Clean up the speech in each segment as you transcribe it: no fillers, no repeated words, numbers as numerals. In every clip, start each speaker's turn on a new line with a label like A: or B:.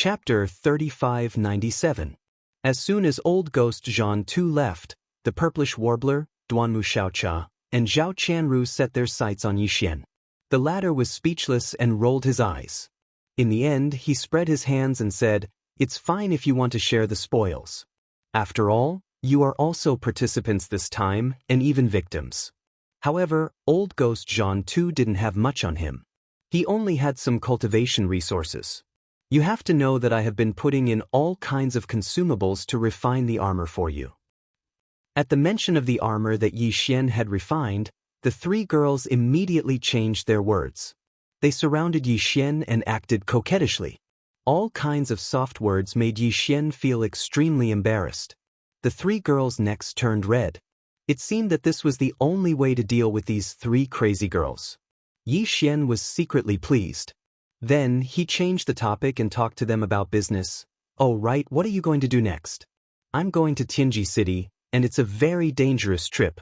A: Chapter 3597. As soon as old ghost Zhan Tu left, the purplish warbler, Duanmu Xiaocha, and Zhao Qianru set their sights on Yixian. The latter was speechless and rolled his eyes. In the end, he spread his hands and said, "It's fine if you want to share the spoils. After all, you are also participants this time, and even victims." However, old ghost Zhan Tu didn't have much on him. He only had some cultivation resources. "You have to know that I have been putting in all kinds of consumables to refine the armor for you." At the mention of the armor that Yixian had refined, the three girls immediately changed their words. They surrounded Yixian and acted coquettishly. All kinds of soft words made Yixian feel extremely embarrassed. The three girls' necks turned red. It seemed that this was the only way to deal with these three crazy girls. Yixian was secretly pleased. Then he changed the topic and talked to them about business. "Oh right, what are you going to do next?" "I'm going to Tianji City, and it's a very dangerous trip.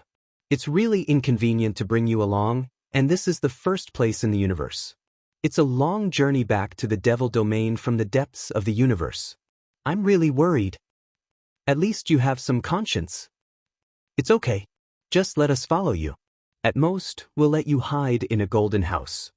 A: It's really inconvenient to bring you along, and this is the first place in the universe. It's a long journey back to the devil domain from the depths of the universe. I'm really worried." "At least you have some conscience." "It's okay. Just let us follow you. At most, we'll let you hide in a golden house.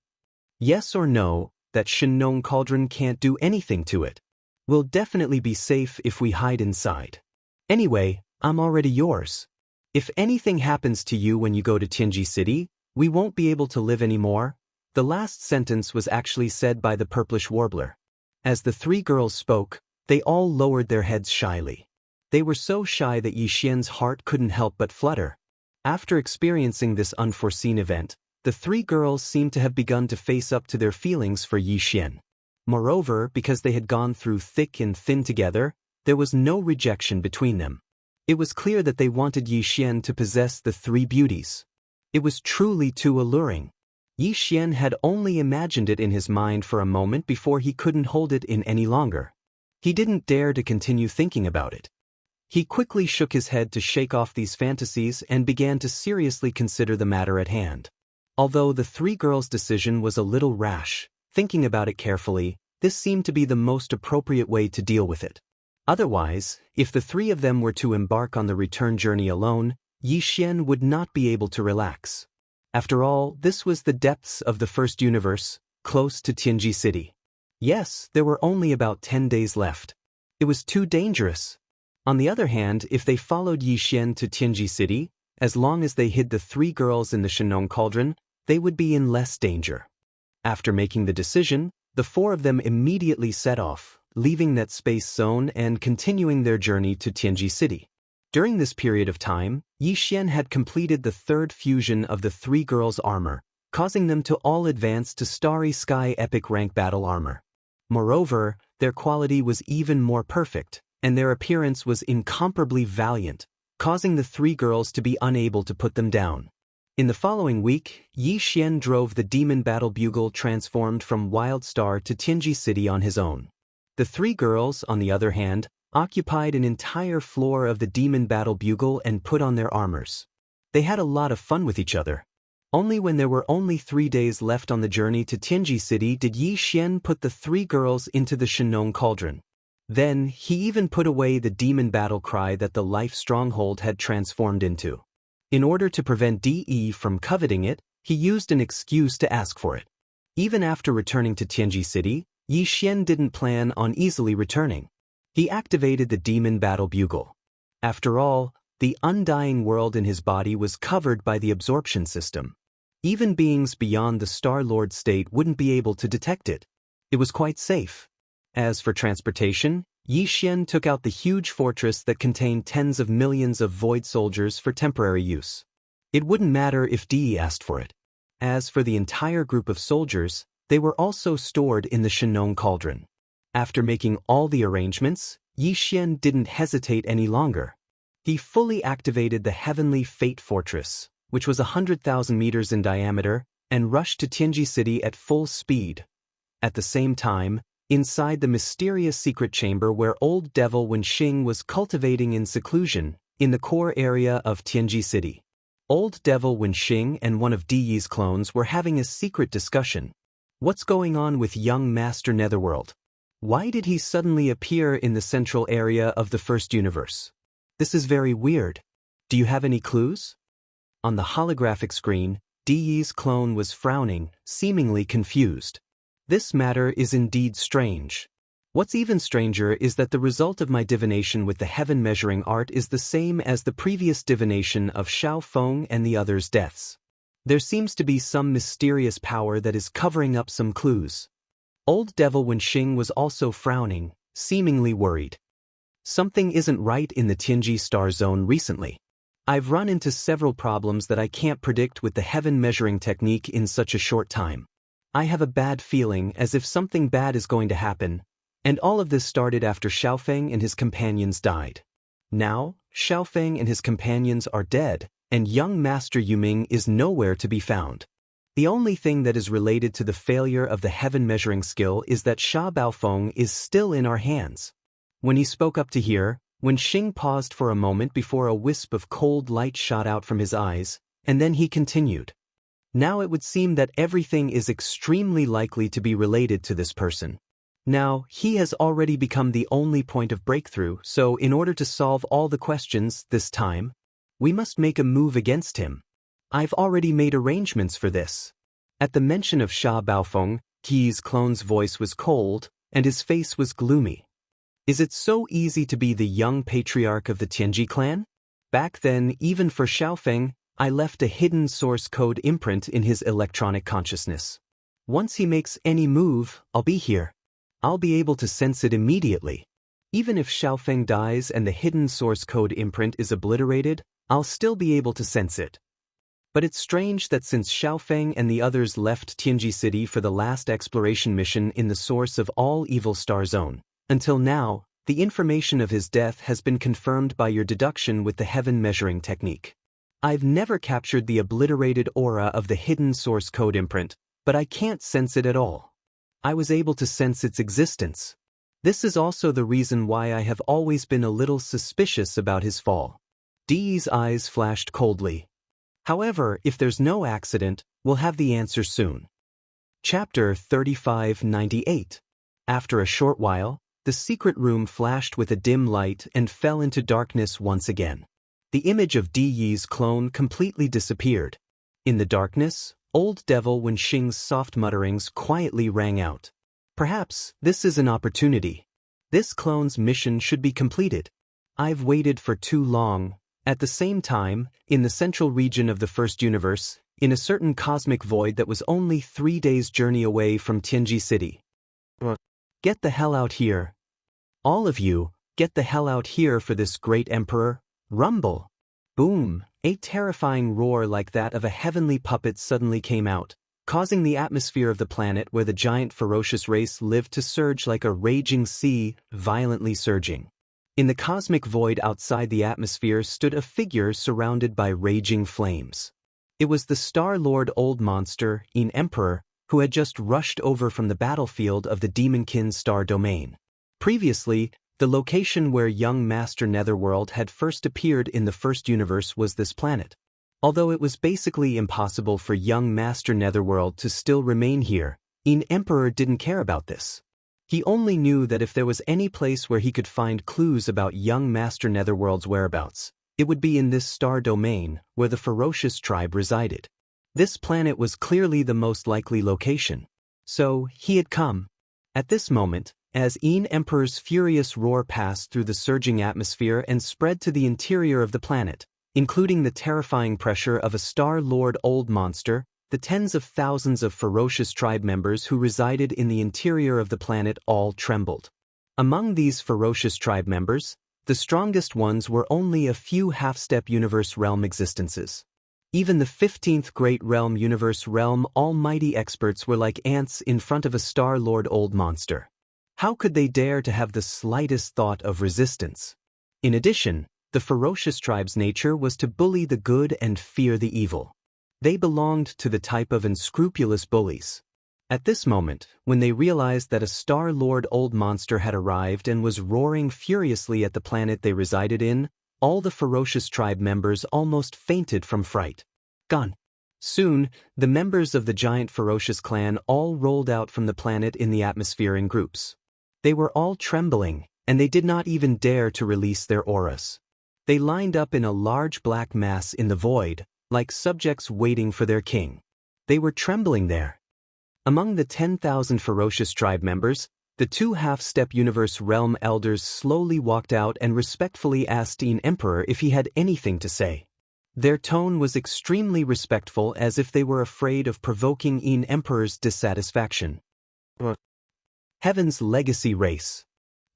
A: Yes or no, that Shenong cauldron can't do anything to it. We'll definitely be safe if we hide inside. Anyway, I'm already yours. If anything happens to you when you go to Tianji City, we won't be able to live anymore." The last sentence was actually said by the purplish warbler. As the three girls spoke, they all lowered their heads shyly. They were so shy that Yixian's heart couldn't help but flutter. After experiencing this unforeseen event, the three girls seemed to have begun to face up to their feelings for Yixian. Moreover, because they had gone through thick and thin together, there was no rejection between them. It was clear that they wanted Yixian to possess the three beauties. It was truly too alluring. Yixian had only imagined it in his mind for a moment before he couldn't hold it in any longer. He didn't dare to continue thinking about it. He quickly shook his head to shake off these fantasies and began to seriously consider the matter at hand. Although the three girls' decision was a little rash, thinking about it carefully, this seemed to be the most appropriate way to deal with it. Otherwise, if the three of them were to embark on the return journey alone, Yixian would not be able to relax. After all, this was the depths of the first universe, close to Tianji City. Yes, there were only about 10 days left. It was too dangerous. On the other hand, if they followed Yixian to Tianji City, as long as they hid the three girls in the Shenong cauldron, they would be in less danger. After making the decision, the four of them immediately set off, leaving that space zone and continuing their journey to Tianji City. During this period of time, Yixian had completed the third fusion of the three girls' armor, causing them to all advance to Starry Sky Epic Rank Battle Armor. Moreover, their quality was even more perfect, and their appearance was incomparably valiant, causing the three girls to be unable to put them down. In the following week, Yixian drove the Demon Battle Bugle transformed from Wild Star to Tianji City on his own. The three girls, on the other hand, occupied an entire floor of the Demon Battle Bugle and put on their armors. They had a lot of fun with each other. Only when there were only 3 days left on the journey to Tianji City did Yixian put the three girls into the Shenong cauldron. Then, he even put away the demon battle cry that the life stronghold had transformed into. In order to prevent DE from coveting it, he used an excuse to ask for it. Even after returning to Tianji City, Yixian didn't plan on easily returning. He activated the demon battle bugle. After all, the undying world in his body was covered by the absorption system. Even beings beyond the Star Lord state wouldn't be able to detect it. It was quite safe. As for transportation, Yixian took out the huge fortress that contained tens of millions of void soldiers for temporary use. It wouldn't matter if DE asked for it. As for the entire group of soldiers, they were also stored in the Shenong cauldron. After making all the arrangements, Yixian didn't hesitate any longer. He fully activated the Heavenly Fate Fortress, which was 100,000 meters in diameter, and rushed to Tianji City at full speed. At the same time, inside the mysterious secret chamber where old devil Wenxing was cultivating in seclusion, in the core area of Tianji City, old devil Wenxing and one of Di's clones were having a secret discussion. "What's going on with young Master Netherworld? Why did he suddenly appear in the central area of the first universe? This is very weird. Do you have any clues? On the holographic screen, Di's clone was frowning, seemingly confused. This matter is indeed strange. What's even stranger is that the result of my divination with the heaven measuring art is the same as the previous divination of Xiao Feng and the others' deaths. There seems to be some mysterious power that is covering up some clues. Old Devil Wenxing was also frowning, seemingly worried. Something isn't right in the Tianji star zone recently. I've run into several problems that I can't predict with the heaven measuring technique in such a short time. I have a bad feeling as if something bad is going to happen, and all of this started after Xiaofeng and his companions died. Now, Xiaofeng and his companions are dead, and young Master Yuming is nowhere to be found. The only thing that is related to the failure of the heaven measuring skill is that Sha Baofeng is still in our hands. When he spoke up to hear, Wenxing paused for a moment before a wisp of cold light shot out from his eyes, and then he continued. Now it would seem that everything is extremely likely to be related to this person. Now, he has already become the only point of breakthrough, so in order to solve all the questions this time, we must make a move against him. I've already made arrangements for this. At the mention of Sha Baofeng, Ti's clone's voice was cold, and his face was gloomy. Is it so easy to be the young patriarch of the Tianji clan? Back then, even for Xiaofeng, I left a hidden source code imprint in his electronic consciousness. Once he makes any move, I'll be here. I'll be able to sense it immediately. Even if Xiaofeng dies and the hidden source code imprint is obliterated, I'll still be able to sense it. But it's strange that since Xiaofeng and the others left Tianji City for the last exploration mission in the source of all evil star zone, until now, the information of his death has been confirmed by your deduction with the heaven measuring technique. I've never captured the obliterated aura of the hidden source code imprint, but I can't sense it at all. I was able to sense its existence. This is also the reason why I have always been a little suspicious about his fall. Di's eyes flashed coldly. However, if there's no accident, we'll have the answer soon. Chapter 3598. After a short while, the secret room flashed with a dim light and fell into darkness once again. The image of Di's clone completely disappeared. In the darkness, Old Devil Wenxing's soft mutterings quietly rang out. Perhaps this is an opportunity. This clone's mission should be completed. I've waited for too long. At the same time, in the central region of the first universe, in a certain cosmic void that was only 3 days' journey away from Tianji City. Get the hell out here. All of you, get the hell out here for this great emperor. Rumble. Boom. A terrifying roar like that of a heavenly puppet suddenly came out, causing the atmosphere of the planet where the giant ferocious race lived to surge like a raging sea, violently surging. In the cosmic void outside the atmosphere stood a figure surrounded by raging flames. It was the Star Lord Old Monster, Yin Emperor, who had just rushed over from the battlefield of the Demonkin Star Domain. Previously, the location where young Master Netherworld had first appeared in the first universe was this planet. Although it was basically impossible for young Master Netherworld to still remain here, Yin Emperor didn't care about this. He only knew that if there was any place where he could find clues about young Master Netherworld's whereabouts, it would be in this star domain where the ferocious tribe resided. This planet was clearly the most likely location. So, he had come. At this moment, as Yin Emperor's furious roar passed through the surging atmosphere and spread to the interior of the planet, including the terrifying pressure of a Star Lord Old Monster, the tens of thousands of ferocious tribe members who resided in the interior of the planet all trembled. Among these ferocious tribe members, the strongest ones were only a few half-step universe realm existences. Even the 15th Great Realm Universe Realm almighty experts were like ants in front of a Star Lord Old Monster. How could they dare to have the slightest thought of resistance? In addition, the ferocious tribe's nature was to bully the good and fear the evil. They belonged to the type of unscrupulous bullies. At this moment, when they realized that a Star Lord Old Monster had arrived and was roaring furiously at the planet they resided in, all the ferocious tribe members almost fainted from fright. Gone. Soon, the members of the giant ferocious clan all rolled out from the planet in the atmosphere in groups. They were all trembling, and they did not even dare to release their auras. They lined up in a large black mass in the void, like subjects waiting for their king. They were trembling there. Among the 10,000 ferocious tribe members, the two half-step universe realm elders slowly walked out and respectfully asked Yin Emperor if he had anything to say. Their tone was extremely respectful, as if they were afraid of provoking Yin Emperor's dissatisfaction. Heaven's Legacy Race.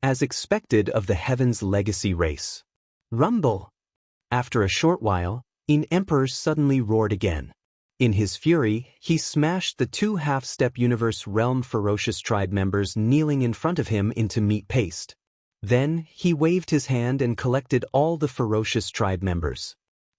A: As expected of the Heaven's Legacy Race. Rumble! After a short while, Yin Emperor suddenly roared again. In his fury, he smashed the two half-step universe realm ferocious tribe members kneeling in front of him into meat paste. Then, he waved his hand and collected all the ferocious tribe members.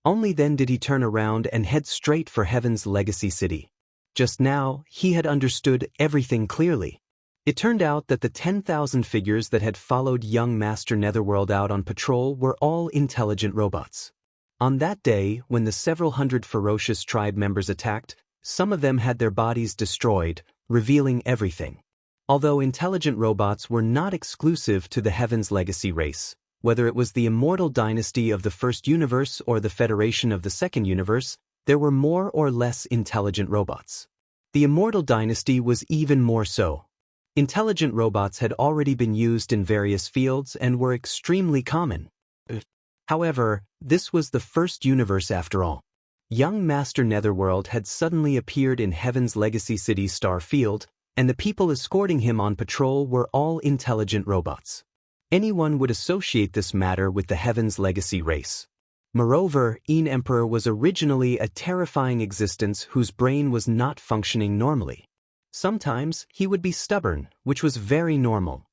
A: Only then did he turn around and head straight for Heaven's Legacy City. Just now, he had understood everything clearly. It turned out that the 10,000 figures that had followed young Master Netherworld out on patrol were all intelligent robots. On that day, when the several hundred ferocious tribe members attacked, some of them had their bodies destroyed, revealing everything. Although intelligent robots were not exclusive to the Heaven's Legacy race, whether it was the immortal dynasty of the first universe or the Federation of the second universe, there were more or less intelligent robots. The immortal dynasty was even more so. Intelligent robots had already been used in various fields and were extremely common. However, this was the first universe after all. Young Master Netherworld had suddenly appeared in Heaven's Legacy City Star Field, and the people escorting him on patrol were all intelligent robots. Anyone would associate this matter with the Heaven's Legacy race. Moreover, Yin Emperor was originally a terrifying existence whose brain was not functioning normally. Sometimes, he would be stubborn, which was very normal.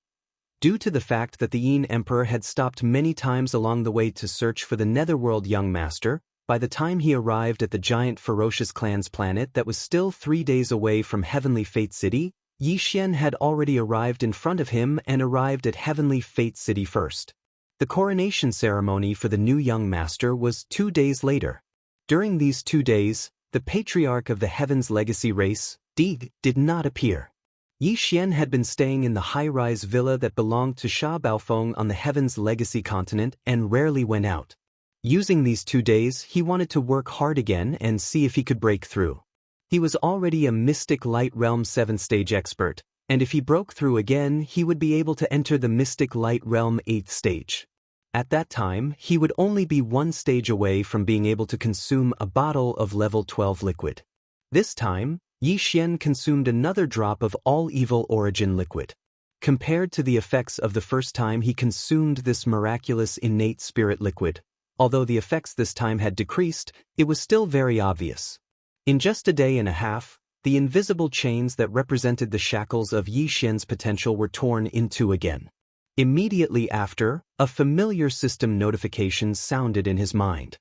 A: Due to the fact that the Yin Emperor had stopped many times along the way to search for the Netherworld young master, by the time he arrived at the giant ferocious clan's planet that was still 3 days away from Heavenly Fate City, Xian had already arrived in front of him and arrived at Heavenly Fate City first. The coronation ceremony for the new young master was 2 days later. During these 2 days, the patriarch of the Heaven's Legacy race, Di, did not appear. Xian had been staying in the high-rise villa that belonged to Sha Baofeng on the Heaven's Legacy continent and rarely went out. Using these 2 days, he wanted to work hard again and see if he could break through. He was already a Mystic Light Realm 7th-stage expert, and if he broke through again, he would be able to enter the Mystic Light Realm 8th stage. At that time, he would only be 1 stage away from being able to consume a bottle of level 12 liquid. This time, Xian consumed another drop of all-evil origin liquid. Compared to the effects of the first time he consumed this miraculous innate spirit liquid, although the effects this time had decreased, it was still very obvious. In just a day and a half, the invisible chains that represented the shackles of Xian's potential were torn in two again. Immediately after, a familiar system notification sounded in his mind.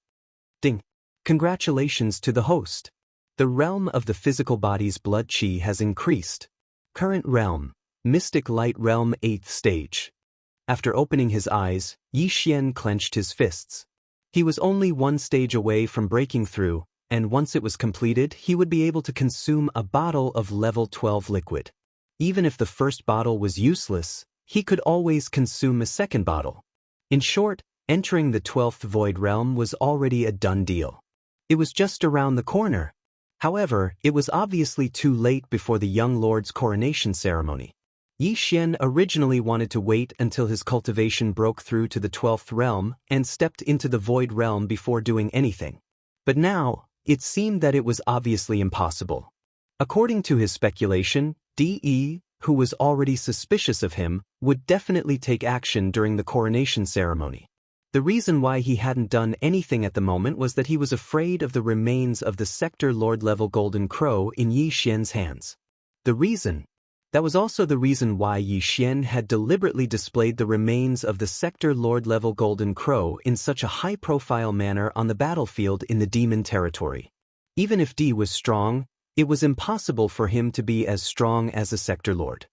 A: Ding! Congratulations to the host. The realm of the physical body's blood chi has increased. Current realm, Mystic Light Realm 8th stage. After opening his eyes, Xian clenched his fists. He was only 1 stage away from breaking through, and once it was completed, he would be able to consume a bottle of level 12 liquid. Even if the first bottle was useless, he could always consume a second bottle. In short, entering the 12th Void Realm was already a done deal. It was just around the corner. However, it was obviously too late before the young lord's coronation ceremony. Xian originally wanted to wait until his cultivation broke through to the 12th realm and stepped into the Void Realm before doing anything. But now, it seemed that it was obviously impossible. According to his speculation, De, who was already suspicious of him, would definitely take action during the coronation ceremony. The reason why he hadn't done anything at the moment was that he was afraid of the remains of the Sector Lord-level Golden Crow in Xian's hands. That was also the reason why Xian had deliberately displayed the remains of the Sector Lord-level Golden Crow in such a high-profile manner on the battlefield in the Demon Territory. Even if Di was strong, it was impossible for him to be as strong as a Sector Lord.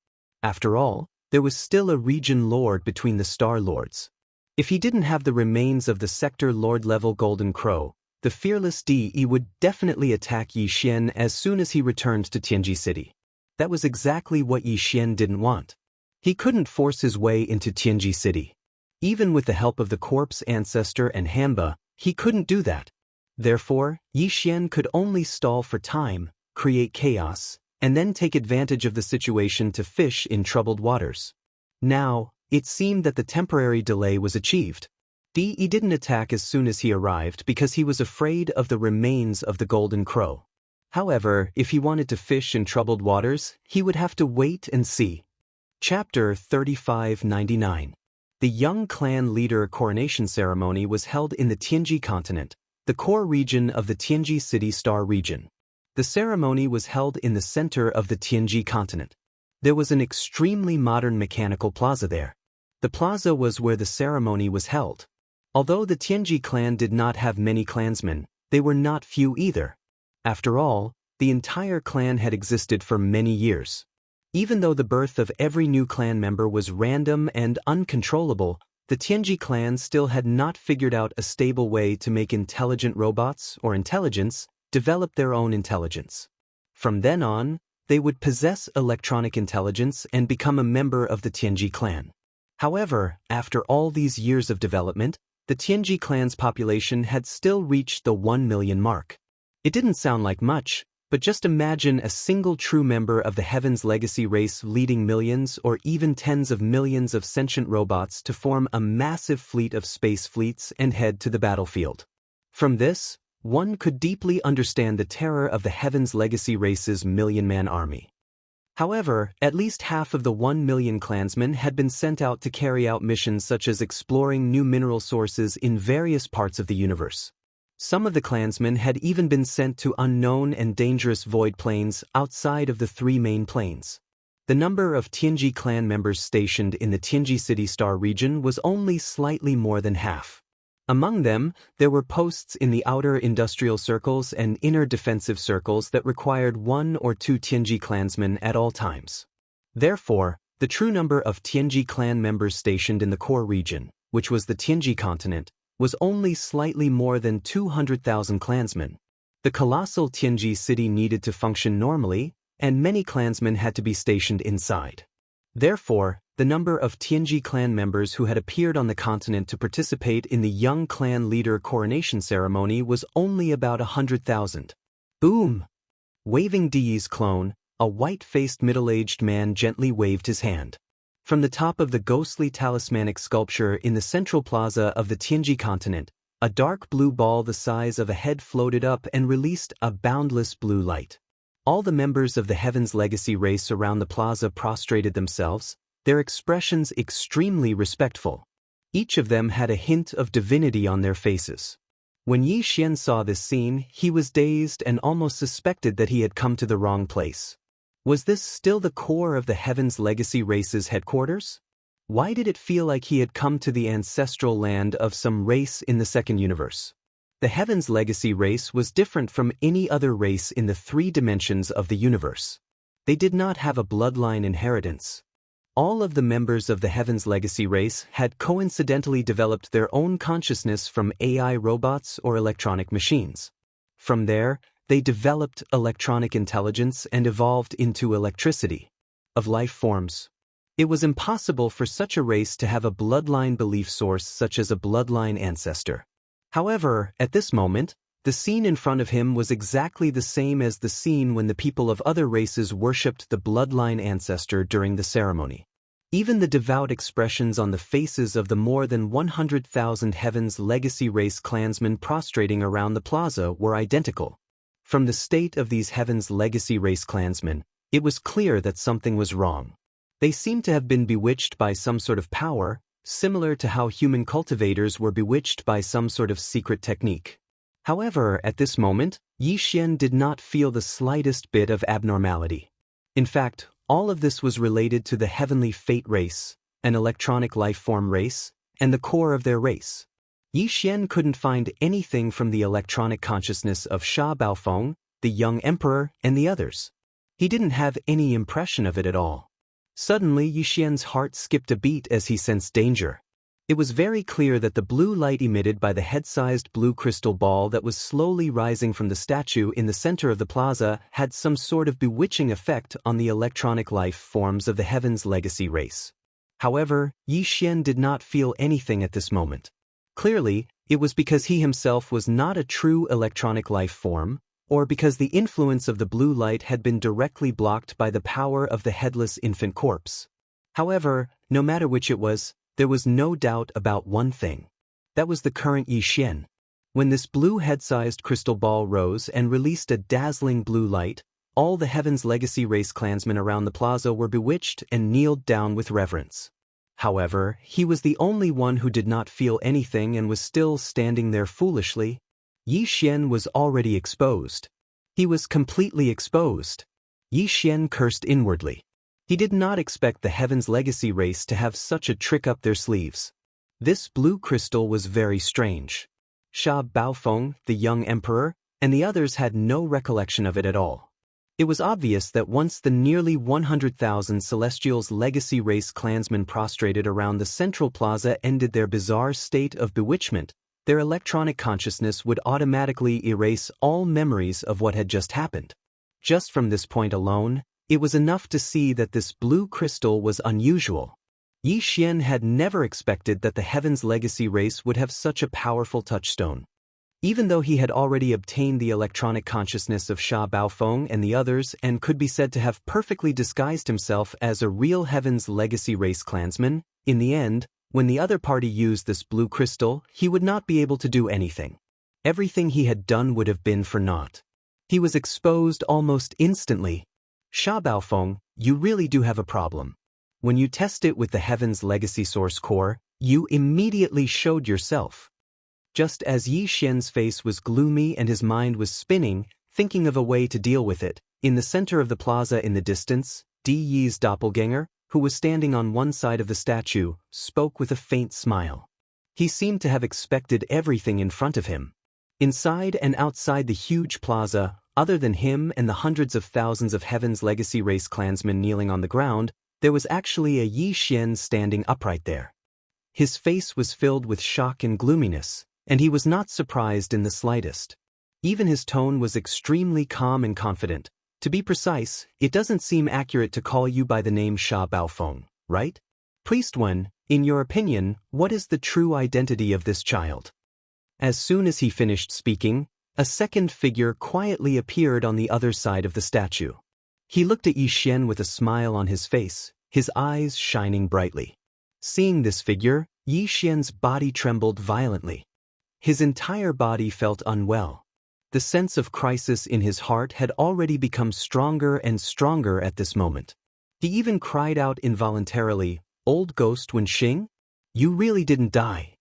A: After all, there was still a region lord between the Star Lords. If he didn't have the remains of the Sector Lord-level Golden Crow, the fearless De would definitely attack Xian as soon as he returned to Tianji City. That was exactly what Xian didn't want. He couldn't force his way into Tianji City. Even with the help of the corpse ancestor and Hanba, he couldn't do that. Therefore, Yi Xian could only stall for time, create chaos, and then take advantage of the situation to fish in troubled waters. Now, it seemed that the temporary delay was achieved. He didn't attack as soon as he arrived because he was afraid of the remains of the golden crow. However, if he wanted to fish in troubled waters, he would have to wait and see. Chapter 3599. The young clan leader coronation ceremony was held in the Tianji continent, the core region of the Tianji City Star region. The ceremony was held in the center of the Tianji continent. There was an extremely modern mechanical plaza there. The plaza was where the ceremony was held. Although the Tianji clan did not have many clansmen, they were not few either. After all, the entire clan had existed for many years. Even though the birth of every new clan member was random and uncontrollable, the Tianji clan still had not figured out a stable way to make intelligent robots or intelligence develop their own intelligence. From then on, they would possess electronic intelligence and become a member of the Tianji clan. However, after all these years of development, the Tianji clan's population had still reached the 1 million mark. It didn't sound like much, but just imagine a single true member of the Heaven's Legacy race leading millions or even tens of millions of sentient robots to form a massive fleet of space fleets and head to the battlefield. From this, one could deeply understand the terror of the Heaven's Legacy race's million-man army. However, at least half of the 1 million clansmen had been sent out to carry out missions such as exploring new mineral sources in various parts of the universe. Some of the clansmen had even been sent to unknown and dangerous void planes outside of the 3 main planes. The number of Tianji clan members stationed in the Tianji City Star region was only slightly more than half. Among them, there were posts in the outer industrial circles and inner defensive circles that required 1 or 2 Tianji clansmen at all times. Therefore, the true number of Tianji clan members stationed in the core region, which was the Tianji continent, was only slightly more than 200,000 clansmen. The colossal Tianji city needed to function normally, and many clansmen had to be stationed inside. Therefore, the number of Tianji clan members who had appeared on the continent to participate in the young clan leader coronation ceremony was only about 100,000. Boom! Waving Di's clone, a white-faced middle-aged man gently waved his hand. From the top of the ghostly talismanic sculpture in the central plaza of the Tianji continent, a dark blue ball the size of a head floated up and released a boundless blue light. All the members of the Heaven's Legacy race around the plaza prostrated themselves, their expressions extremely respectful. Each of them had a hint of divinity on their faces. When Yi Xian saw this scene, he was dazed and almost suspected that he had come to the wrong place. Was this still the core of the Heaven's Legacy race's headquarters? Why did it feel like he had come to the ancestral land of some race in the second universe? The Heaven's Legacy race was different from any other race in the 3 dimensions of the universe. They did not have a bloodline inheritance. All of the members of the Heaven's Legacy race had coincidentally developed their own consciousness from AI robots or electronic machines. From there, they developed electronic intelligence and evolved into electricity of life forms. It was impossible for such a race to have a bloodline belief source such as a bloodline ancestor. However, at this moment, the scene in front of him was exactly the same as the scene when the people of other races worshipped the bloodline ancestor during the ceremony. Even the devout expressions on the faces of the more than 100,000 Heaven's Legacy race clansmen prostrating around the plaza were identical. From the state of these Heaven's Legacy race clansmen, it was clear that something was wrong. They seemed to have been bewitched by some sort of power, similar to how human cultivators were bewitched by some sort of secret technique. However, at this moment, Yi Xian did not feel the slightest bit of abnormality. In fact, all of this was related to the Heavenly Fate race, an electronic life form race, and the core of their race. Yi Xian couldn't find anything from the electronic consciousness of Sha Baofeng, the young emperor, and the others. He didn't have any impression of it at all. Suddenly, Yi Xian's heart skipped a beat as he sensed danger. It was very clear that the blue light emitted by the head-sized blue crystal ball that was slowly rising from the statue in the center of the plaza had some sort of bewitching effect on the electronic life forms of the Heaven's Legacy race. However, Yi Xian did not feel anything at this moment. Clearly, it was because he himself was not a true electronic life form, or because the influence of the blue light had been directly blocked by the power of the headless infant corpse. However, no matter which it was, there was no doubt about one thing. That was the current Yi Xian. When this blue head-sized crystal ball rose and released a dazzling blue light, all the Heaven's Legacy race clansmen around the plaza were bewitched and kneeled down with reverence. However, he was the only one who did not feel anything and was still standing there foolishly. Yi Xian was already exposed. He was completely exposed. Yi Xian cursed inwardly. He did not expect the Heaven's Legacy race to have such a trick up their sleeves. This blue crystal was very strange. Sha Baofeng, the young emperor, and the others had no recollection of it at all. It was obvious that once the nearly 100,000 Celestials' legacy race clansmen prostrated around the central plaza ended their bizarre state of bewitchment, their electronic consciousness would automatically erase all memories of what had just happened. Just from this point alone, it was enough to see that this blue crystal was unusual. Yi Xian had never expected that the Heaven's Legacy race would have such a powerful touchstone. Even though he had already obtained the electronic consciousness of Sha Baofeng and the others and could be said to have perfectly disguised himself as a real Heaven's Legacy race clansman, in the end, when the other party used this blue crystal, he would not be able to do anything. Everything he had done would have been for naught. He was exposed almost instantly. Sha Baofeng, you really do have a problem. When you test it with the Heaven's Legacy source core, you immediately showed yourself. Just as Yi Xian's face was gloomy and his mind was spinning, thinking of a way to deal with it, in the center of the plaza in the distance, Di Yi's doppelganger, who was standing on one side of the statue, spoke with a faint smile. He seemed to have expected everything in front of him. Inside and outside the huge plaza, other than him and the hundreds of thousands of Heaven's Legacy race clansmen kneeling on the ground, there was actually a Yi Xian standing upright there. His face was filled with shock and gloominess, and he was not surprised in the slightest. Even his tone was extremely calm and confident. To be precise, it doesn't seem accurate to call you by the name Sha Baofeng, right? Priest Wen, in your opinion, what is the true identity of this child? As soon as he finished speaking, a second figure quietly appeared on the other side of the statue. He looked at Yi Xian with a smile on his face, his eyes shining brightly. Seeing this figure, Yi Xian's body trembled violently. His entire body felt unwell. The sense of crisis in his heart had already become stronger and stronger at this moment. He even cried out involuntarily, "Old Ghost Wenxing? You really didn't die."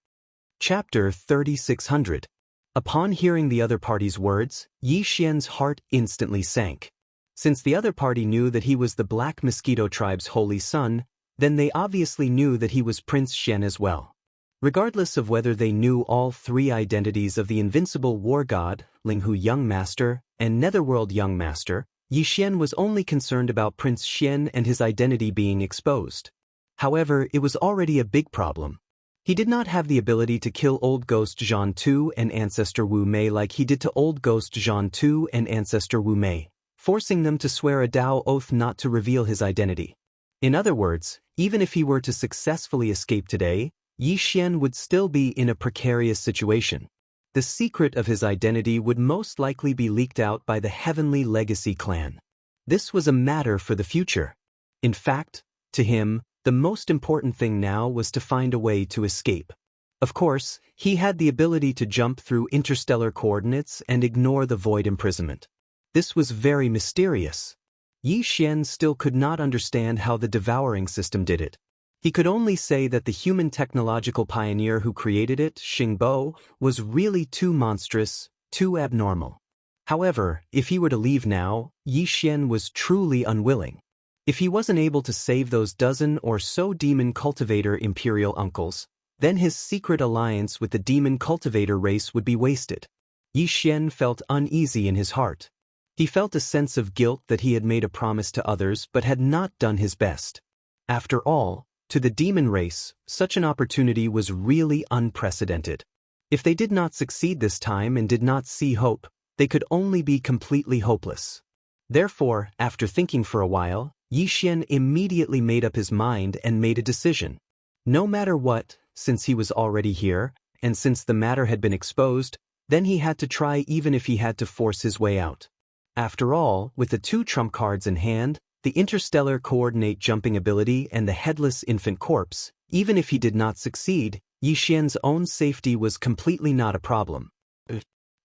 A: Chapter 3600. Upon hearing the other party's words, Yi Xian's heart instantly sank. Since the other party knew that he was the Black Mosquito tribe's holy son, then they obviously knew that he was Prince Xian as well. Regardless of whether they knew all three identities of the invincible war god, Linghu Young Master, and Netherworld Young Master, Yi Xian was only concerned about Prince Xian and his identity being exposed. However, it was already a big problem. He did not have the ability to kill Old Ghost Zhan Tu and Ancestor Wu Mei like he did to Old Ghost Zhan Tu and Ancestor Wu Mei, forcing them to swear a Dao oath not to reveal his identity. In other words, even if he were to successfully escape today, Yi Xian would still be in a precarious situation. The secret of his identity would most likely be leaked out by the Heavenly Legacy clan. This was a matter for the future. In fact, to him, the most important thing now was to find a way to escape. Of course, he had the ability to jump through interstellar coordinates and ignore the void imprisonment. This was very mysterious. Yi Xian still could not understand how the devouring system did it. He could only say that the human technological pioneer who created it, Xingbo, was really too monstrous, too abnormal. However, if he were to leave now, Yi Xian was truly unwilling. If he wasn't able to save those dozen or so demon cultivator imperial uncles, then his secret alliance with the demon cultivator race would be wasted. Yi Xian felt uneasy in his heart. He felt a sense of guilt that he had made a promise to others but had not done his best. After all, To the demon race, such an opportunity was really unprecedented. If they did not succeed this time and did not see hope, they could only be completely hopeless. Therefore, after thinking for a while, Yixian immediately made up his mind and made a decision. No matter what, since he was already here, and since the matter had been exposed, then he had to try even if he had to force his way out. After all, with the 2 trump cards in hand, the interstellar coordinate jumping ability and the headless infant corpse, even if he did not succeed, Yixian's own safety was completely not a problem.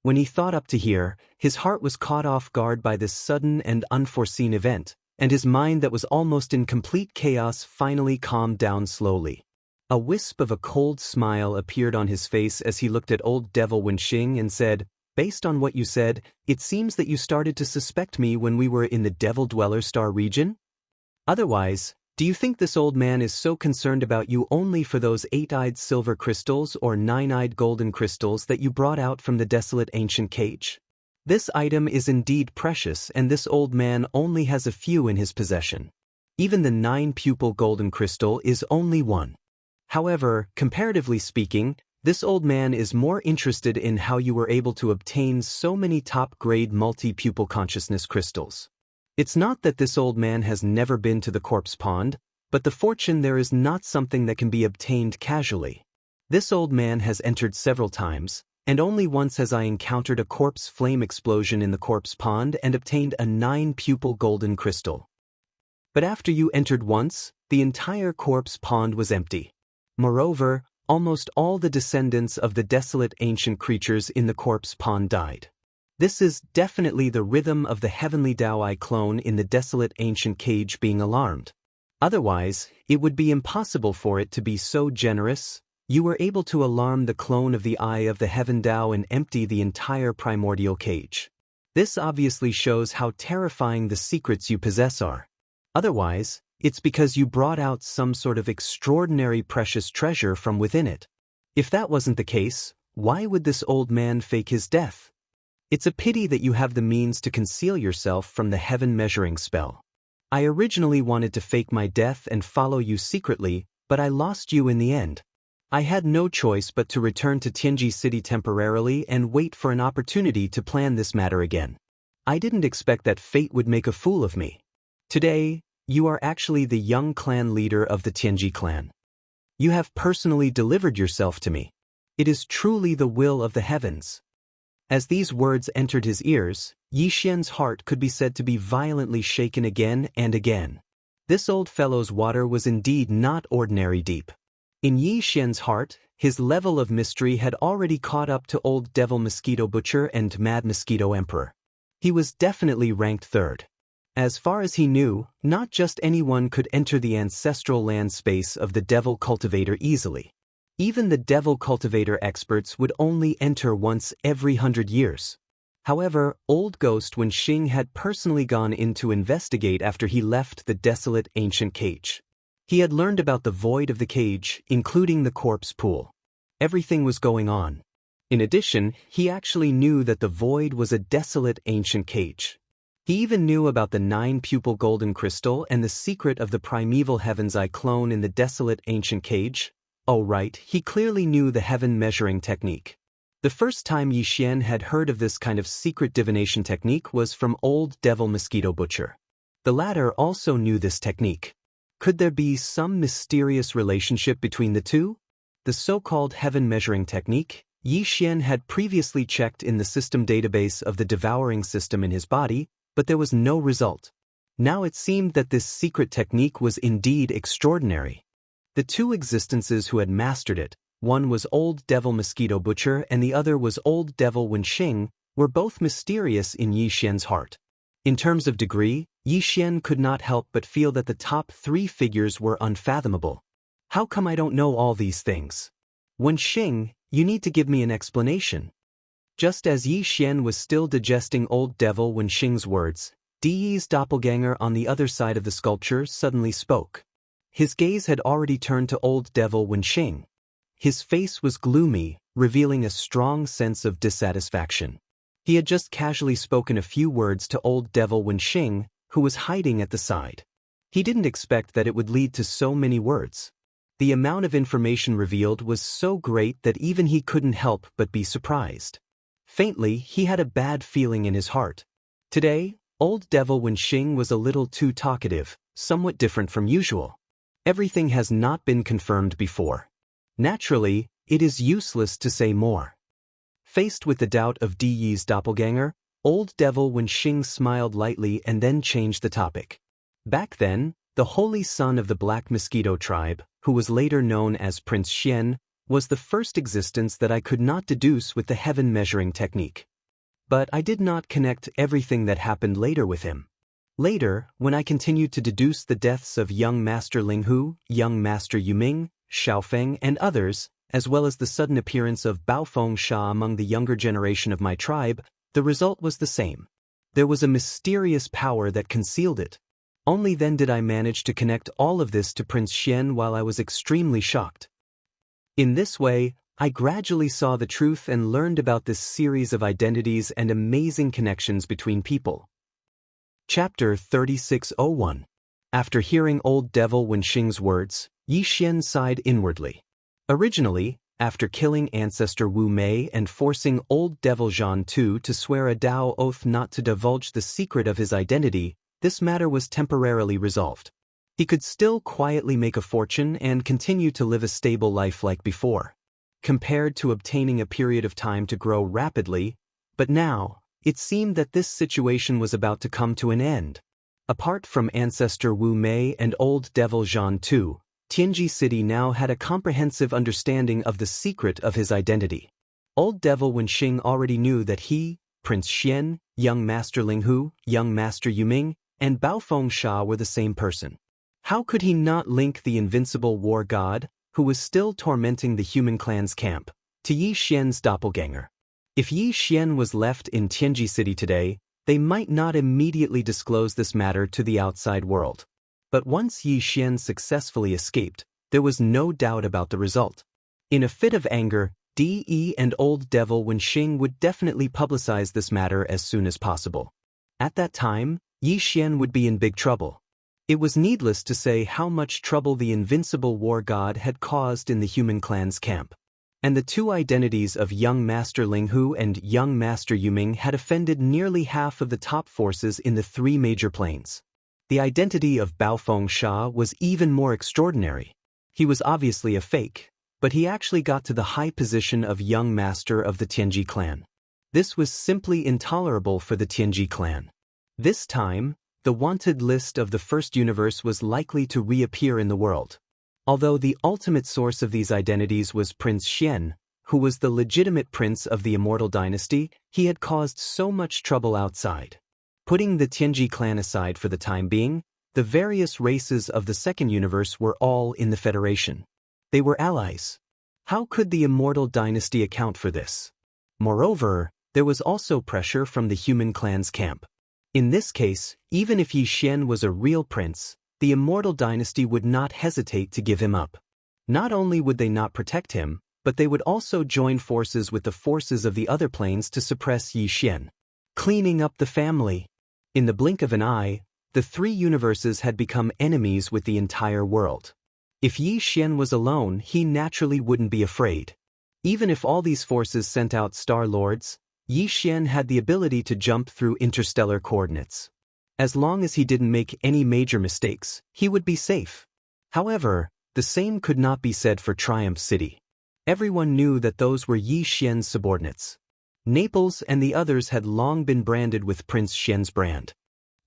A: When he thought up to here, his heart was caught off guard by this sudden and unforeseen event, and his mind that was almost in complete chaos finally calmed down slowly. A wisp of a cold smile appeared on his face as he looked at old Devil Wenxing and said, "Based on what you said, it seems that you started to suspect me when we were in the Devil Dweller Star region? Otherwise, do you think this old man is so concerned about you only for those 8-eyed silver crystals or 9-eyed golden crystals that you brought out from the desolate ancient cage? This item is indeed precious, and this old man only has a few in his possession. Even the 9-pupil golden crystal is only one. However, comparatively speaking, this old man is more interested in how you were able to obtain so many top-grade multi-pupil consciousness crystals. It's not that this old man has never been to the corpse pond, but the fortune there is not something that can be obtained casually. This old man has entered several times, and only once has I encountered a corpse flame explosion in the corpse pond and obtained a 9-pupil golden crystal. But after you entered once, the entire corpse pond was empty. Moreover, almost all the descendants of the desolate ancient creatures in the corpse pond died. This is definitely the rhythm of the heavenly Dao clone in the desolate ancient cage being alarmed. Otherwise, it would be impossible for it to be so generous. You were able to alarm the clone of the Eye of the Heaven Dao and empty the entire primordial cage. This obviously shows how terrifying the secrets you possess are. Otherwise, it's because you brought out some sort of extraordinary precious treasure from within it. If that wasn't the case, why would this old man fake his death? It's a pity that you have the means to conceal yourself from the heaven measuring spell. I originally wanted to fake my death and follow you secretly, but I lost you in the end. I had no choice but to return to Tianji City temporarily and wait for an opportunity to plan this matter again. I didn't expect that fate would make a fool of me. Today, you are actually the young clan leader of the Tianji clan. You have personally delivered yourself to me. It is truly the will of the heavens." As these words entered his ears, Yixian's heart could be said to be violently shaken again and again. This old fellow's water was indeed not ordinary deep. In Yixian's heart, his level of mystery had already caught up to old Devil Mosquito Butcher and Mad Mosquito Emperor. He was definitely ranked third. As far as he knew, not just anyone could enter the ancestral land space of the Devil Cultivator easily. Even the Devil Cultivator experts would only enter once every 100 years. However, old Ghost Wenxing had personally gone in to investigate after he left the desolate ancient cage. He had learned about the void of the cage, including the corpse pool. Everything was going on. In addition, he actually knew that the void was a desolate ancient cage. He even knew about the 9-pupil golden crystal and the secret of the primeval Heaven's Eye clone in the desolate ancient cage. Oh right, he clearly knew the heaven measuring technique. The first time Yixian had heard of this kind of secret divination technique was from old Devil Mosquito Butcher. The latter also knew this technique. Could there be some mysterious relationship between the two? The so-called heaven measuring technique, Yixian had previously checked in the system database of the devouring system in his body, but there was no result. Now it seemed that this secret technique was indeed extraordinary. The two existences who had mastered it, one was old Devil Mosquito Butcher and the other was old Devil Wenxing, were both mysterious in Yixian's heart. In terms of degree, Yixian could not help but feel that the top 3 figures were unfathomable. How come I don't know all these things? Wenxing, you need to give me an explanation. Just as Yixian was still digesting old Devil Wenxing's words, Di's doppelganger on the other side of the sculpture suddenly spoke. His gaze had already turned to old Devil Wenxing. His face was gloomy, revealing a strong sense of dissatisfaction. He had just casually spoken a few words to old Devil Wenxing, who was hiding at the side. He didn't expect that it would lead to so many words. The amount of information revealed was so great that even he couldn't help but be surprised. Faintly, he had a bad feeling in his heart. Today, old devil Wenxing was a little too talkative, somewhat different from usual. Everything has not been confirmed before. Naturally, it is useless to say more. Faced with the doubt of Di Yi's doppelganger, old devil Wenxing smiled lightly and then changed the topic. Back then, the holy son of the Black Mosquito tribe, who was later known as Prince Xian, was the first existence that I could not deduce with the heaven measuring technique. But I did not connect everything that happened later with him. Later, when I continued to deduce the deaths of young Master Linghu, young Master Yuming, Xiaofeng, and others, as well as the sudden appearance of Baofeng Sha among the younger generation of my tribe, the result was the same. There was a mysterious power that concealed it. Only then did I manage to connect all of this to Prince Xian while I was extremely shocked. In this way, I gradually saw the truth and learned about this series of identities and amazing connections between people. Chapter 3601. After hearing old devil Wenxing's words, Yi Xian sighed inwardly. Originally, after killing ancestor Wu Mei and forcing old devil Zhan Tu to swear a Dao oath not to divulge the secret of his identity, this matter was temporarily resolved. He could still quietly make a fortune and continue to live a stable life like before, compared to obtaining a period of time to grow rapidly, but now, it seemed that this situation was about to come to an end. Apart from ancestor Wu Mei and old devil Zhan Tu, Tianji City now had a comprehensive understanding of the secret of his identity. Old devil Wenxing already knew that he, Prince Xian, young Master Linghu, young Master Yuming, and Baofeng Sha were the same person. How could he not link the invincible war god, who was still tormenting the human clan's camp, to Yi Xian's doppelganger? If Yi Xian was left in Tianji City today, they might not immediately disclose this matter to the outside world. But once Yi Xian successfully escaped, there was no doubt about the result. In a fit of anger, Di and old devil Wenxing would definitely publicize this matter as soon as possible. At that time, Yi Xian would be in big trouble. It was needless to say how much trouble the invincible war god had caused in the human clan's camp. And the two identities of young Master Linghu and young Master Yuming had offended nearly half of the top forces in the three major planes. The identity of Baofeng Sha was even more extraordinary. He was obviously a fake, but he actually got to the high position of young master of the Tianji clan. This was simply intolerable for the Tianji clan. This time, the wanted list of the first universe was likely to reappear in the world. Although the ultimate source of these identities was Prince Xian, who was the legitimate prince of the immortal dynasty, he had caused so much trouble outside. Putting the Tianji clan aside for the time being, the various races of the second universe were all in the Federation. They were allies. How could the immortal dynasty account for this? Moreover, there was also pressure from the human clan's camp. In this case, even if Yi Xian was a real prince, the immortal dynasty would not hesitate to give him up. Not only would they not protect him, but they would also join forces with the forces of the other planes to suppress Yi Xian. Cleaning up the family. In the blink of an eye, the three universes had become enemies with the entire world. If Yi Xian was alone, he naturally wouldn't be afraid. Even if all these forces sent out Star Lords, Yi Xian had the ability to jump through interstellar coordinates. As long as he didn't make any major mistakes, he would be safe. However, the same could not be said for Triumph City. Everyone knew that those were Yi Xian's subordinates. Naples and the others had long been branded with Prince Xian's brand.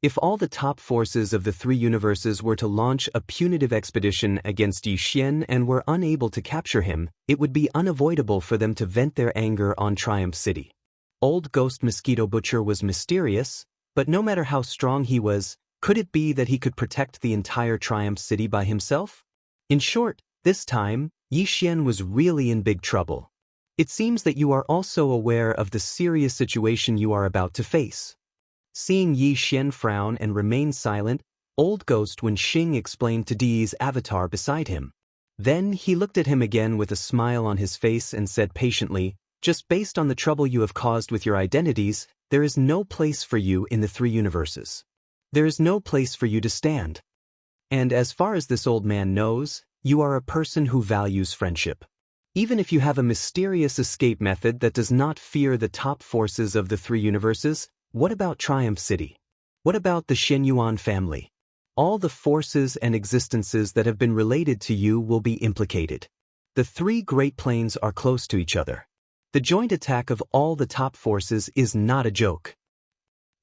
A: If all the top forces of the three universes were to launch a punitive expedition against Yi Xian and were unable to capture him, it would be unavoidable for them to vent their anger on Triumph City. Old Ghost Mosquito Butcher was mysterious, but no matter how strong he was, could it be that he could protect the entire Triumph City by himself? In short, this time, Yi Xian was really in big trouble. It seems that you are also aware of the serious situation you are about to face. Seeing Yi Xian frown and remain silent, old Ghost Wenxing explained to Di's avatar beside him. Then he looked at him again with a smile on his face and said patiently, "Just based on the trouble you have caused with your identities, there is no place for you in the three universes. There is no place for you to stand." And as far as this old man knows, You are a person who values friendship. Even if you have a mysterious escape method that does not fear the top forces of the three universes, what about Triumph City? What about the Xianyuan family? All the forces and existences that have been related to you will be implicated. The three Great Plains are close to each other. The joint attack of all the top forces is not a joke.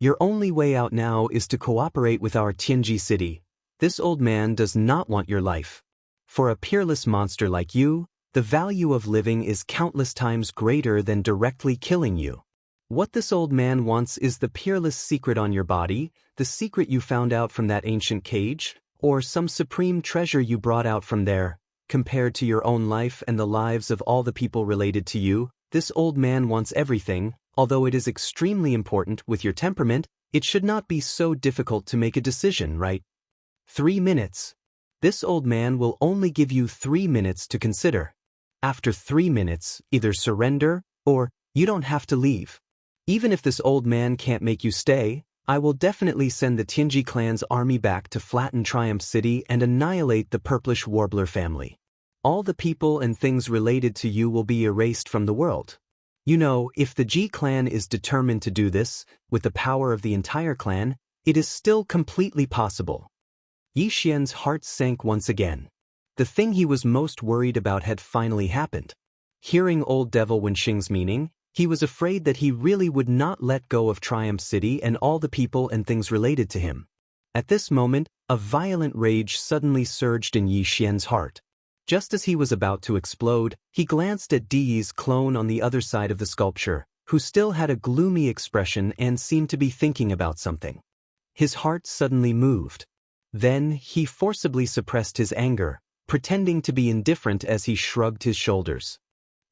A: Your only way out now is to cooperate with our Tianji city. This old man does not want your life. For a peerless monster like you, the value of living is countless times greater than directly killing you. What this old man wants is the peerless secret on your body, the secret you found out from that ancient cage, or some supreme treasure you brought out from there. Compared to your own life and the lives of all the people related to you, this old man wants everything. Although it is extremely important with your temperament, it should not be so difficult to make a decision, right? 3 minutes. This old man will only give you 3 minutes to consider. After 3 minutes, either surrender, or you don't have to leave. Even if this old man can't make you stay, I will definitely send the Tianji clan's army back to flatten Triumph City and annihilate the Purplish Warbler family. All the people and things related to you will be erased from the world. You know, if the Ji clan is determined to do this, with the power of the entire clan, it is still completely possible. Yi Xian's heart sank once again. The thing he was most worried about had finally happened. Hearing old Devil Wenxing's meaning, he was afraid that he really would not let go of Triumph City and all the people and things related to him. At this moment, a violent rage suddenly surged in Yi Xian's heart. Just as he was about to explode, he glanced at Di's clone on the other side of the sculpture, who still had a gloomy expression and seemed to be thinking about something. His heart suddenly moved. Then, he forcibly suppressed his anger, pretending to be indifferent as he shrugged his shoulders.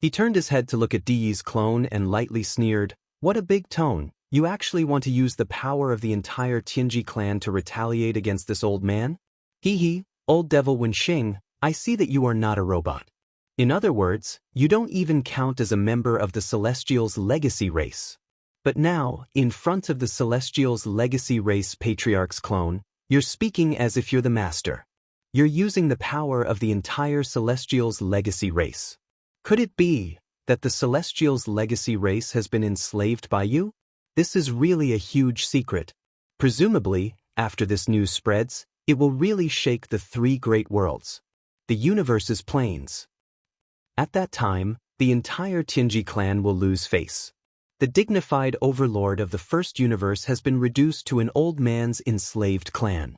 A: He turned his head to look at Di's clone and lightly sneered, "What a big tone, you actually want to use the power of the entire Tianji clan to retaliate against this old man? Hee, old Devil Wenxing, I see that you are not a robot. In other words, you don't even count as a member of the Celestials' legacy race. But now, in front of the Celestials' legacy race patriarch's clone, you're speaking as if you're the master. You're using the power of the entire Celestials' legacy race. Could it be that the Celestials' legacy race has been enslaved by you? This is really a huge secret. Presumably, after this news spreads, it will really shake the three great worlds. The universe's planes. At that time, the entire Tianji clan will lose face. The dignified overlord of the first universe has been reduced to an old man's enslaved clan.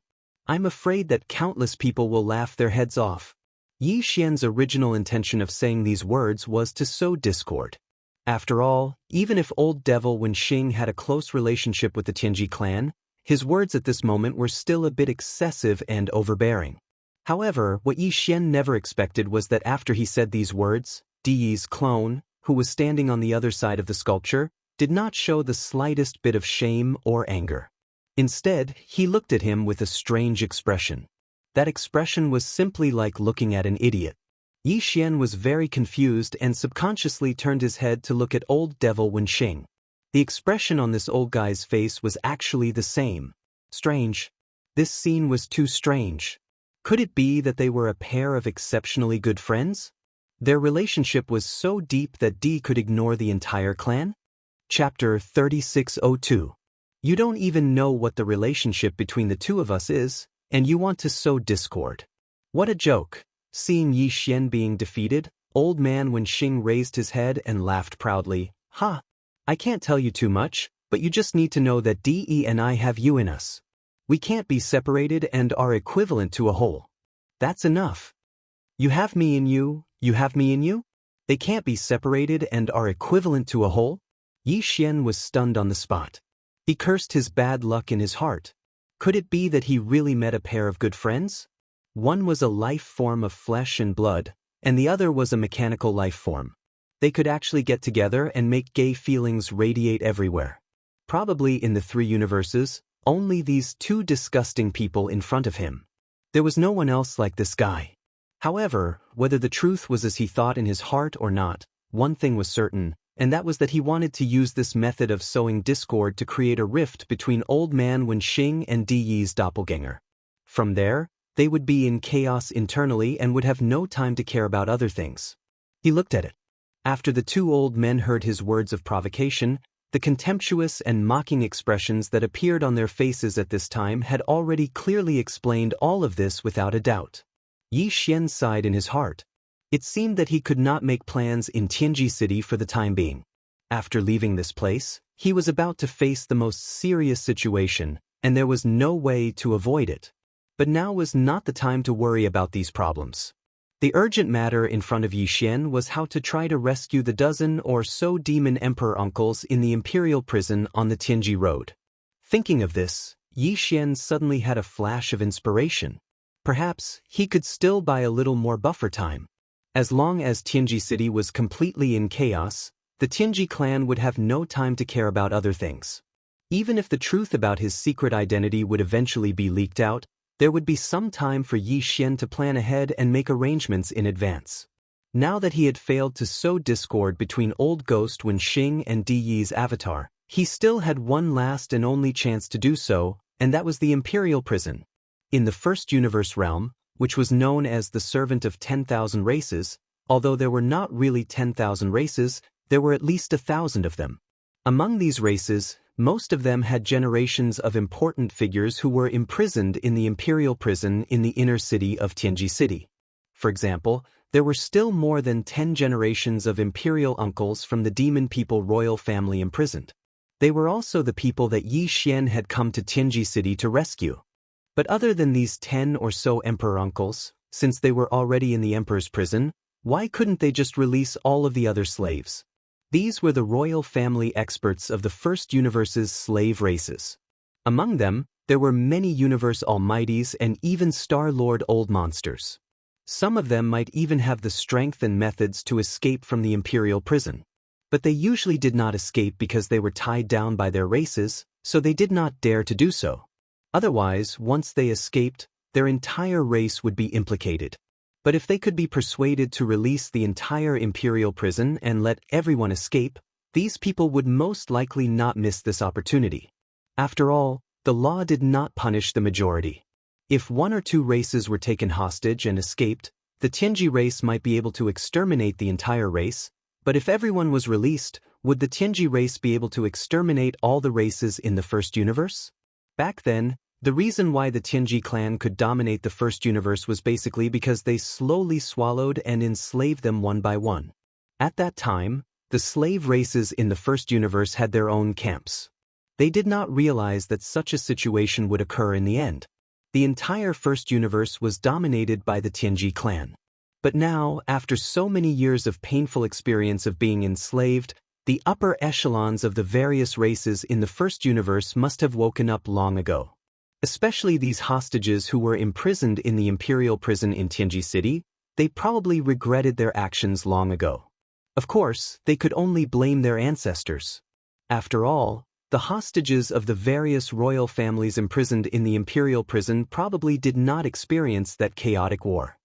A: I'm afraid that countless people will laugh their heads off. Yi Xian's original intention of saying these words was to sow discord. After all, even if old Devil Wenxing had a close relationship with the Tianji clan, his words at this moment were still a bit excessive and overbearing. However, what Yi Xian never expected was that after he said these words, Di's clone, who was standing on the other side of the sculpture, did not show the slightest bit of shame or anger. Instead, he looked at him with a strange expression. That expression was simply like looking at an idiot. Yi Xian was very confused and subconsciously turned his head to look at old Devil Wenxing. The expression on this old guy's face was actually the same. Strange. This scene was too strange. Could it be that they were a pair of exceptionally good friends? Their relationship was so deep that Di could ignore the entire clan? Chapter 3602. You don't even know what the relationship between the two of us is, and you want to sow discord. What a joke. Seeing Yi Xian being defeated, old man Wenxing raised his head and laughed proudly. Ha! I can't tell you too much, but you just need to know that De and I have you in us. We can't be separated and are equivalent to a whole. That's enough. You have me in you, you have me in you? They can't be separated and are equivalent to a whole? Yi Xian was stunned on the spot. He cursed his bad luck in his heart. Could it be that he really met a pair of good friends? One was a life form of flesh and blood, and the other was a mechanical life form. They could actually get together and make gay feelings radiate everywhere. Probably in the three universes, only these two disgusting people in front of him. There was no one else like this guy. However, whether the truth was as he thought in his heart or not, one thing was certain, and that was that he wanted to use this method of sowing discord to create a rift between old man Wenxing and Di Yi's doppelganger. From there, They would be in chaos internally and would have no time to care about other things. He looked at it. After the two old men heard his words of provocation, the contemptuous and mocking expressions that appeared on their faces at this time had already clearly explained all of this without a doubt. Yi Xian sighed in his heart. It seemed that he could not make plans in Tianji City for the time being. After leaving this place, he was about to face the most serious situation, and there was no way to avoid it. But now was not the time to worry about these problems. The urgent matter in front of Yi Xian was how to try to rescue the dozen or so demon emperor uncles in the imperial prison on the Tianji road. Thinking of this, Yi Xian suddenly had a flash of inspiration. Perhaps he could still buy a little more buffer time. As long as Tianji City was completely in chaos, the Tianji clan would have no time to care about other things. Even if the truth about his secret identity would eventually be leaked out, there would be some time for Yi Xian to plan ahead and make arrangements in advance. Now that he had failed to sow discord between Old Ghost Wenxing and Di Yi's avatar, he still had one last and only chance to do so, and that was the Imperial Prison. In the First Universe realm, which was known as the Servant of 10,000 Races, although there were not really 10,000 races, there were at least 1,000 of them. Among these races, most of them had generations of important figures who were imprisoned in the Imperial Prison in the inner city of Tianji City. For example, there were still more than 10 generations of Imperial uncles from the Demon People royal family imprisoned. They were also the people that Yi Xian had come to Tianji City to rescue. But other than these 10 or so Emperor uncles, since they were already in the Emperor's prison, why couldn't they just release all of the other slaves? These were the royal family experts of the First Universe's slave races. Among them, there were many Universe Almighties and even Star-Lord old monsters. Some of them might even have the strength and methods to escape from the Imperial prison. But they usually did not escape because they were tied down by their races, so they did not dare to do so. Otherwise, once they escaped, their entire race would be implicated. But if they could be persuaded to release the entire Imperial prison and let everyone escape, these people would most likely not miss this opportunity. After all, the law did not punish the majority. If one or two races were taken hostage and escaped, the Tianji race might be able to exterminate the entire race, but if everyone was released, would the Tianji race be able to exterminate all the races in the First Universe? Back then, the reason why the Tianji clan could dominate the First Universe was basically because they slowly swallowed and enslaved them one by one. At that time, the slave races in the First Universe had their own camps. They did not realize that such a situation would occur in the end. The entire First Universe was dominated by the Tianji clan. But now, after so many years of painful experience of being enslaved, the upper echelons of the various races in the First Universe must have woken up long ago. Especially these hostages who were imprisoned in the Imperial prison in Tianji City, they probably regretted their actions long ago. Of course, they could only blame their ancestors. After all, the hostages of the various royal families imprisoned in the Imperial prison probably did not experience that chaotic war.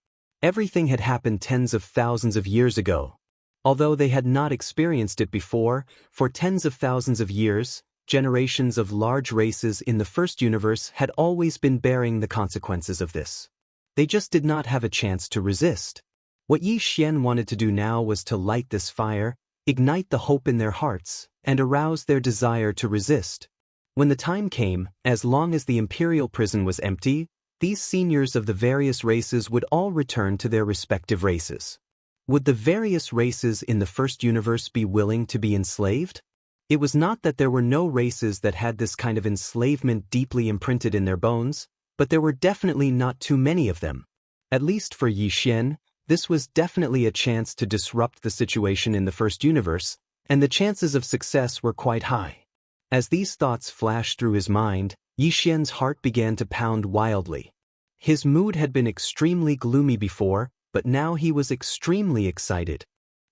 A: Everything had happened tens of thousands of years ago. Although they had not experienced it before, for tens of thousands of years, generations of large races in the First Universe had always been bearing the consequences of this. They just did not have a chance to resist. What Yi Xian wanted to do now was to light this fire, ignite the hope in their hearts, and arouse their desire to resist. When the time came, as long as the Imperial prison was empty, these seniors of the various races would all return to their respective races. Would the various races in the First Universe be willing to be enslaved? It was not that there were no races that had this kind of enslavement deeply imprinted in their bones, but there were definitely not too many of them. At least for Yi Xian, this was definitely a chance to disrupt the situation in the First Universe, and the chances of success were quite high. As these thoughts flashed through his mind, Yi Xian's heart began to pound wildly. His mood had been extremely gloomy before, but now he was extremely excited.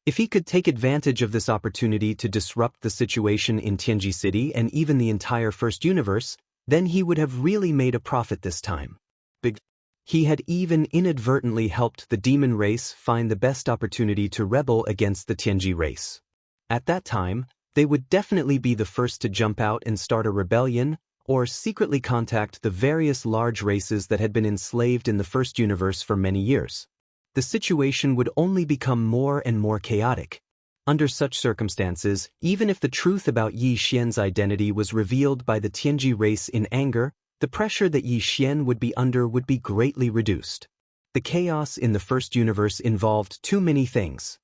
A: If he could take advantage of this opportunity to disrupt the situation in Tianji City and even the entire First Universe, then he would have really made a profit this time. He had even inadvertently helped the demon race find the best opportunity to rebel against the Tianji race. At that time, they would definitely be the first to jump out and start a rebellion, or secretly contact the various large races that had been enslaved in the first universe for many years. The situation would only become more and more chaotic. Under such circumstances, even if the truth about Yi Xian's identity was revealed by the Tianji race in anger, the pressure that Yi Xian would be under would be greatly reduced. The chaos in the first universe involved too many things.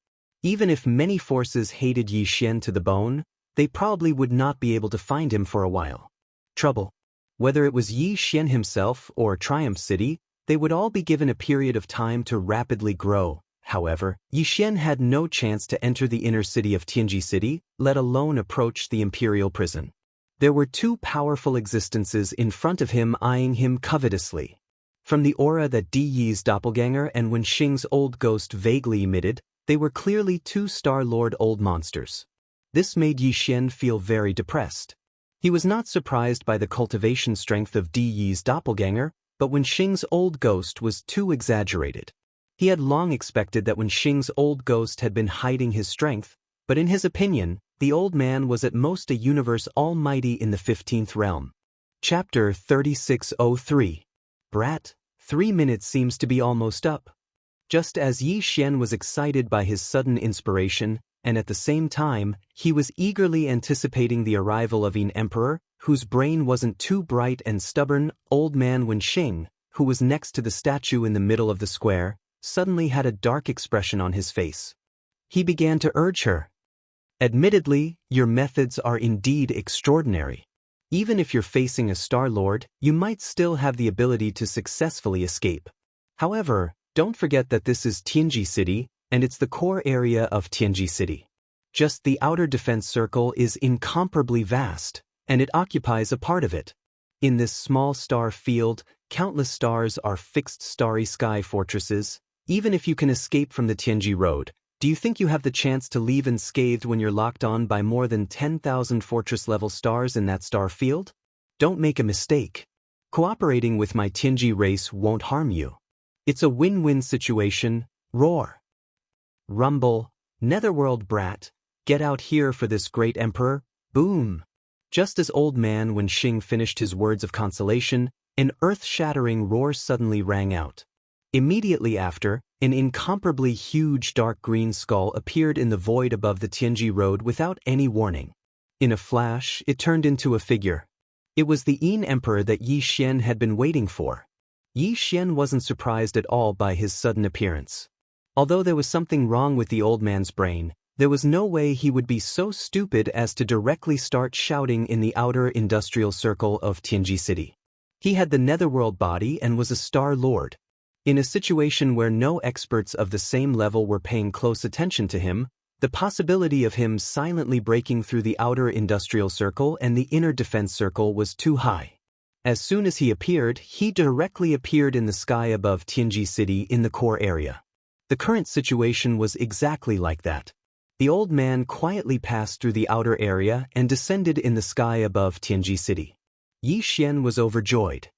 A: Even if many forces hated Yi Xian to the bone, they probably would not be able to find him for a while. Trouble. Whether it was Yi Xian himself or Triumph City, they would all be given a period of time to rapidly grow. However, Yi Xian had no chance to enter the inner city of Tianji City, let alone approach the imperial prison. There were two powerful existences in front of him eyeing him covetously. From the aura that Di Yi's doppelganger and Wenxing's old ghost vaguely emitted, they were clearly two Star-Lord old monsters. This made Yi Xian feel very depressed. He was not surprised by the cultivation strength of Di Yi's doppelganger, but Wenxing's old ghost was too exaggerated. He had long expected that Wenxing's old ghost had been hiding his strength, but in his opinion, the old man was at most a universe almighty in the 15th realm. Chapter 3603. Brat, 3 minutes seems to be almost up. Just as Yi Xian was excited by his sudden inspiration, and at the same time, he was eagerly anticipating the arrival of an emperor, whose brain wasn't too bright and stubborn, old man Wenxing, who was next to the statue in the middle of the square, suddenly had a dark expression on his face. He began to urge her. Admittedly, your methods are indeed extraordinary. Even if you're facing a Star-Lord, you might still have the ability to successfully escape. However, don't forget that this is Tianji City, and it's the core area of Tianji City. Just the outer defense circle is incomparably vast, and it occupies a part of it. In this small star field, countless stars are fixed starry sky fortresses. Even if you can escape from the Tianji Road, do you think you have the chance to leave unscathed when you're locked on by more than 10,000 fortress-level stars in that star field? Don't make a mistake. Cooperating with my Tianji race won't harm you. It's a win-win situation. Roar. Rumble. Netherworld brat. Get out here for this great emperor. Boom. Just as old man Wenxing finished his words of consolation, an earth-shattering roar suddenly rang out. Immediately after, an incomparably huge dark green skull appeared in the void above the Tianji Road without any warning. In a flash, it turned into a figure. It was the Yin Emperor that Yi Xian had been waiting for. Yi Xian wasn't surprised at all by his sudden appearance. Although there was something wrong with the old man's brain, there was no way he would be so stupid as to directly start shouting in the outer industrial circle of Tianji City. He had the netherworld body and was a Star-Lord. In a situation where no experts of the same level were paying close attention to him, the possibility of him silently breaking through the outer industrial circle and the inner defense circle was too high. As soon as he appeared, he directly appeared in the sky above Tianji City in the core area. The current situation was exactly like that. The old man quietly passed through the outer area and descended in the sky above Tianji City. Yi Xian was overjoyed.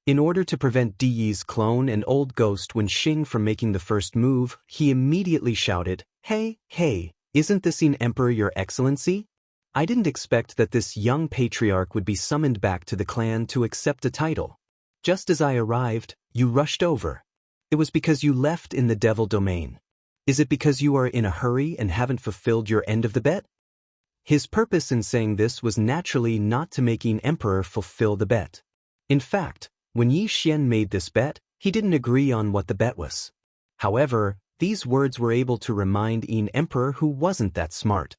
A: In order to prevent Di Yi's clone and old ghost Wenxing from making the first move, he immediately shouted, Hey, isn't this an emperor, your excellency? I didn't expect that this young patriarch would be summoned back to the clan to accept a title. Just as I arrived, you rushed over. It was because you left in the devil domain. Is it because you are in a hurry and haven't fulfilled your end of the bet? His purpose in saying this was naturally not to make an emperor fulfill the bet. In fact, when Yi Xian made this bet, he didn't agree on what the bet was. However, these words were able to remind an emperor who wasn't that smart.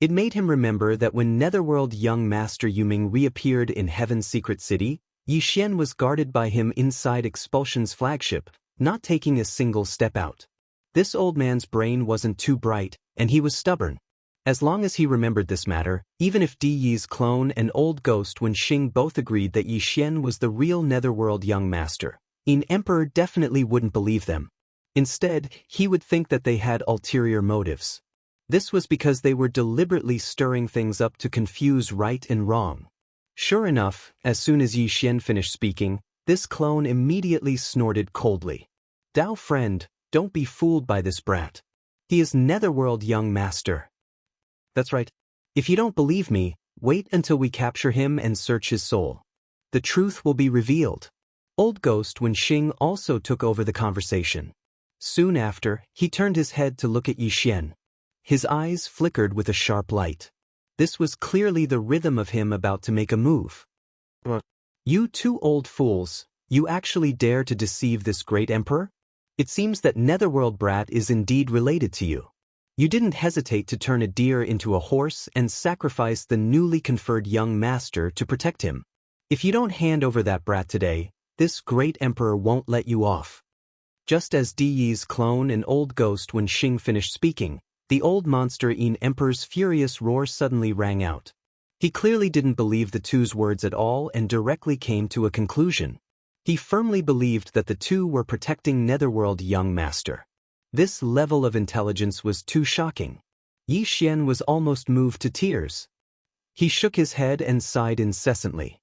A: It made him remember that when Netherworld young Master Yuming reappeared in Heaven's secret city, Yi Xian was guarded by him inside Expulsion's flagship, not taking a single step out. This old man's brain wasn't too bright, and he was stubborn. As long as he remembered this matter, even if Di Yi's clone and old ghost Wenxing both agreed that Yi Xian was the real Netherworld young master, an emperor definitely wouldn't believe them. Instead, he would think that they had ulterior motives. This was because they were deliberately stirring things up to confuse right and wrong. Sure enough, as soon as Yi Xian finished speaking, this clone immediately snorted coldly. Dao friend, don't be fooled by this brat. He is Netherworld young master. That's right. If you don't believe me, wait until we capture him and search his soul. the truth will be revealed. Old Ghost Wenxing also took over the conversation. Soon after, he turned his head to look at Yixian. His eyes flickered with a sharp light. This was clearly the rhythm of him about to make a move.
B: What?
A: You two old fools, you actually dare to deceive this great emperor? It seems that Netherworld Brat is indeed related to you. You didn't hesitate to turn a deer into a horse and sacrifice the newly conferred young master to protect him. If you don't hand over that brat today, this great emperor won't let you off. Just as Di Yi's clone and Old Ghost Wenxing finished speaking, the old monster in Emperor's furious roar suddenly rang out. He clearly didn't believe the two's words at all and directly came to a conclusion. He firmly believed that the two were protecting Netherworld young master. This level of intelligence was too shocking. Yixian was almost moved to tears. He shook his head and sighed incessantly.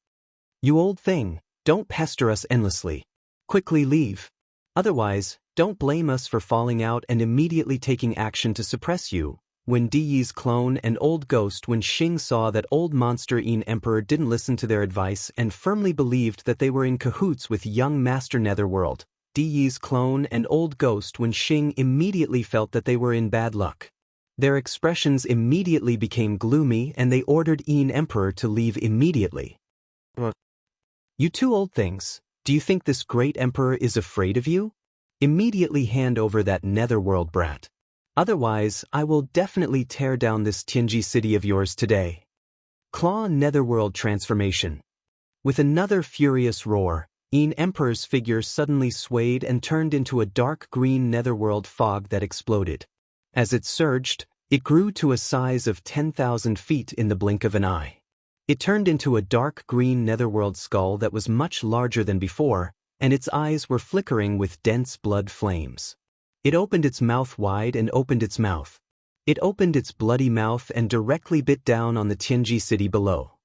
A: You old thing, don't pester us endlessly. Quickly leave. Otherwise, don't blame us for falling out and immediately taking action to suppress you. When Di Yi's clone and Old Ghost Wenxing saw that old monster in Emperor didn't listen to their advice and firmly believed that they were in cahoots with young master Netherworld, Di Yi's clone and Old Ghost Wenxing immediately felt that they were in bad luck. Their expressions immediately became gloomy and they ordered in Emperor to leave immediately.
B: What?
A: You two old things, do you think this great emperor is afraid of you? Immediately hand over that Netherworld brat. Otherwise, I will definitely tear down this Tianji city of yours today. Claw Netherworld transformation. With another furious roar, In Emperor's figure suddenly swayed and turned into a dark green Netherworld fog that exploded. As it surged, it grew to a size of 10,000 feet in the blink of an eye. It turned into a dark green Netherworld skull that was much larger than before, and its eyes were flickering with dense blood flames. It opened its mouth wide and opened its mouth. It opened its bloody mouth and directly bit down on the Tianji city below.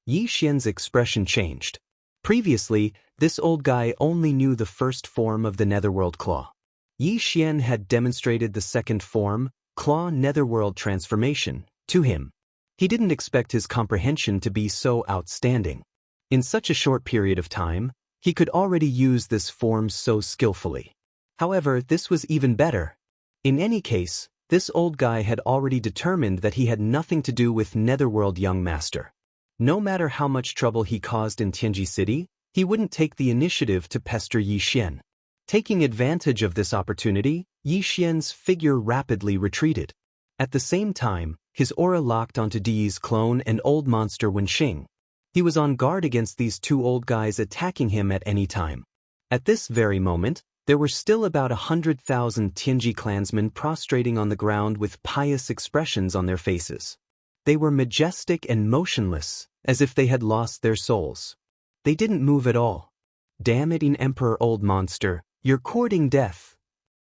A: Yixian's expression changed. Previously, this old guy only knew the first form of the Netherworld Claw. Yixian had demonstrated the second form, Claw Netherworld Transformation, to him. He didn't expect his comprehension to be so outstanding. In such a short period of time, he could already use this form so skillfully. However, this was even better. In any case, this old guy had already determined that he had nothing to do with Netherworld Young Master. No matter how much trouble he caused in Tianji City, he wouldn't take the initiative to pester Yixian. Taking advantage of this opportunity, Yixian's figure rapidly retreated. At the same time, his aura locked onto Di's clone and old monster Wenxing. He was on guard against these two old guys attacking him at any time. At this very moment, there were still about 100,000 Tianji clansmen prostrating on the ground with pious expressions on their faces. They were majestic and motionless, as if they had lost their souls. They didn't move at all. Damn it, Emperor old monster, you're courting death.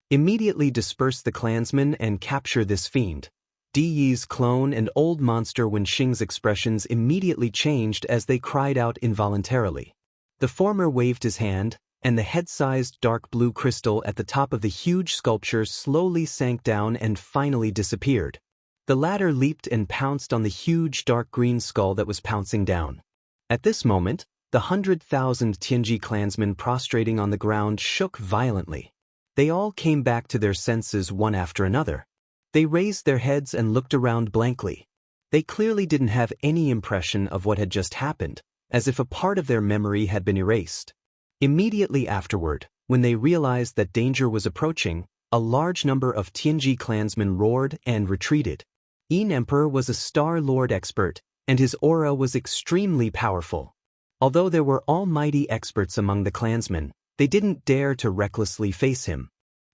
A: Immediately disperse the clansmen and capture this fiend. Di's clone and old monster Wenxing's expressions immediately changed as they cried out involuntarily. The former waved his hand, and the head-sized dark blue crystal at the top of the huge sculpture slowly sank down and finally disappeared. The latter leaped and pounced on the huge dark green skull that was pouncing down. At this moment, the 100,000 Tianji clansmen prostrating on the ground shook violently. They all came back to their senses one after another. They raised their heads and looked around blankly. They clearly didn't have any impression of what had just happened, as if a part of their memory had been erased. Immediately afterward, when they realized that danger was approaching, a large number of Tianji clansmen roared and retreated. Emperor was a Star Lord expert, and his aura was extremely powerful. Although there were almighty experts among the clansmen, they didn't dare to recklessly face him.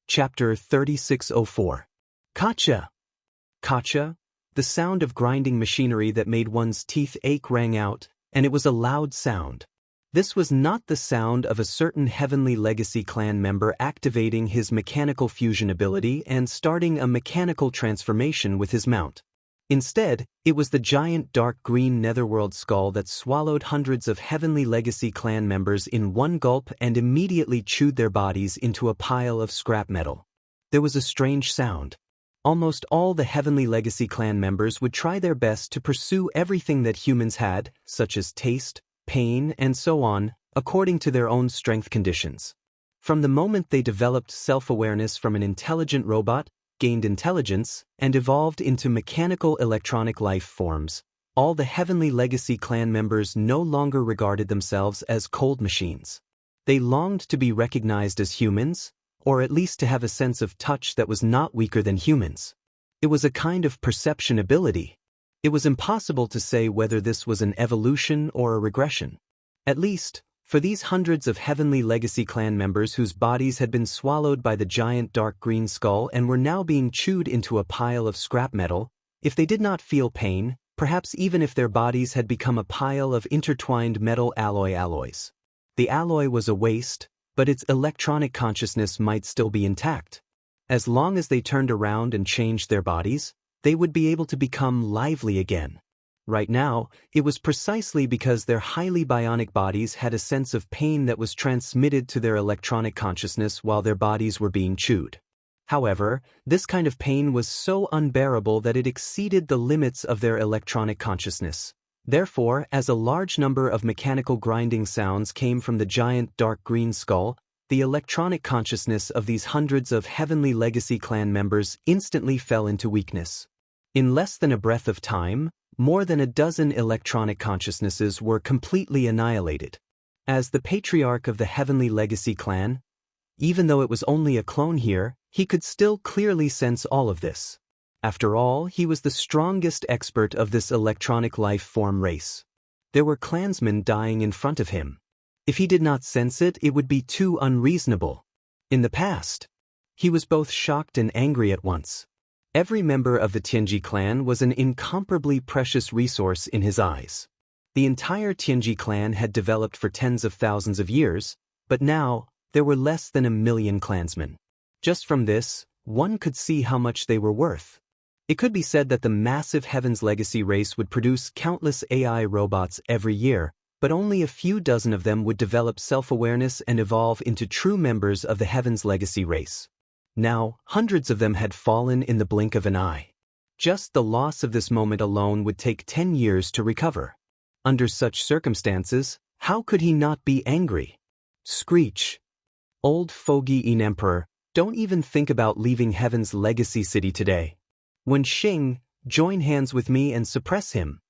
A: Chapter 3604. Kacha! Kacha, the sound of grinding machinery that made one's teeth ache rang out, and it was a loud sound. This was not the sound of a certain Heavenly Legacy clan member activating his mechanical fusion ability and starting a mechanical transformation with his mount. Instead, it was the giant dark green Netherworld skull that swallowed hundreds of Heavenly Legacy clan members in one gulp and immediately chewed their bodies into a pile of scrap metal. There was a strange sound. Almost all the Heavenly Legacy clan members would try their best to pursue everything that humans had, such as taste, pain, and so on, according to their own strength conditions. From the moment they developed self-awareness from an intelligent robot, gained intelligence, and evolved into mechanical electronic life forms, all the Heavenly Legacy clan members no longer regarded themselves as cold machines. They longed to be recognized as humans, or at least to have a sense of touch that was not weaker than humans. It was a kind of perception ability. It was impossible to say whether this was an evolution or a regression. At least, for these hundreds of Heavenly Legacy clan members whose bodies had been swallowed by the giant dark green skull and were now being chewed into a pile of scrap metal, if they did not feel pain, perhaps even if their bodies had become a pile of intertwined metal alloys. The alloy was a waste, but its electronic consciousness might still be intact. As long as they turned around and changed their bodies, they would be able to become lively again. Right now, it was precisely because their highly bionic bodies had a sense of pain that was transmitted to their electronic consciousness while their bodies were being chewed. However, this kind of pain was so unbearable that it exceeded the limits of their electronic consciousness. Therefore, as a large number of mechanical grinding sounds came from the giant dark green skull, the electronic consciousness of these hundreds of Heavenly Legacy clan members instantly fell into weakness. In less than a breath of time, more than a dozen electronic consciousnesses were completely annihilated. As the patriarch of the Heavenly Legacy clan, even though it was only a clone here, he could still clearly sense all of this. After all, he was the strongest expert of this electronic life form race. There were clansmen dying in front of him. If he did not sense it, it would be too unreasonable. In the past, he was both shocked and angry at once. Every member of the Tianji clan was an incomparably precious resource in his eyes. The entire Tianji clan had developed for tens of thousands of years, but now, there were less than 1 million clansmen. Just from this, one could see how much they were worth. It could be said that the massive Heaven's Legacy race would produce countless AI robots every year, but only a few dozen of them would develop self-awareness and evolve into true members of the Heaven's Legacy race. Now, hundreds of them had fallen in the blink of an eye. Just the loss of this moment alone would take 10 years to recover. Under such circumstances, how could he not be angry? Screech. Old fogey Emperor, don't even think about leaving Heaven's Legacy City today. When Xing, join hands with me and suppress him.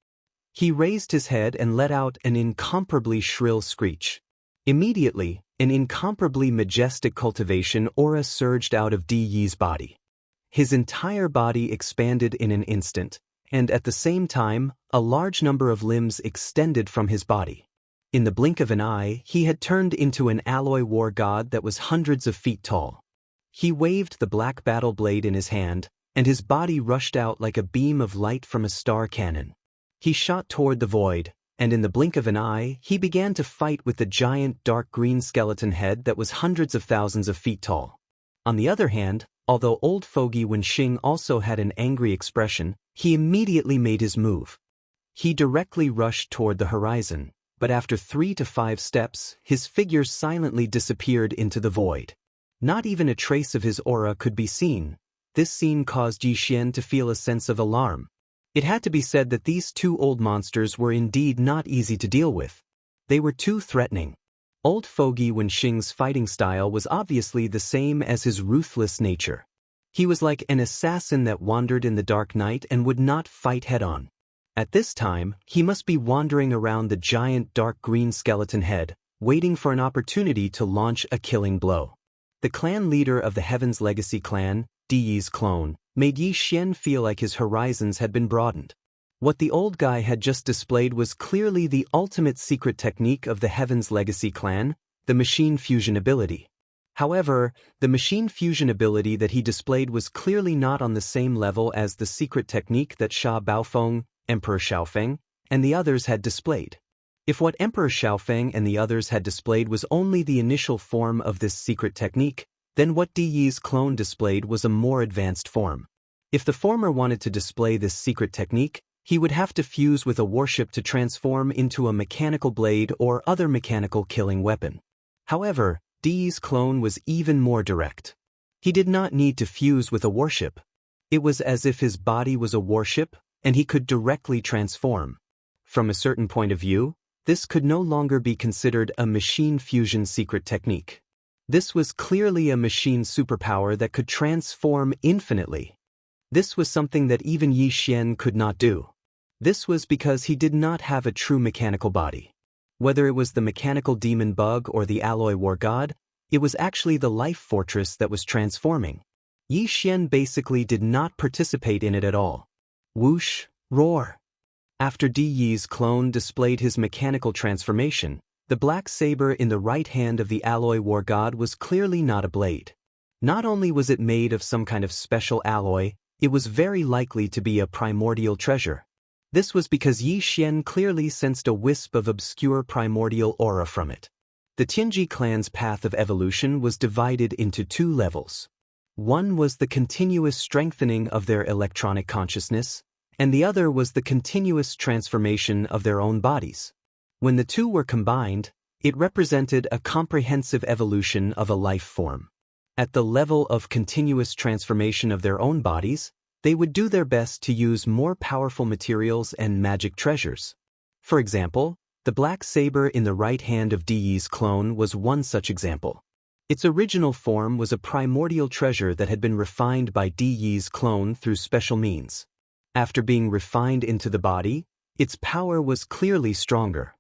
A: He raised his head and let out an incomparably shrill screech. Immediately, an incomparably majestic cultivation aura surged out of Di Yi's body. His entire body expanded in an instant, and at the same time, a large number of limbs extended from his body. In the blink of an eye, he had turned into an alloy war god that was hundreds of feet tall. He waved the black battle blade in his hand, and his body rushed out like a beam of light from a star cannon. He shot toward the void, and in the blink of an eye, he began to fight with the giant dark green skeleton head that was hundreds of thousands of feet tall. On the other hand, although old fogey Wenxing also had an angry expression, he immediately made his move. He directly rushed toward the horizon, but after 3 to 5 steps, his figure silently disappeared into the void. Not even a trace of his aura could be seen. This scene caused Yi Xian to feel a sense of alarm. It had to be said that these two old monsters were indeed not easy to deal with. They were too threatening. Old fogey Wenxing's fighting style was obviously the same as his ruthless nature. He was like an assassin that wandered in the dark night and would not fight head-on. At this time, he must be wandering around the giant dark green skeleton head, waiting for an opportunity to launch a killing blow. The clan leader of the Heaven's Legacy clan, Di Yi's clone, made Yi Xian feel like his horizons had been broadened. What the old guy had just displayed was clearly the ultimate secret technique of the Heaven's Legacy clan, the machine fusion ability. However, the machine fusion ability that he displayed was clearly not on the same level as the secret technique that Sha Baofeng, Emperor Xiaofeng, and the others had displayed. If what Emperor Xiaofeng and the others had displayed was only the initial form of this secret technique, then what Di Yi's clone displayed was a more advanced form. If the former wanted to display this secret technique, he would have to fuse with a warship to transform into a mechanical blade or other mechanical killing weapon. However, Di Yi's clone was even more direct. He did not need to fuse with a warship. It was as if his body was a warship, and he could directly transform. From a certain point of view, This could no longer be considered a machine fusion secret technique. This was clearly a machine superpower that could transform infinitely. This was something that even Yi Xian could not do. This was because he did not have a true mechanical body. Whether it was the mechanical demon bug or the alloy war god, it was actually the life fortress that was transforming. Yi Xian basically did not participate in it at all. Whoosh, roar. After Di Yi's clone displayed his mechanical transformation, the black saber in the right hand of the alloy war god was clearly not a blade. Not only was it made of some kind of special alloy, it was very likely to be a primordial treasure. This was because Yi Xian clearly sensed a wisp of obscure primordial aura from it. The Tianji clan's path of evolution was divided into two levels. One was the continuous strengthening of their electronic consciousness, and the other was the continuous transformation of their own bodies. When the two were combined, it represented a comprehensive evolution of a life form. At the level of continuous transformation of their own bodies, they would do their best to use more powerful materials and magic treasures. For example, the black saber in the right hand of Di Yi's clone was one such example. Its original form was a primordial treasure that had been refined by Di Yi's clone through special means. After being refined into the body, its power was clearly stronger.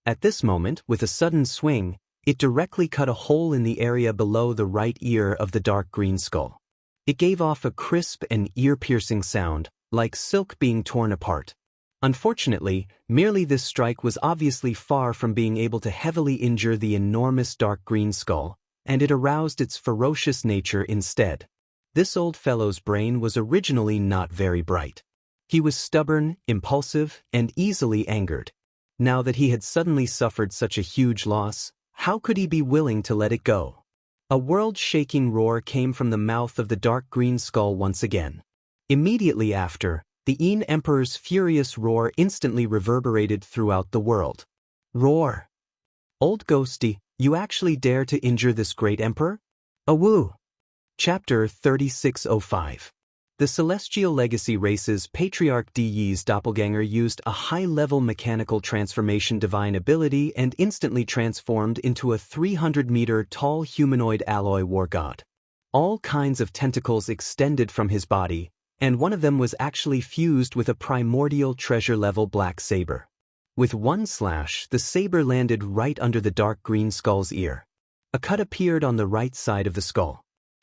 A: At this moment, with a sudden swing, it directly cut a hole in the area below the right ear of the dark green skull. It gave off a crisp and ear-piercing sound, like silk being torn apart. Unfortunately, merely this strike was obviously far from being able to heavily injure the enormous dark green skull, and it aroused its ferocious nature instead. This old fellow's brain was originally not very bright. He was stubborn, impulsive, and easily angered. Now that he had suddenly suffered such a huge loss, how could he be willing to let it go? A world-shaking roar came from the mouth of the dark green skull once again. Immediately after, the Yin Emperor's furious roar instantly reverberated throughout the world. Roar! Old Ghosty, you actually dare to injure this great emperor? Awoo! Chapter 3605. The Celestial Legacy Race's Patriarch Di Yi's doppelganger used a high-level mechanical transformation divine ability and instantly transformed into a 300-meter-tall humanoid alloy war god. All kinds of tentacles extended from his body, and one of them was actually fused with a primordial treasure-level black saber. With one slash, the saber landed right under the dark green skull's ear. A cut appeared on the right side of the skull.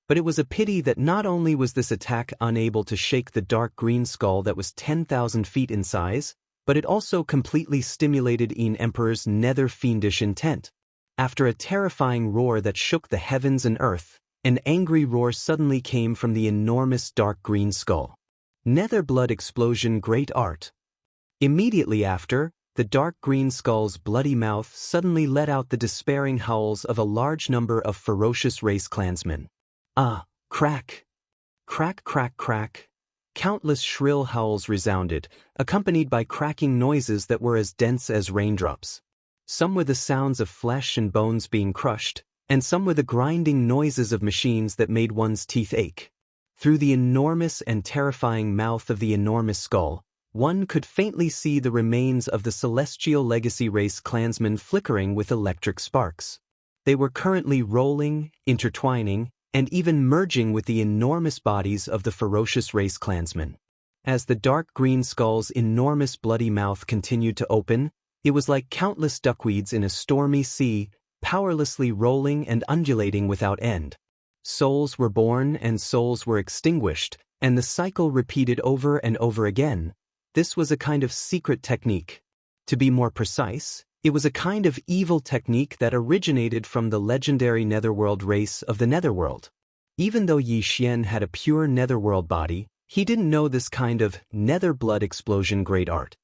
A: But it was a pity that not only was this attack unable to shake the dark green skull that was 10,000 feet in size, but it also completely stimulated Yin Emperor's nether fiendish intent. After a terrifying roar that shook the heavens and earth, an angry roar suddenly came from the enormous dark green skull. Nether blood explosion great art. Immediately after, the dark green skull's bloody mouth suddenly let out the despairing howls of a large number of ferocious race clansmen. Ah, crack! Crack, crack, crack. Countless shrill howls resounded, accompanied by cracking noises that were as dense as raindrops. Some were the sounds of flesh and bones being crushed, and some were the grinding noises of machines that made one's teeth ache. Through the enormous and terrifying mouth of the enormous skull, one could faintly see the remains of the Celestial Legacy Race clansmen flickering with electric sparks. They were currently rolling, intertwining, and even merging with the enormous bodies of the ferocious race clansmen. As the dark green skull's enormous bloody mouth continued to open, it was like countless duckweeds in a stormy sea, powerlessly rolling and undulating without end. Souls were born and souls were extinguished, and the cycle repeated over and over again. This was a kind of secret technique. To be more precise, it was a kind of evil technique that originated from the legendary Netherworld race of the Netherworld. Even though Yi Xian had a pure Netherworld body, he didn't know this kind of nether blood explosion great art.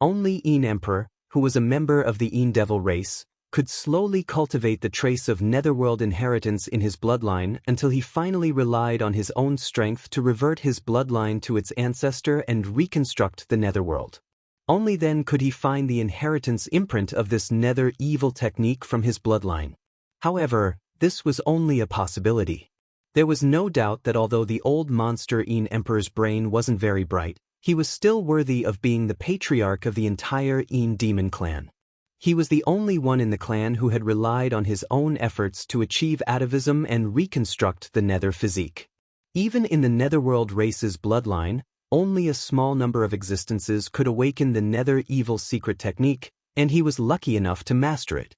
A: Only Yin Emperor, who was a member of the Yin Devil race, could slowly cultivate the trace of Netherworld inheritance in his bloodline until he finally relied on his own strength to revert his bloodline to its ancestor and reconstruct the Netherworld. Only then could he find the inheritance imprint of this nether evil technique from his bloodline. However, this was only a possibility. There was no doubt that although the old monster Yin Emperor's brain wasn't very bright, he was still worthy of being the patriarch of the entire Yin demon clan. He was the only one in the clan who had relied on his own efforts to achieve atavism and reconstruct the nether physique. Even in the netherworld race's bloodline, only a small number of existences could awaken the nether evil secret technique, and he was lucky enough to master it.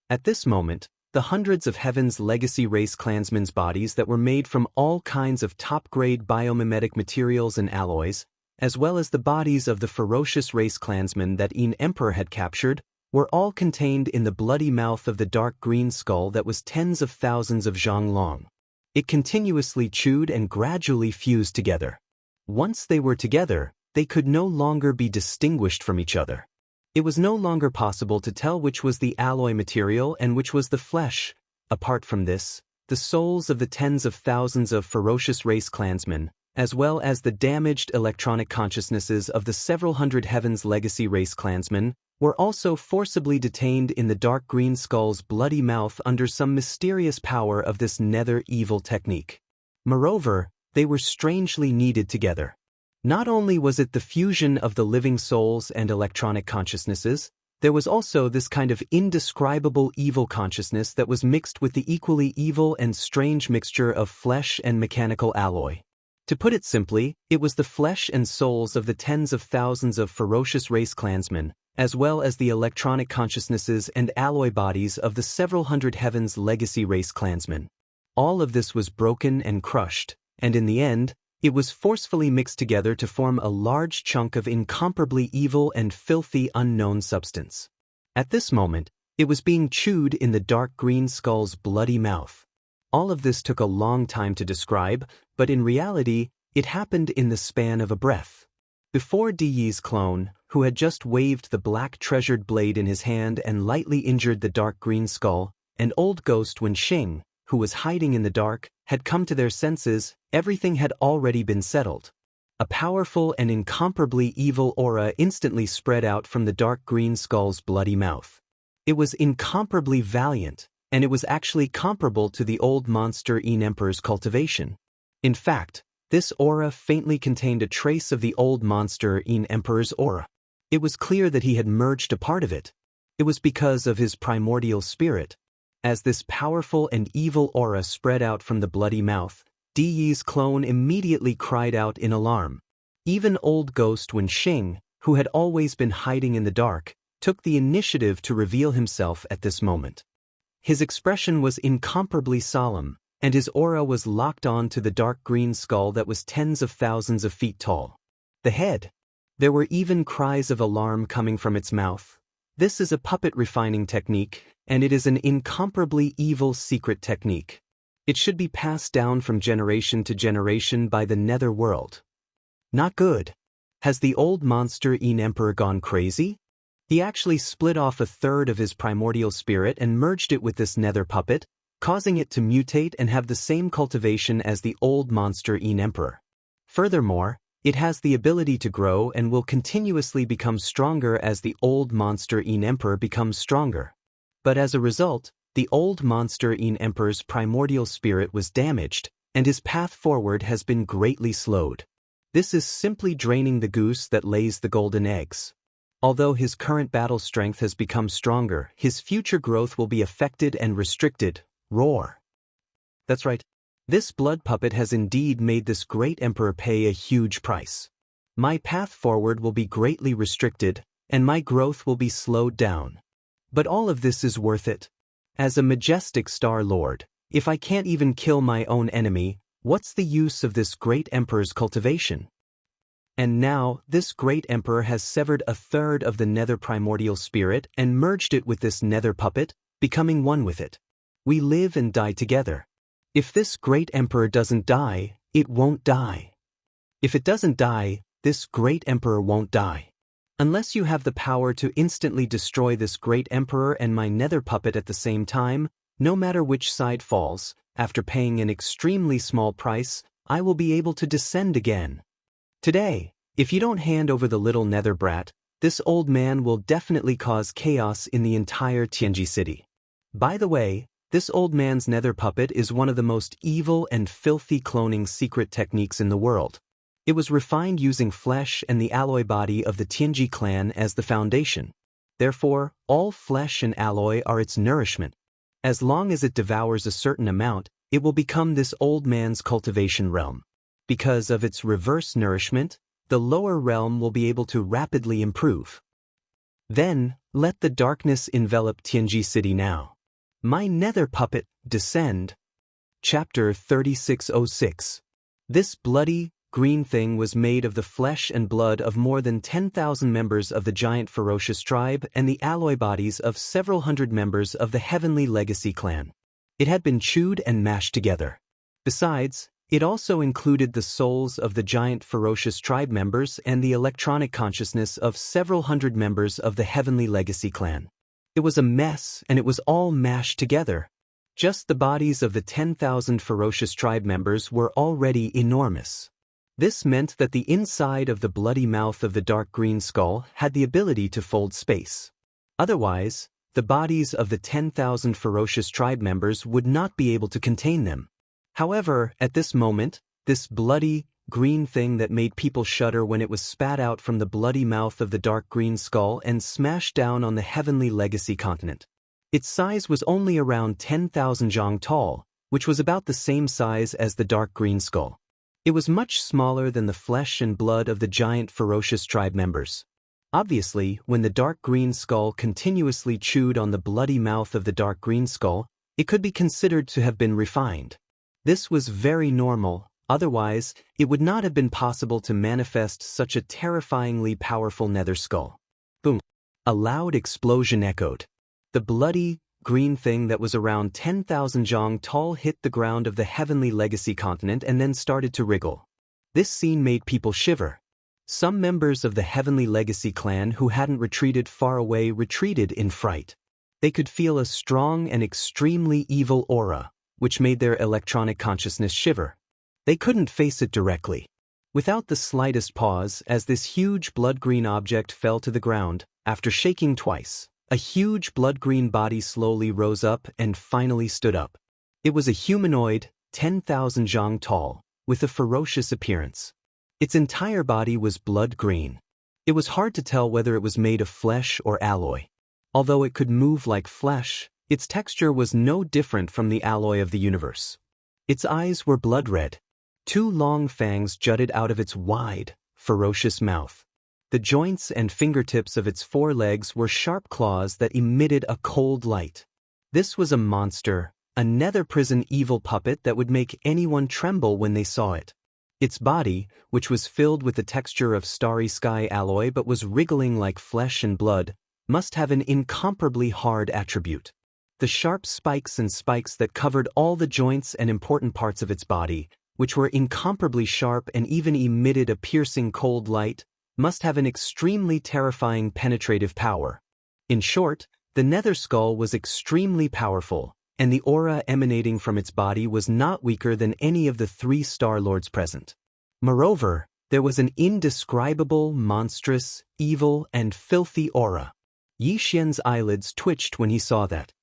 A: At this moment, the hundreds of Heaven's legacy race clansmen's bodies that were made from all kinds of top-grade biomimetic materials and alloys, as well as the bodies of the ferocious race clansmen that Yin Emperor had captured, were all contained in the bloody mouth of the dark green skull that was tens of thousands of zhang long. It continuously chewed and gradually fused together. Once they were together, they could no longer be distinguished from each other. It was no longer possible to tell which was the alloy material and which was the flesh. Apart from this, the souls of the tens of thousands of ferocious race clansmen, as well as the damaged electronic consciousnesses of the several hundred Heaven's legacy race clansmen, were also forcibly detained in the dark green skull's bloody mouth under some mysterious power of this nether evil technique. Moreover, they were strangely needed together. Not only was it the fusion of the living souls and electronic consciousnesses, there was also this kind of indescribable evil consciousness that was mixed with the equally evil and strange mixture of flesh and mechanical alloy. To put it simply, it was the flesh and souls of the tens of thousands of ferocious race clansmen, as well as the electronic consciousnesses and alloy bodies of the several hundred Heaven's legacy race clansmen. All of this was broken and crushed, and in the end, it was forcefully mixed together to form a large chunk of incomparably evil and filthy unknown substance. At this moment, it was being chewed in the dark green skull's bloody mouth. All of this took a long time to describe, but in reality, it happened in the span of a breath. Before Di Yi's clone, who had just waved the black treasured blade in his hand and lightly injured the dark green skull, and old ghost Wenxing, who was hiding in the dark, had come to their senses, everything had already been settled. A powerful and incomparably evil aura instantly spread out from the dark green skull's bloody mouth. It was incomparably valiant, and it was actually comparable to the old monster Yin Emperor's cultivation. In fact, this aura faintly contained a trace of the old monster Yin Emperor's aura. It was clear that he had merged a part of it. It was because of his primordial spirit. As this powerful and evil aura spread out from the bloody mouth, Di Yi's clone immediately cried out in alarm. Even old ghost Wenxing, who had always been hiding in the dark, took the initiative to reveal himself at this moment. His expression was incomparably solemn, and his aura was locked on to the dark green skull that was tens of thousands of feet tall. The head. There were even cries of alarm coming from its mouth. This is a puppet refining technique, and it is an incomparably evil secret technique. It should be passed down from generation to generation by the nether world. Not good. Has the old monster Yin Emperor gone crazy? He actually split off a third of his primordial spirit and merged it with this nether puppet, causing it to mutate and have the same cultivation as the old monster Yin Emperor. Furthermore, it has the ability to grow and will continuously become stronger as the old monster Yin Emperor becomes stronger. But as a result, the old monster Yin Emperor's primordial spirit was damaged, and his path forward has been greatly slowed. This is simply draining the goose that lays the golden eggs. Although his current battle strength has become stronger, his future growth will be affected and restricted. Roar. That's right. This blood puppet has indeed made this great emperor pay a huge price. My path forward will be greatly restricted, and my growth will be slowed down. But all of this is worth it. As a majestic Star Lord, if I can't even kill my own enemy, what's the use of this great emperor's cultivation? And now, this great emperor has severed a third of the nether primordial spirit and merged it with this nether puppet, becoming one with it. We live and die together. If this great emperor doesn't die, it won't die. If it doesn't die, this great emperor won't die. Unless you have the power to instantly destroy this great emperor and my nether puppet at the same time, no matter which side falls, after paying an extremely small price, I will be able to descend again. Today, if you don't hand over the little nether brat, this old man will definitely cause chaos in the entire Tianji city. By the way, this old man's nether puppet is one of the most evil and filthy cloning secret techniques in the world. It was refined using flesh and the alloy body of the Tianji clan as the foundation. Therefore, all flesh and alloy are its nourishment. As long as it devours a certain amount, it will become this old man's cultivation realm. Because of its reverse nourishment, the lower realm will be able to rapidly improve. Then, let the darkness envelop Tianji City now. My nether puppet, descend. Chapter 3606. This bloody, green thing was made of the flesh and blood of more than 10,000 members of the giant ferocious tribe and the alloy bodies of several hundred members of the Heavenly Legacy clan. It had been chewed and mashed together. Besides, it also included the souls of the giant ferocious tribe members and the electronic consciousness of several hundred members of the Heavenly Legacy clan. It was a mess, and it was all mashed together. Just the bodies of the 10,000 ferocious tribe members were already enormous. This meant that the inside of the bloody mouth of the dark green skull had the ability to fold space. Otherwise, the bodies of the 10,000 ferocious tribe members would not be able to contain them. However, at this moment, this bloody, green thing that made people shudder when it was spat out from the bloody mouth of the dark green skull and smashed down on the Heavenly Legacy continent. Its size was only around 10,000 zhang tall, which was about the same size as the dark green skull. It was much smaller than the flesh and blood of the giant ferocious tribe members. Obviously, when the dark green skull continuously chewed on the bloody mouth of the dark green skull, it could be considered to have been refined. This was very normal, otherwise, it would not have been possible to manifest such a terrifyingly powerful nether skull. Boom! A loud explosion echoed. The bloody, green thing that was around 10,000 zhang tall hit the ground of the Heavenly Legacy continent and then started to wriggle. This scene made people shiver. Some members of the Heavenly Legacy clan who hadn't retreated far away retreated in fright. They could feel a strong and extremely evil aura, which made their electronic consciousness shiver. They couldn't face it directly. Without the slightest pause, as this huge blood-green object fell to the ground, after shaking twice, a huge blood-green body slowly rose up and finally stood up. It was a humanoid, 10,000 zhang tall, with a ferocious appearance. Its entire body was blood-green. It was hard to tell whether it was made of flesh or alloy. Although it could move like flesh, its texture was no different from the alloy of the universe. Its eyes were blood-red. 2 long fangs jutted out of its wide, ferocious mouth. The joints and fingertips of its 4 legs were sharp claws that emitted a cold light. This was a monster, a nether prison evil puppet that would make anyone tremble when they saw it. Its body, which was filled with the texture of starry sky alloy but was wriggling like flesh and blood, must have an incomparably hard attribute. The sharp spikes and spikes that covered all the joints and important parts of its body, which were incomparably sharp and even emitted a piercing cold light, must have an extremely terrifying penetrative power. In short, the nether skull was extremely powerful, and the aura emanating from its body was not weaker than any of the 3 Star Lords present. Moreover, there was an indescribable, monstrous, evil, and filthy aura. Yi Xian's eyelids twitched when he saw that.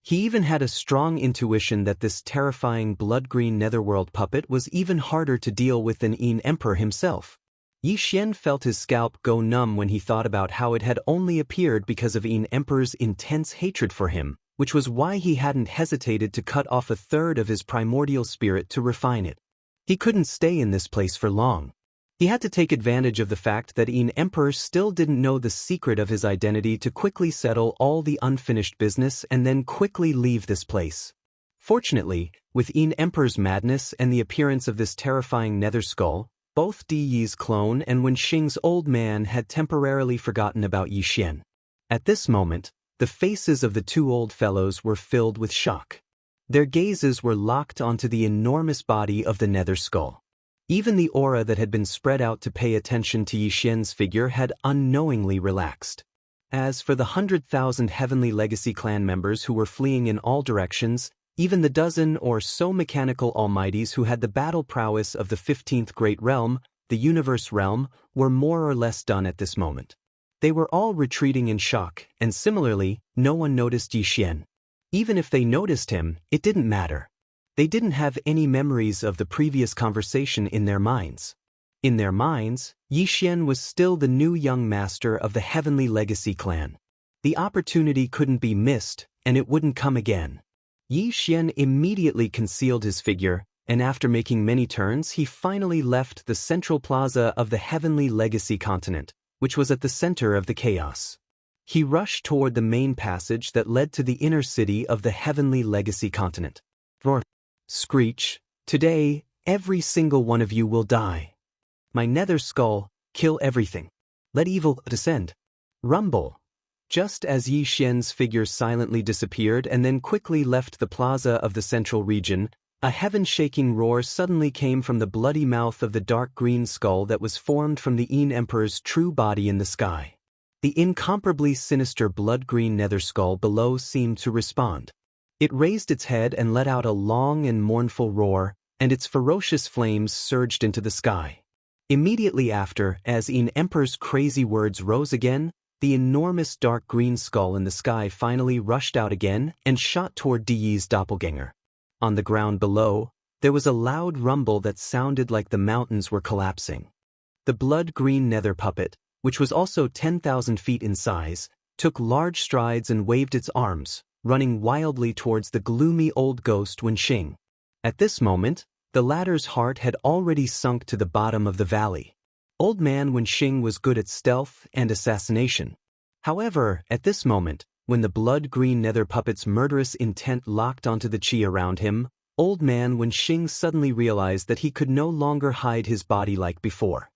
A: He even had a strong intuition that this terrifying blood-green netherworld puppet was even harder to deal with than Yin Emperor himself. Yi Xian felt his scalp go numb when he thought about how it had only appeared because of Yin Emperor's intense hatred for him, which was why he hadn't hesitated to cut off a third of his primordial spirit to refine it. He couldn't stay in this place for long. He had to take advantage of the fact that Yin Emperor still didn't know the secret of his identity to quickly settle all the unfinished business and then quickly leave this place. Fortunately, with Yin Emperor's madness and the appearance of this terrifying nether skull, both Di Yi's clone and Wenxing's old man had temporarily forgotten about Yi Xian. At this moment, the faces of the 2 old fellows were filled with shock. Their gazes were locked onto the enormous body of the nether skull. Even the aura that had been spread out to pay attention to Yi Xian's figure had unknowingly relaxed. As for the 100,000 Heavenly Legacy clan members who were fleeing in all directions, even the dozen or so mechanical almighties who had the battle prowess of the 15th Great Realm, the Universe Realm, were more or less done at this moment. They were all retreating in shock, and similarly, no one noticed Yi Xian. Even if they noticed him, it didn't matter. They didn't have any memories of the previous conversation in their minds. In their minds, Yi Xian was still the new young master of the Heavenly Legacy clan. The opportunity couldn't be missed, and it wouldn't come again. Yi Xian immediately concealed his figure, and after making many turns he finally left the central plaza of the Heavenly Legacy continent, which was at the center of the chaos. He rushed toward the main passage that led to the inner city of the Heavenly Legacy continent. Roar! Screech! Today, every single one of you will die. My nether skull, kill everything. Let evil descend. Rumble! Just as Yi Xian's figure silently disappeared and then quickly left the plaza of the central region, a heaven-shaking roar suddenly came from the bloody mouth of the dark green skull that was formed from the Yin Emperor's true body in the sky. The incomparably sinister blood-green nether skull below seemed to respond. It raised its head and let out a long and mournful roar, and its ferocious flames surged into the sky. Immediately after, as Yin Emperor's crazy words rose again, the enormous dark green skull in the sky finally rushed out again and shot toward Diyi's doppelganger. On the ground below, there was a loud rumble that sounded like the mountains were collapsing. The blood-green nether puppet, which was also 10,000 feet in size, took large strides and waved its arms, running wildly towards the gloomy old ghost Wenxing. At this moment, the latter's heart had already sunk to the bottom of the valley. Old man Wenxing was good at stealth and assassination. However, at this moment, when the blood-green nether puppet's murderous intent locked onto the chi around him, old man Wenxing suddenly realized that he could no longer hide his body like before.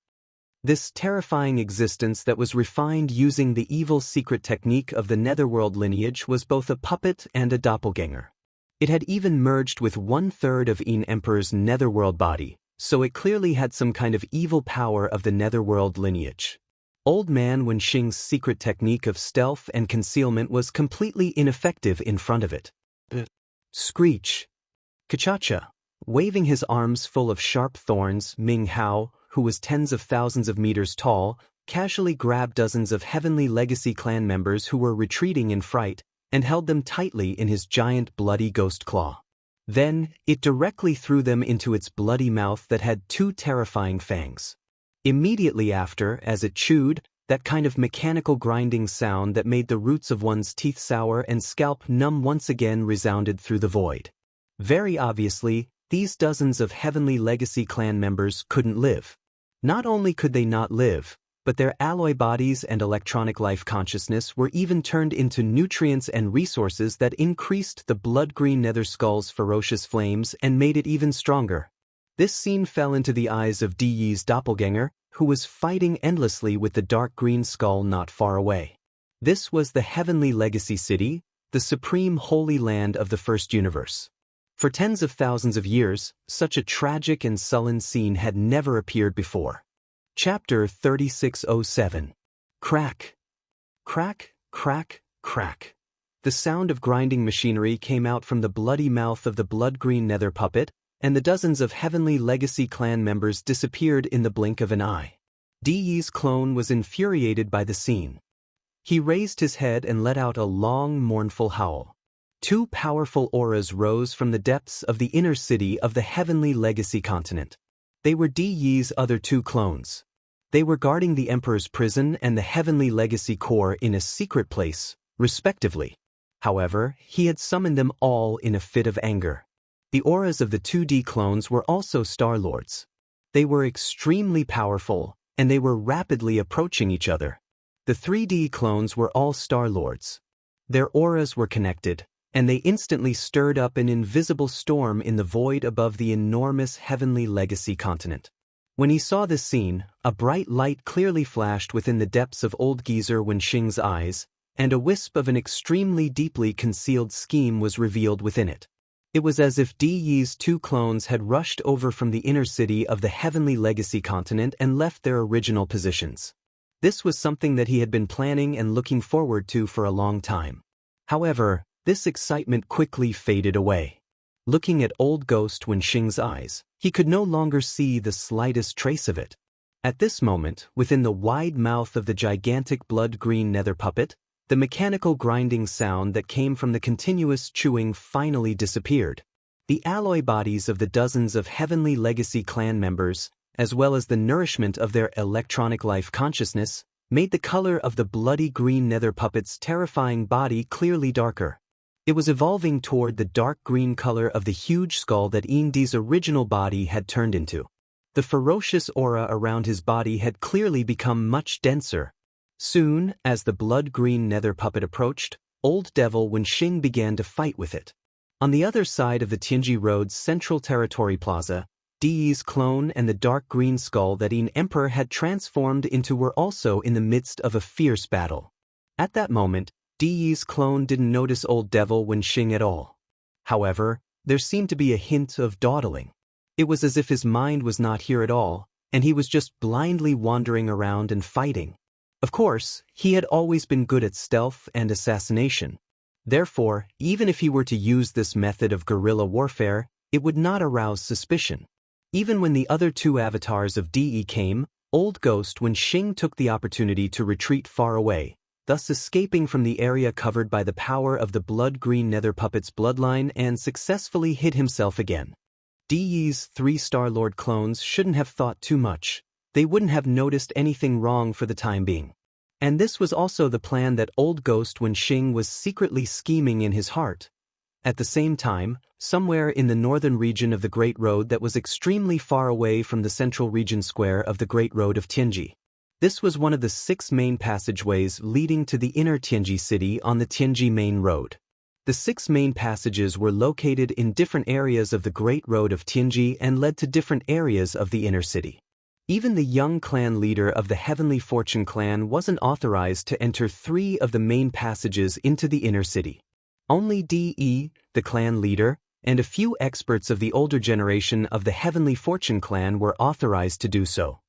A: This terrifying existence that was refined using the evil secret technique of the netherworld lineage was both a puppet and a doppelganger. It had even merged with 1/3 of Yin Emperor's netherworld body, so it clearly had some kind of evil power of the netherworld lineage. Old man Wenxing's secret technique of stealth and concealment was completely ineffective in front of it. Screech! Kachacha! Waving his arms full of sharp thorns, Ming Hao, who was tens of thousands of meters tall, casually grabbed dozens of Heavenly Legacy clan members who were retreating in fright and held them tightly in his giant bloody ghost claw. Then, it directly threw them into its bloody mouth that had 2 terrifying fangs. Immediately after, as it chewed, that kind of mechanical grinding sound that made the roots of one's teeth sour and scalp numb once again resounded through the void. Very obviously, these dozens of Heavenly Legacy clan members couldn't live. Not only could they not live, but their alloy bodies and electronic life consciousness were even turned into nutrients and resources that increased the blood-green nether skull's ferocious flames and made it even stronger. This scene fell into the eyes of Diyi's doppelganger, who was fighting endlessly with the dark green skull not far away. This was the Heavenly Legacy City, the supreme holy land of the first universe. For tens of thousands of years, such a tragic and sullen scene had never appeared before. Chapter 3607. Crack! Crack, crack, crack. The sound of grinding machinery came out from the bloody mouth of the blood-green nether puppet, and the dozens of Heavenly Legacy clan members disappeared in the blink of an eye. Diyi's clone was infuriated by the scene. He raised his head and let out a long, mournful howl. 2 powerful auras rose from the depths of the inner city of the Heavenly Legacy continent. They were Diyi's other 2 clones. They were guarding the Emperor's prison and the Heavenly Legacy core in a secret place, respectively. However, he had summoned them all in a fit of anger. The auras of the 2D clones were also Star Lords. They were extremely powerful, and they were rapidly approaching each other. The 3D clones were all Star Lords. Their auras were connected, and they instantly stirred up an invisible storm in the void above the enormous Heavenly Legacy continent. When he saw this scene, a bright light clearly flashed within the depths of old geezer Wenxing's eyes, and a wisp of an extremely deeply concealed scheme was revealed within it. It was as if Diyi's 2 clones had rushed over from the inner city of the Heavenly Legacy continent and left their original positions. This was something that he had been planning and looking forward to for a long time. However, this excitement quickly faded away. Looking at old ghost Wenxing's eyes, he could no longer see the slightest trace of it. At this moment, within the wide mouth of the gigantic blood-green nether puppet, the mechanical grinding sound that came from the continuous chewing finally disappeared. The alloy bodies of the dozens of Heavenly Legacy clan members, as well as the nourishment of their electronic life consciousness, made the color of the bloody green nether puppet's terrifying body clearly darker. It was evolving toward the dark green color of the huge skull that Indi's original body had turned into. The ferocious aura around his body had clearly become much denser. Soon, as the blood-green nether puppet approached, Old Devil Wenxing began to fight with it. On the other side of the Tianji Road's central territory plaza, Di's clone and the dark green skull that Yin Emperor had transformed into were also in the midst of a fierce battle. At that moment, Di's clone didn't notice Old Devil Wenxing at all. However, there seemed to be a hint of dawdling. It was as if his mind was not here at all, and he was just blindly wandering around and fighting. Of course, he had always been good at stealth and assassination. Therefore, even if he were to use this method of guerrilla warfare, it would not arouse suspicion. Even when the other two avatars of De came, Old Ghost Wenxing took the opportunity to retreat far away, thus escaping from the area covered by the power of the blood-green nether puppet's bloodline and successfully hid himself again. De's 3-star Lord clones shouldn't have thought too much. They wouldn't have noticed anything wrong for the time being. And this was also the plan that Old Ghost Wenxing was secretly scheming in his heart. At the same time, somewhere in the northern region of the Great Road that was extremely far away from the central region square of the Great Road of Tianji. This was one of the 6 main passageways leading to the inner Tianji city on the Tianji Main Road. The 6 main passages were located in different areas of the Great Road of Tianji and led to different areas of the inner city. Even the young clan leader of the Heavenly Fortune clan wasn't authorized to enter 3 of the main passages into the inner city. Only De, the clan leader, and a few experts of the older generation of the Heavenly Fortune clan were authorized to do so.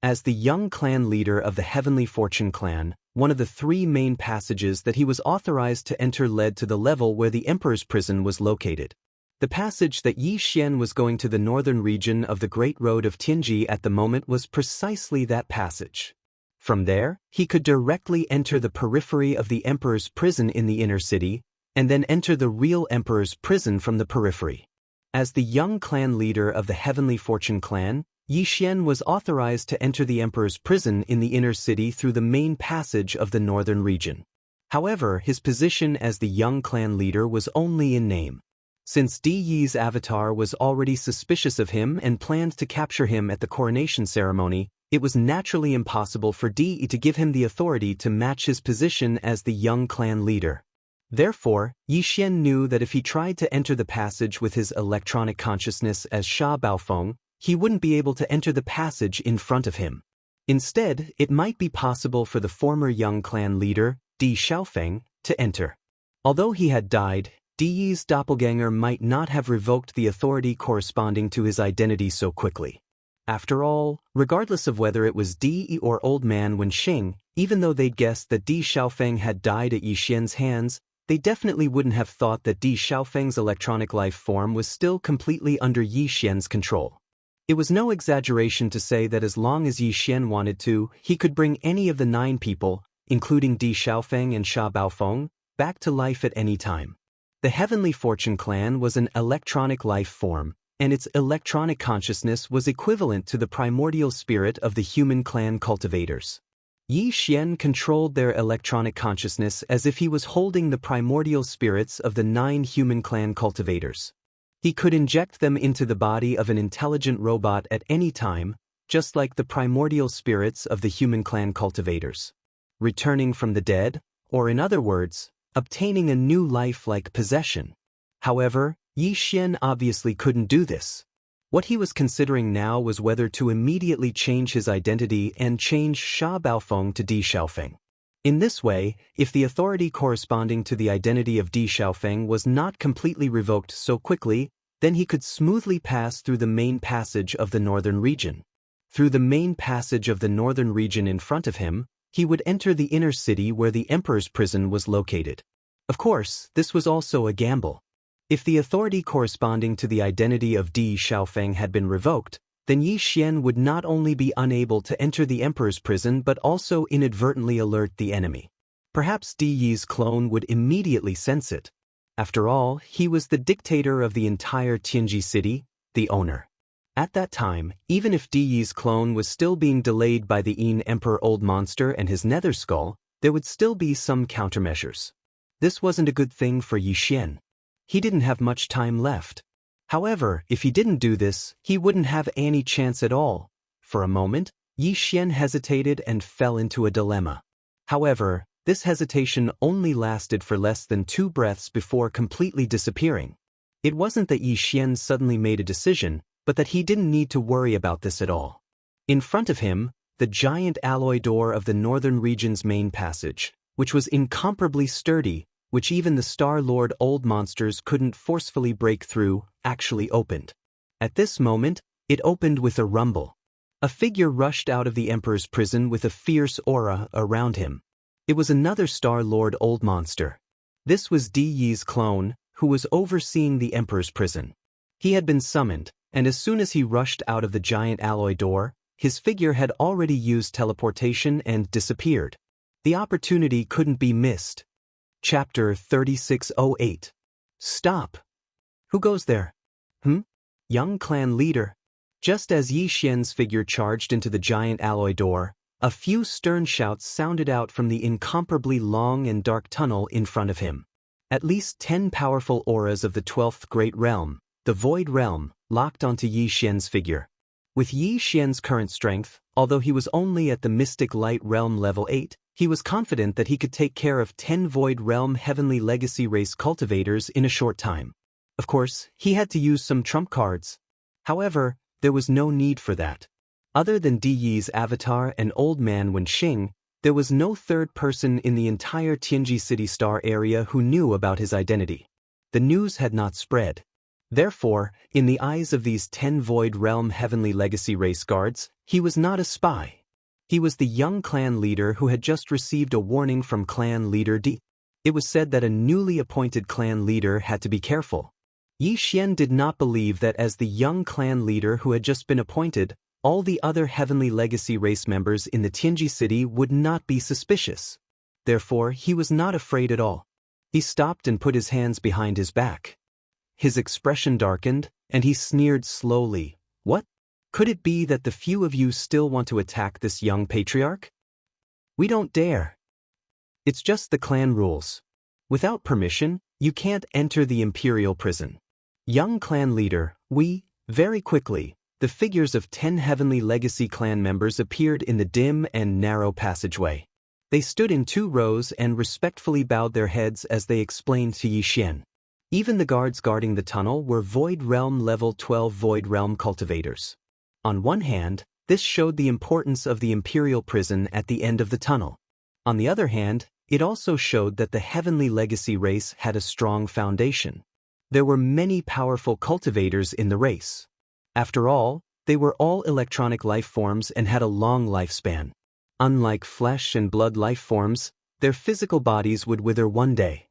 A: As the young clan leader of the Heavenly Fortune clan, one of the 3 main passages that he was authorized to enter led to the level where the Emperor's prison was located. The passage that Yi Xian was going to the northern region of the Great Road of Tianji at the moment was precisely that passage. From there, he could directly enter the periphery of the Emperor's prison in the inner city, and then enter the real Emperor's prison from the periphery. As the young clan leader of the Heavenly Fortune clan, Yi Xian was authorized to enter the Emperor's prison in the inner city through the main passage of the northern region. However, his position as the young clan leader was only in name. Since Di Yi's avatar was already suspicious of him and planned to capture him at the coronation ceremony, it was naturally impossible for Di to give him the authority to match his position as the young clan leader. Therefore, Yi Xian knew that if he tried to enter the passage with his electronic consciousness as Sha Baofeng, he wouldn't be able to enter the passage in front of him. Instead, it might be possible for the former young clan leader, Di Xiaofeng, to enter. Although he had died, Di's doppelganger might not have revoked the authority corresponding to his identity so quickly. After all, regardless of whether it was Di or Old Man Wenxing, even though they'd guessed that Di Xiaofeng had died at Yi Xian's hands, they definitely wouldn't have thought that Di Xiaofeng's electronic life form was still completely under Yi Xian's control. It was no exaggeration to say that as long as Yi Xian wanted to, he could bring any of the 9 people, including Di Xiaofeng and Sha Baofeng, back to life at any time. The Heavenly Fortune clan was an electronic life form, and its electronic consciousness was equivalent to the primordial spirit of the human clan cultivators. Yi Xian controlled their electronic consciousness as if he was holding the primordial spirits of the 9 human clan cultivators. He could inject them into the body of an intelligent robot at any time, just like the primordial spirits of the human clan cultivators. Returning from the dead, or in other words, obtaining a new life-like possession. However, Yi Xian obviously couldn't do this. What he was considering now was whether to immediately change his identity and change Sha Baofeng to Di Xiaofeng. In this way, if the authority corresponding to the identity of Di Xiaofeng was not completely revoked so quickly, then he could smoothly pass through the main passage of the northern region. Through the main passage of the northern region in front of him, he would enter the inner city where the Emperor's prison was located. Of course, this was also a gamble. If the authority corresponding to the identity of Di Xiaofeng had been revoked, then Yi Xian would not only be unable to enter the Emperor's prison but also inadvertently alert the enemy. Perhaps Di Yi's clone would immediately sense it. After all, he was the dictator of the entire Tianji city, the owner. At that time, even if Di's clone was still being delayed by the Yin Emperor Old Monster and his nether skull, there would still be some countermeasures. This wasn't a good thing for Yixian. He didn't have much time left. However, if he didn't do this, he wouldn't have any chance at all. For a moment, Yixian hesitated and fell into a dilemma. However, this hesitation only lasted for less than 2 breaths before completely disappearing. It wasn't that Yixian suddenly made a decision, but that he didn't need to worry about this at all. In front of him, the giant alloy door of the northern region's main passage, which was incomparably sturdy, which even the Star Lord Old Monsters couldn't forcefully break through, actually opened. At this moment, it opened with a rumble. A figure rushed out of the Emperor's prison with a fierce aura around him. It was another Star Lord Old Monster. This was Di's clone, who was overseeing the Emperor's prison. He had been summoned, and as soon as he rushed out of the giant alloy door, his figure had already used teleportation and disappeared. The opportunity couldn't be missed. Chapter 3608. Stop! Who goes there? Young clan leader. Just as Yixian's figure charged into the giant alloy door, a few stern shouts sounded out from the incomparably long and dark tunnel in front of him. At least 10 powerful auras of the 12th Great Realm, the Void Realm, locked onto Yixian's figure. With Yixian's current strength, although he was only at the Mystic Light Realm level 8, he was confident that he could take care of 10 Void Realm Heavenly Legacy race cultivators in a short time. Of course, he had to use some trump cards. However, there was no need for that. Other than Di's avatar and Old Man Wenxing, there was no third person in the entire Tianji City Star area who knew about his identity. The news had not spread. Therefore, in the eyes of these 10 Void Realm Heavenly Legacy race guards, he was not a spy. He was the young clan leader who had just received a warning from clan leader Di. It was said that a newly appointed clan leader had to be careful. Yixian did not believe that as the young clan leader who had just been appointed, all the other Heavenly Legacy race members in the Tianji City would not be suspicious. Therefore, he was not afraid at all. He stopped and put his hands behind his back. His expression darkened, and he sneered slowly. What? Could it be that the few of you still want to attack this young patriarch? We don't dare. It's just the clan rules. Without permission, you can't enter the Imperial prison. Young clan leader, very quickly, the figures of 10 Heavenly Legacy clan members appeared in the dim and narrow passageway. They stood in 2 rows and respectfully bowed their heads as they explained to Yixian. Even the guards guarding the tunnel were Void Realm Level 12 Void Realm cultivators. On one hand, this showed the importance of the Imperial prison at the end of the tunnel. On the other hand, it also showed that the Heavenly Legacy race had a strong foundation. There were many powerful cultivators in the race. After all, they were all electronic life forms and had a long lifespan. Unlike flesh and blood life forms, their physical bodies would wither one day.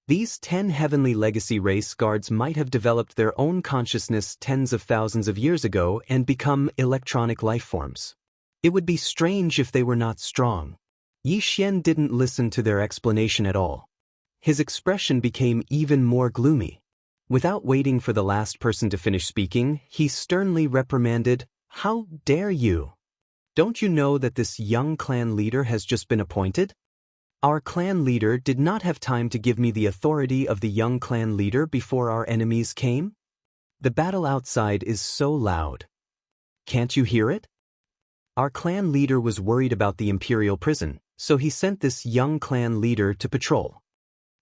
A: These 10 Heavenly Legacy race guards might have developed their own consciousness tens of thousands of years ago and become electronic life forms. It would be strange if they were not strong. Yixian didn't listen to their explanation at all. His expression became even more gloomy. Without waiting for the last person to finish speaking, he sternly reprimanded, "How dare you? Don't you know that this young clan leader has just been appointed? Our clan leader did not have time to give me the authority of the young clan leader before our enemies came? The battle outside is so loud. Can't you hear it?" Our clan leader was worried about the Imperial prison, so he sent this young clan leader to patrol.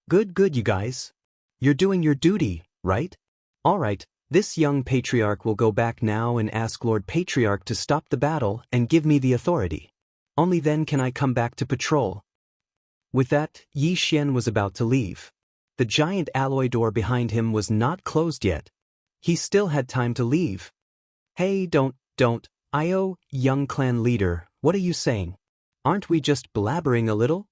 A: Good you guys. You're doing your duty, right? Alright, this young patriarch will go back now and ask Lord Patriarch to stop the battle and give me the authority. Only then can I come back to patrol. With that, Yixian was about to leave. The giant alloy door behind him was not closed yet. He still had time to leave. Hey, don't, young clan leader, what are you saying? Aren't we just blabbering a little?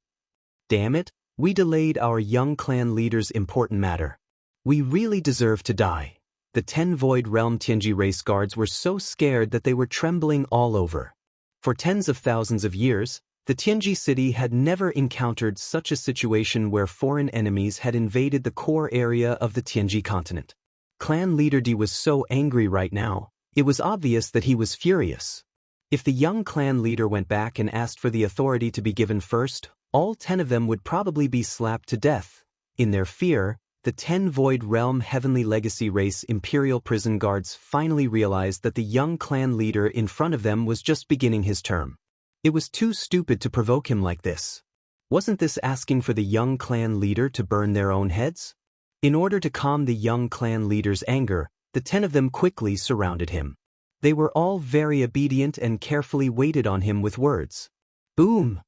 A: Damn it, we delayed our young clan leader's important matter. We really deserve to die. The 10 Void Realm Tianji race guards were so scared that they were trembling all over. For tens of thousands of years, the Tianji city had never encountered such a situation where foreign enemies had invaded the core area of the Tianji continent. Clan leader Di was so angry right now, It was obvious that he was furious. If the young clan leader went back and asked for the authority to be given first, all 10 of them would probably be slapped to death. In their fear, the 10 Void Realm Heavenly Legacy Race Imperial Prison Guards finally realized that the young clan leader in front of them was just beginning his term. It was too stupid to provoke him like this. Wasn't this asking for the young clan leader to burn their own heads? In order to calm the young clan leader's anger, the 10 of them quickly surrounded him. They were all very obedient and carefully waited on him with words. Boom!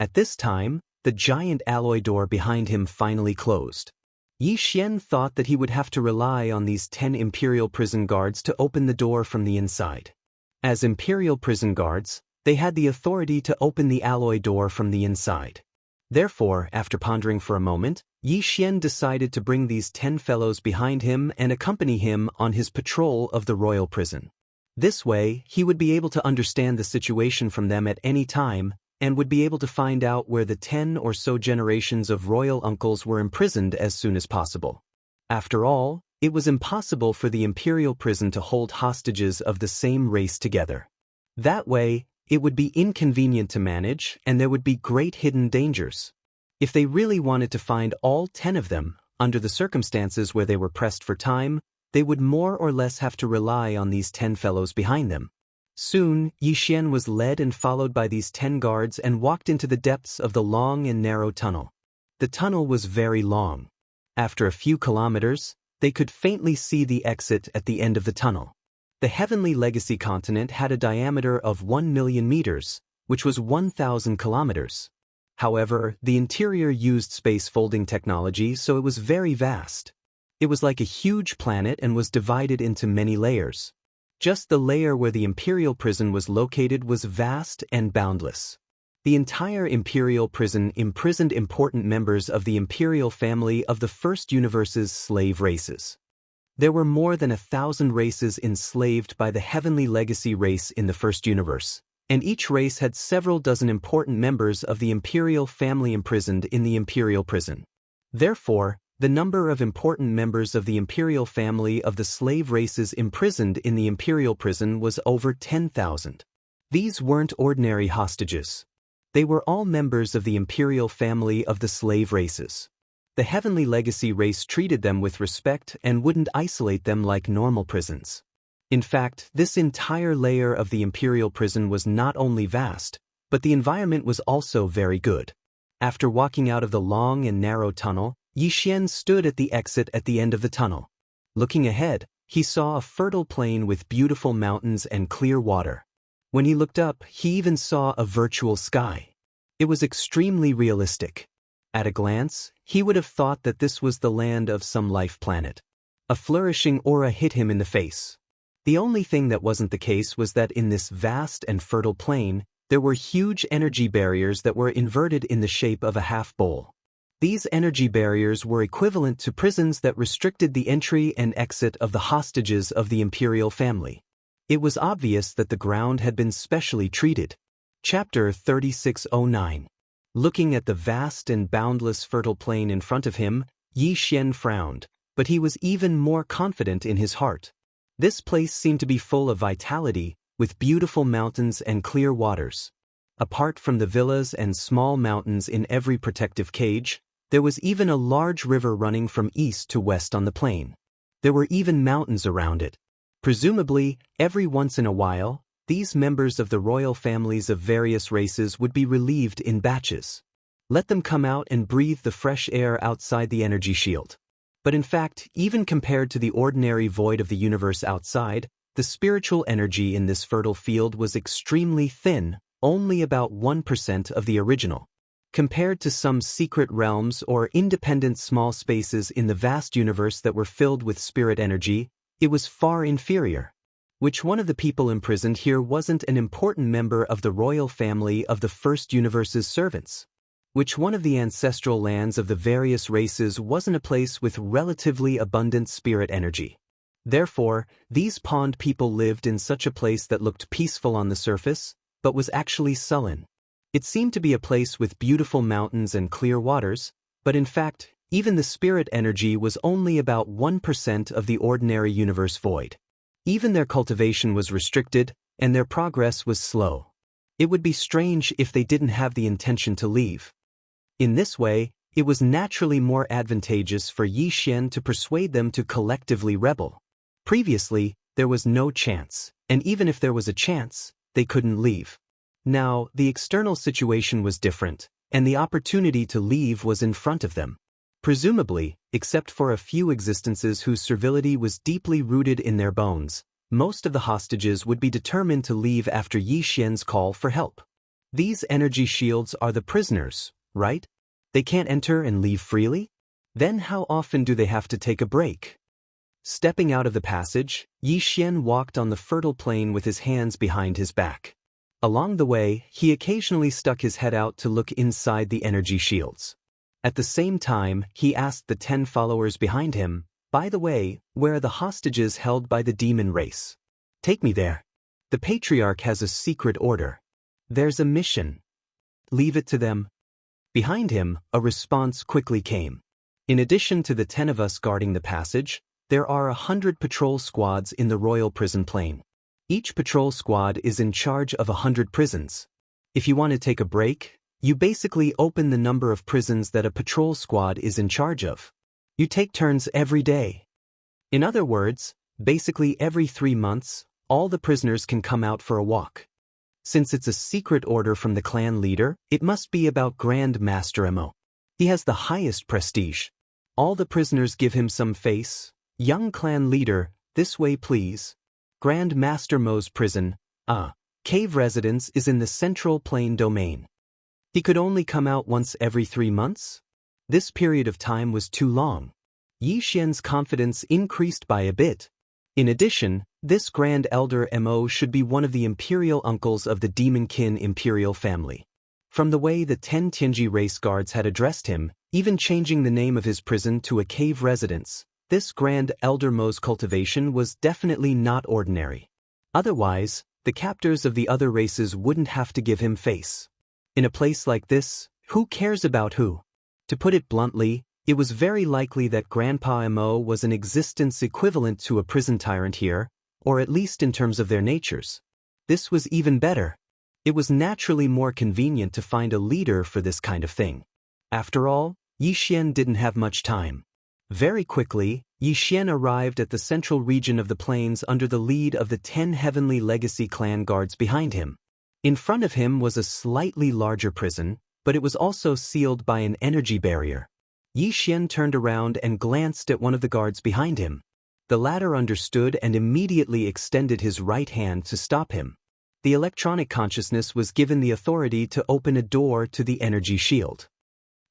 A: At this time, the giant alloy door behind him finally closed. Xianxia thought that he would have to rely on these 10 Imperial prison guards to open the door from the inside. As Imperial prison guards, they had the authority to open the alloy door from the inside. Therefore, after pondering for a moment, Xianxia decided to bring these 10 fellows behind him and accompany him on his patrol of the royal prison. This way, he would be able to understand the situation from them at any time, and would be able to find out where the 10 or so generations of royal uncles were imprisoned as soon as possible. After all, it was impossible for the imperial prison to hold hostages of the same race together. That way, it would be inconvenient to manage, and there would be great hidden dangers. If they really wanted to find all 10 of them, under the circumstances where they were pressed for time, they would more or less have to rely on these 10 fellows behind them. Soon, Xianxia was led and followed by these 10 guards and walked into the depths of the long and narrow tunnel. The tunnel was very long. After a few kilometers, they could faintly see the exit at the end of the tunnel. The Heavenly Legacy continent had a diameter of 1 million meters, which was 1,000 kilometers. However, the interior used space folding technology, so it was very vast. It was like a huge planet and was divided into many layers. Just the layer where the Imperial prison was located was vast and boundless. The entire Imperial prison imprisoned important members of the Imperial family of the first universe's slave races. There were more than 1,000 races enslaved by the Heavenly Legacy race in the first universe, and each race had several dozen important members of the Imperial family imprisoned in the Imperial prison. Therefore, the number of important members of the Imperial family of the slave races imprisoned in the Imperial prison was over 10,000. These weren't ordinary hostages. They were all members of the Imperial family of the slave races. The Heavenly Legacy race treated them with respect and wouldn't isolate them like normal prisons. In fact, this entire layer of the Imperial prison was not only vast, but the environment was also very good. After walking out of the long and narrow tunnel, Xianxia stood at the exit at the end of the tunnel. Looking ahead, he saw a fertile plain with beautiful mountains and clear water. When he looked up, he even saw a virtual sky. It was extremely realistic. At a glance, he would have thought that this was the land of some life planet. A flourishing aura hit him in the face. The only thing that wasn't the case was that in this vast and fertile plain, there were huge energy barriers that were inverted in the shape of a half bowl. These energy barriers were equivalent to prisons that restricted the entry and exit of the hostages of the Imperial family. It was obvious that the ground had been specially treated. Chapter 3609. Looking at the vast and boundless fertile plain in front of him, Xianxia frowned, but he was even more confident in his heart. This place seemed to be full of vitality, with beautiful mountains and clear waters. Apart from the villas and small mountains in every protective cage, there was even a large river running from east to west on the plain. There were even mountains around it. Presumably, every once in a while, these members of the royal families of various races would be relieved in batches. Let them come out and breathe the fresh air outside the energy shield. But in fact, even compared to the ordinary void of the universe outside, the spiritual energy in this fertile field was extremely thin, only about 1% of the original. Compared to some secret realms or independent small spaces in the vast universe that were filled with spirit energy, it was far inferior. Which one of the people imprisoned here wasn't an important member of the royal family of the first universe's servants? Which one of the ancestral lands of the various races wasn't a place with relatively abundant spirit energy? Therefore, these pond people lived in such a place that looked peaceful on the surface, but was actually sullen. It seemed to be a place with beautiful mountains and clear waters, but in fact, even the spirit energy was only about 1% of the ordinary universe void. Even their cultivation was restricted, and their progress was slow. It would be strange if they didn't have the intention to leave. In this way, it was naturally more advantageous for Yi Xian to persuade them to collectively rebel. Previously, there was no chance, and even if there was a chance, they couldn't leave. Now, the external situation was different, and the opportunity to leave was in front of them. Presumably, except for a few existences whose servility was deeply rooted in their bones, most of the hostages would be determined to leave after Yi Xian's call for help. These energy shields are the prisoners, right? They can't enter and leave freely? Then how often do they have to take a break? Stepping out of the passage, Yi Xian walked on the fertile plain with his hands behind his back. Along the way, he occasionally stuck his head out to look inside the energy shields. At the same time, he asked the 10 followers behind him, "By the way, where are the hostages held by the demon race? Take me there. The patriarch has a secret order. There's a mission. Leave it to them." Behind him, a response quickly came. "In addition to the 10 of us guarding the passage, there are 100 patrol squads in the royal prison plain. Each patrol squad is in charge of 100 prisons. If you want to take a break, you basically open the number of prisons that a patrol squad is in charge of. You take turns every day. In other words, basically every 3 months, all the prisoners can come out for a walk. Since it's a secret order from the clan leader, it must be about Grand Master Mo. He has the highest prestige. All the prisoners give him some face. Young clan leader, this way please. Grand Master Mo's prison, cave residence is in the central plain domain. He could only come out once every 3 months? This period of time was too long. Yi Xian's confidence increased by a bit. In addition, this Grand Elder Mo should be one of the imperial uncles of the Demonkin imperial family. From the way the 10 Tianji race guards had addressed him, even changing the name of his prison to a cave residence, this Grand Elder Mo's cultivation was definitely not ordinary. Otherwise, the captors of the other races wouldn't have to give him face. In a place like this, who cares about who? To put it bluntly, it was very likely that Grandpa Mo was an existence equivalent to a prison tyrant here, or at least in terms of their natures. This was even better. It was naturally more convenient to find a leader for this kind of thing. After all, Yi Xian didn't have much time. Very quickly, Yi Xian arrived at the central region of the plains under the lead of the 10 Heavenly Legacy clan guards behind him. In front of him was a slightly larger prison, but it was also sealed by an energy barrier. Yi Xian turned around and glanced at one of the guards behind him. The latter understood and immediately extended his right hand to stop him. The electronic consciousness was given the authority to open a door to the energy shield.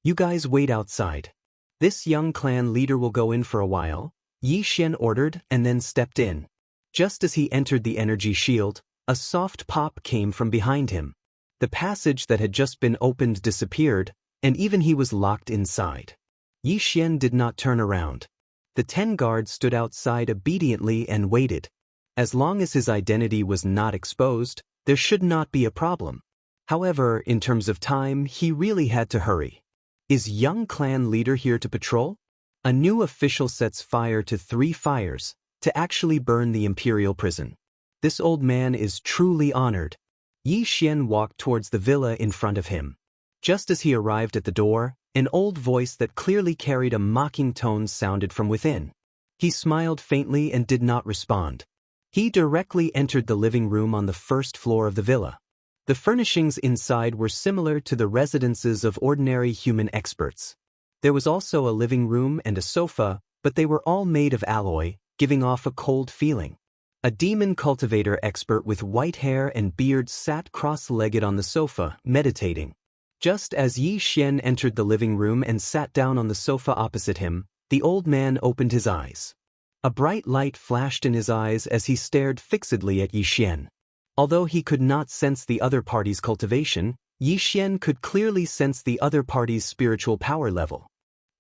A: "You guys wait outside. This young clan leader will go in for a while," Yi Xian ordered and then stepped in. Just as he entered the energy shield, a soft pop came from behind him. The passage that had just been opened disappeared, and even he was locked inside. Yi Xian did not turn around. The 10 guards stood outside obediently and waited. As long as his identity was not exposed, there should not be a problem. However, in terms of time, he really had to hurry. Is young clan leader here to patrol? A new official sets fire to 3 fires, to actually burn the imperial prison. This old man is truly honored. Yi Xian walked towards the villa in front of him. Just as he arrived at the door, an old voice that clearly carried a mocking tone sounded from within. He smiled faintly and did not respond. He directly entered the living room on the first floor of the villa. The furnishings inside were similar to the residences of ordinary human experts. There was also a living room and a sofa, but they were all made of alloy, giving off a cold feeling. A demon cultivator expert with white hair and beard sat cross-legged on the sofa, meditating. Just as Yi Xian entered the living room and sat down on the sofa opposite him, the old man opened his eyes. A bright light flashed in his eyes as he stared fixedly at Yi Xian. Although he could not sense the other party's cultivation, Yi Xian could clearly sense the other party's spiritual power level.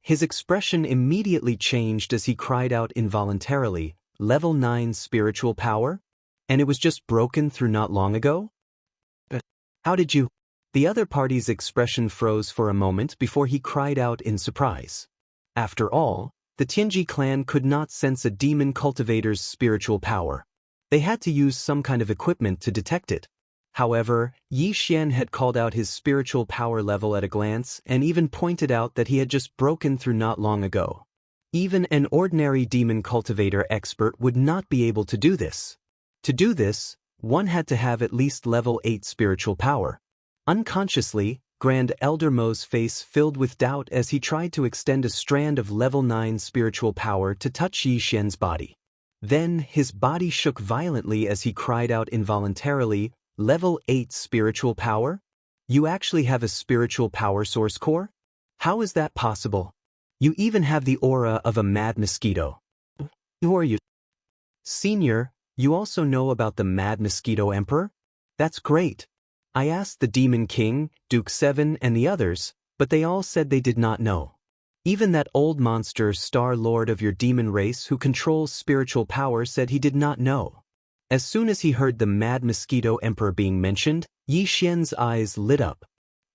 A: His expression immediately changed as he cried out involuntarily, "Level 9 spiritual power? And it was just broken through not long ago? How did you?" The other party's expression froze for a moment before he cried out in surprise. After all, the Tianji clan could not sense a demon cultivator's spiritual power. They had to use some kind of equipment to detect it. However, Yi Xian had called out his spiritual power level at a glance and even pointed out that he had just broken through not long ago. Even an ordinary demon cultivator expert would not be able to do this. To do this, one had to have at least level 8 spiritual power. Unconsciously, Grand Elder Mo's face filled with doubt as he tried to extend a strand of level 9 spiritual power to touch Yi Xian's body. Then, his body shook violently as he cried out involuntarily, "Level 8 spiritual power? You actually have a spiritual power source core? How is that possible? You even have the aura of a mad mosquito. Who are you? Senior, you also know about the Mad Mosquito Emperor? That's great. I asked the Demon King, Duke 7 and the others, but they all said they did not know. Even that old monster Star Lord of your demon race who controls spiritual power said he did not know." As soon as he heard the Mad Mosquito Emperor being mentioned, Yi Xian's eyes lit up.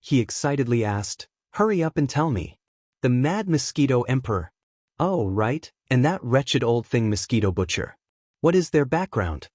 A: He excitedly asked, "Hurry up and tell me. The Mad Mosquito Emperor. Oh, right, and that wretched old thing Mosquito Butcher. What is their background?"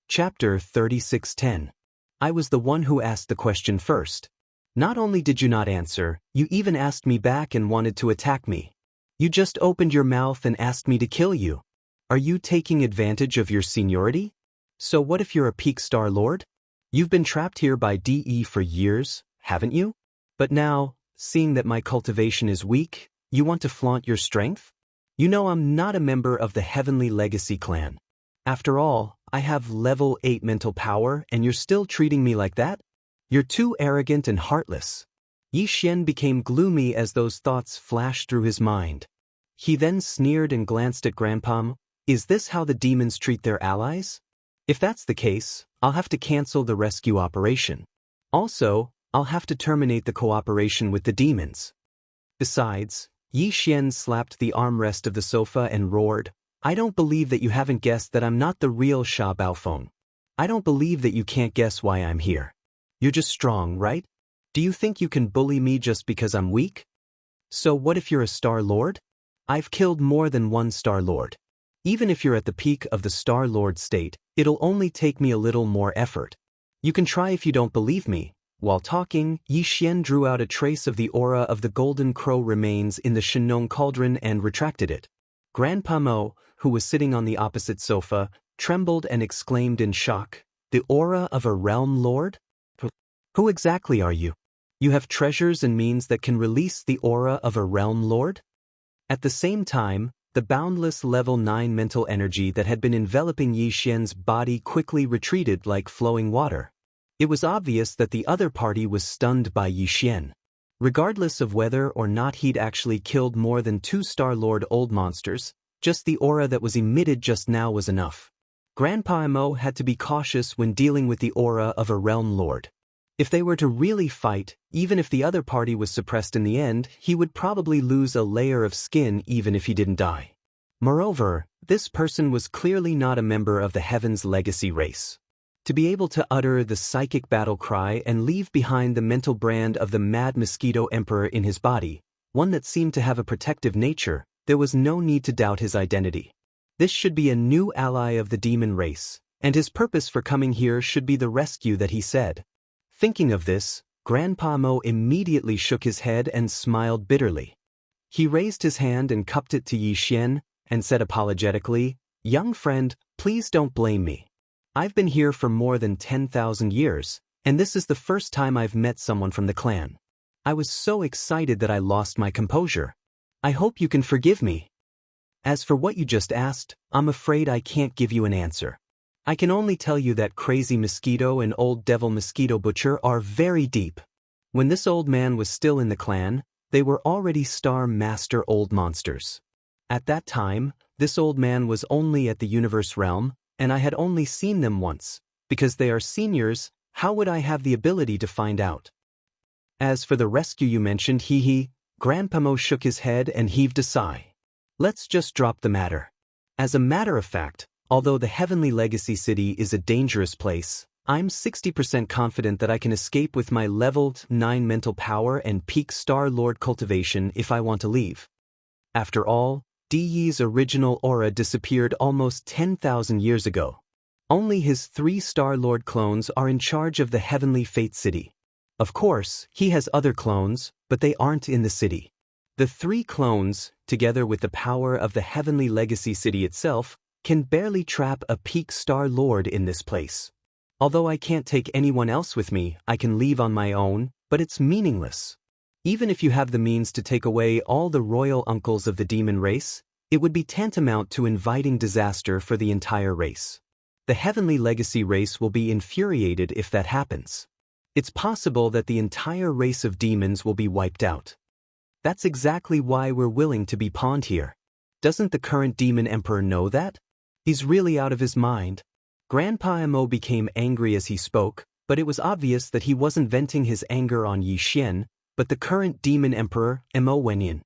A: Chapter 36:10. I was the one who asked the question first. Not only did you not answer, you even asked me back and wanted to attack me. You just opened your mouth and asked me to kill you. Are you taking advantage of your seniority? So what if you're a peak Star Lord? You've been trapped here by DE for years, haven't you? But now, seeing that my cultivation is weak, you want to flaunt your strength? You know I'm not a member of the Heavenly Legacy clan. After all, I have level 8 mental power and you're still treating me like that? You're too arrogant and heartless. Yi Xian became gloomy as those thoughts flashed through his mind. He then sneered and glanced at Grandpa. Is this how the demons treat their allies? If that's the case, I'll have to cancel the rescue operation. Also, I'll have to terminate the cooperation with the demons. Besides, Yi Xian slapped the armrest of the sofa and roared, I don't believe that you haven't guessed that I'm not the real Sha Baofeng. I don't believe that you can't guess why I'm here. You're just strong, right? Do you think you can bully me just because I'm weak? So what if you're a Star Lord? I've killed more than one Star Lord. Even if you're at the peak of the Star Lord state, it'll only take me a little more effort. You can try if you don't believe me. While talking, Yi Xian drew out a trace of the aura of the golden crow remains in the Shenong cauldron and retracted it. Grandpa Mo, who was sitting on the opposite sofa, trembled and exclaimed in shock, "The aura of a realm lord? Who exactly are you? You have treasures and means that can release the aura of a realm lord?" At the same time, the boundless level 9 mental energy that had been enveloping Yi Xian's body quickly retreated like flowing water. It was obvious that the other party was stunned by Yi Xian. Regardless of whether or not he'd actually killed more than 2 Star Lord old monsters, just the aura that was emitted just now was enough. Grandpa Mo had to be cautious when dealing with the aura of a realm lord. If they were to really fight, even if the other party was suppressed in the end, he would probably lose a layer of skin even if he didn't die. Moreover, this person was clearly not a member of the Heaven's Legacy race. To be able to utter the psychic battle cry and leave behind the mental brand of the Mad Mosquito Emperor in his body, one that seemed to have a protective nature, there was no need to doubt his identity. This should be a new ally of the demon race, and his purpose for coming here should be the rescue that he said. Thinking of this, Grandpa Mo immediately shook his head and smiled bitterly. He raised his hand and cupped it to Yi Xian, and said apologetically, "Young friend, please don't blame me. I've been here for more than 10,000 years, and this is the first time I've met someone from the clan. I was so excited that I lost my composure. I hope you can forgive me. As for what you just asked, I'm afraid I can't give you an answer. I can only tell you that Crazy Mosquito and Old Devil Mosquito Butcher are very deep. When this old man was still in the clan, they were already Star Master old monsters. At that time, this old man was only at the universe realm, and I had only seen them once. Because they are seniors, how would I have the ability to find out? As for the rescue you mentioned, Grandpa Mo shook his head and heaved a sigh. Let's just drop the matter. As a matter of fact, although the Heavenly Legacy City is a dangerous place, I'm 60% confident that I can escape with my leveled 9 mental power and peak Star Lord cultivation if I want to leave. After all, Di Yi's original aura disappeared almost 10,000 years ago. Only his 3 Star Lord clones are in charge of the Heavenly Fate City. Of course, he has other clones, but they aren't in the city. The 3 clones, together with the power of the Heavenly Legacy City itself, can barely trap a peak Star Lord in this place. Although I can't take anyone else with me, I can leave on my own, but it's meaningless. Even if you have the means to take away all the royal uncles of the demon race, it would be tantamount to inviting disaster for the entire race. The Heavenly Legacy race will be infuriated if that happens. It's possible that the entire race of demons will be wiped out. That's exactly why we're willing to be pawned here. Doesn't the current demon emperor know that? He's really out of his mind. Grandpa Mo became angry as he spoke, but it was obvious that he wasn't venting his anger on Yi Xian, but the current demon emperor, Mo Wenyan.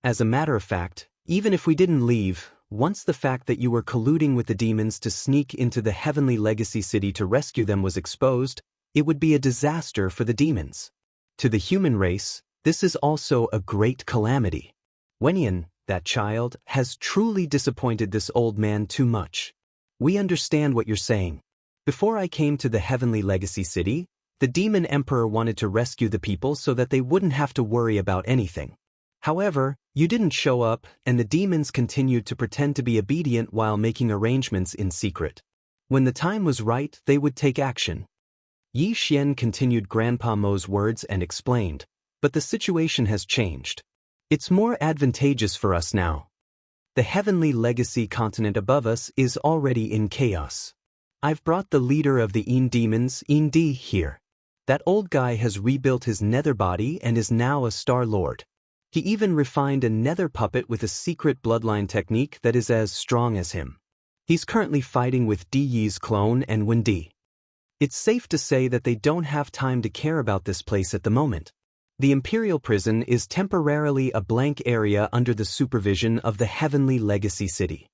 A: As a matter of fact, even if we didn't leave, once the fact that you were colluding with the demons to sneak into the Heavenly Legacy City to rescue them was exposed, it would be a disaster for the demons. To the human race, this is also a great calamity. Wenyan, that child, has truly disappointed this old man too much. We understand what you're saying. Before I came to the Heavenly Legacy City, the demon emperor wanted to rescue the people so that they wouldn't have to worry about anything. However, you didn't show up, and the demons continued to pretend to be obedient while making arrangements in secret. When the time was right, they would take action. Yi Xian continued Grandpa Mo's words and explained, but the situation has changed. It's more advantageous for us now. The Heavenly Legacy continent above us is already in chaos. I've brought the leader of the Yin demons, Yin Di, here. That old guy has rebuilt his nether body and is now a Star Lord. He even refined a nether puppet with a secret bloodline technique that is as strong as him. He's currently fighting with Di Yi's clone and Wen Di. It's safe to say that they don't have time to care about this place at the moment. The Imperial Prison is temporarily a blank area under the supervision of the Heavenly Legacy City.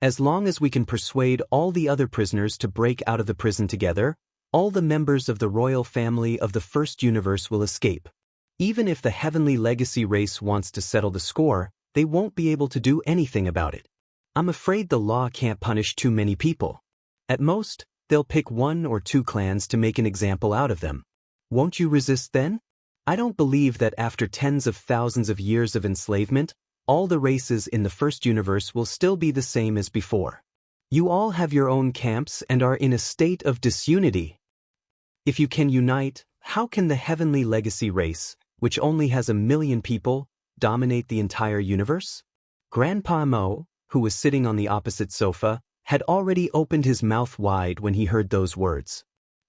A: As long as we can persuade all the other prisoners to break out of the prison together, all the members of the royal family of the First Universe will escape. Even if the Heavenly Legacy race wants to settle the score, they won't be able to do anything about it. I'm afraid the law can't punish too many people. At most, they'll pick 1 or 2 clans to make an example out of them. Won't you resist then? I don't believe that after tens of thousands of years of enslavement, all the races in the First Universe will still be the same as before. You all have your own camps and are in a state of disunity. If you can unite, how can the Heavenly Legacy race, which only has 1 million people, dominate the entire universe? Grandpa Mo, who was sitting on the opposite sofa, had already opened his mouth wide when he heard those words.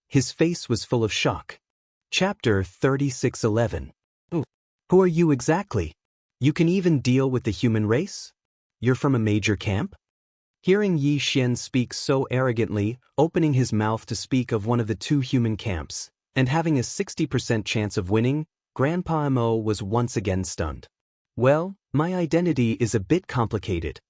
A: His face was full of shock. Chapter 36:11. Who are you exactly? You can even deal with the human race? You're from a major camp? Hearing Yi Xian speak so arrogantly, opening his mouth to speak of one of the 2 human camps, and having a 60% chance of winning, Grandpa Mo was once again stunned. Well, my identity is a bit complicated.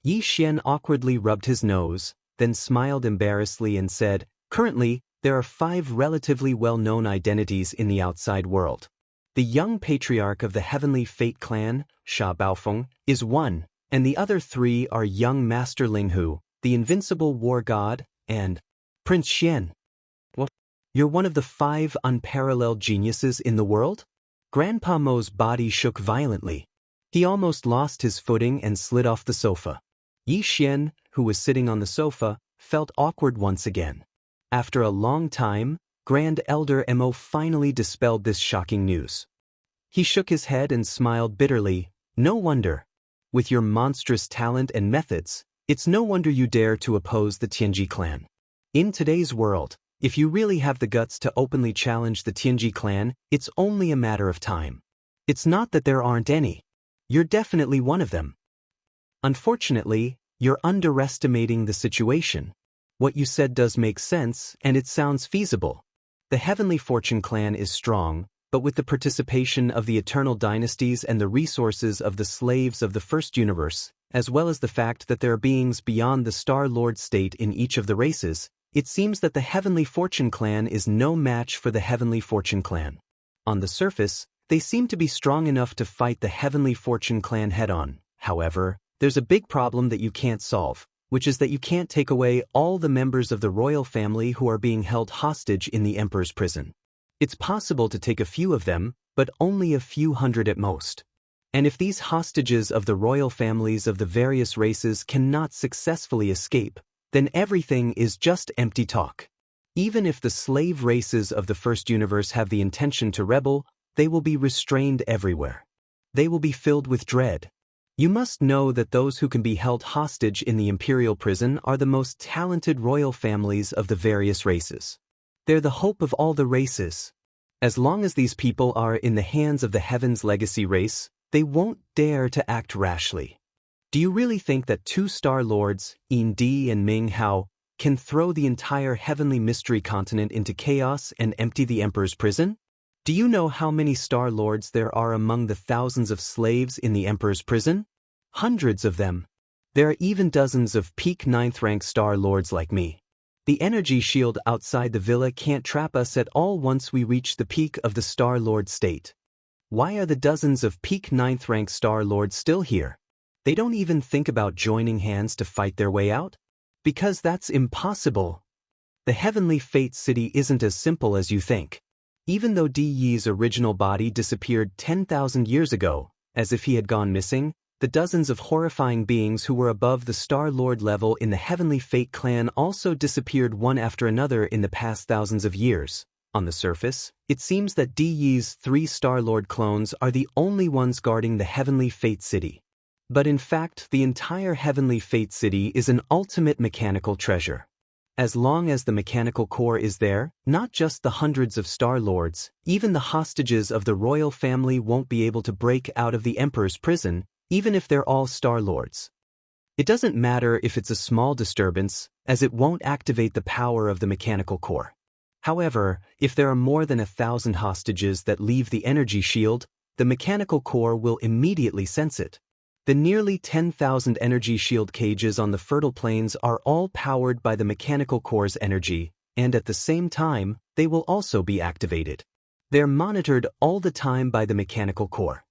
A: Yi Xian awkwardly rubbed his nose, then smiled embarrassedly and said, currently, there are 5 relatively well-known identities in the outside world. The young patriarch of the Heavenly Fate clan, Sha Baofeng, is one, and the other 3 are young Master Linghu, the invincible war god, and Prince Xian. What? You're one of the 5 unparalleled geniuses in the world? Grandpa Mo's body shook violently. He almost lost his footing and slid off the sofa. Yi Xian, who was sitting on the sofa, felt awkward once again. After a long time, Grand Elder Mo finally dispelled this shocking news. He shook his head and smiled bitterly. No wonder. With your monstrous talent and methods, it's no wonder you dare to oppose the Tianji clan. In today's world, if you really have the guts to openly challenge the Tianji clan, it's only a matter of time. It's not that there aren't any. You're definitely one of them. Unfortunately, you're underestimating the situation. What you said does make sense, and it sounds feasible. The Heavenly Fortune clan is strong, but with the participation of the Eternal Dynasties and the resources of the slaves of the First Universe, as well as the fact that there are beings beyond the Star Lord state in each of the races, it seems that the Heavenly Fortune clan is no match for the Heavenly Fortune clan. On the surface, they seem to be strong enough to fight the Heavenly Fortune clan head-on. However, there's a big problem that you can't solve, which is that you can't take away all the members of the royal family who are being held hostage in the emperor's prison. It's possible to take a few of them, but only a few hundred at most. And if these hostages of the royal families of the various races cannot successfully escape, then everything is just empty talk. Even if the slave races of the first universe have the intention to rebel, they will be restrained everywhere. They will be filled with dread. You must know that those who can be held hostage in the imperial prison are the most talented royal families of the various races. They're the hope of all the races. As long as these people are in the hands of the Heaven's Legacy race, they won't dare to act rashly. Do you really think that two Star Lords, Yin Di and Ming Hao, can throw the entire Heavenly Mystery Continent into chaos and empty the Emperor's prison? Do you know how many Star Lords there are among the thousands of slaves in the Emperor's prison? Hundreds of them. There are even dozens of peak 9th rank Star Lords like me. The energy shield outside the villa can't trap us at all once we reach the peak of the Star Lord state. Why are the dozens of peak 9th rank Star Lords still here? They don't even think about joining hands to fight their way out? Because that's impossible. The Heavenly Fate City isn't as simple as you think. Even though Di Yi's original body disappeared 10,000 years ago, as if he had gone missing, the dozens of horrifying beings who were above the Star Lord level in the Heavenly Fate clan also disappeared one after another in the past thousands of years. On the surface, it seems that Di Yi's 3 Star Lord clones are the only ones guarding the Heavenly Fate City. But in fact, the entire Heavenly Fate City is an ultimate mechanical treasure. As long as the mechanical core is there, not just the hundreds of Star Lords, even the hostages of the royal family won't be able to break out of the Emperor's prison, even if they're all Star Lords. It doesn't matter if it's a small disturbance, as it won't activate the power of the mechanical core. However, if there are more than 1,000 hostages that leave the energy shield, the mechanical core will immediately sense it. The nearly 10,000 energy shield cages on the fertile plains are all powered by the mechanical core's energy, and at the same time, they will also be activated. They're monitored all the time by the mechanical core.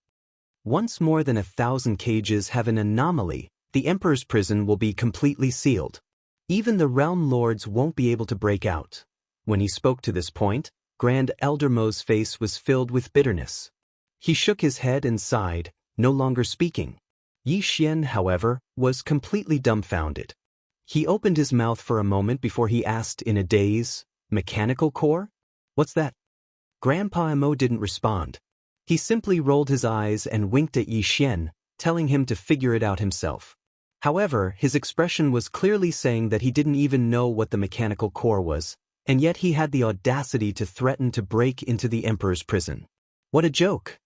A: Once more than 1,000 cages have an anomaly, the Emperor's prison will be completely sealed. Even the Realm Lords won't be able to break out. When he spoke to this point, Grand Elder Mo's face was filled with bitterness. He shook his head and sighed, no longer speaking. Yi Xian, however, was completely dumbfounded. He opened his mouth for a moment before he asked in a daze, "Mechanical core? What's that?" Grandpa Mo didn't respond. He simply rolled his eyes and winked at Yi Xian, telling him to figure it out himself. However, his expression was clearly saying that he didn't even know what the mechanical core was, and yet he had the audacity to threaten to break into the Emperor's prison. What a joke!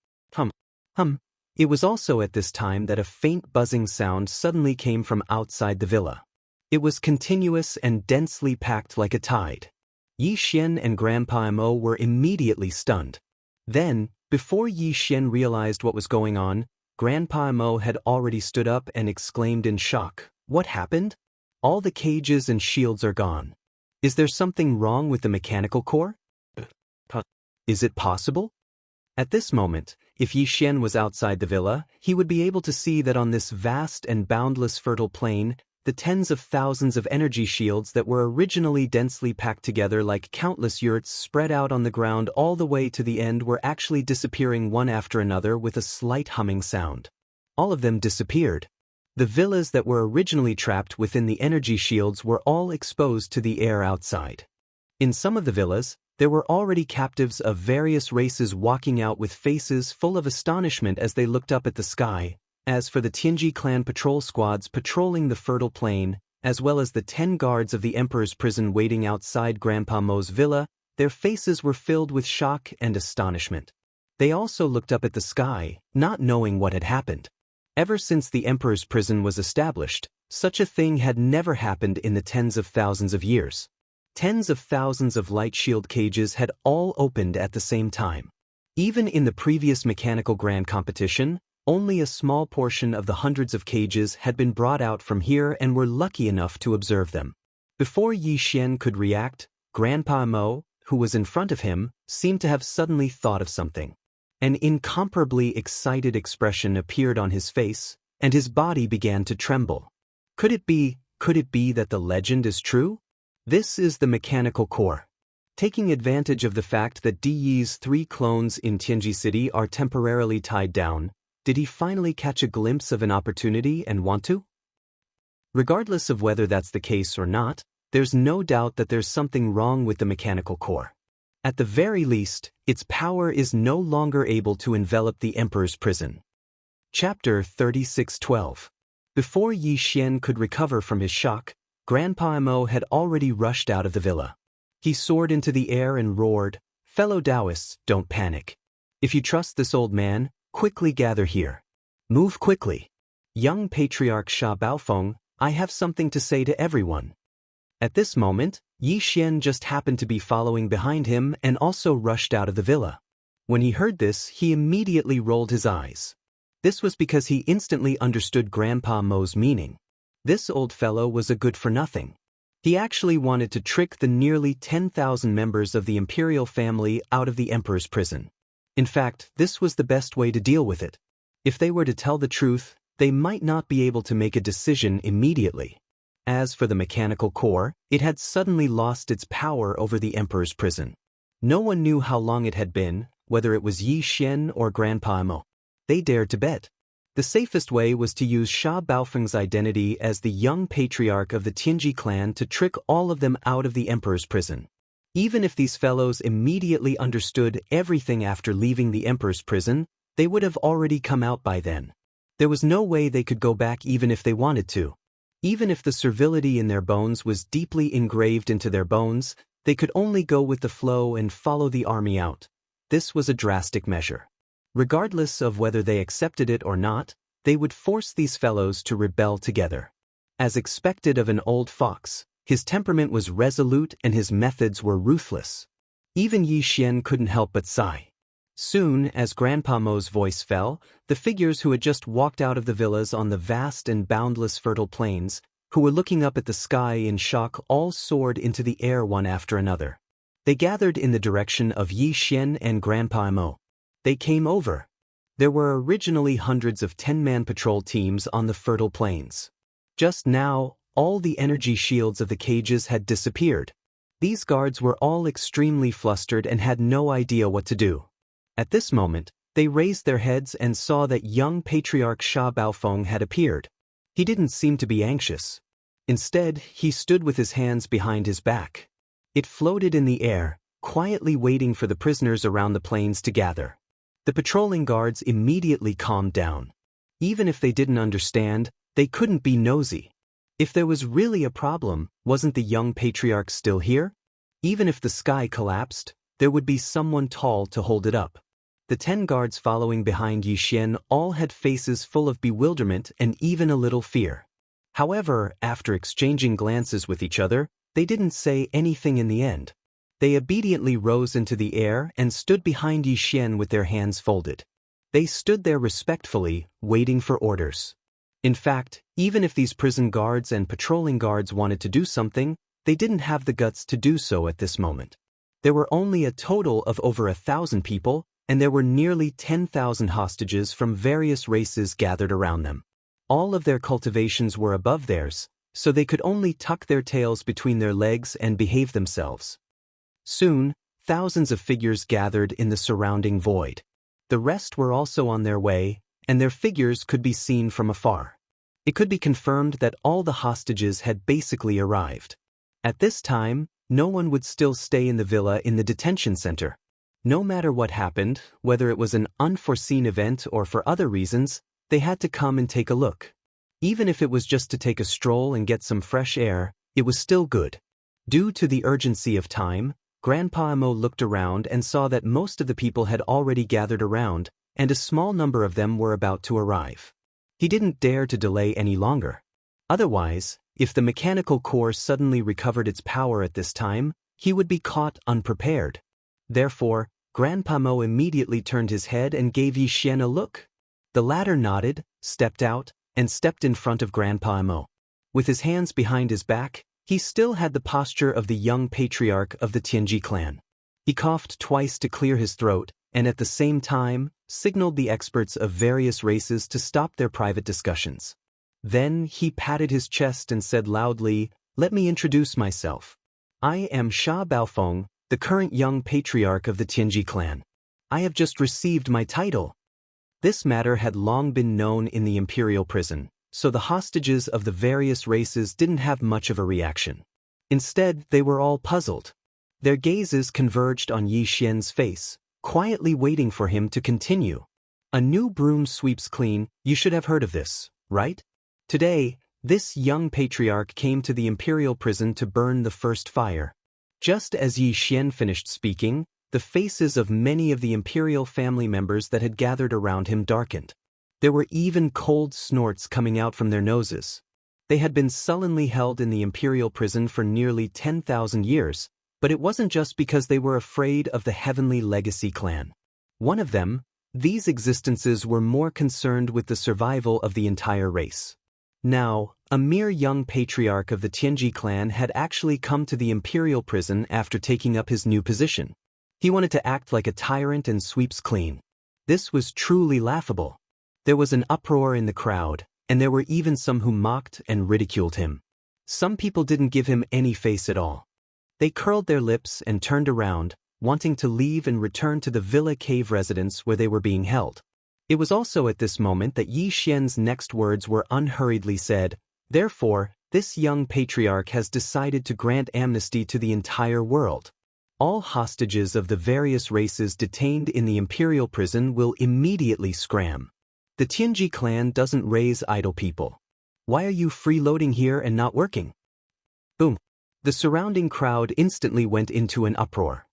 A: It was also at this time that a faint buzzing sound suddenly came from outside the villa. It was continuous and densely packed like a tide. Yi Xian and Grandpa Mo were immediately stunned. Then, before Yi Xian realized what was going on, Grandpa Mo had already stood up and exclaimed in shock, "What happened? All the cages and shields are gone. Is there something wrong with the mechanical core? Is it possible?" At this moment, if Yi Xian was outside the villa, he would be able to see that on this vast and boundless fertile plain, the tens of thousands of energy shields that were originally densely packed together like countless yurts spread out on the ground all the way to the end were actually disappearing one after another with a slight humming sound. All of them disappeared. The villas that were originally trapped within the energy shields were all exposed to the air outside. In some of the villas, there were already captives of various races walking out with faces full of astonishment as they looked up at the sky. As for the Tianji clan patrol squads patrolling the fertile plain, as well as the 10 guards of the Emperor's prison waiting outside Grandpa Mo's villa, their faces were filled with shock and astonishment. They also looked up at the sky, not knowing what had happened. Ever since the Emperor's prison was established, such a thing had never happened in the tens of thousands of years. Tens of thousands of light shield cages had all opened at the same time. Even in the previous mechanical grand competition, only a small portion of the hundreds of cages had been brought out from here and were lucky enough to observe them. Before Yi Xian could react, Grandpa Mo, who was in front of him, seemed to have suddenly thought of something. An incomparably excited expression appeared on his face, and his body began to tremble. Could it be Could it be that the legend is true? This is the mechanical core. Taking advantage of the fact that Di Yi's 3 clones in Tianji City are temporarily tied down, did he finally catch a glimpse of an opportunity and want to? Regardless of whether that's the case or not, there's no doubt that there's something wrong with the mechanical core. At the very least, its power is no longer able to envelop the Emperor's prison. Chapter 36:12. Before Yi Xian could recover from his shock, Grandpa Mo had already rushed out of the villa. He soared into the air and roared, "Fellow Taoists, don't panic. If you trust this old man, quickly gather here. Move quickly. Young Patriarch Sha Baofeng, I have something to say to everyone." At this moment, Yi Xian just happened to be following behind him and also rushed out of the villa. When he heard this, he immediately rolled his eyes. This was because he instantly understood Grandpa Mo's meaning. This old fellow was a good-for-nothing. He actually wanted to trick the nearly 10,000 members of the imperial family out of the emperor's prison. In fact, this was the best way to deal with it. If they were to tell the truth, they might not be able to make a decision immediately. As for the mechanical core, it had suddenly lost its power over the emperor's prison. No one knew how long it had been, whether it was Yi Xian or Grandpa Mo. They dared to bet. The safest way was to use Sha Baofeng's identity as the young patriarch of the Tianji clan to trick all of them out of the emperor's prison. Even if these fellows immediately understood everything after leaving the emperor's prison, they would have already come out by then. There was no way they could go back even if they wanted to. Even if the servility in their bones was deeply engraved into their bones, they could only go with the flow and follow the army out. This was a drastic measure. Regardless of whether they accepted it or not, they would force these fellows to rebel together. As expected of an old fox, his temperament was resolute and his methods were ruthless. Even Yi Xian couldn't help but sigh. Soon, as Grandpa Mo's voice fell, the figures who had just walked out of the villas on the vast and boundless fertile plains, who were looking up at the sky in shock, all soared into the air one after another. They gathered in the direction of Yi Xian and Grandpa Mo. They came over. There were originally hundreds of 10-man patrol teams on the fertile plains. Just now, all the energy shields of the cages had disappeared. These guards were all extremely flustered and had no idea what to do. At this moment, they raised their heads and saw that young Patriarch Sha Baofeng had appeared. He didn't seem to be anxious. Instead, he stood with his hands behind his back. It floated in the air, quietly waiting for the prisoners around the plains to gather. The patrolling guards immediately calmed down. Even if they didn't understand, they couldn't be nosy. If there was really a problem, wasn't the young patriarch still here? Even if the sky collapsed, there would be someone tall to hold it up. The 10 guards following behind Yi Xian all had faces full of bewilderment and even a little fear. However, after exchanging glances with each other, they didn't say anything in the end. They obediently rose into the air and stood behind Yi Xian with their hands folded. They stood there respectfully, waiting for orders. In fact, even if these prison guards and patrolling guards wanted to do something, they didn't have the guts to do so at this moment. There were only a total of over 1,000 people, and there were nearly 10,000 hostages from various races gathered around them. All of their cultivations were above theirs, so they could only tuck their tails between their legs and behave themselves. Soon, thousands of figures gathered in the surrounding void. The rest were also on their way, and their figures could be seen from afar. It could be confirmed that all the hostages had basically arrived. At this time, no one would still stay in the villa in the detention center. No matter what happened, whether it was an unforeseen event or for other reasons, they had to come and take a look. Even if it was just to take a stroll and get some fresh air, it was still good. Due to the urgency of time, Grandpa Mo looked around and saw that most of the people had already gathered around, and a small number of them were about to arrive. He didn't dare to delay any longer. Otherwise, if the mechanical core suddenly recovered its power at this time, he would be caught unprepared. Therefore, Grandpa Mo immediately turned his head and gave Yi Xian a look. The latter nodded, stepped out, and stepped in front of Grandpa Mo. With his hands behind his back, he still had the posture of the young patriarch of the Tianji clan. He coughed twice to clear his throat, and at the same time, signaled the experts of various races to stop their private discussions. Then he patted his chest and said loudly, "Let me introduce myself. I am Sha Baofeng, the current young patriarch of the Tianji clan. I have just received my title." This matter had long been known in the imperial prison, so the hostages of the various races didn't have much of a reaction. Instead, they were all puzzled. Their gazes converged on Yi Xian's face, quietly waiting for him to continue. "A new broom sweeps clean, you should have heard of this, right? Today, this young patriarch came to the imperial prison to burn the first fire." Just as Yi Xian finished speaking, the faces of many of the imperial family members that had gathered around him darkened. There were even cold snorts coming out from their noses. They had been sullenly held in the imperial prison for nearly 10,000 years, but it wasn't just because they were afraid of the Heavenly Legacy clan. One of them, these existences were more concerned with the survival of the entire race. Now, a mere young patriarch of the Tianji clan had actually come to the imperial prison after taking up his new position. He wanted to act like a tyrant and sweeps clean. This was truly laughable. There was an uproar in the crowd, and there were even some who mocked and ridiculed him. Some people didn't give him any face at all. They curled their lips and turned around, wanting to leave and return to the villa cave residence where they were being held. It was also at this moment that Yi Xian's next words were unhurriedly said, "Therefore, this young patriarch has decided to grant amnesty to the entire world. All hostages of the various races detained in the imperial prison will immediately scram. The Tianji clan doesn't raise idle people. Why are you freeloading here and not working?" Boom. The surrounding crowd instantly went into an uproar.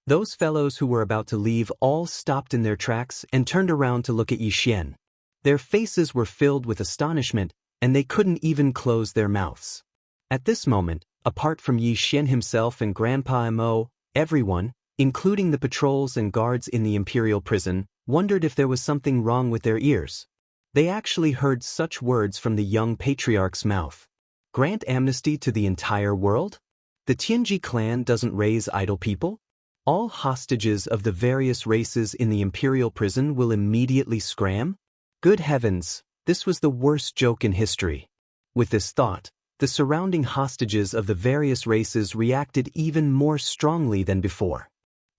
A: Those fellows who were about to leave all stopped in their tracks and turned around to look at Yi Xian. Their faces were filled with astonishment, and they couldn't even close their mouths. At this moment, apart from Yi Xian himself and Grandpa Mo, everyone, including the patrols and guards in the imperial prison, wondered if there was something wrong with their ears. They actually heard such words from the young patriarch's mouth. Grant amnesty to the entire world? The Tianji clan doesn't raise idle people? All hostages of the various races in the imperial prison will immediately scram? Good heavens, this was the worst joke in history. With this thought, the surrounding hostages of the various races reacted even more strongly than before.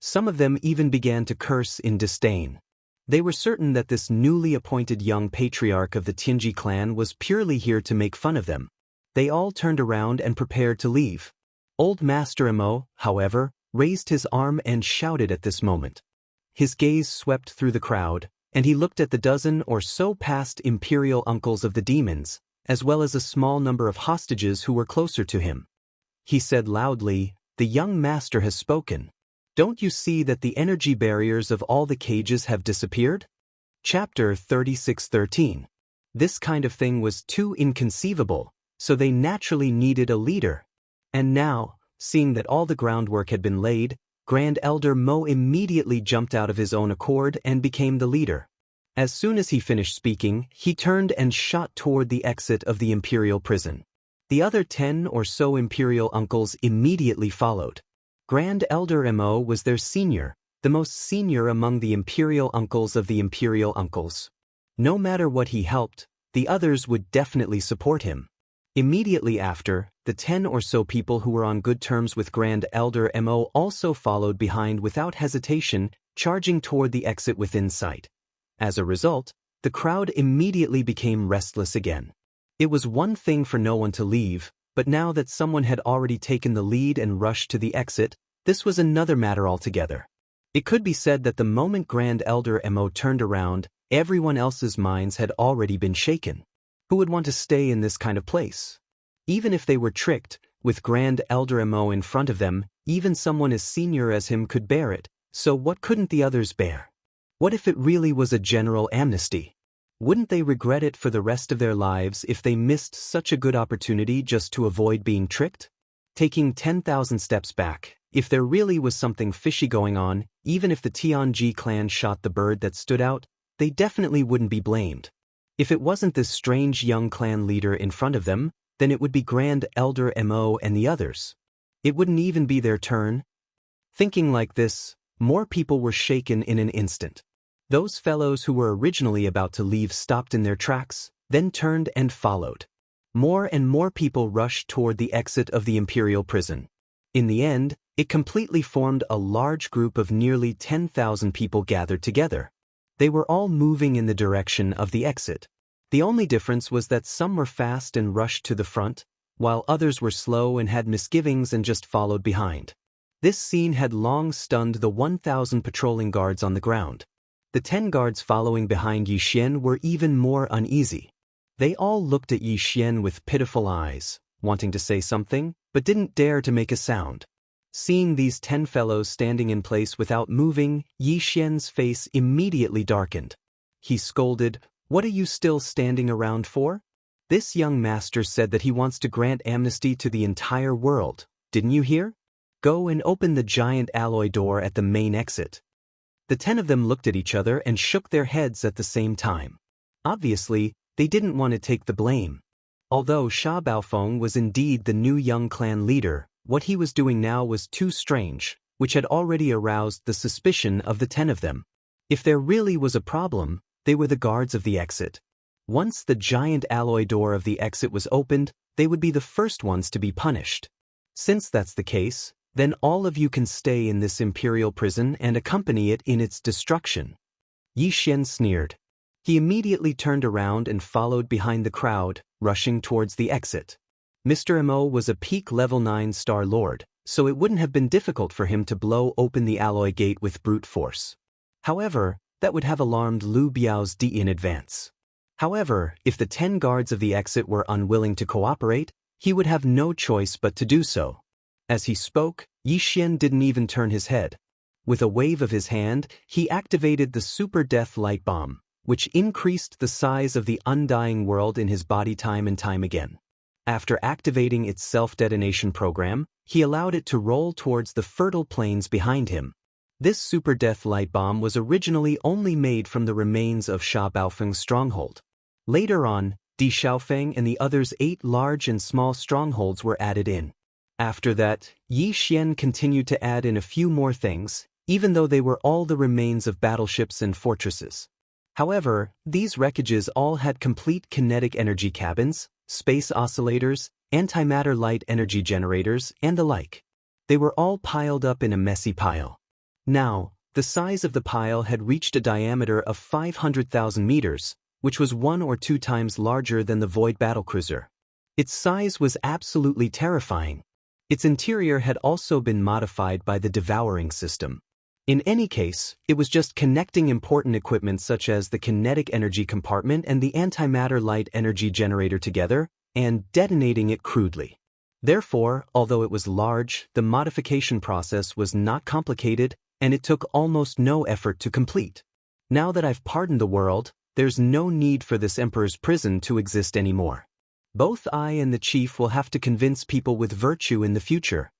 A: Some of them even began to curse in disdain. They were certain that this newly appointed young patriarch of the Tianji clan was purely here to make fun of them. They all turned around and prepared to leave. Old Master Mo, however, raised his arm and shouted at this moment. His gaze swept through the crowd, and he looked at the dozen or so past imperial uncles of the demons, as well as a small number of hostages who were closer to him. He said loudly, "The young master has spoken. Don't you see that the energy barriers of all the cages have disappeared?" Chapter 36:13. This kind of thing was too inconceivable, so they naturally needed a leader. And now, seeing that all the groundwork had been laid, Grand Elder Mo immediately jumped out of his own accord and became the leader. As soon as he finished speaking, he turned and shot toward the exit of the imperial prison. The other 10 or so imperial uncles immediately followed. Grand Elder Mo was their senior, the most senior among the imperial uncles of the imperial uncles. No matter what he helped, the others would definitely support him. Immediately after, the 10 or so people who were on good terms with Grand Elder Mo also followed behind without hesitation, charging toward the exit within sight. As a result, the crowd immediately became restless again. It was one thing for no one to leave, but now that someone had already taken the lead and rushed to the exit, this was another matter altogether. It could be said that the moment Grand Elder Mo turned around, everyone else's minds had already been shaken. Who would want to stay in this kind of place? Even if they were tricked, with Grand Elder Mo in front of them, even someone as senior as him could bear it, so what couldn't the others bear? What if it really was a general amnesty? Wouldn't they regret it for the rest of their lives if they missed such a good opportunity just to avoid being tricked? Taking 10,000 steps back, if there really was something fishy going on, even if the Tianji clan shot the bird that stood out, they definitely wouldn't be blamed. If it wasn't this strange young clan leader in front of them, then it would be Grand Elder Mo and the others. It wouldn't even be their turn. Thinking like this, more people were shaken in an instant. Those fellows who were originally about to leave stopped in their tracks, then turned and followed. More and more people rushed toward the exit of the imperial prison. In the end, it completely formed a large group of nearly 10,000 people gathered together. They were all moving in the direction of the exit. The only difference was that some were fast and rushed to the front, while others were slow and had misgivings and just followed behind. This scene had long stunned the 1,000 patrolling guards on the ground. The 10 guards following behind Yi Xian were even more uneasy. They all looked at Yi Xian with pitiful eyes, wanting to say something, but didn't dare to make a sound. Seeing these 10 fellows standing in place without moving, Yi Xian's face immediately darkened. He scolded, "What are you still standing around for? This young master said that he wants to grant amnesty to the entire world, didn't you hear? Go and open the giant alloy door at the main exit." The 10 of them looked at each other and shook their heads at the same time. Obviously, they didn't want to take the blame. Although Sha Baofeng was indeed the new young clan leader, what he was doing now was too strange, which had already aroused the suspicion of the 10 of them. If there really was a problem, they were the guards of the exit. Once the giant alloy door of the exit was opened, they would be the first ones to be punished. Since that's the case, then all of you can stay in this imperial prison and accompany it in its destruction. Yi Xian sneered. He immediately turned around and followed behind the crowd, rushing towards the exit. Mr. Mo was a peak level 9 star lord, so it wouldn't have been difficult for him to blow open the alloy gate with brute force. However, that would have alarmed Liu Biao's Di in advance. However, if the 10 guards of the exit were unwilling to cooperate, he would have no choice but to do so. As he spoke, Yi Xian didn't even turn his head. With a wave of his hand, he activated the Super Death Light Bomb, which increased the size of the undying world in his body time and time again. After activating its self-detonation program, he allowed it to roll towards the fertile plains behind him. This Super Death Light Bomb was originally only made from the remains of Sha Baofeng's stronghold. Later on, Di Xiaofeng and the others' 8 large and small strongholds were added in. After that, Yi Xian continued to add in a few more things, even though they were all the remains of battleships and fortresses. However, these wreckages all had complete kinetic energy cabins, space oscillators, antimatter light energy generators, and the like. They were all piled up in a messy pile. Now, the size of the pile had reached a diameter of 500,000 meters, which was 1 or 2 times larger than the Void battlecruiser. Its size was absolutely terrifying. Its interior had also been modified by the Devouring system. In any case, it was just connecting important equipment such as the kinetic energy compartment and the antimatter light energy generator together, and detonating it crudely. Therefore, although it was large, the modification process was not complicated, and it took almost no effort to complete. Now that I've pardoned the world, there's no need for this emperor's prison to exist anymore. Both I and the chief will have to convince people with virtue in the future.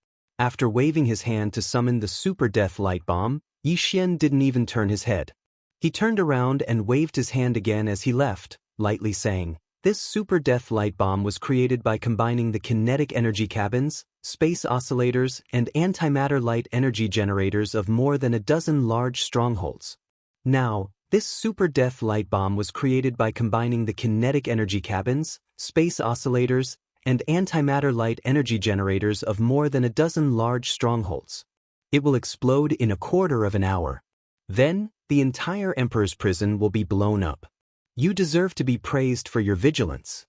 A: After waving his hand to summon the Super Death Light Bomb, Yi Xian didn't even turn his head. He turned around and waved his hand again as he left, lightly saying, "This Super Death Light Bomb was created by combining the kinetic energy cabins, space oscillators, and antimatter light energy generators of more than a dozen large strongholds." Now, this Super Death Light Bomb was created by combining the kinetic energy cabins, space oscillators, and antimatter light energy generators of more than a dozen large strongholds. It will explode in a quarter of an hour. Then, the entire Emperor's prison will be blown up. You deserve to be praised for your vigilance.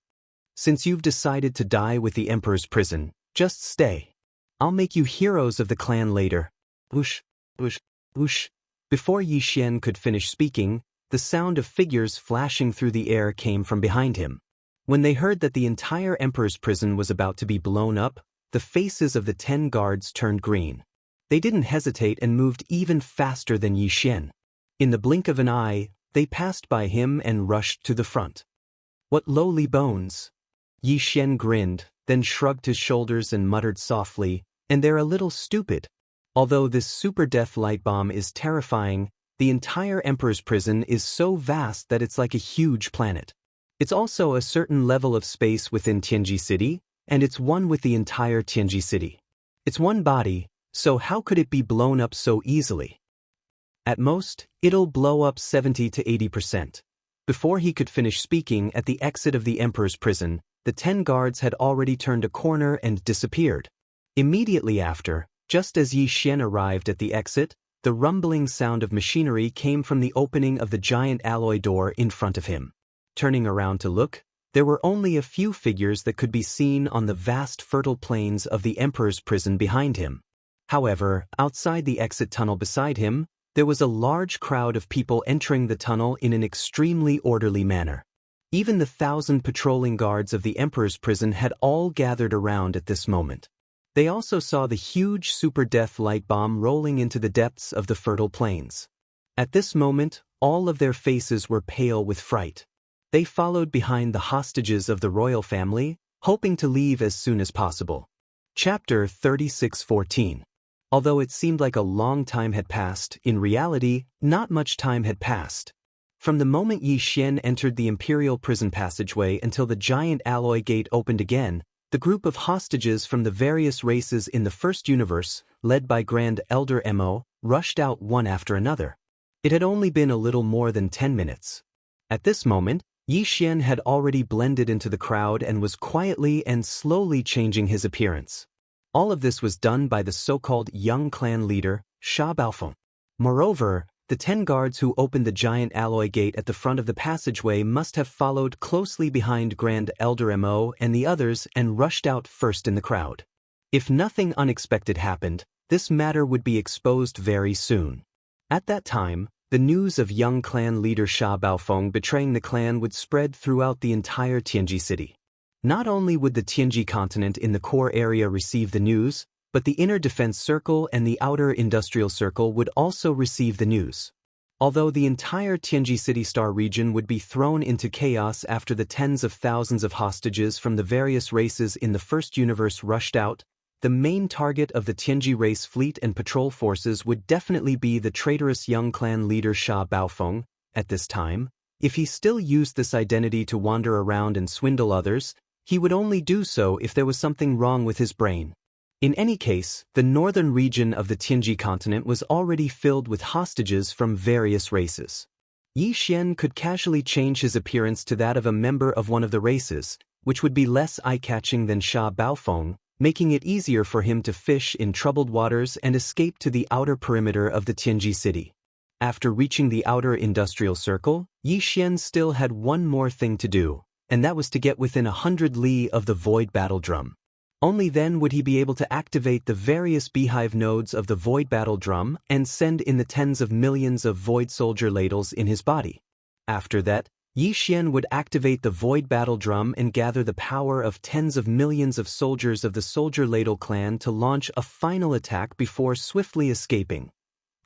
A: Since you've decided to die with the Emperor's prison, just stay. I'll make you heroes of the clan later. Whoosh, whoosh, whoosh. Before Yi Xian could finish speaking, the sound of figures flashing through the air came from behind him. When they heard that the entire Emperor's prison was about to be blown up, the faces of the 10 guards turned green. They didn't hesitate and moved even faster than Yi Xian. In the blink of an eye, they passed by him and rushed to the front. "What lowly bones!" Yi Xian grinned, then shrugged his shoulders and muttered softly, "And they're a little stupid." Although this Super Death Light Bomb is terrifying, the entire Emperor's prison is so vast that it's like a huge planet. It's also a certain level of space within Tianji City, and it's one with the entire Tianji City. It's one body, so how could it be blown up so easily? At most, it'll blow up 70 to 80%. Before he could finish speaking at the exit of the emperor's prison, the 10 guards had already turned a corner and disappeared. Immediately after, just as Yi Xian arrived at the exit, the rumbling sound of machinery came from the opening of the giant alloy door in front of him. Turning around to look, there were only a few figures that could be seen on the vast fertile plains of the emperor's prison behind him. However, outside the exit tunnel beside him, there was a large crowd of people entering the tunnel in an extremely orderly manner. Even the 1,000 patrolling guards of the emperor's prison had all gathered around at this moment. They also saw the huge super-death light bomb rolling into the depths of the fertile plains. At this moment, all of their faces were pale with fright. They followed behind the hostages of the royal family, hoping to leave as soon as possible. Chapter 36:14. Although it seemed like a long time had passed, in reality, not much time had passed. From the moment Yi Xian entered the imperial prison passageway until the giant alloy gate opened again, the group of hostages from the various races in the first universe, led by Grand Elder Mo, rushed out one after another. It had only been a little more than 10 minutes. At this moment, Yi Xian had already blended into the crowd and was quietly and slowly changing his appearance. All of this was done by the so-called young clan leader, Sha Baofeng. Moreover, the 10 guards who opened the giant alloy gate at the front of the passageway must have followed closely behind Grand Elder Mo and the others and rushed out first in the crowd. If nothing unexpected happened, this matter would be exposed very soon. At that time, the news of young clan leader Sha Baofeng betraying the clan would spread throughout the entire Tianji city. Not only would the Tianji continent in the core area receive the news, but the inner defense circle and the outer industrial circle would also receive the news. Although the entire Tianji City Star region would be thrown into chaos after the tens of thousands of hostages from the various races in the first universe rushed out, the main target of the Tianji race fleet and patrol forces would definitely be the traitorous young clan leader Sha Baofeng. At this time, if he still used this identity to wander around and swindle others, he would only do so if there was something wrong with his brain. In any case, the northern region of the Tianji continent was already filled with hostages from various races. Yi Xian could casually change his appearance to that of a member of one of the races, which would be less eye-catching than Sha Baofeng, making it easier for him to fish in troubled waters and escape to the outer perimeter of the Tianji city. After reaching the outer industrial circle, Yi Xian still had one more thing to do, and that was to get within 100 li of the void battle drum. Only then would he be able to activate the various beehive nodes of the void battle drum and send in the tens of millions of void soldier ladles in his body. After that, Yi Xian would activate the void battle drum and gather the power of tens of millions of soldiers of the soldier ladle clan to launch a final attack before swiftly escaping.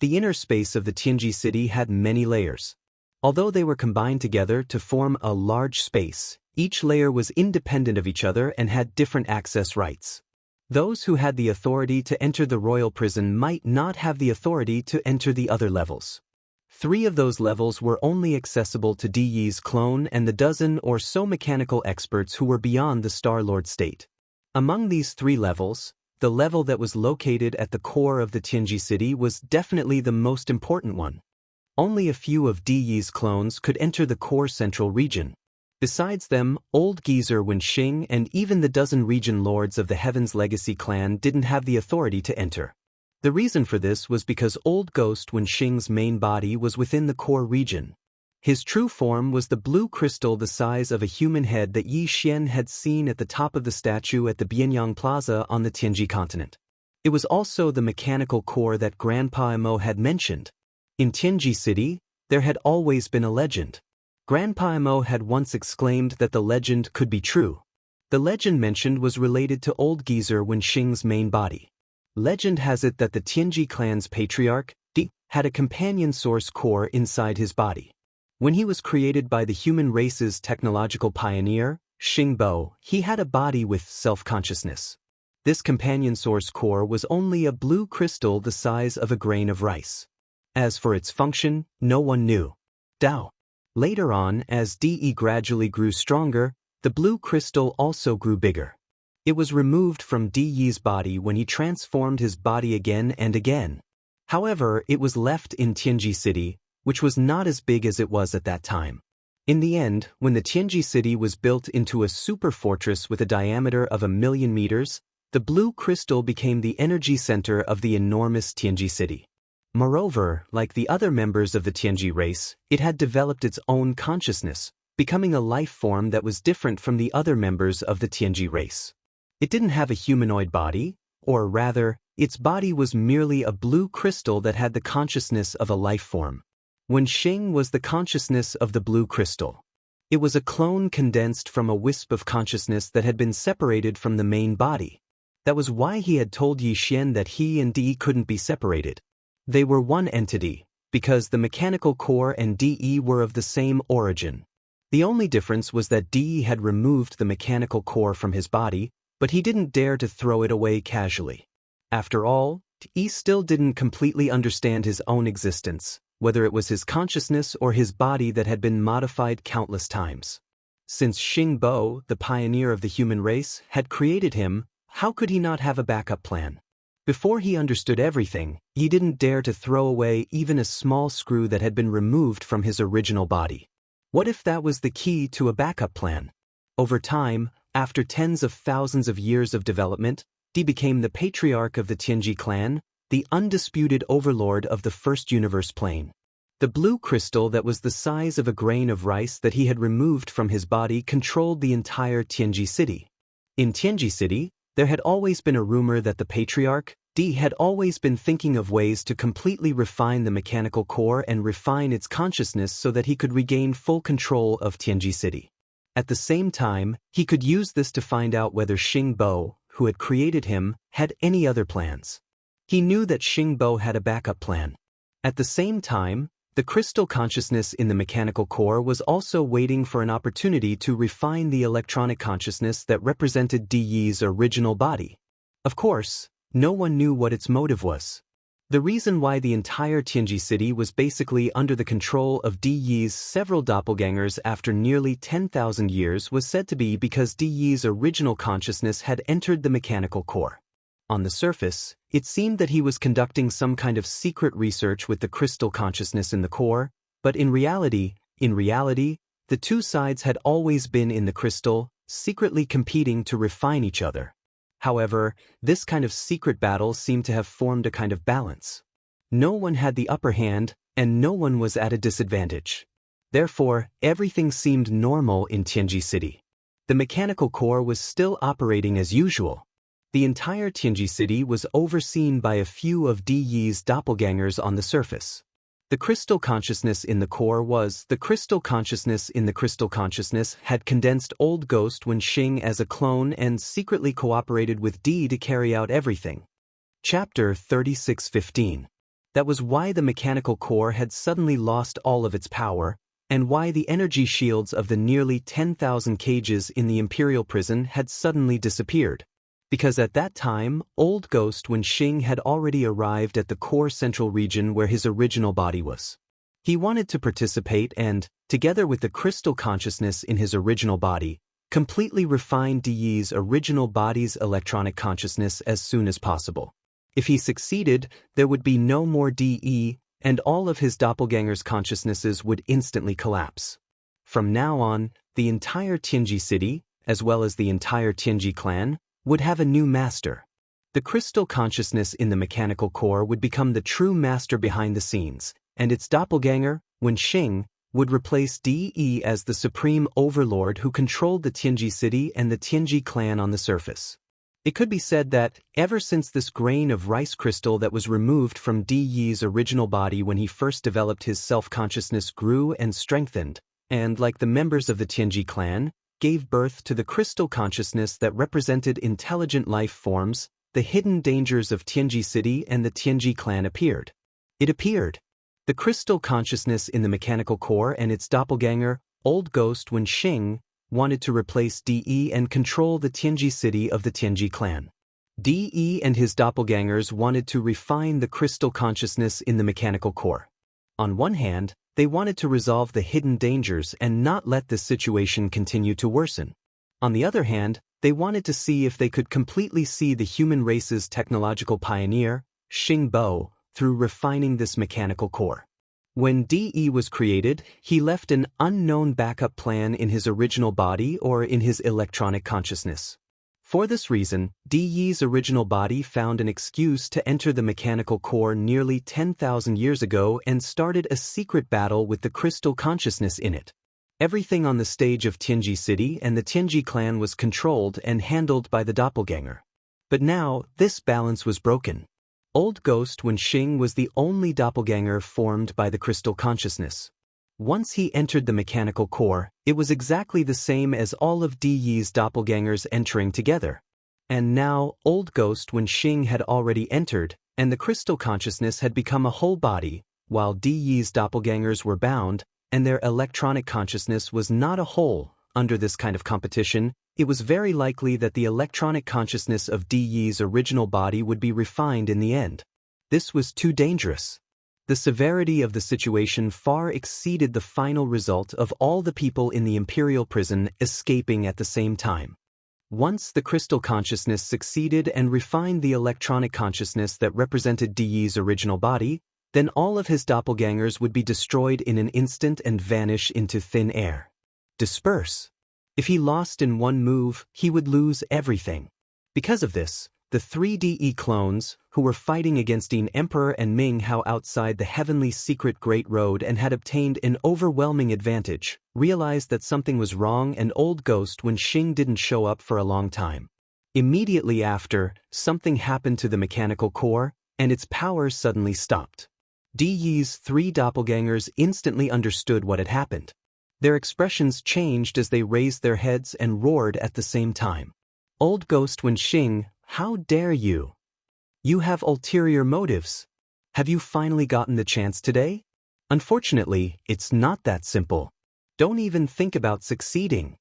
A: The inner space of the Tianji city had many layers. Although they were combined together to form a large space, each layer was independent of each other and had different access rights. Those who had the authority to enter the royal prison might not have the authority to enter the other levels. 3 of those levels were only accessible to Di Yi's clone and the dozen or so mechanical experts who were beyond the Star-Lord state. Among these 3 levels, the level that was located at the core of the Tianji city was definitely the most important one. Only a few of Di Yi's clones could enter the core central region. Besides them, Old Geezer Wenxing and even the dozen region lords of the Heaven's Legacy clan didn't have the authority to enter. The reason for this was because Old Ghost Wenxing's main body was within the core region. His true form was the blue crystal the size of a human head that Yi Xian had seen at the top of the statue at the Bianyang Plaza on the Tianji continent. It was also the mechanical core that Grandpa Mo had mentioned. In Tianji City, there had always been a legend. Grandpa Mo had once exclaimed that the legend could be true. The legend mentioned was related to Old Geezer Wenxing's main body. Legend has it that the Tianji clan's patriarch, Di, had a companion source core inside his body. When he was created by the human race's technological pioneer, Xingbo, he had a body with self-consciousness. This companion source core was only a blue crystal the size of a grain of rice. As for its function, no one knew. Dao. Later on, as Di gradually grew stronger, the blue crystal also grew bigger. It was removed from Di Yi's body when he transformed his body again and again. However, it was left in Tianji City, which was not as big as it was at that time. In the end, when the Tianji city was built into a super fortress with a diameter of 1,000,000 meters, the blue crystal became the energy center of the enormous Tianji city. Moreover, like the other members of the Tianji race, it had developed its own consciousness, becoming a life form that was different from the other members of the Tianji race. It didn't have a humanoid body, or rather, its body was merely a blue crystal that had the consciousness of a life form. Wenxing was the consciousness of the blue crystal. It was a clone condensed from a wisp of consciousness that had been separated from the main body. That was why he had told Yixian that he and Di couldn't be separated. They were one entity, because the mechanical core and Di were of the same origin. The only difference was that Di had removed the mechanical core from his body, but he didn't dare to throw it away casually. After all, Di still didn't completely understand his own existence, whether it was his consciousness or his body that had been modified countless times. Since Xing Bo, the pioneer of the human race, had created him, how could he not have a backup plan? Before he understood everything, he didn't dare to throw away even a small screw that had been removed from his original body. What if that was the key to a backup plan? Over time, after tens of thousands of years of development, Di became the patriarch of the Tianji clan, the undisputed overlord of the first universe plane. The blue crystal that was the size of a grain of rice that he had removed from his body controlled the entire Tianji city. In Tianji city, there had always been a rumor that the patriarch, Di, had always been thinking of ways to completely refine the mechanical core and refine its consciousness so that he could regain full control of Tianji city. At the same time, he could use this to find out whether Xing Bo, who had created him, had any other plans. He knew that Xing Bo had a backup plan. At the same time, the crystal consciousness in the mechanical core was also waiting for an opportunity to refine the electronic consciousness that represented Di Yi's original body. Of course, no one knew what its motive was. The reason why the entire Tianji city was basically under the control of Di Yi's several doppelgangers after nearly 10,000 years was said to be because Di Yi's original consciousness had entered the mechanical core. On the surface, it seemed that he was conducting some kind of secret research with the crystal consciousness in the core, but in reality, the two sides had always been in the crystal, secretly competing to refine each other. However, this kind of secret battle seemed to have formed a kind of balance. No one had the upper hand, and no one was at a disadvantage. Therefore, everything seemed normal in Tianji city. The mechanical core was still operating as usual. The entire Tianji city was overseen by a few of Di Yi's doppelgangers on the surface. The crystal consciousness in the core was the crystal consciousness in the crystal consciousness had condensed Old Ghost Wenxing as a clone and secretly cooperated with Di to carry out everything. Chapter 36:15. That was why the mechanical core had suddenly lost all of its power, and why the energy shields of the nearly 10,000 cages in the Imperial prison had suddenly disappeared. Because at that time, Old Ghost Wenxing had already arrived at the core central region where his original body was. He wanted to participate and, together with the crystal consciousness in his original body, completely refine Di Yi's original body's electronic consciousness as soon as possible. If he succeeded, there would be no more Di Yi, and all of his doppelgangers' consciousnesses would instantly collapse. From now on, the entire Tianji city, as well as the entire Tianji clan, would have a new master. The crystal consciousness in the mechanical core would become the true master behind the scenes, and its doppelganger, Wenxing, would replace Di Yi as the supreme overlord who controlled the Tianji city and the Tianji clan on the surface. It could be said that, ever since this grain of rice crystal that was removed from Di Yi's original body when he first developed his self-consciousness grew and strengthened, and like the members of the Tianji clan, gave birth to the crystal consciousness that represented intelligent life forms, the hidden dangers of Tianji city and the Tianji clan appeared. It appeared. The crystal consciousness in the mechanical core and its doppelganger, Old Ghost Wenxing, wanted to replace Di Yi and control the Tianji city of the Tianji clan. Di Yi and his doppelgangers wanted to refine the crystal consciousness in the mechanical core. On one hand, they wanted to resolve the hidden dangers and not let this situation continue to worsen. On the other hand, they wanted to see if they could completely see the human race's technological pioneer, Xing Bo, through refining this mechanical core. When DE was created, he left an unknown backup plan in his original body or in his electronic consciousness. For this reason, DE's original body found an excuse to enter the mechanical core nearly 10,000 years ago and started a secret battle with the crystal consciousness in it. Everything on the stage of Tianji City and the Tianji clan was controlled and handled by the doppelganger. But now, this balance was broken. Old Ghost Wenxing was the only doppelganger formed by the crystal consciousness. Once he entered the mechanical core, it was exactly the same as all of DE's doppelgangers entering together. And now, Old Ghost Wenxing had already entered, and the crystal consciousness had become a whole body, while DE's doppelgangers were bound, and their electronic consciousness was not a whole. Under this kind of competition, it was very likely that the electronic consciousness of DE's original body would be refined in the end. This was too dangerous. The severity of the situation far exceeded the final result of all the people in the imperial prison escaping at the same time. Once the crystal consciousness succeeded and refined the electronic consciousness that represented DE's original body, then all of his doppelgangers would be destroyed in an instant and vanish into thin air. Disperse. If he lost in one move, he would lose everything. Because of this, the 3 DE clones, who were fighting against Emperor and Ming Hao outside the heavenly secret Great Road and had obtained an overwhelming advantage, realized that something was wrong and Old Ghost Wenxing didn't show up for a long time. Immediately after, something happened to the mechanical core, and its power suddenly stopped. DE's 3 doppelgangers instantly understood what had happened. Their expressions changed as they raised their heads and roared at the same time. Old Ghost Wenxing, how dare you? You have ulterior motives. Have you finally gotten the chance today? Unfortunately, it's not that simple. Don't even think about succeeding.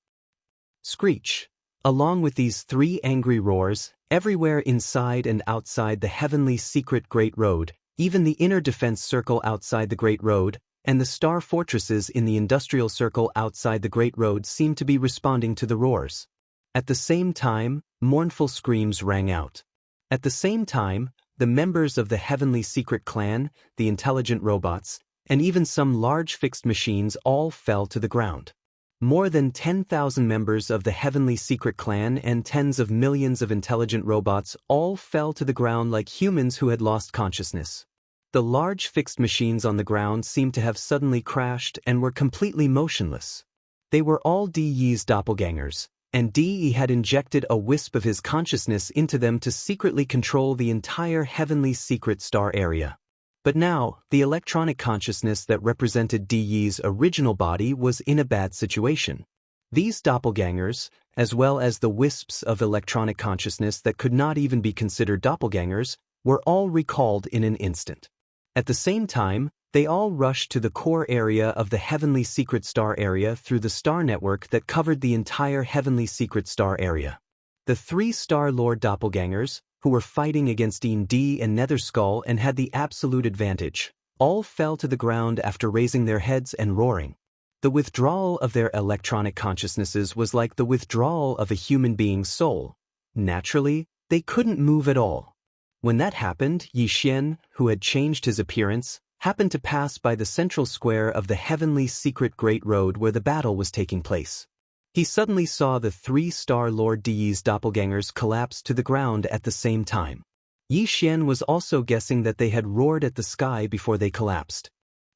A: Screech. Along with these 3 angry roars, everywhere inside and outside the heavenly secret Great Road, even the inner defense circle outside the Great Road, and the star fortresses in the industrial circle outside the Great Road seemed to be responding to the roars. At the same time, mournful screams rang out. At the same time, the members of the Heavenly Secret Clan, the intelligent robots, and even some large fixed machines all fell to the ground. More than 10,000 members of the Heavenly Secret Clan and tens of millions of intelligent robots all fell to the ground like humans who had lost consciousness. The large fixed machines on the ground seemed to have suddenly crashed and were completely motionless. They were all DE's doppelgangers, and DE had injected a wisp of his consciousness into them to secretly control the entire heavenly secret star area. But now, the electronic consciousness that represented DE's original body was in a bad situation. These doppelgangers, as well as the wisps of electronic consciousness that could not even be considered doppelgangers, were all recalled in an instant. At the same time, they all rushed to the core area of the Heavenly Secret Star area through the star network that covered the entire Heavenly Secret Star area. The 3 Star Lord doppelgangers, who were fighting against D and Netherskull and had the absolute advantage, all fell to the ground after raising their heads and roaring. The withdrawal of their electronic consciousnesses was like the withdrawal of a human being's soul. Naturally, they couldn't move at all. When that happened, Xian, who had changed his appearance, happened to pass by the central square of the Heavenly Secret Great Road where the battle was taking place. He suddenly saw the 3 Star Lord De's doppelgangers collapse to the ground at the same time. Xian was also guessing that they had roared at the sky before they collapsed.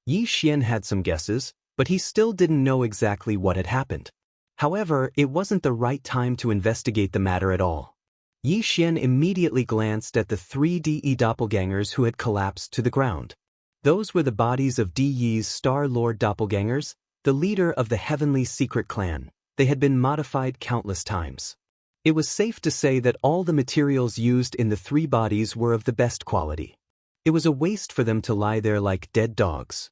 A: Xian had some guesses, but he still didn't know exactly what had happened. However, it wasn't the right time to investigate the matter at all. Xian immediately glanced at the 3 DE doppelgangers who had collapsed to the ground. Those were the bodies of DE's Star Lord doppelgangers, the leader of the Heavenly Secret Clan. They had been modified countless times. It was safe to say that all the materials used in the 3 bodies were of the best quality. It was a waste for them to lie there like dead dogs.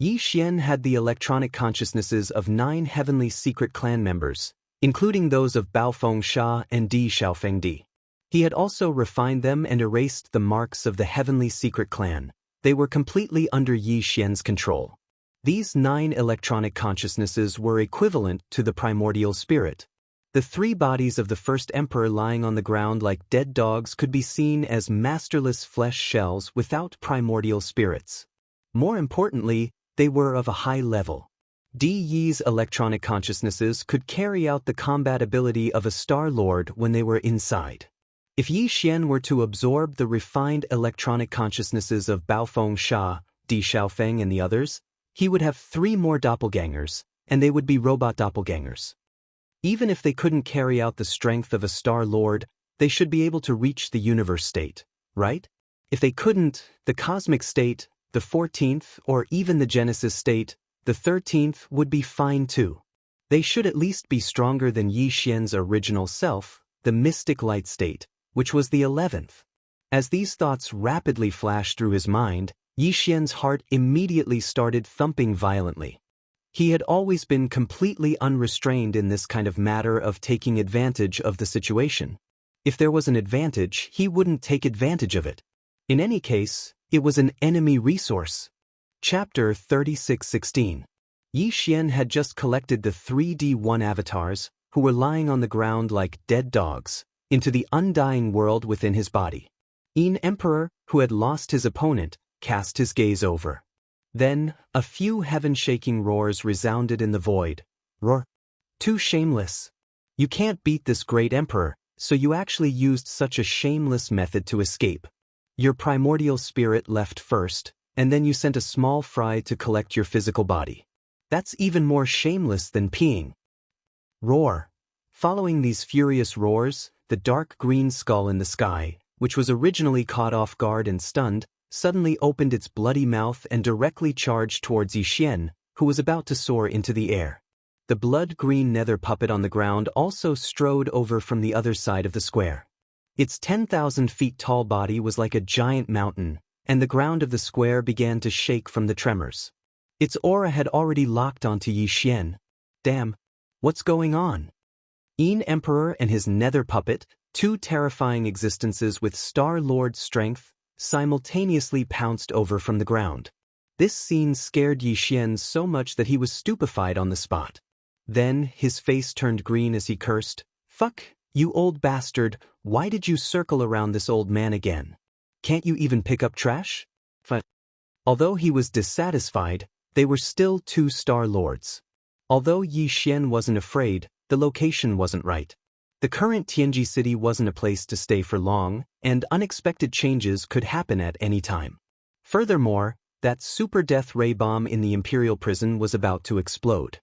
A: Xian had the electronic consciousnesses of 9 Heavenly Secret Clan members, including those of Baofeng Sha and Di Xiaofeng Di. He had also refined them and erased the marks of the Heavenly Secret Clan. They were completely under Xian's control. These 9 electronic consciousnesses were equivalent to the primordial spirit. The 3 bodies of the first emperor lying on the ground like dead dogs could be seen as masterless flesh shells without primordial spirits. More importantly, they were of a high level. Yi's electronic consciousnesses could carry out the combat ability of a Star Lord when they were inside. If Yi Xian were to absorb the refined electronic consciousnesses of Baofeng Sha, Di Xiaofeng and the others, he would have 3 more doppelgangers, and they would be robot doppelgangers. Even if they couldn't carry out the strength of a Star Lord, they should be able to reach the universe state, right? If they couldn't, the cosmic state, the 14th, or even the Genesis state, the 13th, would be fine too. They should at least be stronger than Yi Xian's original self, the mystic light state, which was the 11th. As these thoughts rapidly flashed through his mind, Yi Xian's heart immediately started thumping violently. He had always been completely unrestrained in this kind of matter of taking advantage of the situation. If there was an advantage, he wouldn't take advantage of it. In any case, it was an enemy resource. Chapter 36:16. Yi Xian had just collected the 3D1 avatars, who were lying on the ground like dead dogs, into the undying world within his body. Yin Emperor, who had lost his opponent, cast his gaze over. Then, a few heaven-shaking roars resounded in the void. Roar! Too shameless! You can't beat this great emperor, so you actually used such a shameless method to escape. Your primordial spirit left first, and then you sent a small fry to collect your physical body. That's even more shameless than peeing. Roar! Following these furious roars, the dark green skull in the sky, which was originally caught off guard and stunned, suddenly opened its bloody mouth and directly charged towards Yi Xian, who was about to soar into the air. The blood-green nether puppet on the ground also strode over from the other side of the square. Its 10,000 feet tall body was like a giant mountain, and the ground of the square began to shake from the tremors. Its aura had already locked onto Yi Xian. Damn, what's going on? Yin Emperor and his nether puppet, 2 terrifying existences with Star Lord strength, simultaneously pounced over from the ground. This scene scared Yi Xian so much that he was stupefied on the spot. Then, his face turned green as he cursed, "Fuck, you old bastard, why did you circle around this old man again? Can't you even pick up trash?" Although he was dissatisfied, they were still 2 Star Lords. Although Yi Xian wasn't afraid, the location wasn't right. The current Tianji city wasn't a place to stay for long, and unexpected changes could happen at any time. Furthermore, that super death ray bomb in the Imperial prison was about to explode.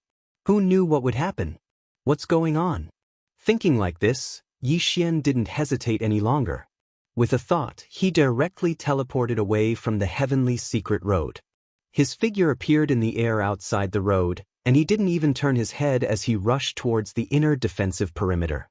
A: Who knew what would happen? What's going on? Thinking like this, Yi Xian didn't hesitate any longer. With a thought, he directly teleported away from the heavenly secret road. His figure appeared in the air outside the road, and he didn't even turn his head as he rushed towards the inner defensive perimeter.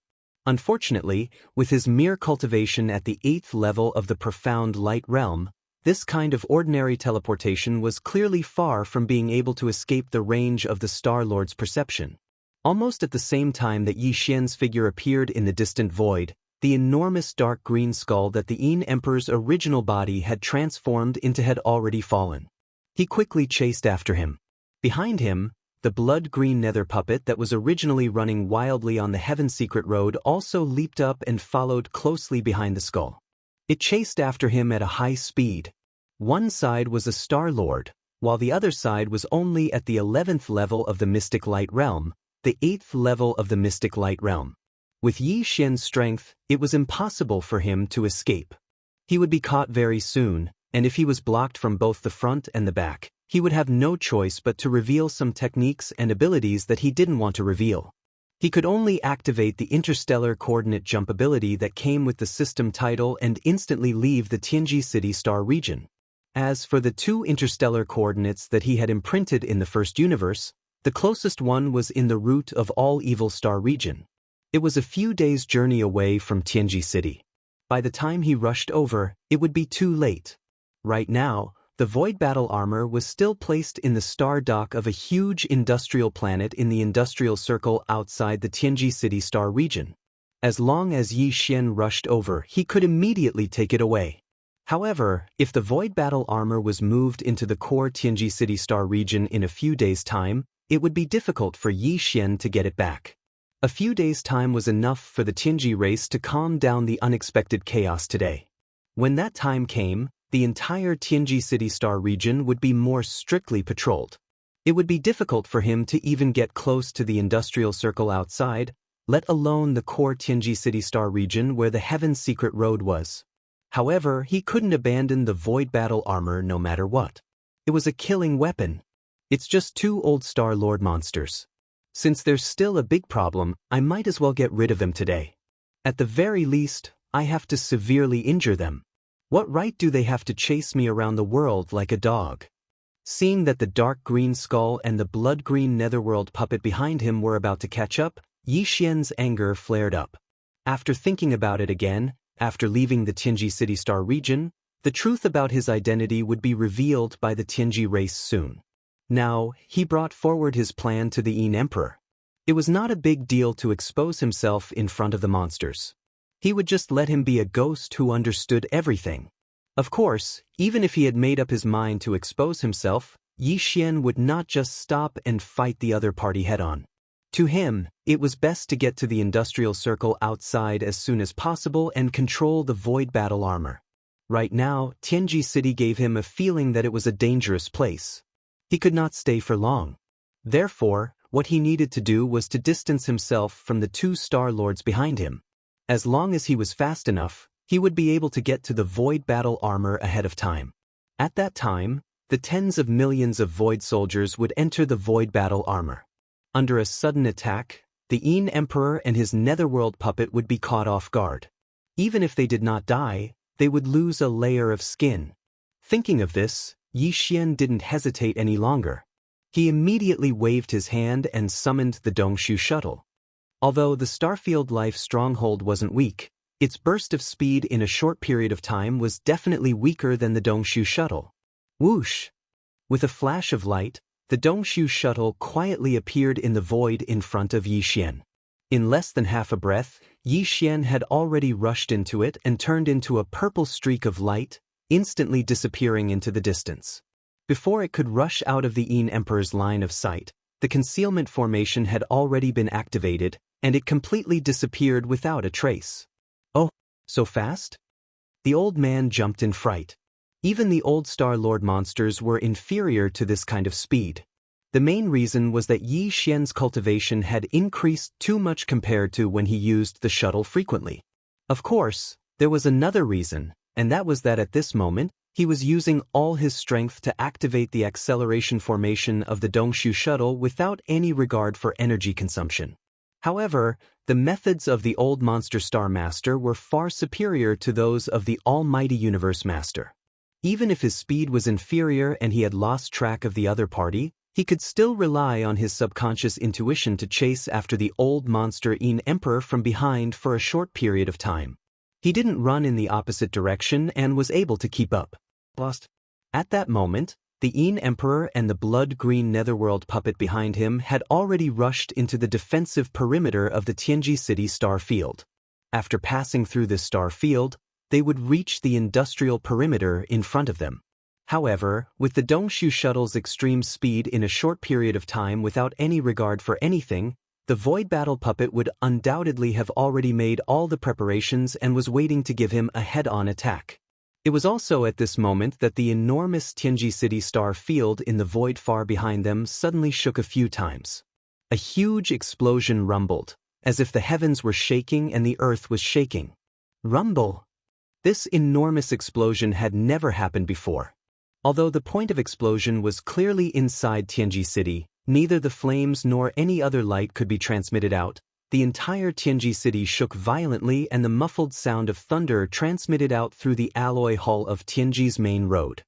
A: Unfortunately, with his mere cultivation at the 8th level of the profound light realm, this kind of ordinary teleportation was clearly far from being able to escape the range of the Star Lord's perception. Almost at the same time that Yi Xian's figure appeared in the distant void, the enormous dark green skull that the Yin Emperor's original body had transformed into had already fallen. He quickly chased after him. Behind him, the blood-green nether puppet that was originally running wildly on the Heaven Secret Road also leaped up and followed closely behind the skull. It chased after him at a high speed. One side was a Star Lord, while the other side was only at the 11th level of the Mystic Light Realm, the 8th level of the Mystic Light Realm. With Yi Xian's strength, it was impossible for him to escape. He would be caught very soon, and if he was blocked from both the front and the back, he would have no choice but to reveal some techniques and abilities that he didn't want to reveal. He could only activate the interstellar coordinate jump ability that came with the system title and instantly leave the Tianji City Star region. As for the 2 interstellar coordinates that he had imprinted in the first universe, the closest one was in the root of all evil star region. It was a few days' journey away from Tianji City. By the time he rushed over, it would be too late. Right now, the Void Battle armor was still placed in the star dock of a huge industrial planet in the industrial circle outside the Tianji City Star region. As long as Yi Xian rushed over, he could immediately take it away. However, if the Void Battle armor was moved into the core Tianji City Star region in a few days' time, it would be difficult for Yi Xian to get it back. A few days' time was enough for the Tianji race to calm down the unexpected chaos today. When that time came, the entire Tianji City Star region would be more strictly patrolled. It would be difficult for him to even get close to the industrial circle outside, let alone the core Tianji City Star region where the Heaven's Secret Road was. However, he couldn't abandon the void battle armor no matter what. It was a killing weapon. It's just 2 old Star Lord monsters. Since there's still a big problem, I might as well get rid of them today. At the very least, I have to severely injure them. What right do they have to chase me around the world like a dog? Seeing that the dark green skull and the blood-green netherworld puppet behind him were about to catch up, Yi Xian's anger flared up. After thinking about it again, after leaving the Tianji City Star region, the truth about his identity would be revealed by the Tianji race soon. Now, he brought forward his plan to the Yin Emperor. It was not a big deal to expose himself in front of the monsters. He would just let him be a ghost who understood everything. Of course, even if he had made up his mind to expose himself, Yi Xian would not just stop and fight the other party head-on. To him, it was best to get to the industrial circle outside as soon as possible and control the void battle armor. Right now, Tianji City gave him a feeling that it was a dangerous place. He could not stay for long. Therefore, what he needed to do was to distance himself from the 2 Star Lords behind him. As long as he was fast enough, he would be able to get to the void battle armor ahead of time. At that time, the tens of millions of void soldiers would enter the void battle armor. Under a sudden attack, the Yin Emperor and his netherworld puppet would be caught off guard. Even if they did not die, they would lose a layer of skin. Thinking of this, Yi Xian didn't hesitate any longer. He immediately waved his hand and summoned the Dongshu shuttle. Although the Starfield Life stronghold wasn't weak, its burst of speed in a short period of time was definitely weaker than the Dongshu shuttle. Whoosh! With a flash of light, the Dongshu shuttle quietly appeared in the void in front of Yi Xian. In less than half a breath, Yi Xian had already rushed into it and turned into a purple streak of light, instantly disappearing into the distance. Before it could rush out of the Yin Emperor's line of sight, the concealment formation had already been activated, and it completely disappeared without a trace. Oh, so fast? The old man jumped in fright. Even the old Star Lord monsters were inferior to this kind of speed. The main reason was that Yi Xian's cultivation had increased too much compared to when he used the shuttle frequently. Of course, there was another reason, and that was that at this moment, he was using all his strength to activate the acceleration formation of the Dongshu shuttle without any regard for energy consumption. However, the methods of the old Monster Star Master were far superior to those of the Almighty Universe Master. Even if his speed was inferior and he had lost track of the other party, he could still rely on his subconscious intuition to chase after the old monster Yin Emperor from behind for a short period of time. He didn't run in the opposite direction and was able to keep up. At that moment, the Yin Emperor and the blood-green netherworld puppet behind him had already rushed into the defensive perimeter of the Tianji City star field. After passing through this star field, they would reach the industrial perimeter in front of them. However, with the Dongshu shuttle's extreme speed in a short period of time without any regard for anything, the Void Battle puppet would undoubtedly have already made all the preparations and was waiting to give him a head-on attack. It was also at this moment that the enormous Tianji City star field in the void far behind them suddenly shook a few times. A huge explosion rumbled, as if the heavens were shaking and the earth was shaking. Rumble! This enormous explosion had never happened before. Although the point of explosion was clearly inside Tianji City, neither the flames nor any other light could be transmitted out. The entire Tianji City shook violently and the muffled sound of thunder transmitted out through the alloy hull of Tianji's main road.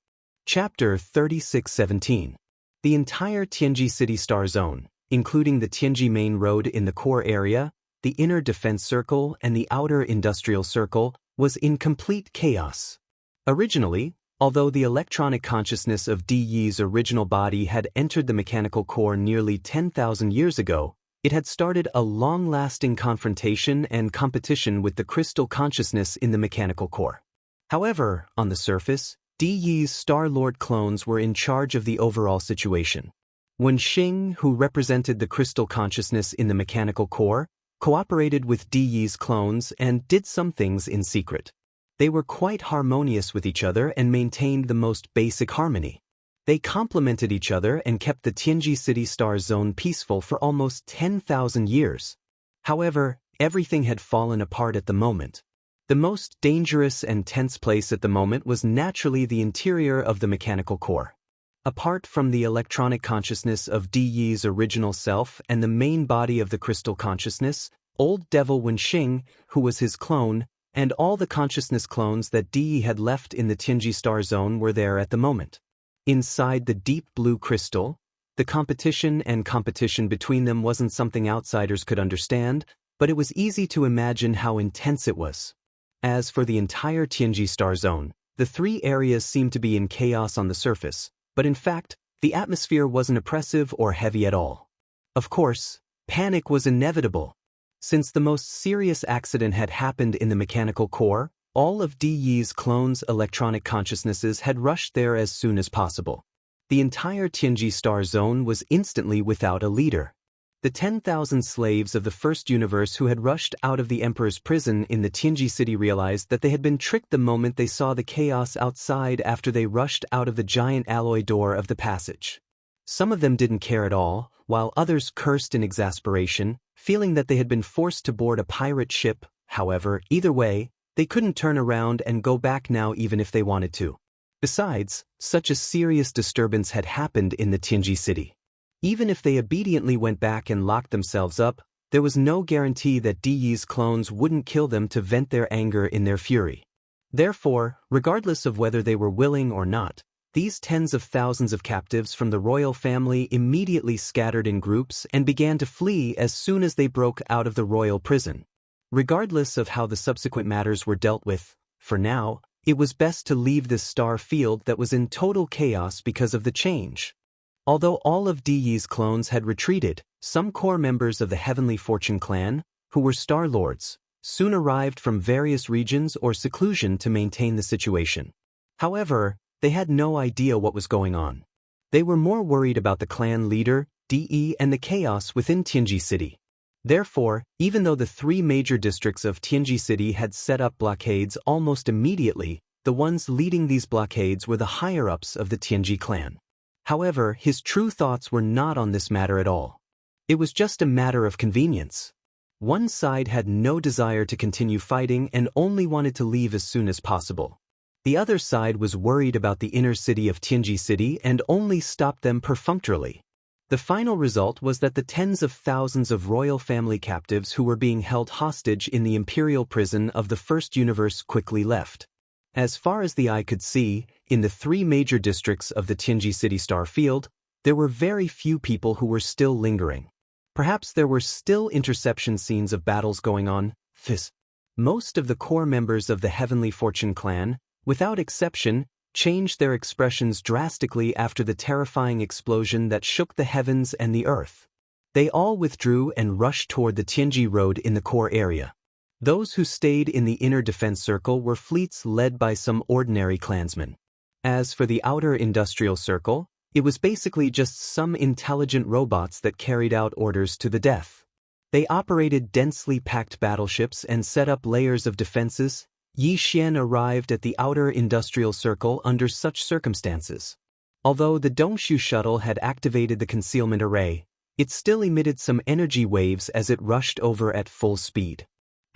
A: Chapter 36:17. The entire Tianji City star zone, including the Tianji main road in the core area, the inner defense circle and the outer industrial circle, was in complete chaos. Originally, although the electronic consciousness of Di Yi's original body had entered the mechanical core nearly 10,000 years ago, it had started a long-lasting confrontation and competition with the crystal consciousness in the mechanical core. However, on the surface, Di Yi's Star Lord clones were in charge of the overall situation. When Xing, who represented the crystal consciousness in the mechanical core, cooperated with Di Yi's clones and did some things in secret. They were quite harmonious with each other and maintained the most basic harmony. They complemented each other and kept the Tianji City Star Zone peaceful for almost 10,000 years. However, everything had fallen apart at the moment. The most dangerous and tense place at the moment was naturally the interior of the mechanical core. Apart from the electronic consciousness of Di Yi's original self and the main body of the crystal consciousness, Old Devil Wenxing, who was his clone, and all the consciousness clones that Di Yi had left in the Tianji Star Zone were there at the moment. Inside the deep blue crystal, the competition between them wasn't something outsiders could understand, but it was easy to imagine how intense it was. As for the entire Tianji Star Zone, the three areas seemed to be in chaos on the surface, but in fact, the atmosphere wasn't oppressive or heavy at all. Of course, panic was inevitable. Since the most serious accident had happened in the mechanical core, all of Di Yi's clones' electronic consciousnesses had rushed there as soon as possible. The entire Tianji Star Zone was instantly without a leader. The 10,000 slaves of the first universe who had rushed out of the Emperor's prison in the Tianji city realized that they had been tricked the moment they saw the chaos outside after they rushed out of the giant alloy door of the passage. Some of them didn't care at all, while others cursed in exasperation, feeling that they had been forced to board a pirate ship. However, either way, they couldn't turn around and go back now even if they wanted to. Besides, such a serious disturbance had happened in the Tianji city. Even if they obediently went back and locked themselves up, there was no guarantee that Di Yi's clones wouldn't kill them to vent their anger in their fury. Therefore, regardless of whether they were willing or not, these tens of thousands of captives from the royal family immediately scattered in groups and began to flee as soon as they broke out of the royal prison. Regardless of how the subsequent matters were dealt with, for now, it was best to leave this star field that was in total chaos because of the change. Although all of Di Yi's clones had retreated, some core members of the Heavenly Fortune clan, who were Star Lords, soon arrived from various regions or seclusion to maintain the situation. However, they had no idea what was going on. They were more worried about the clan leader, Di Yi, and the chaos within Tianji City. Therefore, even though the three major districts of Tianji City had set up blockades almost immediately, the ones leading these blockades were the higher-ups of the Tianji clan. However, his true thoughts were not on this matter at all. It was just a matter of convenience. One side had no desire to continue fighting and only wanted to leave as soon as possible. The other side was worried about the inner city of Tianji City and only stopped them perfunctorily. The final result was that the tens of thousands of royal family captives who were being held hostage in the imperial prison of the first universe quickly left. As far as the eye could see, in the three major districts of the Tianji City Star Field, there were very few people who were still lingering. Perhaps there were still interception scenes of battles going on. Most of the core members of the Heavenly Fortune clan, without exception, changed their expressions drastically after the terrifying explosion that shook the heavens and the earth. They all withdrew and rushed toward the Tianji Road in the core area. Those who stayed in the inner defense circle were fleets led by some ordinary clansmen. As for the outer industrial circle, it was basically just some intelligent robots that carried out orders to the death. They operated densely packed battleships and set up layers of defenses. Yi Xian arrived at the outer industrial circle under such circumstances. Although the Dongshu shuttle had activated the concealment array, it still emitted some energy waves as it rushed over at full speed.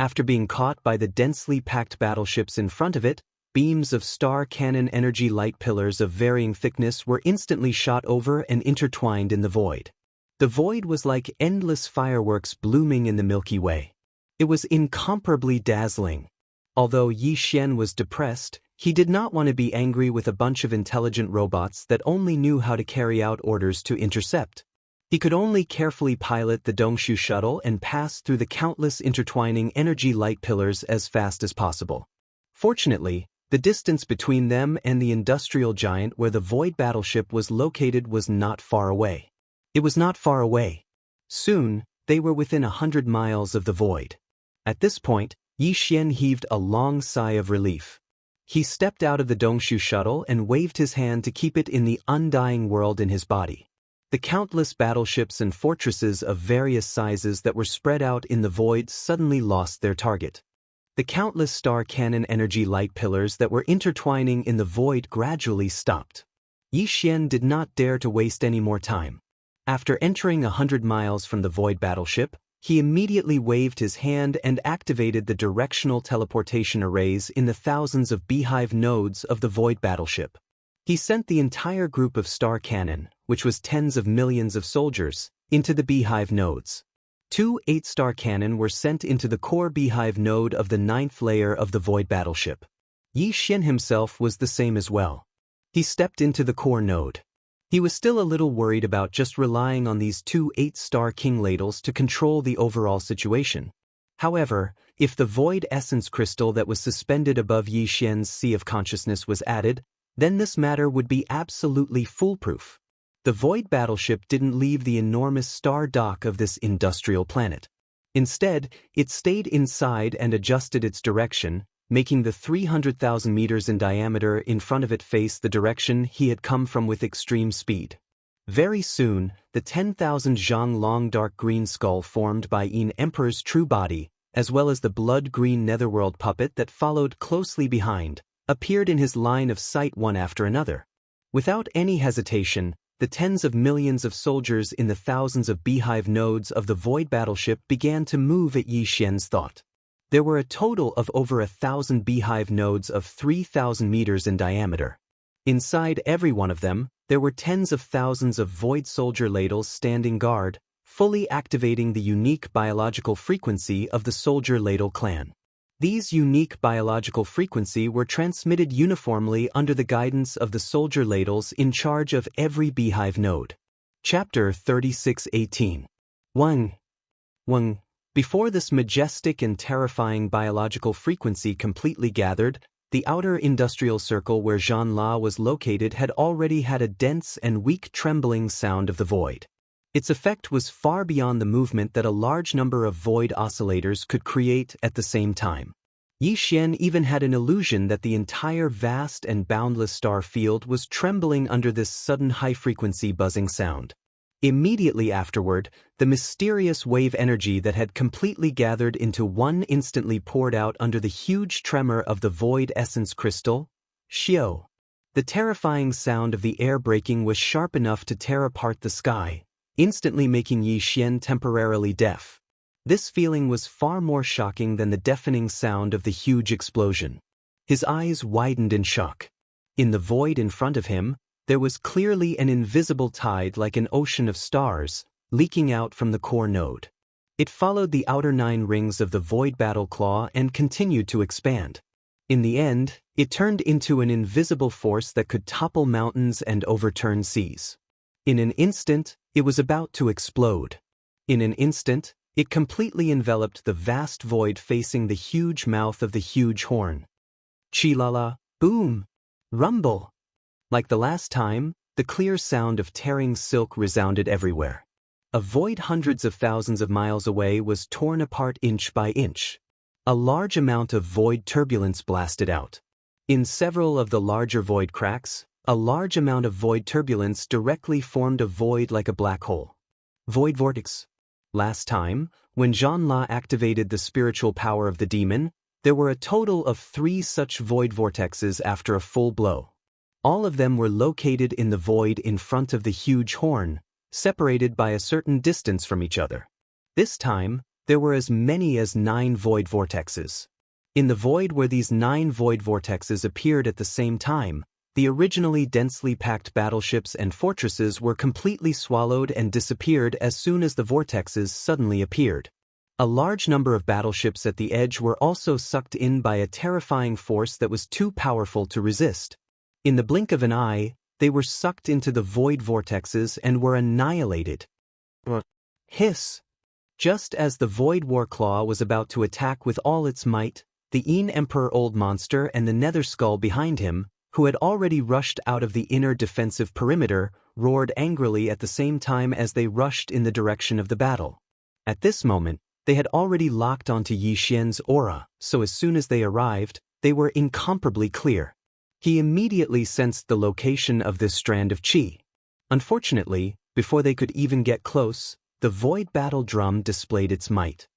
A: After being caught by the densely packed battleships in front of it, beams of star cannon energy light pillars of varying thickness were instantly shot over and intertwined in the void. The void was like endless fireworks blooming in the Milky Way. It was incomparably dazzling. Although Yi Xian was depressed, he did not want to be angry with a bunch of intelligent robots that only knew how to carry out orders to intercept. He could only carefully pilot the Dongshu shuttle and pass through the countless intertwining energy light pillars as fast as possible. Fortunately, the distance between them and the industrial giant where the void battleship was located was not far away. It was not far away. Soon, they were within 100 miles of the void. At this point, Yi Xian heaved a long sigh of relief. He stepped out of the Dongshu shuttle and waved his hand to keep it in the undying world in his body. The countless battleships and fortresses of various sizes that were spread out in the void suddenly lost their target. The countless star cannon energy light pillars that were intertwining in the void gradually stopped. Yi Xian did not dare to waste any more time. After entering 100 miles from the void battleship, he immediately waved his hand and activated the directional teleportation arrays in the thousands of beehive nodes of the void battleship. He sent the entire group of star cannon, which was tens of millions of soldiers, into the beehive nodes. 2 8-star cannon were sent into the core beehive node of the 9th layer of the void battleship. Yi Xian himself was the same as well. He stepped into the core node. He was still a little worried about just relying on these 2 8-star king ladles to control the overall situation. However, if the void essence crystal that was suspended above Yi Xian's sea of consciousness was added, then this matter would be absolutely foolproof. The void battleship didn't leave the enormous star dock of this industrial planet. Instead, it stayed inside and adjusted its direction, making the 300,000 meters in diameter in front of it face the direction he had come from with extreme speed. Very soon, the 10,000 zhang long dark green skull formed by Yin Emperor's true body, as well as the blood-green netherworld puppet that followed closely behind, appeared in his line of sight one after another. Without any hesitation, the tens of millions of soldiers in the thousands of beehive nodes of the void battleship began to move at Yi Xian's thought. There were a total of over 1,000 beehive nodes of 3,000 meters in diameter. Inside every one of them, there were tens of thousands of void soldier ladles standing guard, fully activating the unique biological frequency of the soldier ladle clan. These unique biological frequency were transmitted uniformly under the guidance of the soldier ladles in charge of every beehive node. Chapter 36:18. Wang. Before this majestic and terrifying biological frequency completely gathered, the outer industrial circle where Zhan La was located had already had a dense and weak trembling sound of the void. Its effect was far beyond the movement that a large number of void oscillators could create at the same time. Yi Xian even had an illusion that the entire vast and boundless star field was trembling under this sudden high-frequency buzzing sound. Immediately afterward, the mysterious wave energy that had completely gathered into one instantly poured out under the huge tremor of the void essence crystal, Xiao. The terrifying sound of the air breaking was sharp enough to tear apart the sky, instantly making Yi Xian temporarily deaf. This feeling was far more shocking than the deafening sound of the huge explosion. His eyes widened in shock. In the void in front of him, there was clearly an invisible tide like an ocean of stars, leaking out from the core node. It followed the outer 9 rings of the void battle claw and continued to expand. In the end, it turned into an invisible force that could topple mountains and overturn seas. In an instant, it was about to explode. In an instant, it completely enveloped the vast void facing the huge mouth of the huge horn. Chi-la-la, boom, rumble. Like the last time, the clear sound of tearing silk resounded everywhere. A void hundreds of thousands of miles away was torn apart inch by inch. A large amount of void turbulence blasted out. In several of the larger void cracks, a large amount of void turbulence directly formed a void like a black hole. Void vortex. Last time, when Zhan La activated the spiritual power of the demon, there were a total of 3 such void vortexes after a full blow. All of them were located in the void in front of the huge horn, separated by a certain distance from each other. This time, there were as many as 9 void vortexes. In the void where these 9 void vortexes appeared at the same time, the originally densely packed battleships and fortresses were completely swallowed and disappeared as soon as the vortexes suddenly appeared. A large number of battleships at the edge were also sucked in by a terrifying force that was too powerful to resist. In the blink of an eye, they were sucked into the void vortexes and were annihilated. Hiss! Just as the void war claw was about to attack with all its might, the Yin Emperor Old Monster and the Nether Skull behind him, who had already rushed out of the inner defensive perimeter, roared angrily at the same time as they rushed in the direction of the battle. At this moment, they had already locked onto Yi Xian's aura, so as soon as they arrived, they were incomparably clear. He immediately sensed the location of this strand of qi. Unfortunately, before they could even get close, the void battle drum displayed its might.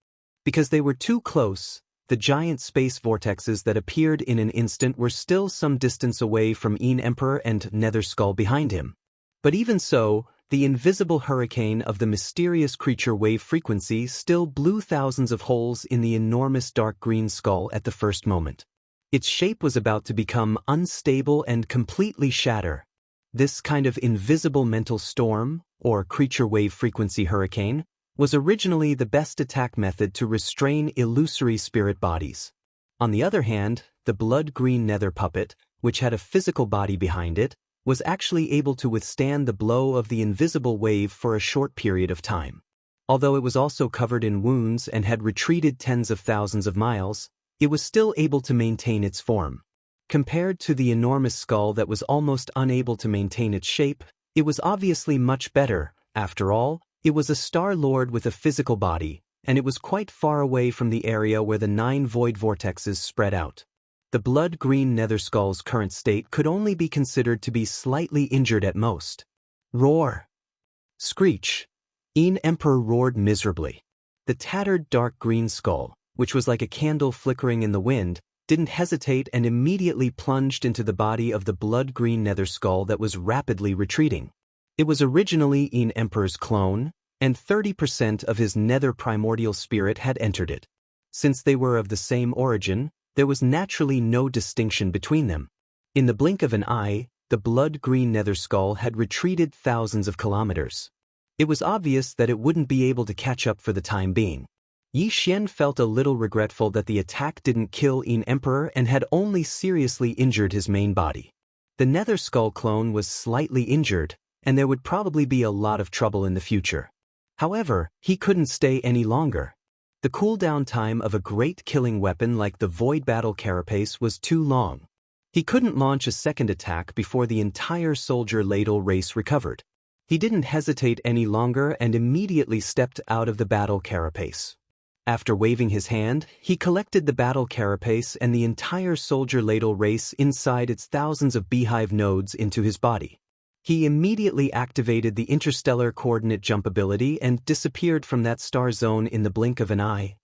A: Because they were too close, The giant space vortexes that appeared in an instant were still some distance away from Yin Emperor and Nether Skull behind him. But even so, the invisible hurricane of the mysterious creature wave frequency still blew thousands of holes in the enormous dark green skull at the first moment. Its shape was about to become unstable and completely shatter. This kind of invisible mental storm, or creature wave frequency hurricane, was originally the best attack method to restrain illusory spirit bodies. On the other hand, the blood-green nether puppet, which had a physical body behind it, was actually able to withstand the blow of the invisible wave for a short period of time. Although it was also covered in wounds and had retreated tens of thousands of miles, it was still able to maintain its form. Compared to the enormous skull that was almost unable to maintain its shape, it was obviously much better. After all, it was a Star Lord with a physical body, and it was quite far away from the area where the 9 void vortexes spread out. The blood-green nether skull's current state could only be considered to be slightly injured at most. Roar! Screech! Yin Emperor roared miserably. The tattered dark green skull, which was like a candle flickering in the wind, didn't hesitate and immediately plunged into the body of the blood-green nether skull that was rapidly retreating. It was originally Yin Emperor's clone, and 30% of his nether primordial spirit had entered it. Since they were of the same origin, there was naturally no distinction between them. In the blink of an eye, the blood-green nether skull had retreated thousands of kilometers. It was obvious that it wouldn't be able to catch up for the time being. Yi Xian felt a little regretful that the attack didn't kill Yin Emperor and had only seriously injured his main body. The nether skull clone was slightly injured, and there would probably be a lot of trouble in the future. However, he couldn't stay any longer. The cooldown time of a great killing weapon like the Void Battle Carapace was too long. He couldn't launch a second attack before the entire soldier ladle race recovered. He didn't hesitate any longer and immediately stepped out of the battle carapace. After waving his hand, he collected the battle carapace and the entire soldier ladle race inside its thousands of beehive nodes into his body. He immediately activated the interstellar coordinate jump ability and disappeared from that star zone in the blink of an eye.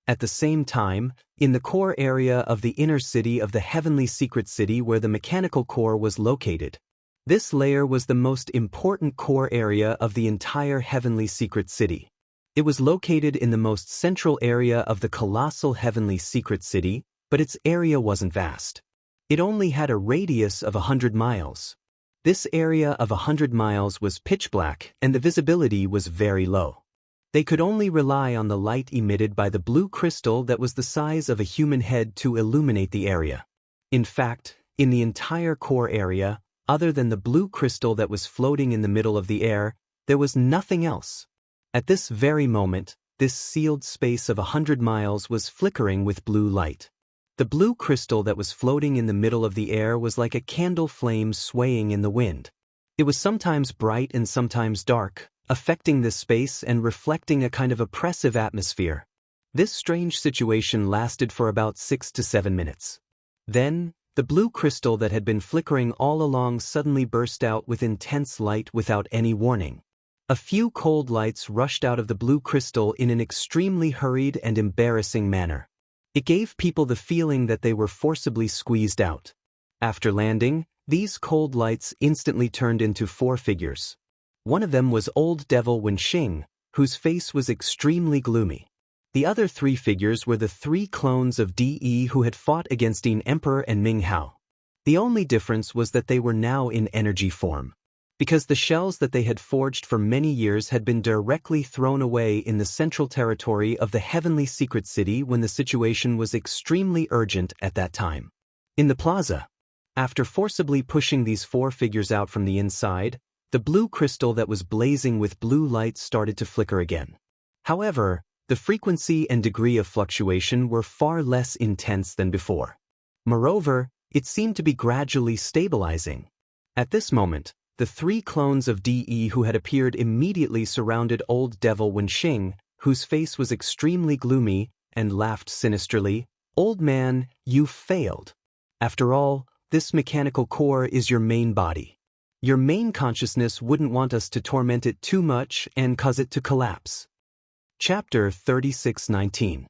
A: At the same time, in the core area of the inner city of the Heavenly Secret City where the mechanical core was located. This layer was the most important core area of the entire Heavenly Secret City. It was located in the most central area of the colossal Heavenly Secret City, but its area wasn't vast. It only had a radius of 100 miles. This area of 100 miles was pitch black and the visibility was very low. They could only rely on the light emitted by the blue crystal that was the size of a human head to illuminate the area. In fact, in the entire core area, other than the blue crystal that was floating in the middle of the air, there was nothing else. At this very moment, this sealed space of 100 miles was flickering with blue light. The blue crystal that was floating in the middle of the air was like a candle flame swaying in the wind. It was sometimes bright and sometimes dark, affecting this space and reflecting a kind of oppressive atmosphere. This strange situation lasted for about 6 to 7 minutes. Then, the blue crystal that had been flickering all along suddenly burst out with intense light without any warning. A few cold lights rushed out of the blue crystal in an extremely hurried and embarrassing manner. It gave people the feeling that they were forcibly squeezed out. After landing, these cold lights instantly turned into 4 figures. One of them was Old Devil Wenxing, whose face was extremely gloomy. The other 3 figures were the 3 clones of De who had fought against Yin Emperor and Ming Hao. The only difference was that they were now in energy form. Because the shells that they had forged for many years had been directly thrown away in the central territory of the Heavenly Secret City when the situation was extremely urgent at that time. In the plaza, after forcibly pushing these 4 figures out from the inside, the blue crystal that was blazing with blue light started to flicker again. However, the frequency and degree of fluctuation were far less intense than before. Moreover, it seemed to be gradually stabilizing. At this moment, the 3 clones of De who had appeared immediately surrounded Old Devil Wenxing, whose face was extremely gloomy, and laughed sinisterly. "Old man, you failed. After all, this mechanical core is your main body. Your main consciousness wouldn't want us to torment it too much and cause it to collapse." Chapter 36:19.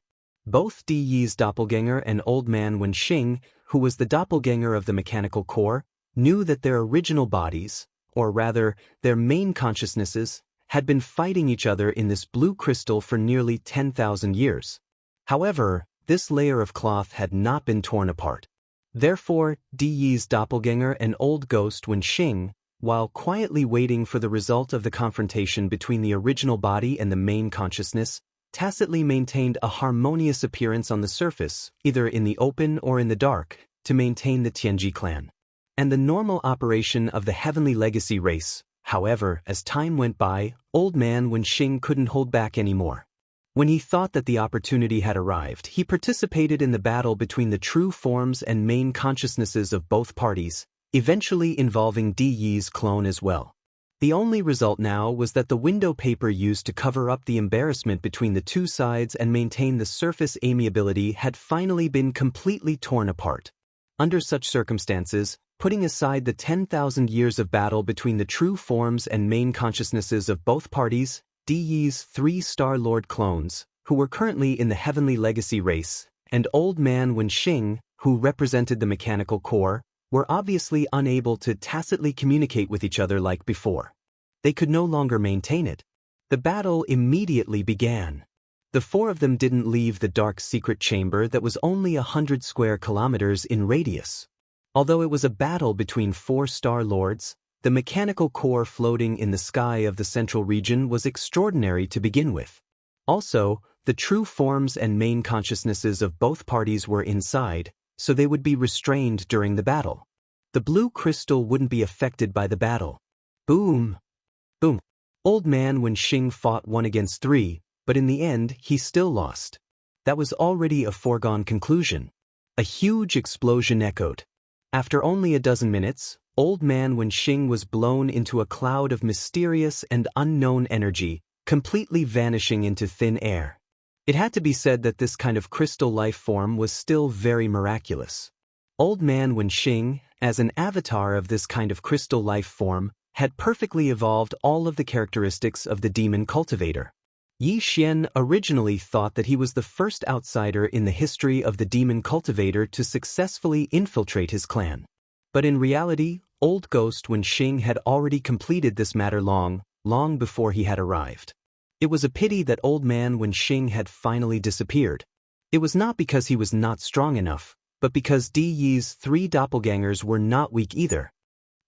A: Both Di Yi's doppelganger and Old Man Wenxing, who was the doppelganger of the mechanical core, knew that their original bodies, or rather, their main consciousnesses, had been fighting each other in this blue crystal for nearly 10,000 years. However, this layer of cloth had not been torn apart. Therefore, Di Yi's doppelganger and Old Ghost Wenxing, while quietly waiting for the result of the confrontation between the original body and the main consciousness, tacitly maintained a harmonious appearance on the surface, either in the open or in the dark, to maintain the Tianji clan. And the normal operation of the heavenly legacy race. However, as time went by, Old Man Wenxing couldn't hold back anymore. When he thought that the opportunity had arrived, he participated in the battle between the true forms and main consciousnesses of both parties, eventually involving Di Yi's clone as well. The only result now was that the window paper used to cover up the embarrassment between the two sides and maintain the surface amiability had finally been completely torn apart. Under such circumstances, putting aside the 10,000 years of battle between the true forms and main consciousnesses of both parties, Di Yi's 3 Star Lord clones, who were currently in the Heavenly Legacy race, and Old Man Wenxing, who represented the mechanical core, were obviously unable to tacitly communicate with each other like before. They could no longer maintain it. The battle immediately began. The 4 of them didn't leave the dark secret chamber that was only 100 square kilometers in radius. Although it was a battle between 4 Star Lords, the mechanical core floating in the sky of the central region was extraordinary to begin with. Also, the true forms and main consciousnesses of both parties were inside, so they would be restrained during the battle. The blue crystal wouldn't be affected by the battle. Boom! Boom! Old Man Wenxing fought 1 against 3, but in the end he still lost. That was already a foregone conclusion. A huge explosion echoed. After only a dozen minutes, Old Man Wenxing was blown into a cloud of mysterious and unknown energy, completely vanishing into thin air. It had to be said that this kind of crystal life form was still very miraculous. Old Man Wenxing, as an avatar of this kind of crystal life form, had perfectly evolved all of the characteristics of the demon cultivator. Yi Xian originally thought that he was the first outsider in the history of the demon cultivator to successfully infiltrate his clan. But in reality, Old Ghost Wenxing had already completed this matter long before he had arrived. It was a pity that Old Man Wenxing had finally disappeared. It was not because he was not strong enough, but because Di Yi's 3 doppelgangers were not weak either.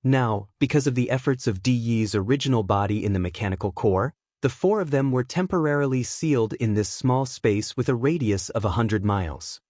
A: Now, because of the efforts of Di Yi's original body in the mechanical core, the 4 of them were temporarily sealed in this small space with a radius of 100 miles.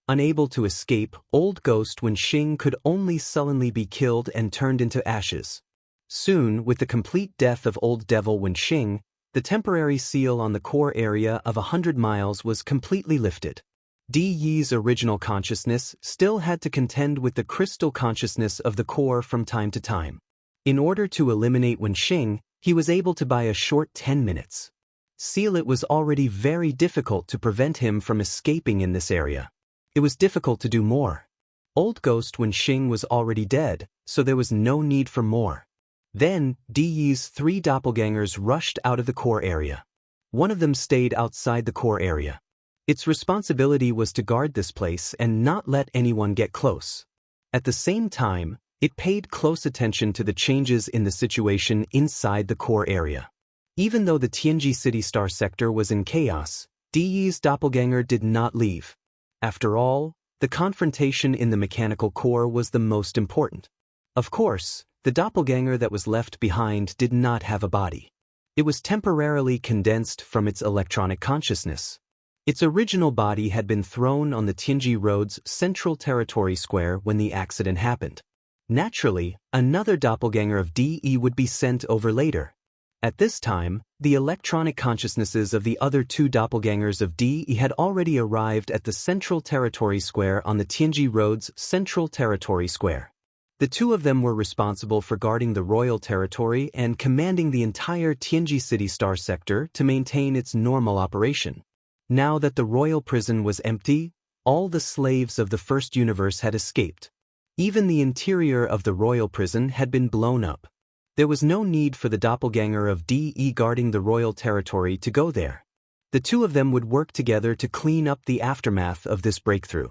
A: Unable to escape, Old Ghost Wenxing could only sullenly be killed and turned into ashes. Soon, with the complete death of Old Devil Wenxing, the temporary seal on the core area of 100 miles was completely lifted. Di Yi's original consciousness still had to contend with the crystal consciousness of the core from time to time. In order to eliminate Wenxing, he was able to buy a short 10 minutes. Seal it was already very difficult to prevent him from escaping in this area. It was difficult to do more. Old Ghost Wenxing was already dead, so there was no need for more. Then, Di Yi's 3 doppelgangers rushed out of the core area. One of them stayed outside the core area. Its responsibility was to guard this place and not let anyone get close. At the same time, it paid close attention to the changes in the situation inside the core area. Even though the Tianji City Star sector was in chaos, Di Yi's doppelganger did not leave. After all, the confrontation in the mechanical core was the most important. Of course, the doppelganger that was left behind did not have a body. It was temporarily condensed from its electronic consciousness. Its original body had been thrown on the Tianji Road's Central Territory Square when the accident happened. Naturally, another doppelganger of DE would be sent over later. At this time, the electronic consciousnesses of the other 2 doppelgangers of DE had already arrived at the Central Territory Square on the Tianji Road's Central Territory Square. The 2 of them were responsible for guarding the royal territory and commanding the entire Tianji City Star sector to maintain its normal operation. Now that the royal prison was empty, all the slaves of the First Universe had escaped. Even the interior of the royal prison had been blown up. There was no need for the doppelganger of DE guarding the royal territory to go there. The two of them would work together to clean up the aftermath of this breakthrough.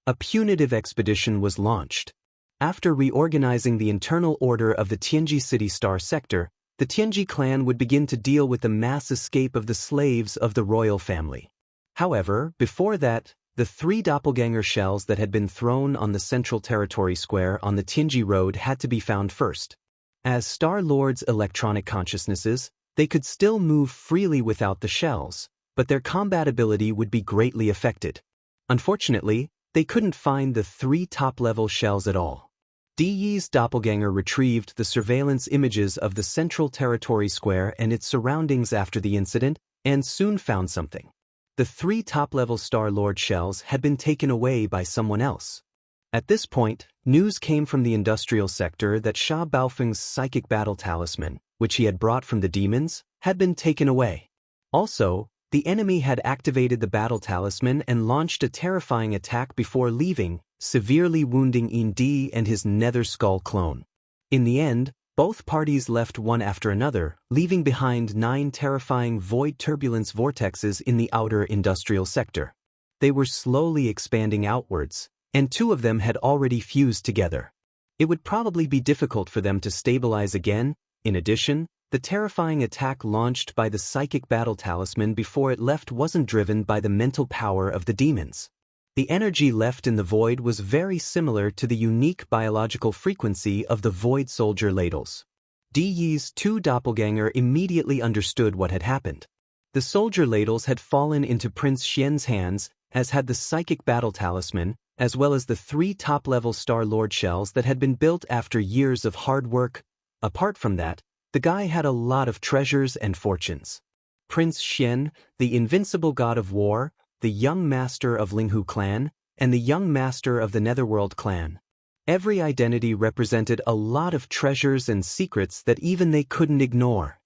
A: A punitive expedition was launched. After reorganizing the internal order of the Tianji City Star sector, the Tianji clan would begin to deal with the mass escape of the slaves of the royal family. However, before that, the 3 doppelganger shells that had been thrown on the Central Territory Square on the Tianji Road had to be found first. As Star Lords' electronic consciousnesses, they could still move freely without the shells, but their combat ability would be greatly affected. Unfortunately, they couldn't find the 3 top-level shells at all. Diyi's doppelganger retrieved the surveillance images of the Central Territory Square and its surroundings after the incident, and soon found something. The 3 top-level Star Lord shells had been taken away by someone else. At this point, news came from the industrial sector that Sha Baofeng's psychic battle talisman, which he had brought from the demons, had been taken away. Also, the enemy had activated the battle talisman and launched a terrifying attack before leaving, severely wounding Indi and his Nether Skull clone. In the end, both parties left one after another, leaving behind 9 terrifying void turbulence vortexes in the outer industrial sector. They were slowly expanding outwards, and 2 of them had already fused together. It would probably be difficult for them to stabilize again. In addition, the terrifying attack launched by the psychic battle talisman before it left wasn't driven by the mental power of the demons. The energy left in the void was very similar to the unique biological frequency of the void soldier ladles. Diyi's 2 doppelganger immediately understood what had happened. The soldier ladles had fallen into Prince Xian's hands, as had the psychic battle talisman, as well as the 3 top-level Star Lord shells that had been built after years of hard work. Apart from that, the guy had a lot of treasures and fortunes. Prince Xian, the invincible god of war, the young master of Linghu clan, and the young master of the Netherworld clan. Every identity represented a lot of treasures and secrets that even they couldn't ignore.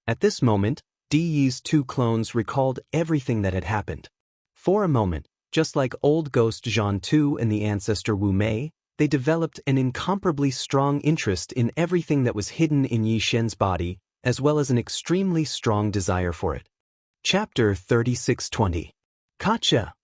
A: At this moment, Diyi's 2 clones recalled everything that had happened. For a moment, just like old ghost Zhan Tu and the ancestor Wu Mei, they developed an incomparably strong interest in everything that was hidden in Yi Shen's body, as well as an extremely strong desire for it. Chapter 3620. Kacha!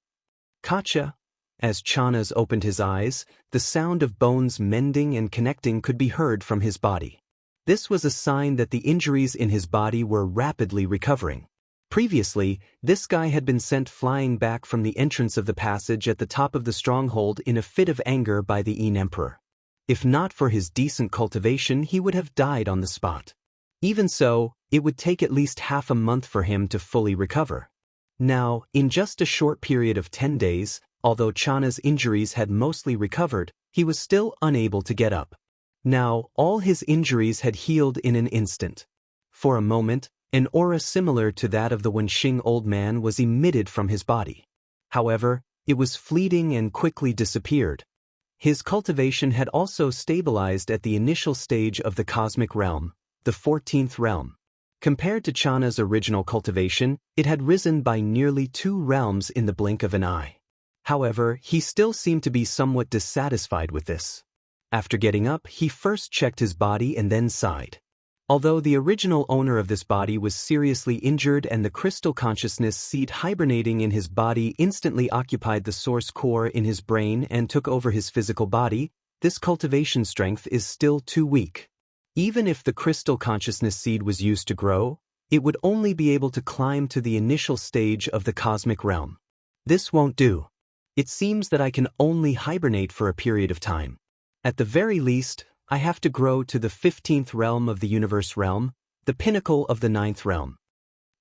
A: Kacha! As Chanas opened his eyes, the sound of bones mending and connecting could be heard from his body. This was a sign that the injuries in his body were rapidly recovering. Previously, this guy had been sent flying back from the entrance of the passage at the top of the stronghold in a fit of anger by the Yin Emperor. If not for his decent cultivation, he would have died on the spot. Even so, it would take at least half a month for him to fully recover. Now, in just a short period of 10 days, although Chana's injuries had mostly recovered, he was still unable to get up. Now, all his injuries had healed in an instant. For a moment, an aura similar to that of the Wenxing old man was emitted from his body. However, it was fleeting and quickly disappeared. His cultivation had also stabilized at the initial stage of the cosmic realm, the 14th realm. Compared to Chana's original cultivation, it had risen by nearly 2 realms in the blink of an eye. However, he still seemed to be somewhat dissatisfied with this. After getting up, he first checked his body and then sighed. Although the original owner of this body was seriously injured and the crystal consciousness seed hibernating in his body instantly occupied the source core in his brain and took over his physical body, this cultivation strength is still too weak. Even if the crystal consciousness seed was used to grow, it would only be able to climb to the initial stage of the cosmic realm. This won't do. It seems that I can only hibernate for a period of time. At the very least, I have to grow to the 15th realm of the universe realm, the pinnacle of the 9th realm.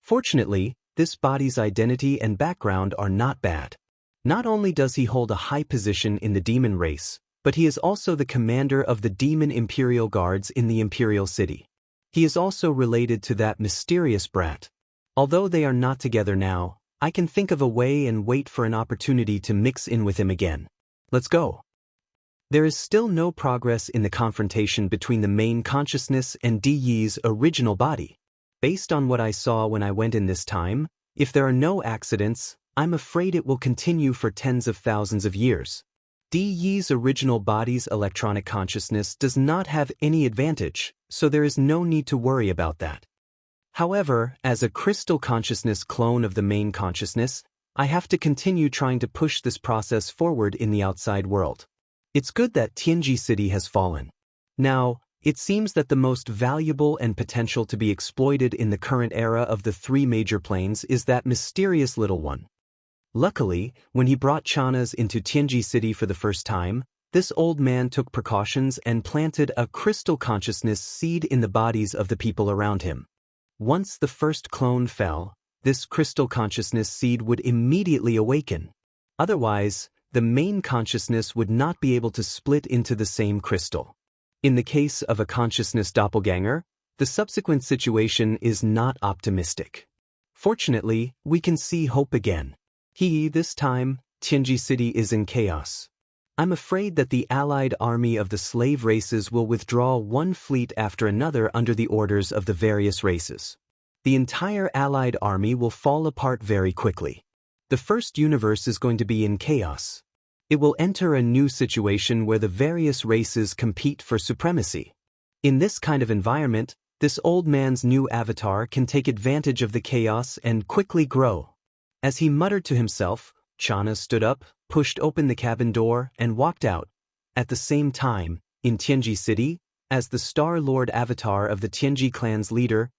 A: Fortunately, this body's identity and background are not bad. Not only does he hold a high position in the demon race, but he is also the commander of the demon imperial guards in the imperial city. He is also related to that mysterious brat. Although they are not together now, I can think of a way and wait for an opportunity to mix in with him again. Let's go. There is still no progress in the confrontation between the main consciousness and Diyi's original body. Based on what I saw when I went in this time, if there are no accidents, I'm afraid it will continue for tens of thousands of years. Diyi's original body's electronic consciousness does not have any advantage, so there is no need to worry about that. However, as a crystal consciousness clone of the main consciousness, I have to continue trying to push this process forward in the outside world. It's good that Tianji City has fallen. Now, it seems that the most valuable and potential to be exploited in the current era of the three major planes is that mysterious little one. Luckily, when he brought Chanas into Tianji City for the first time, this old man took precautions and planted a crystal consciousness seed in the bodies of the people around him. Once the first clone fell, this crystal consciousness seed would immediately awaken. Otherwise, the main consciousness would not be able to split into the same crystal. In the case of a consciousness doppelganger, the subsequent situation is not optimistic. Fortunately, we can see hope again. This time, Tianji City is in chaos. I'm afraid that the allied army of the slave races will withdraw one fleet after another under the orders of the various races. The entire allied army will fall apart very quickly. The first universe is going to be in chaos. It will enter a new situation where the various races compete for supremacy. In this kind of environment, this old man's new avatar can take advantage of the chaos and quickly grow. As he muttered to himself, Chana stood up, pushed open the cabin door, and walked out. At the same time, in Tianji City, as the Star Lord avatar of the Tianji clan's leader,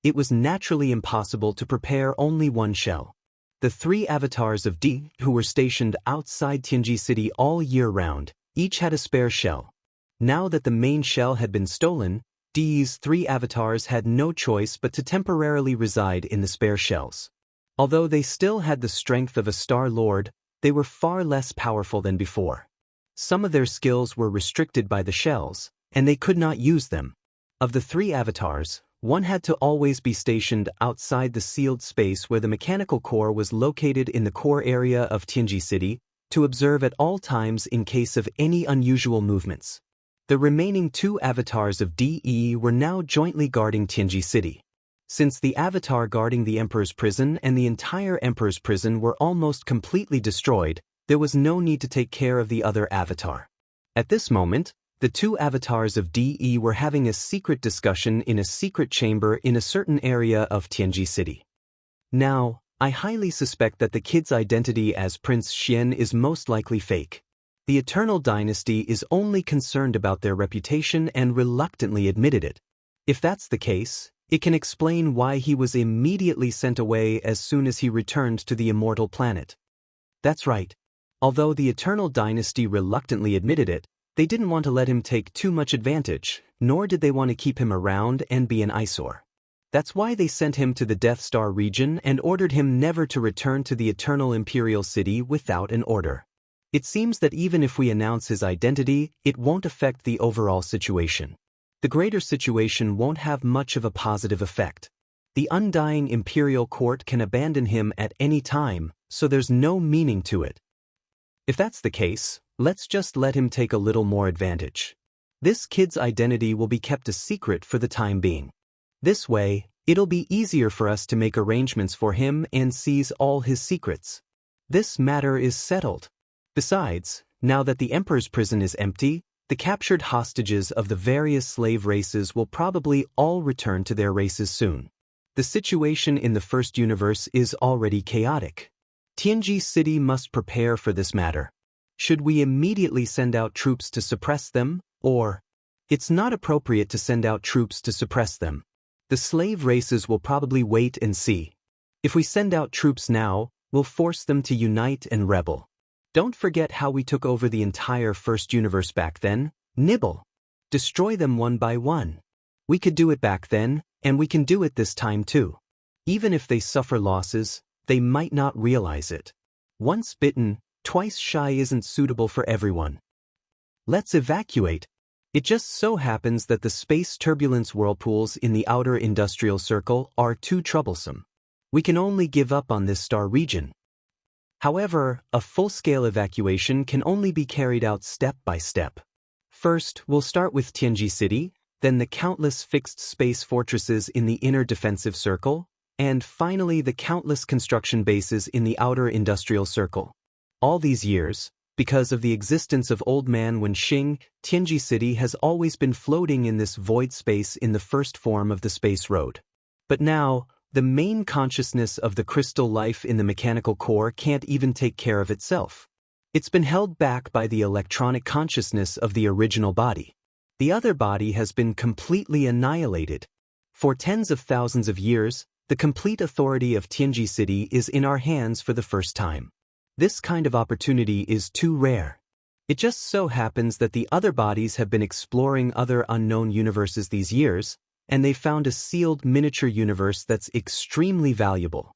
A: it was naturally impossible to prepare only one shell. The three avatars of D, who were stationed outside Tianji City all year round, each had a spare shell. Now that the main shell had been stolen, D's three avatars had no choice but to temporarily reside in the spare shells. Although they still had the strength of a Star Lord, they were far less powerful than before. Some of their skills were restricted by the shells, and they could not use them. Of the three avatars, one had to always be stationed outside the sealed space where the mechanical core was located in the core area of Tianji City, to observe at all times in case of any unusual movements. The remaining two avatars of DE were now jointly guarding Tianji City. Since the avatar guarding the Emperor's prison and the entire Emperor's prison were almost completely destroyed, there was no need to take care of the other avatar. At this moment, the two avatars of DE were having a secret discussion in a secret chamber in a certain area of Tianji City. Now, I highly suspect that the kid's identity as Prince Xian is most likely fake. The Eternal Dynasty is only concerned about their reputation and reluctantly admitted it. If that's the case, it can explain why he was immediately sent away as soon as he returned to the immortal planet. That's right. Although the Eternal Dynasty reluctantly admitted it, they didn't want to let him take too much advantage, nor did they want to keep him around and be an eyesore. That's why they sent him to the Death Star region and ordered him never to return to the Eternal Imperial City without an order. It seems that even if we announce his identity, it won't affect the overall situation. The greater situation won't have much of a positive effect. The undying Imperial Court can abandon him at any time, so there's no meaning to it. If that's the case, let's just let him take a little more advantage. This kid's identity will be kept a secret for the time being. This way, it'll be easier for us to make arrangements for him and seize all his secrets. This matter is settled. Besides, now that the Emperor's prison is empty, the captured hostages of the various slave races will probably all return to their races soon. The situation in the first universe is already chaotic. Tianji City must prepare for this matter. Should we immediately send out troops to suppress them, or? It's not appropriate to send out troops to suppress them. The slave races will probably wait and see. If we send out troops now, we'll force them to unite and rebel. Don't forget how we took over the entire first universe back then. Nibble. Destroy them one by one. We could do it back then, and we can do it this time too. Even if they suffer losses, they might not realize it. Once bitten, twice shy isn't suitable for everyone. Let's evacuate. It just so happens that the space turbulence whirlpools in the outer industrial circle are too troublesome. We can only give up on this star region. However, a full-scale evacuation can only be carried out step by step. First, we'll start with Tianji City, then the countless fixed space fortresses in the inner defensive circle, and finally the countless construction bases in the outer industrial circle. All these years, because of the existence of Old Man Wenxing, Tianji City has always been floating in this void space in the first form of the space road. But now, the main consciousness of the crystal life in the mechanical core can't even take care of itself. It's been held back by the electronic consciousness of the original body. The other body has been completely annihilated. For tens of thousands of years, the complete authority of Tianji City is in our hands for the first time. This kind of opportunity is too rare. It just so happens that the other bodies have been exploring other unknown universes these years, and they found a sealed miniature universe that's extremely valuable.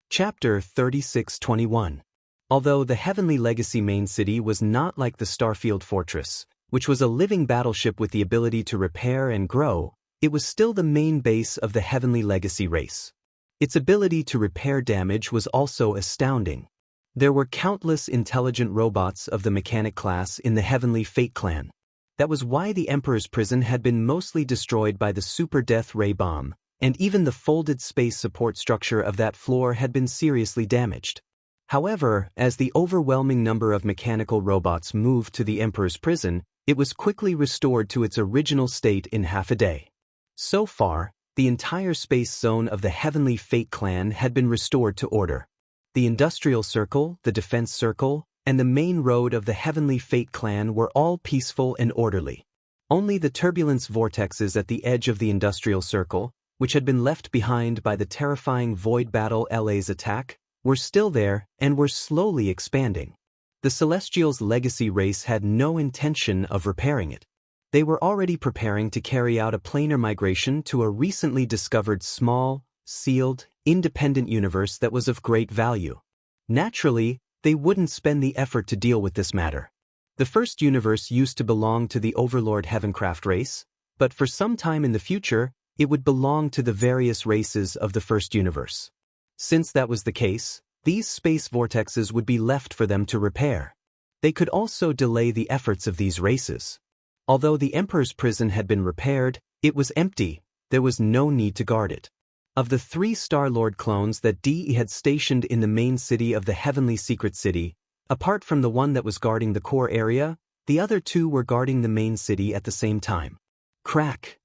A: Chapter 3621. Although the Heavenly Legacy main city was not like the Starfield Fortress, which was a living battleship with the ability to repair and grow, it was still the main base of the Heavenly Legacy race. Its ability to repair damage was also astounding. There were countless intelligent robots of the mechanic class in the Heavenly Fate clan. That was why the Emperor's prison had been mostly destroyed by the Super Death Ray bomb, and even the folded space support structure of that floor had been seriously damaged. However, as the overwhelming number of mechanical robots moved to the Emperor's prison, it was quickly restored to its original state in half a day. So far, the entire space zone of the Heavenly Fate clan had been restored to order. The Industrial Circle, the Defense Circle, and the main road of the Heavenly Fate clan were all peaceful and orderly. Only the turbulence vortexes at the edge of the Industrial Circle, which had been left behind by the terrifying Void Battle LA's attack, were still there and were slowly expanding. The Celestials' legacy race had no intention of repairing it. They were already preparing to carry out a planar migration to a recently discovered small, sealed, independent universe that was of great value. Naturally, they wouldn't spend the effort to deal with this matter. The first universe used to belong to the Overlord Heavencraft race, but for some time in the future, it would belong to the various races of the first universe. Since that was the case, these space vortexes would be left for them to repair. They could also delay the efforts of these races. Although the Emperor's prison had been repaired, it was empty. There was no need to guard it. Of the 3 Star-Lord clones that DE had stationed in the main city of the Heavenly Secret City, apart from the one that was guarding the core area, the other 2 were guarding the main city at the same time. Crack.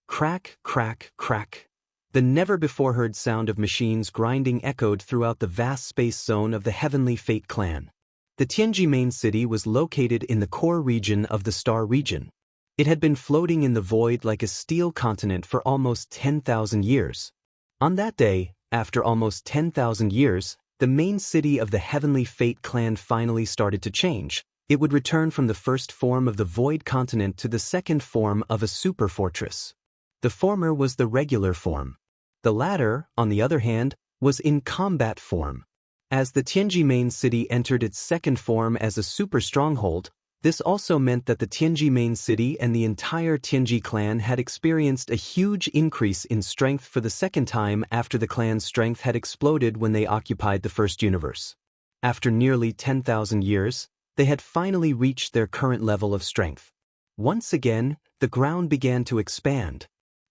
A: Crack, crack, crack. The never-before-heard sound of machines grinding echoed throughout the vast space zone of the Heavenly Fate clan. The Tianji main city was located in the core region of the Star region. It had been floating in the void like a steel continent for almost 10,000 years. On that day, after almost 10,000 years, the main city of the Heavenly Fate clan finally started to change. It would return from the first form of the void continent to the second form of a super fortress. The former was the regular form. The latter, on the other hand, was in combat form. As the Tianji main city entered its second form as a super stronghold, this also meant that the Tianji main city and the entire Tianji clan had experienced a huge increase in strength for the second time after the clan's strength had exploded when they occupied the first universe. After nearly 10,000 years, they had finally reached their current level of strength. Once again, the ground began to expand.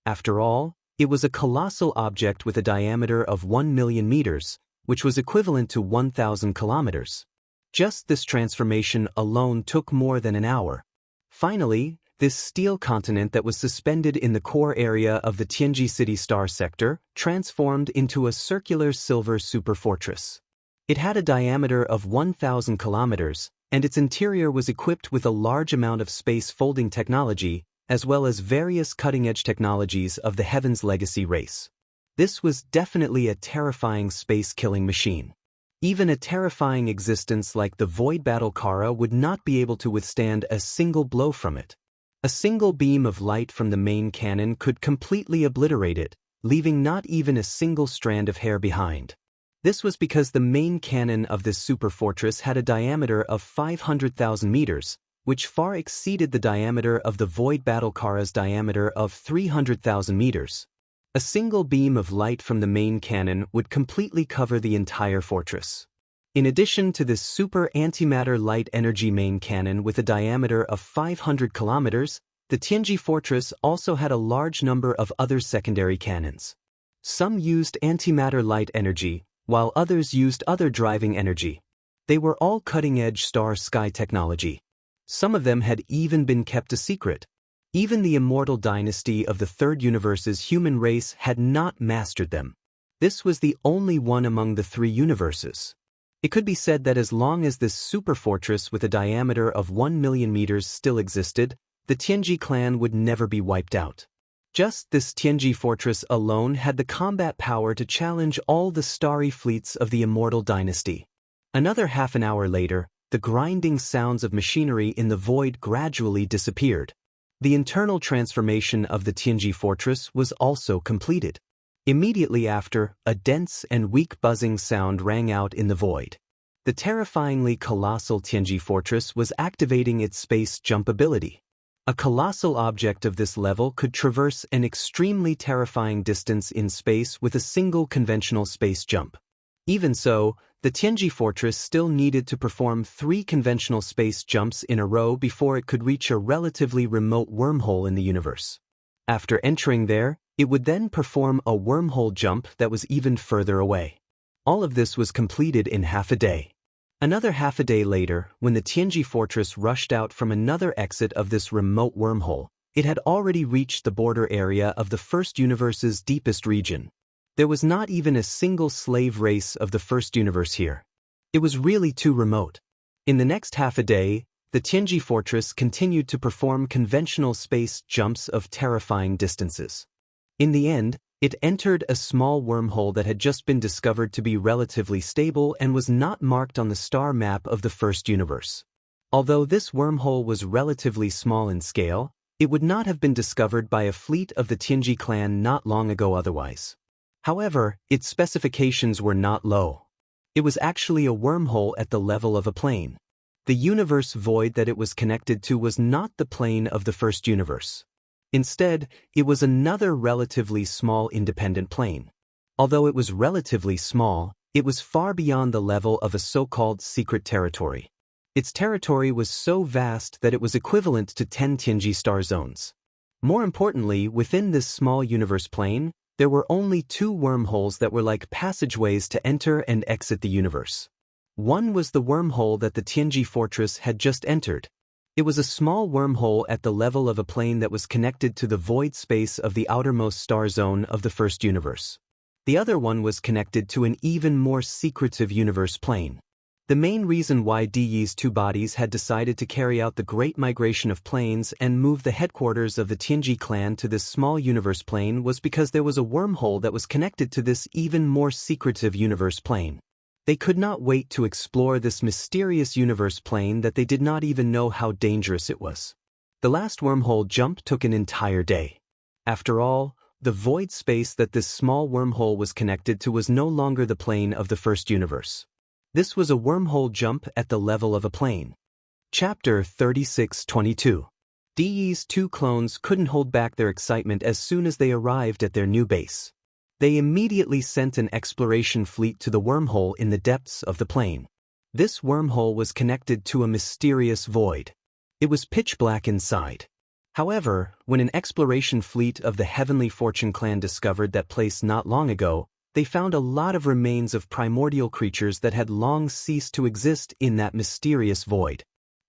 A: After all, it was a colossal object with a diameter of 1 million meters, which was equivalent to 1,000 kilometers. Just this transformation alone took more than an hour. Finally, this steel continent that was suspended in the core area of the Tianji City Star sector transformed into a circular silver superfortress. It had a diameter of 1,000 kilometers, and its interior was equipped with a large amount of space folding technology, as well as various cutting-edge technologies of the Heaven's Legacy race. This was definitely a terrifying space-killing machine. Even a terrifying existence like the Void Battle Kara would not be able to withstand a single blow from it. A single beam of light from the main cannon could completely obliterate it, leaving not even a single strand of hair behind. This was because the main cannon of this super fortress had a diameter of 500,000 meters, which far exceeded the diameter of the Void Battle Kara's diameter of 300,000 meters. A single beam of light from the main cannon would completely cover the entire fortress. In addition to this super antimatter light energy main cannon with a diameter of 500 kilometers, the Tianji fortress also had a large number of other secondary cannons. Some used antimatter light energy, while others used other driving energy. They were all cutting-edge star-sky technology. Some of them had even been kept a secret. Even the immortal dynasty of the Third Universe's human race had not mastered them. This was the only one among the three universes. It could be said that as long as this super fortress with a diameter of 1 million meters still existed, the Tianji clan would never be wiped out. Just this Tianji fortress alone had the combat power to challenge all the starry fleets of the immortal dynasty. Another half an hour later, the grinding sounds of machinery in the void gradually disappeared. The internal transformation of the Tianji fortress was also completed. Immediately after, a dense and weak buzzing sound rang out in the void. The terrifyingly colossal Tianji fortress was activating its space jump ability. A colossal object of this level could traverse an extremely terrifying distance in space with a single conventional space jump. Even so, the Tianji fortress still needed to perform 3 conventional space jumps in a row before it could reach a relatively remote wormhole in the universe. After entering there, it would then perform a wormhole jump that was even further away. All of this was completed in half a day. Another half a day later, when the Tianji fortress rushed out from another exit of this remote wormhole, it had already reached the border area of the First Universe's deepest region. There was not even a single slave race of the First Universe here. It was really too remote. In the next half a day, the Tianji fortress continued to perform conventional space jumps of terrifying distances. In the end, it entered a small wormhole that had just been discovered to be relatively stable and was not marked on the star map of the First Universe. Although this wormhole was relatively small in scale, it would not have been discovered by a fleet of the Tianji clan not long ago otherwise. However, its specifications were not low. It was actually a wormhole at the level of a plane. The universe void that it was connected to was not the plane of the First Universe. Instead, it was another relatively small independent plane. Although it was relatively small, it was far beyond the level of a so-called secret territory. Its territory was so vast that it was equivalent to 10 Tianji star zones. More importantly, within this small universe plane, there were only 2 wormholes that were like passageways to enter and exit the universe. One was the wormhole that the Tianji fortress had just entered. It was a small wormhole at the level of a plane that was connected to the void space of the outermost star zone of the First Universe. The other one was connected to an even more secretive universe plane. The main reason why Diyi's 2 bodies had decided to carry out the Great Migration of Planes and move the headquarters of the Tianji clan to this small universe plane was because there was a wormhole that was connected to this even more secretive universe plane. They could not wait to explore this mysterious universe plane that they did not even know how dangerous it was. The last wormhole jump took an entire day. After all, the void space that this small wormhole was connected to was no longer the plane of the First Universe. This was a wormhole jump at the level of a plane. Chapter 3622. Diyi's 2 clones couldn't hold back their excitement as soon as they arrived at their new base. They immediately sent an exploration fleet to the wormhole in the depths of the plane. This wormhole was connected to a mysterious void. It was pitch black inside. However, when an exploration fleet of the Heavenly Fortune clan discovered that place not long ago, they found a lot of remains of primordial creatures that had long ceased to exist in that mysterious void.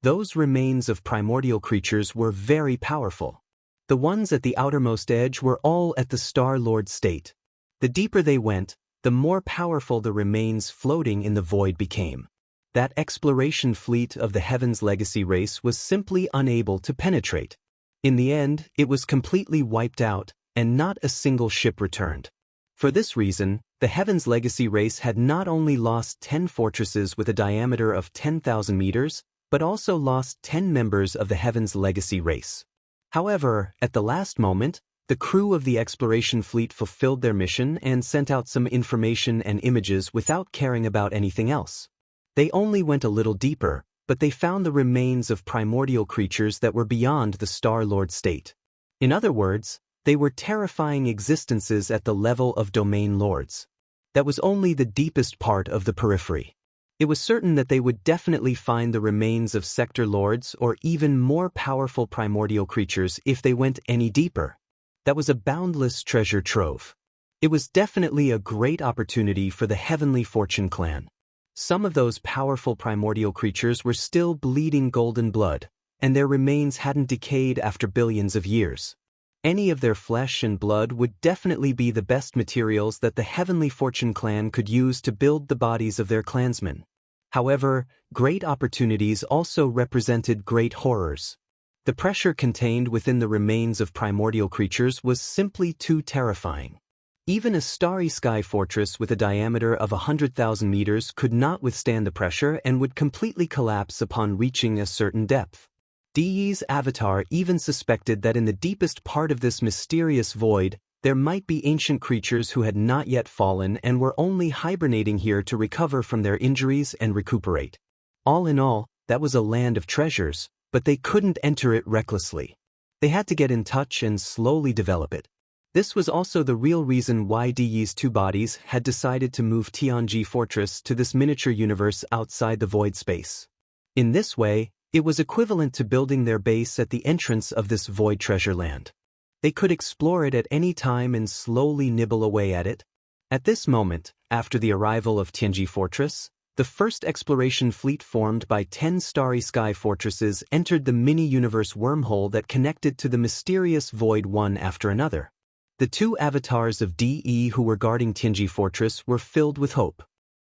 A: Those remains of primordial creatures were very powerful. The ones at the outermost edge were all at the Star Lord state. The deeper they went, the more powerful the remains floating in the void became. That exploration fleet of the Heaven's Legacy race was simply unable to penetrate. In the end, it was completely wiped out, and not a single ship returned. For this reason, the Heaven's Legacy race had not only lost 10 fortresses with a diameter of 10,000 meters, but also lost 10 members of the Heaven's Legacy race. However, at the last moment, the crew of the exploration fleet fulfilled their mission and sent out some information and images without caring about anything else. They only went a little deeper, but they found the remains of primordial creatures that were beyond the Star Lord state. In other words, they were terrifying existences at the level of domain lords. That was only the deepest part of the periphery. It was certain that they would definitely find the remains of sector lords or even more powerful primordial creatures if they went any deeper. That was a boundless treasure trove. It was definitely a great opportunity for the Heavenly Fortune clan. Some of those powerful primordial creatures were still bleeding golden blood, and their remains hadn't decayed after billions of years. Any of their flesh and blood would definitely be the best materials that the Heavenly Fortune clan could use to build the bodies of their clansmen. However, great opportunities also represented great horrors. The pressure contained within the remains of primordial creatures was simply too terrifying. Even a starry sky fortress with a diameter of 100,000 meters could not withstand the pressure and would completely collapse upon reaching a certain depth. Di's avatar even suspected that in the deepest part of this mysterious void, there might be ancient creatures who had not yet fallen and were only hibernating here to recover from their injuries and recuperate. All in all, that was a land of treasures, but they couldn't enter it recklessly. They had to get in touch and slowly develop it. This was also the real reason why Di's two bodies had decided to move Tianji Fortress to this miniature universe outside the void space. In this way, it was equivalent to building their base at the entrance of this void treasure land. They could explore it at any time and slowly nibble away at it. At this moment, after the arrival of Tianji Fortress, the first exploration fleet formed by 10 starry sky fortresses entered the mini-universe wormhole that connected to the mysterious void one after another. The two avatars of DE who were guarding Tianji Fortress were filled with hope.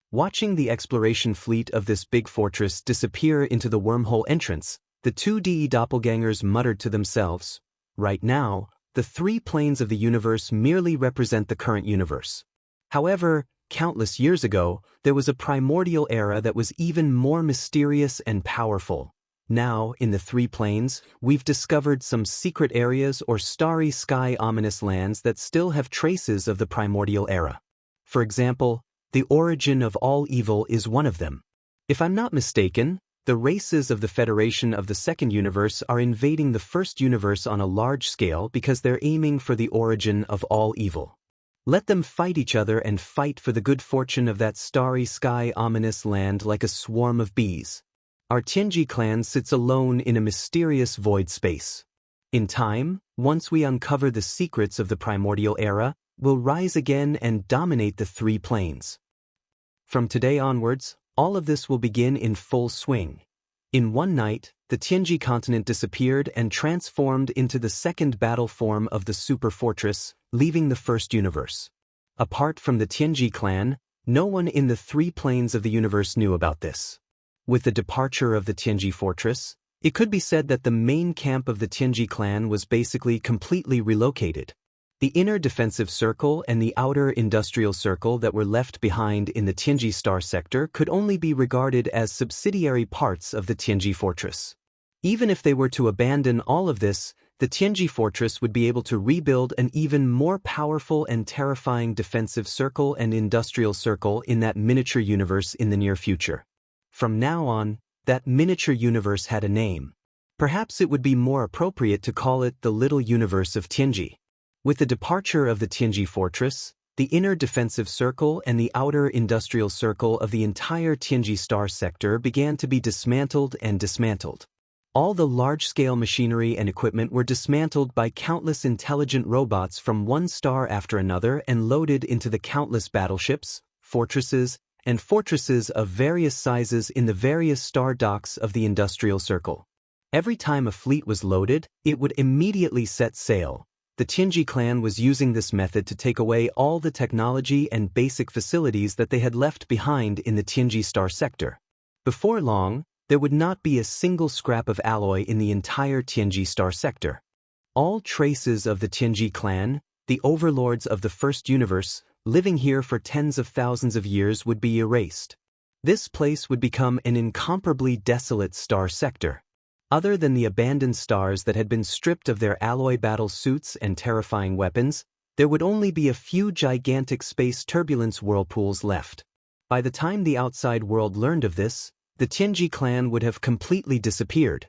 A: Watching the exploration fleet of this big fortress disappear into the wormhole entrance, the two DE doppelgangers muttered to themselves, "Right now, the three planes of the universe merely represent the current universe. However, countless years ago, there was a primordial era that was even more mysterious and powerful. Now, in the three planes, we've discovered some secret areas or starry sky ominous lands that still have traces of the primordial era. For example, the origin of all evil is one of them. If I'm not mistaken, the races of the Federation of the Second Universe are invading the First Universe on a large scale because they're aiming for the origin of all evil. Let them fight each other and fight for the good fortune of that starry sky ominous land like a swarm of bees. Our Tianji clan sits alone in a mysterious void space. In time, once we uncover the secrets of the primordial era, we'll rise again and dominate the three planes. From today onwards, all of this will begin in full swing. In one night, the Tianji continent disappeared and transformed into the second battle form of the super fortress, leaving the first universe. Apart from the Tianji clan, no one in the three planes of the universe knew about this. With the departure of the Tianji fortress, it could be said that the main camp of the Tianji clan was basically completely relocated. The inner defensive circle and the outer industrial circle that were left behind in the Tianji Star sector could only be regarded as subsidiary parts of the Tianji fortress. Even if they were to abandon all of this, the Tianji fortress would be able to rebuild an even more powerful and terrifying defensive circle and industrial circle in that miniature universe in the near future. From now on, that miniature universe had a name. Perhaps it would be more appropriate to call it the Little Universe of Tianji. With the departure of the Tianji fortress, the inner defensive circle and the outer industrial circle of the entire Tianji Star sector began to be dismantled and dismantled. All the large-scale machinery and equipment were dismantled by countless intelligent robots from one star after another and loaded into the countless battleships, fortresses, and fortresses of various sizes in the various star docks of the industrial circle. Every time a fleet was loaded, it would immediately set sail. The Tianji clan was using this method to take away all the technology and basic facilities that they had left behind in the Tianji Star sector. Before long, there would not be a single scrap of alloy in the entire Tianji Star sector. All traces of the Tianji clan, the overlords of the first universe, living here for tens of thousands of years would be erased. This place would become an incomparably desolate star sector. Other than the abandoned stars that had been stripped of their alloy battle suits and terrifying weapons, there would only be a few gigantic space turbulence whirlpools left. By the time the outside world learned of this, the Tianji clan would have completely disappeared.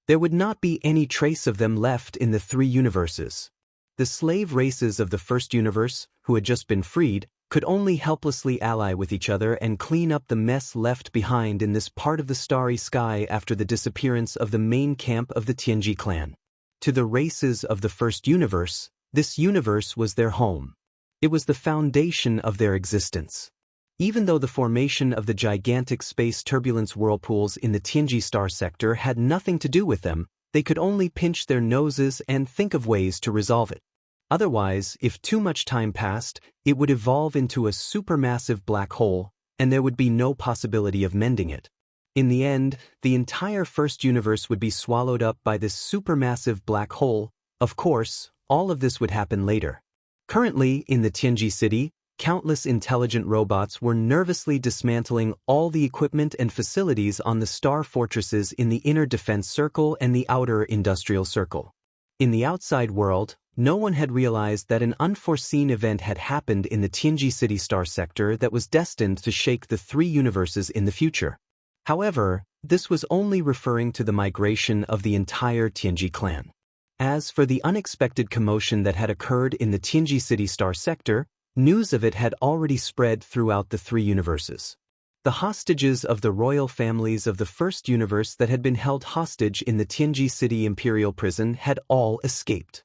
A: There would not be any trace of them left in the three universes. The slave races of the first universe, who had just been freed, could only helplessly ally with each other and clean up the mess left behind in this part of the starry sky after the disappearance of the main camp of the Tianji clan. To the races of the first universe, this universe was their home. It was the foundation of their existence. Even though the formation of the gigantic space turbulence whirlpools in the Tianji Star sector had nothing to do with them, they could only pinch their noses and think of ways to resolve it. Otherwise, if too much time passed, it would evolve into a supermassive black hole, and there would be no possibility of mending it. In the end, the entire first universe would be swallowed up by this supermassive black hole. Of course, all of this would happen later. Currently, in the Tianji city, countless intelligent robots were nervously dismantling all the equipment and facilities on the star fortresses in the inner defense circle and the outer industrial circle. In the outside world, no one had realized that an unforeseen event had happened in the Tianji City star sector that was destined to shake the three universes in the future. However, this was only referring to the migration of the entire Tianji clan. As for the unexpected commotion that had occurred in the Tianji City star sector, news of it had already spread throughout the three universes. The hostages of the royal families of the first universe that had been held hostage in the Tianji City Imperial Prison had all escaped.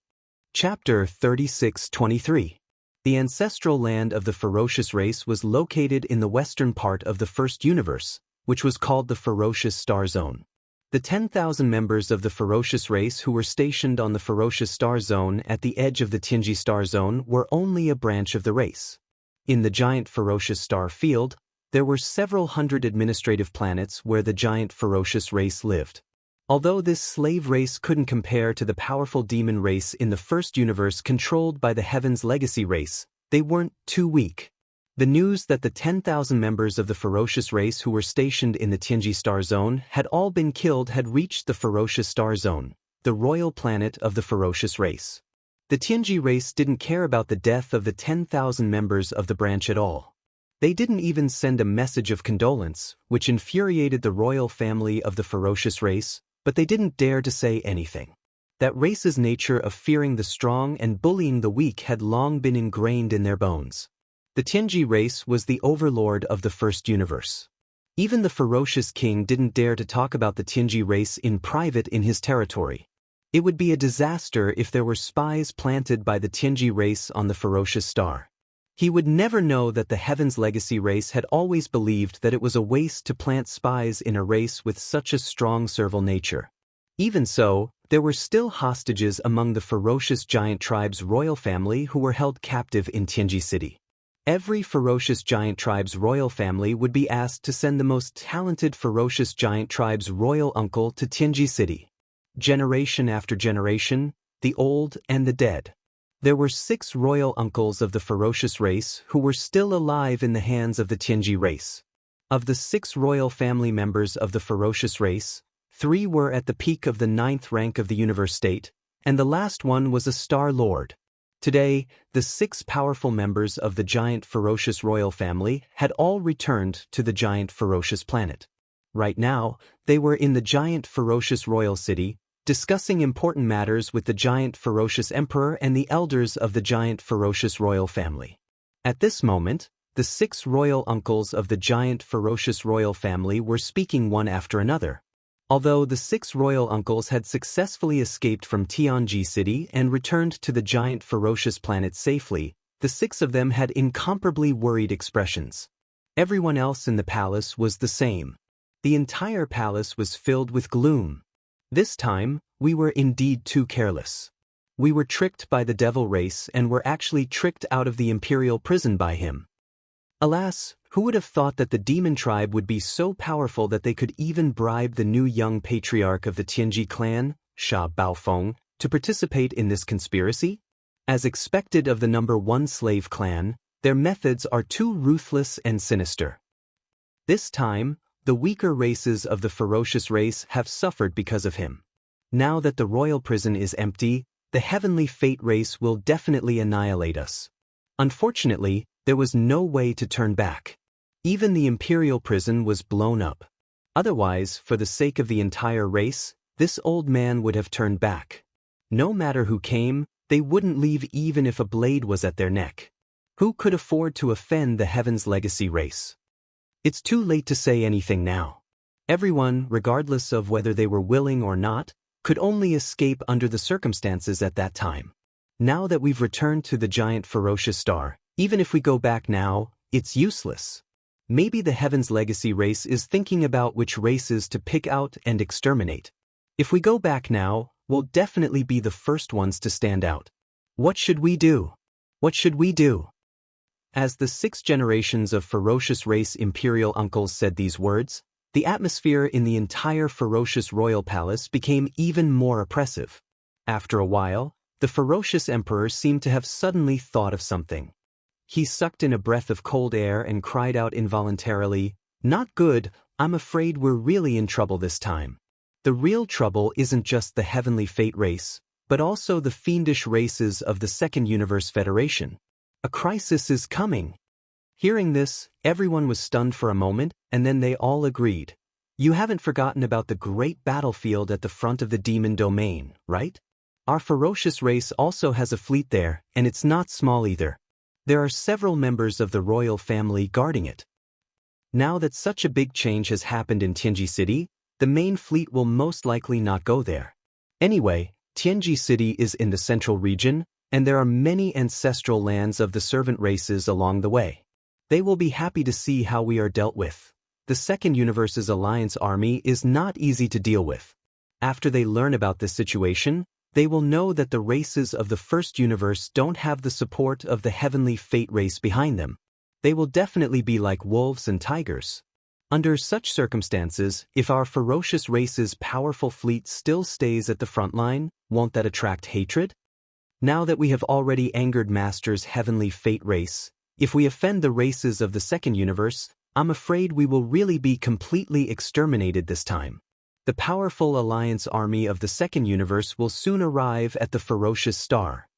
A: Chapter 36-23. The ancestral land of the ferocious race was located in the western part of the first universe, which was called the Ferocious Star Zone. The 10,000 members of the ferocious race who were stationed on the Ferocious Star Zone at the edge of the Tianji Star Zone were only a branch of the race. In the giant ferocious star field, there were several hundred administrative planets where the giant ferocious race lived. Although this slave race couldn't compare to the powerful demon race in the first universe controlled by the Heaven's Legacy race, they weren't too weak. The news that the 10,000 members of the ferocious race who were stationed in the Tianji Star Zone had all been killed had reached the Ferocious Star Zone, the royal planet of the ferocious race. The Tianji race didn't care about the death of the 10,000 members of the branch at all. They didn't even send a message of condolence, which infuriated the royal family of the ferocious race, but they didn't dare to say anything. That race's nature of fearing the strong and bullying the weak had long been ingrained in their bones. The Tianji race was the overlord of the first universe. Even the ferocious king didn't dare to talk about the Tianji race in private in his territory. It would be a disaster if there were spies planted by the Tianji race on the ferocious star. He would never know that the Heaven's Legacy race had always believed that it was a waste to plant spies in a race with such a strong servile nature. Even so, there were still hostages among the ferocious giant tribe's royal family who were held captive in Tianji City. Every ferocious giant tribe's royal family would be asked to send the most talented ferocious giant tribe's royal uncle to Tianji City. Generation after generation, the old and the dead. There were 6 royal uncles of the ferocious race who were still alive in the hands of the Tianji race. Of the 6 royal family members of the ferocious race, 3 were at the peak of the 9th rank of the universe state, and the last one was a star lord. Today, the 6 powerful members of the giant ferocious royal family had all returned to the giant ferocious planet. Right now, they were in the giant ferocious royal city, discussing important matters with the giant ferocious emperor and the elders of the giant ferocious royal family. At this moment, the 6 royal uncles of the giant ferocious royal family were speaking one after another. Although the 6 royal uncles had successfully escaped from Tianji City and returned to the giant ferocious planet safely, the 6 of them had incomparably worried expressions. Everyone else in the palace was the same. The entire palace was filled with gloom. This time, we were indeed too careless. We were tricked by the devil race and were actually tricked out of the imperial prison by him. Alas, who would have thought that the demon tribe would be so powerful that they could even bribe the new young patriarch of the Tianji clan, Sha Baofeng, to participate in this conspiracy? As expected of the number 1 slave clan, their methods are too ruthless and sinister. This time, the weaker races of the ferocious race have suffered because of him. Now that the royal prison is empty, the heavenly fate race will definitely annihilate us. Unfortunately, there was no way to turn back. Even the imperial prison was blown up. Otherwise, for the sake of the entire race, this old man would have turned back. No matter who came, they wouldn't leave even if a blade was at their neck. Who could afford to offend the Heaven's Legacy race? It's too late to say anything now. Everyone, regardless of whether they were willing or not, could only escape under the circumstances at that time. Now that we've returned to the giant ferocious star, even if we go back now, it's useless. Maybe the Heaven's Legacy race is thinking about which races to pick out and exterminate. If we go back now, we'll definitely be the first ones to stand out. What should we do? What should we do? As the 6 generations of ferocious race imperial uncles said these words, the atmosphere in the entire ferocious royal palace became even more oppressive. After a while, the ferocious emperor seemed to have suddenly thought of something. He sucked in a breath of cold air and cried out involuntarily, "Not good, I'm afraid we're really in trouble this time. The real trouble isn't just the heavenly fate race, but also the fiendish races of the Second Universe Federation. A crisis is coming." Hearing this, everyone was stunned for a moment, and then they all agreed. "You haven't forgotten about the great battlefield at the front of the demon domain, right? Our ferocious race also has a fleet there, and it's not small either. There are several members of the royal family guarding it. Now that such a big change has happened in Tianji City, the main fleet will most likely not go there. Anyway, Tianji City is in the central region, and there are many ancestral lands of the servant races along the way. They will be happy to see how we are dealt with. The Second Universe's alliance army is not easy to deal with. After they learn about this situation, they will know that the races of the First Universe don't have the support of the heavenly fate race behind them. They will definitely be like wolves and tigers. Under such circumstances, if our ferocious race's powerful fleet still stays at the front line, won't that attract hatred? Now that we have already angered Master's heavenly fate race, if we offend the races of the Second Universe, I'm afraid we will really be completely exterminated this time. The powerful alliance army of the Second Universe will soon arrive at the ferocious star.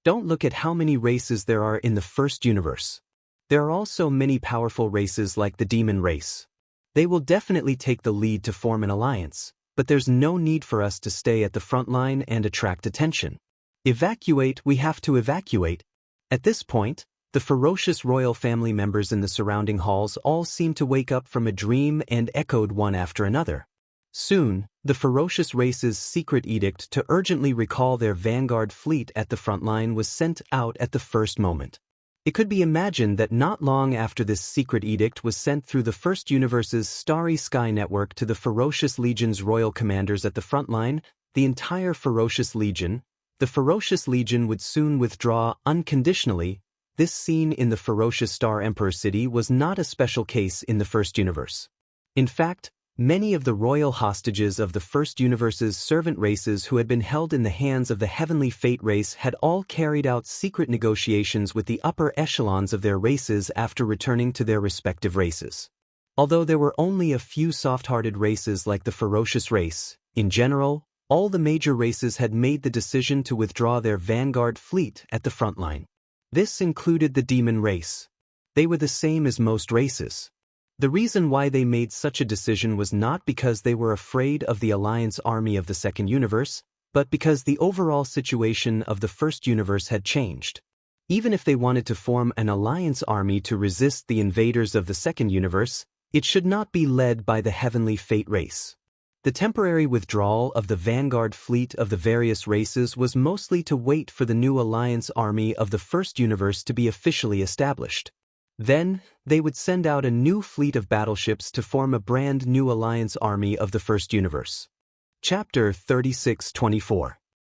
A: Don't look at how many races there are in the First Universe. There are also many powerful races like the demon race. They will definitely take the lead to form an alliance, but there's no need for us to stay at the front line and attract attention. Evacuate, we have to evacuate. At this point, the ferocious royal family members in the surrounding halls all seemed to wake up from a dream and echoed one after another. Soon, the ferocious race's secret edict to urgently recall their vanguard fleet at the front line was sent out at the first moment. It could be imagined that not long after this secret edict was sent through the First Universe's Starry Sky network to the Ferocious Legion's royal commanders at the front line, the entire Ferocious Legion, the Ferocious Legion would soon withdraw unconditionally. This scene in the Ferocious Star Emperor City was not a special case in the First Universe. In fact, many of the royal hostages of the First Universe's servant races who had been held in the hands of the Heavenly Fate race had all carried out secret negotiations with the upper echelons of their races after returning to their respective races. Although there were only a few soft-hearted races like the ferocious race, in general, all the major races had made the decision to withdraw their vanguard fleet at the front line. This included the demon race. They were the same as most races. The reason why they made such a decision was not because they were afraid of the alliance army of the Second Universe, but because the overall situation of the First Universe had changed. Even if they wanted to form an alliance army to resist the invaders of the Second Universe, it should not be led by the Heavenly Fate race. The temporary withdrawal of the vanguard fleet of the various races was mostly to wait for the new alliance army of the First Universe to be officially established. Then, they would send out a new fleet of battleships to form a brand new alliance army of the First Universe. Chapter 36-24.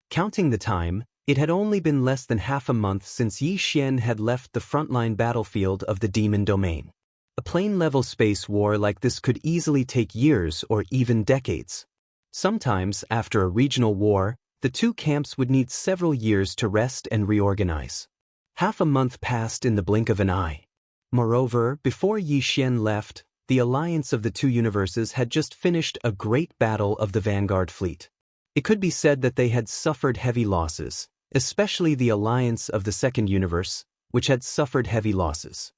A: Counting the time, it had only been less than half a month since Xianxia had left the frontline battlefield of the demon domain. A plane-level space war like this could easily take years or even decades. Sometimes, after a regional war, the two camps would need several years to rest and reorganize. Half a month passed in the blink of an eye. Moreover, before Xianxia left, the alliance of the two universes had just finished a great battle of the vanguard fleet. It could be said that they had suffered heavy losses, especially the alliance of the Second Universe, which had suffered heavy losses.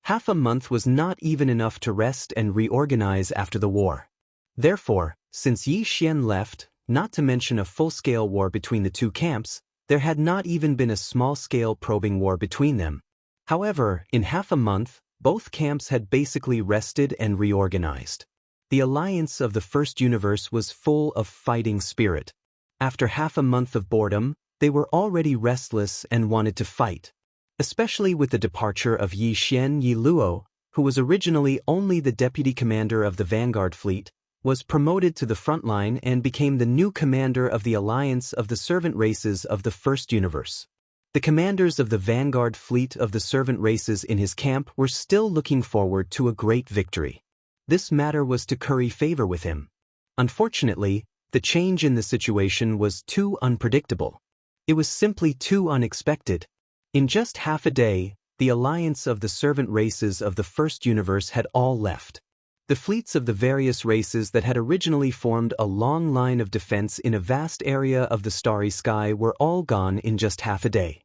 A: Half a month was not even enough to rest and reorganize after the war. Therefore, since Xianxia left, not to mention a full-scale war between the two camps, there had not even been a small-scale probing war between them. However, in half a month, both camps had basically rested and reorganized. The alliance of the First Universe was full of fighting spirit. After half a month of boredom, they were already restless and wanted to fight. Especially with the departure of Yi Luo, who was originally only the deputy commander of the Vanguard Fleet, was promoted to the front line and became the new commander of the alliance of the servant races of the First Universe. The commanders of the vanguard fleet of the servant races in his camp were still looking forward to a great victory. This matter was to curry favor with him. Unfortunately, the change in the situation was too unpredictable. It was simply too unexpected. In just half a day, the alliance of the servant races of the First Universe had all left. The fleets of the various races that had originally formed a long line of defense in a vast area of the starry sky were all gone in just half a day.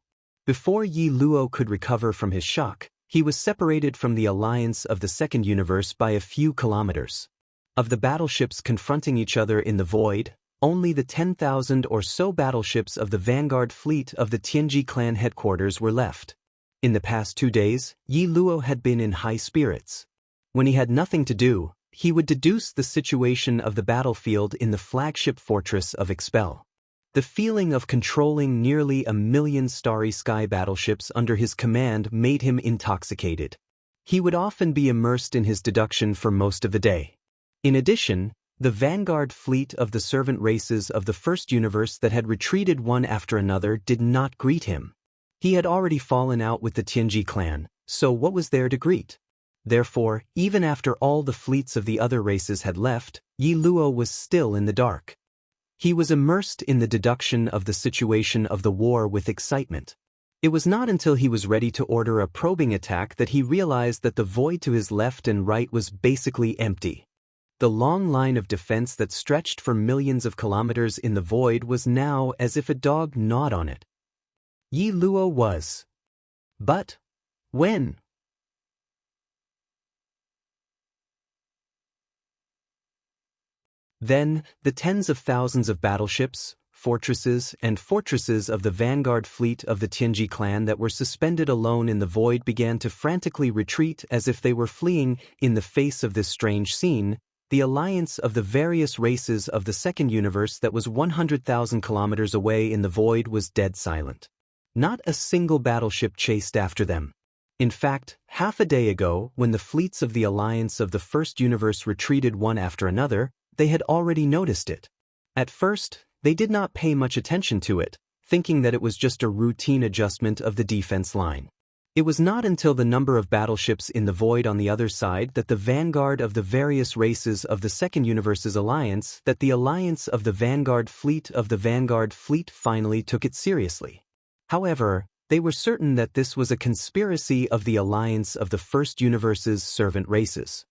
A: Before Yi Luo could recover from his shock, he was separated from the alliance of the Second Universe by a few kilometers. Of the battleships confronting each other in the void, only the 10,000 or so battleships of the vanguard fleet of the Tianji clan headquarters were left. In the past 2 days, Yi Luo had been in high spirits. When he had nothing to do, he would deduce the situation of the battlefield in the flagship fortress of Expel. The feeling of controlling nearly 1,000,000 starry sky battleships under his command made him intoxicated. He would often be immersed in his deduction for most of the day. In addition, the vanguard fleet of the servant races of the First Universe that had retreated one after another did not greet him. He had already fallen out with the Tianji clan, so what was there to greet? Therefore, even after all the fleets of the other races had left, Yi Luo was still in the dark. He was immersed in the deduction of the situation of the war with excitement. It was not until he was ready to order a probing attack that he realized that the void to his left and right was basically empty. The long line of defense that stretched for millions of kilometers in the void was now as if a dog gnawed on it. Yi Luo was. But when? Then, the tens of thousands of battleships, fortresses, and fortresses of the vanguard fleet of the Tianji clan that were suspended alone in the void began to frantically retreat as if they were fleeing. In the face of this strange scene, the alliance of the various races of the Second Universe that was 100,000 kilometers away in the void was dead silent. Not a single battleship chased after them. In fact, half a day ago, when the fleets of the alliance of the First Universe retreated one after another, they had already noticed it. At first, they did not pay much attention to it, thinking that it was just a routine adjustment of the defense line. It was not until the number of battleships in the void on the other side that the vanguard of the various races of the Second Universe's alliance that the alliance of the vanguard fleet finally took it seriously. However, they were certain that this was a conspiracy of the alliance of the First Universe's servant races.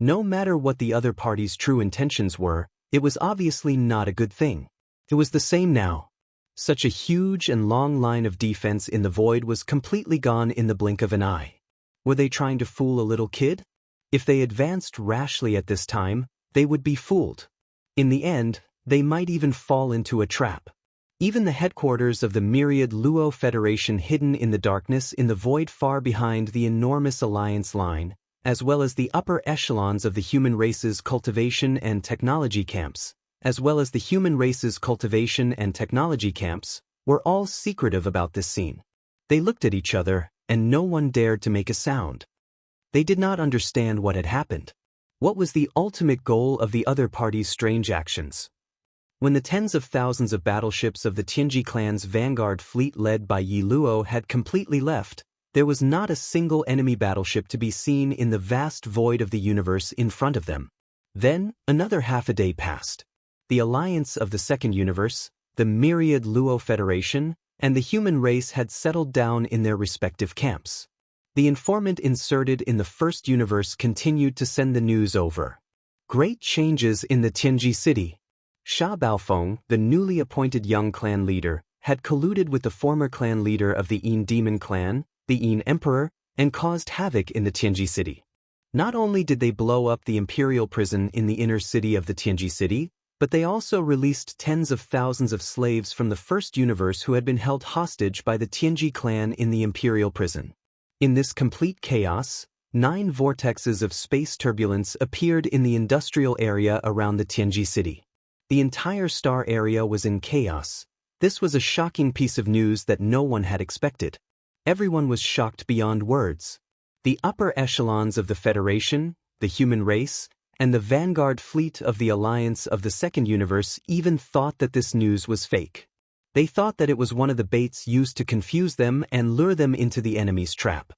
A: No matter what the other party's true intentions were, it was obviously not a good thing. It was the same now. Such a huge and long line of defense in the void was completely gone in the blink of an eye. Were they trying to fool a little kid? If they advanced rashly at this time, they would be fooled. In the end, they might even fall into a trap. Even the headquarters of the myriad Luo Federation hidden in the darkness in the void far behind the enormous alliance line, as well as the upper echelons of the human race's cultivation and technology camps, were all secretive about this scene. They looked at each other, and no one dared to make a sound. They did not understand what had happened. What was the ultimate goal of the other party's strange actions? When the tens of thousands of battleships of the Tianji clan's vanguard fleet led by Yi Luo had completely left, there was not a single enemy battleship to be seen in the vast void of the universe in front of them. Then, another half a day passed. The alliance of the Second Universe, the myriad Luo Federation, and the human race had settled down in their respective camps. The informant inserted in the First Universe continued to send the news over. Great changes in the Tianji city. Sha Baofeng, the newly appointed young clan leader, had colluded with the former clan leader of the Yin Demon clan, the Yin Emperor, and caused havoc in the Tianji city. Not only did they blow up the imperial prison in the inner city of the Tianji city, but they also released tens of thousands of slaves from the First Universe who had been held hostage by the Tianji clan in the imperial prison. In this complete chaos, 9 vortexes of space turbulence appeared in the industrial area around the Tianji city. The entire star area was in chaos. This was a shocking piece of news that no one had expected. Everyone was shocked beyond words. The upper echelons of the Federation, the human race, and the vanguard fleet of the Alliance of the Second Universe even thought that this news was fake. They thought that it was one of the baits used to confuse them and lure them into the enemy's trap.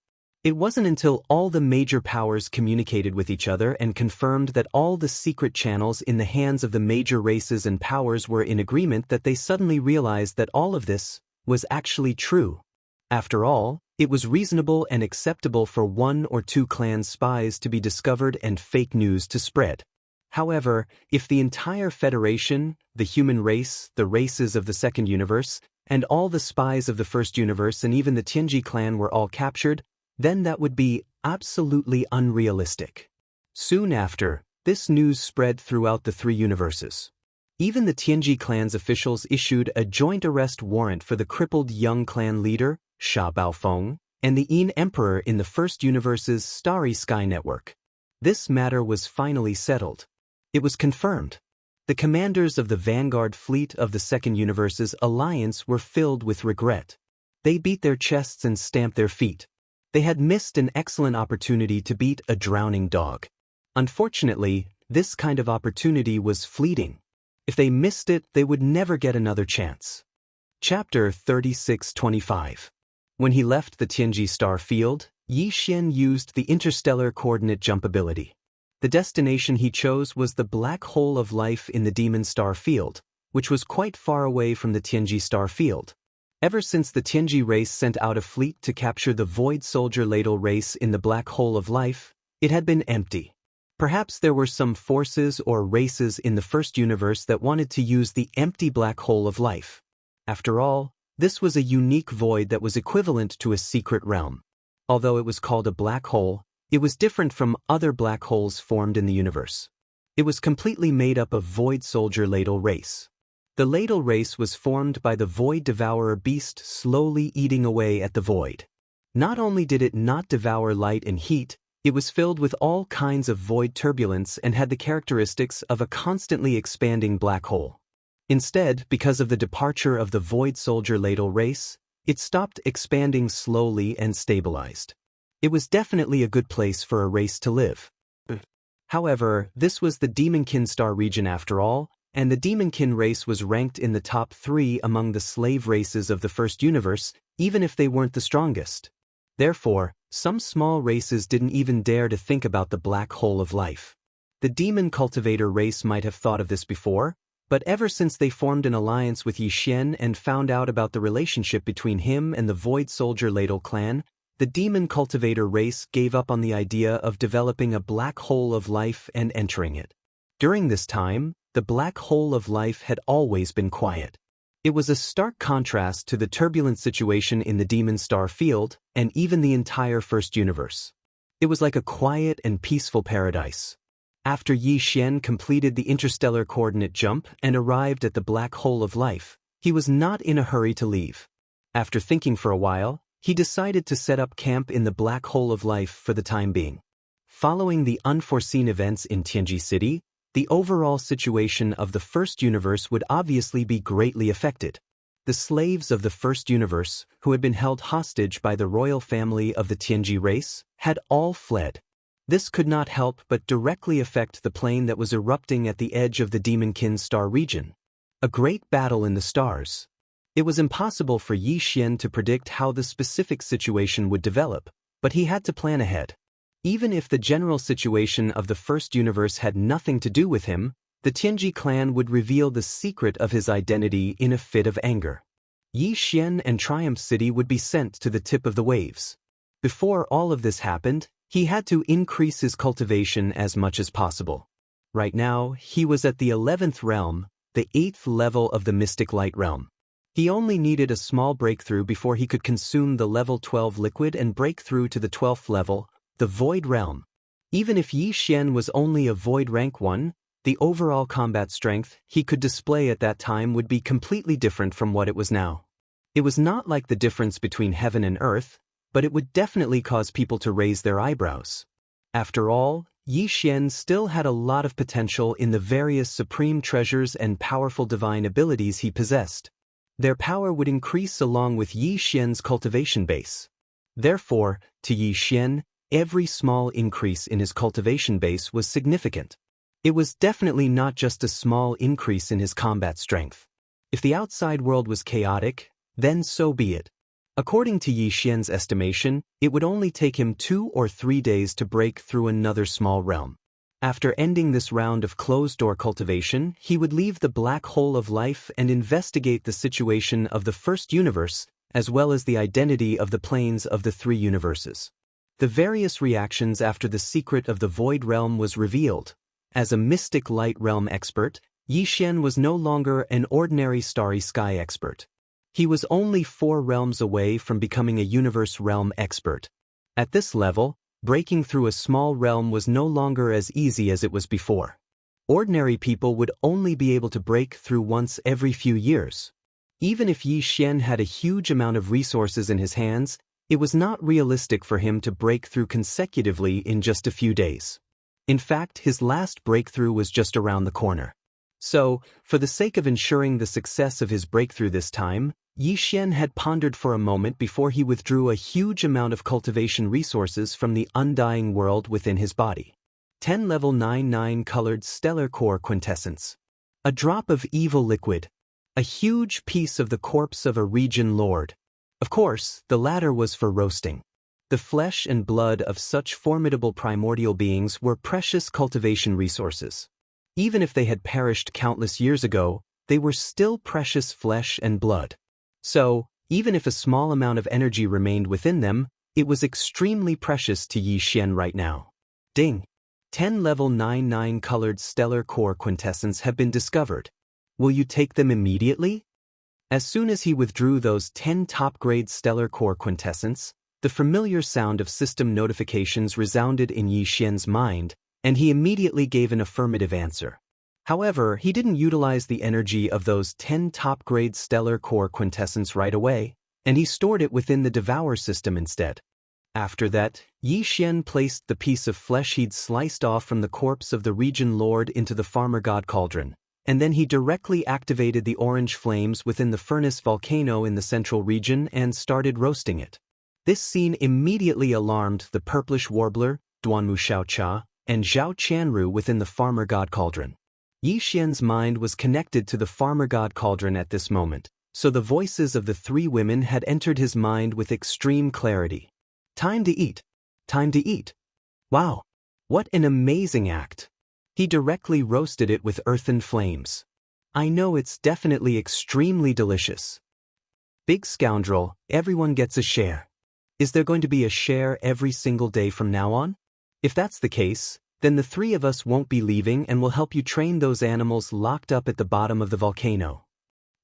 A: It wasn't until all the major powers communicated with each other and confirmed that all the secret channels in the hands of the major races and powers were in agreement that they suddenly realized that all of this was actually true. After all, it was reasonable and acceptable for 1 or 2 clan spies to be discovered and fake news to spread. However, if the entire Federation, the human race, the races of the Second Universe, and all the spies of the First Universe and even the Tianji clan were all captured, then that would be absolutely unrealistic. Soon after, this news spread throughout the 3 universes. Even the Tianji clan's officials issued a joint arrest warrant for the crippled young clan leader, Sha Baofeng, and the Yin Emperor in the First Universe's Starry Sky Network. This matter was finally settled. It was confirmed. The commanders of the vanguard fleet of the Second Universe's alliance were filled with regret. They beat their chests and stamped their feet. They had missed an excellent opportunity to beat a drowning dog. Unfortunately, this kind of opportunity was fleeting. If they missed it, they would never get another chance. Chapter 3625. When he left the Tianji star field, Yi Xian used the interstellar coordinate jump ability. The destination he chose was the black hole of life in the demon star field, which was quite far away from the Tianji star field. Ever since the Tianji race sent out a fleet to capture the Void Soldier Ladle race in the black hole of life, it had been empty. Perhaps there were some forces or races in the First Universe that wanted to use the empty black hole of life. After all, this was a unique void that was equivalent to a secret realm. Although it was called a black hole, it was different from other black holes formed in the universe. It was completely made up of Void Soldier Ladle race. The Ladle race was formed by the Void Devourer beast slowly eating away at the void. Not only did it not devour light and heat, it was filled with all kinds of void turbulence and had the characteristics of a constantly expanding black hole. Instead, because of the departure of the Void Soldier Ladle race, it stopped expanding slowly and stabilized. It was definitely a good place for a race to live. However, this was the Demonkin star region after all, and the Demonkin race was ranked in the top 3 among the slave races of the First Universe, even if they weren't the strongest. Therefore, some small races didn't even dare to think about the black hole of life. The Demon Cultivator race might have thought of this before, but ever since they formed an alliance with Yi Xian and found out about the relationship between him and the Void Soldier Ladle clan, the Demon Cultivator race gave up on the idea of developing a black hole of life and entering it. During this time, the black hole of life had always been quiet. It was a stark contrast to the turbulent situation in the Demon Star field and even the entire First Universe. It was like a quiet and peaceful paradise. After Yi Xian completed the interstellar coordinate jump and arrived at the black hole of life, he was not in a hurry to leave. After thinking for a while, he decided to set up camp in the black hole of life for the time being. Following the unforeseen events in Tianji City, the overall situation of the First Universe would obviously be greatly affected. The slaves of the First Universe, who had been held hostage by the royal family of the Tianji race, had all fled. This could not help but directly affect the plane that was erupting at the edge of the Demonkin star region. A great battle in the stars. It was impossible for Yi Xian to predict how the specific situation would develop, but he had to plan ahead. Even if the general situation of the First Universe had nothing to do with him, the Tianji clan would reveal the secret of his identity in a fit of anger. Yi Xian and Triumph City would be sent to the tip of the waves. Before all of this happened, he had to increase his cultivation as much as possible. Right now, he was at the 11th realm, the 8th level of the Mystic Light realm. He only needed a small breakthrough before he could consume the level 12 liquid and break through to the 12th level, the Void realm. Even if Yi Xian was only a Void rank 1, the overall combat strength he could display at that time would be completely different from what it was now. It was not like the difference between heaven and earth, but it would definitely cause people to raise their eyebrows. After all, Yi Xian still had a lot of potential in the various supreme treasures and powerful divine abilities he possessed. Their power would increase along with Yi Xian's cultivation base. Therefore, to Yi Xian, every small increase in his cultivation base was significant. It was definitely not just a small increase in his combat strength. If the outside world was chaotic, then so be it. According to Yi Xian's estimation, it would only take him 2 or 3 days to break through another small realm. After ending this round of closed-door cultivation, he would leave the black hole of life and investigate the situation of the first universe, as well as the identity of the planes of the 3 universes. The various reactions after the secret of the Void Realm was revealed. As a mystic light realm expert, Yi Xian was no longer an ordinary starry sky expert. He was only 4 realms away from becoming a universe realm expert. At this level, breaking through a small realm was no longer as easy as it was before. Ordinary people would only be able to break through once every few years. Even if Yi Xian had a huge amount of resources in his hands, it was not realistic for him to break through consecutively in just a few days. In fact, his last breakthrough was just around the corner. So, for the sake of ensuring the success of his breakthrough this time, Yi Xian had pondered for a moment before he withdrew a huge amount of cultivation resources from the undying world within his body. 10 level 99 colored stellar core quintessence. A drop of evil liquid. A huge piece of the corpse of a region lord. Of course, the latter was for roasting. The flesh and blood of such formidable primordial beings were precious cultivation resources. Even if they had perished countless years ago, they were still precious flesh and blood. So, even if a small amount of energy remained within them, it was extremely precious to Yi Xian right now. Ding! 10 level 99 colored stellar core quintessence have been discovered. Will you take them immediately? As soon as he withdrew those 10 top-grade stellar core quintessence, the familiar sound of system notifications resounded in Yi Xian's mind, and he immediately gave an affirmative answer. However, he didn't utilize the energy of those 10 top-grade stellar core quintessence right away, and he stored it within the Devourer system instead. After that, Yi Xian placed the piece of flesh he'd sliced off from the corpse of the region lord into the farmer god cauldron, and then he directly activated the orange flames within the furnace volcano in the central region and started roasting it. This scene immediately alarmed the purplish warbler, Duanmu Xiaocha, and Zhao Qianru within the farmer god cauldron. Yi Xian's mind was connected to the farmer god cauldron at this moment, so the voices of the 3 women had entered his mind with extreme clarity. Time to eat. Time to eat. Wow! What an amazing act! He directly roasted it with earthen flames. I know it's definitely extremely delicious. Big scoundrel, everyone gets a share. Is there going to be a share every single day from now on? If that's the case, then the 3 of us won't be leaving and will help you train those animals locked up at the bottom of the volcano.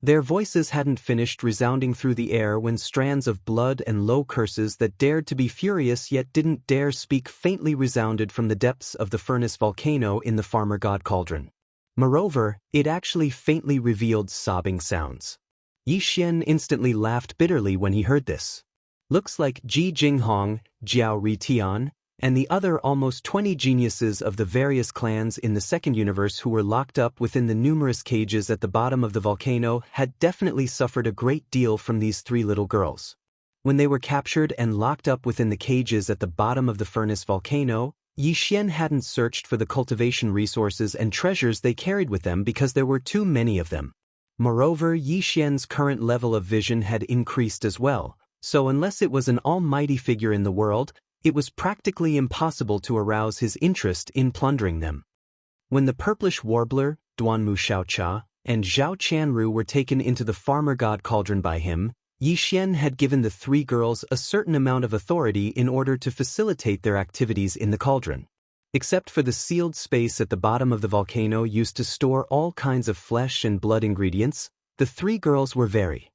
A: Their voices hadn't finished resounding through the air when strands of blood and low curses that dared to be furious yet didn't dare speak faintly resounded from the depths of the furnace volcano in the farmer god cauldron. Moreover, it actually faintly revealed sobbing sounds. Yi Xian instantly laughed bitterly when he heard this. Looks like Ji Jinghong, Jiao Ritian, and the other almost 20 geniuses of the various clans in the second universe who were locked up within the numerous cages at the bottom of the volcano had definitely suffered a great deal from these 3 little girls. When they were captured and locked up within the cages at the bottom of the furnace volcano, Yi Xian hadn't searched for the cultivation resources and treasures they carried with them because there were too many of them. Moreover, Yi Xian's current level of vision had increased as well, so unless it was an almighty figure in the world, it was practically impossible to arouse his interest in plundering them. When the purplish warbler, Duanmu Xiaocha, and Zhao Qianru were taken into the farmer god cauldron by him, Yi Xian had given the 3 girls a certain amount of authority in order to facilitate their activities in the cauldron. Except for the sealed space at the bottom of the volcano used to store all kinds of flesh and blood ingredients, the 3 girls were very.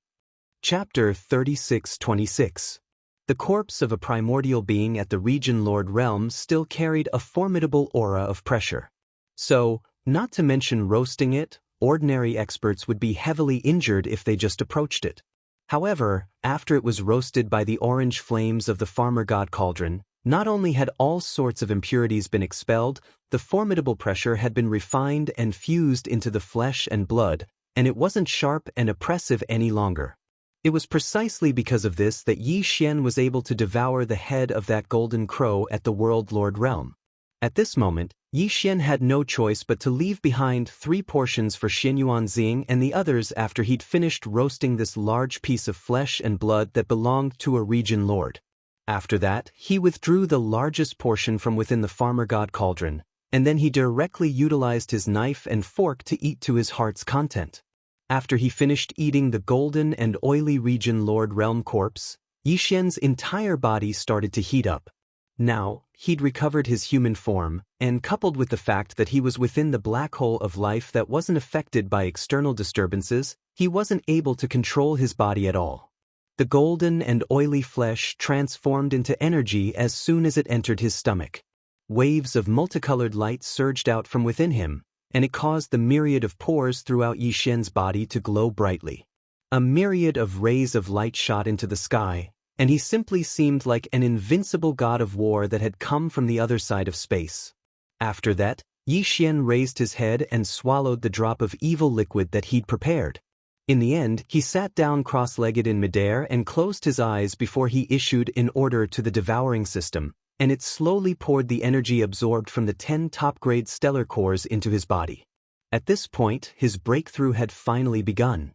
A: Chapter 36-26. The corpse of a primordial being at the region lord realm still carried a formidable aura of pressure. So, not to mention roasting it, ordinary experts would be heavily injured if they just approached it. However, after it was roasted by the orange flames of the farmer god cauldron, not only had all sorts of impurities been expelled, the formidable pressure had been refined and fused into the flesh and blood, and it wasn't sharp and oppressive any longer. It was precisely because of this that Yi Xian was able to devour the head of that golden crow at the World Lord realm. At this moment, Yi Xian had no choice but to leave behind 3 portions for Xianyuanxing and the others after he'd finished roasting this large piece of flesh and blood that belonged to a region lord. After that, he withdrew the largest portion from within the farmer god cauldron, and then he directly utilized his knife and fork to eat to his heart's content. After he finished eating the golden and oily region lord realm corpse, Yi Xian's entire body started to heat up. Now, he'd recovered his human form, and coupled with the fact that he was within the black hole of life that wasn't affected by external disturbances, he wasn't able to control his body at all. The golden and oily flesh transformed into energy as soon as it entered his stomach. Waves of multicolored light surged out from within him, and it caused the myriad of pores throughout Yi Xian's body to glow brightly. A myriad of rays of light shot into the sky, and he simply seemed like an invincible god of war that had come from the other side of space. After that, Yi Xian raised his head and swallowed the drop of evil liquid that he'd prepared. In the end, he sat down cross-legged in midair and closed his eyes before he issued an order to the devouring system, and it slowly poured the energy absorbed from the 10 top-grade stellar cores into his body. At this point, his breakthrough had finally begun.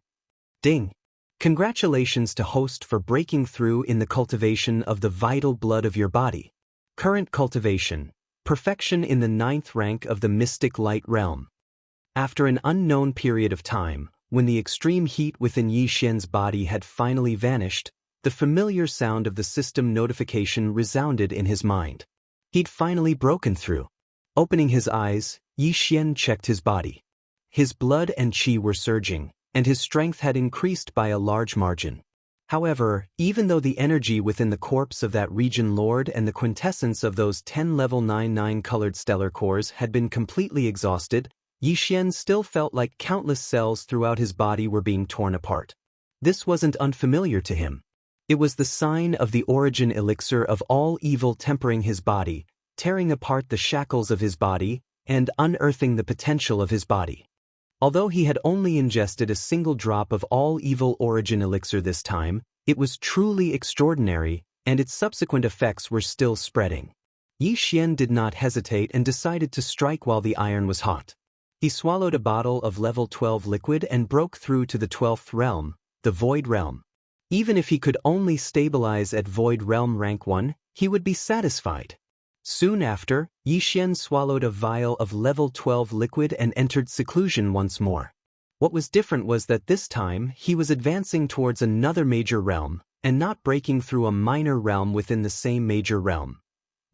A: Ding! Congratulations to host for breaking through in the cultivation of the vital blood of your body. Current cultivation. Perfection in the 9th rank of the mystic light realm. After an unknown period of time, when the extreme heat within Yi Xian's body had finally vanished, the familiar sound of the system notification resounded in his mind. He'd finally broken through. Opening his eyes, Yi Xian checked his body. His blood and qi were surging, and his strength had increased by a large margin. However, even though the energy within the corpse of that region lord and the quintessence of those 10 level 9 colored stellar cores had been completely exhausted, Yi Xian still felt like countless cells throughout his body were being torn apart. This wasn't unfamiliar to him. It was the sign of the origin elixir of all evil tempering his body, tearing apart the shackles of his body, and unearthing the potential of his body. Although he had only ingested a single drop of all evil origin elixir this time, it was truly extraordinary, and its subsequent effects were still spreading. Yi Xian did not hesitate and decided to strike while the iron was hot. He swallowed a bottle of level 12 liquid and broke through to the 12th realm, the Void Realm. Even if he could only stabilize at Void Realm rank 1, he would be satisfied. Soon after, Yi Xian swallowed a vial of level 12 liquid and entered seclusion once more. What was different was that this time, he was advancing towards another major realm, and not breaking through a minor realm within the same major realm.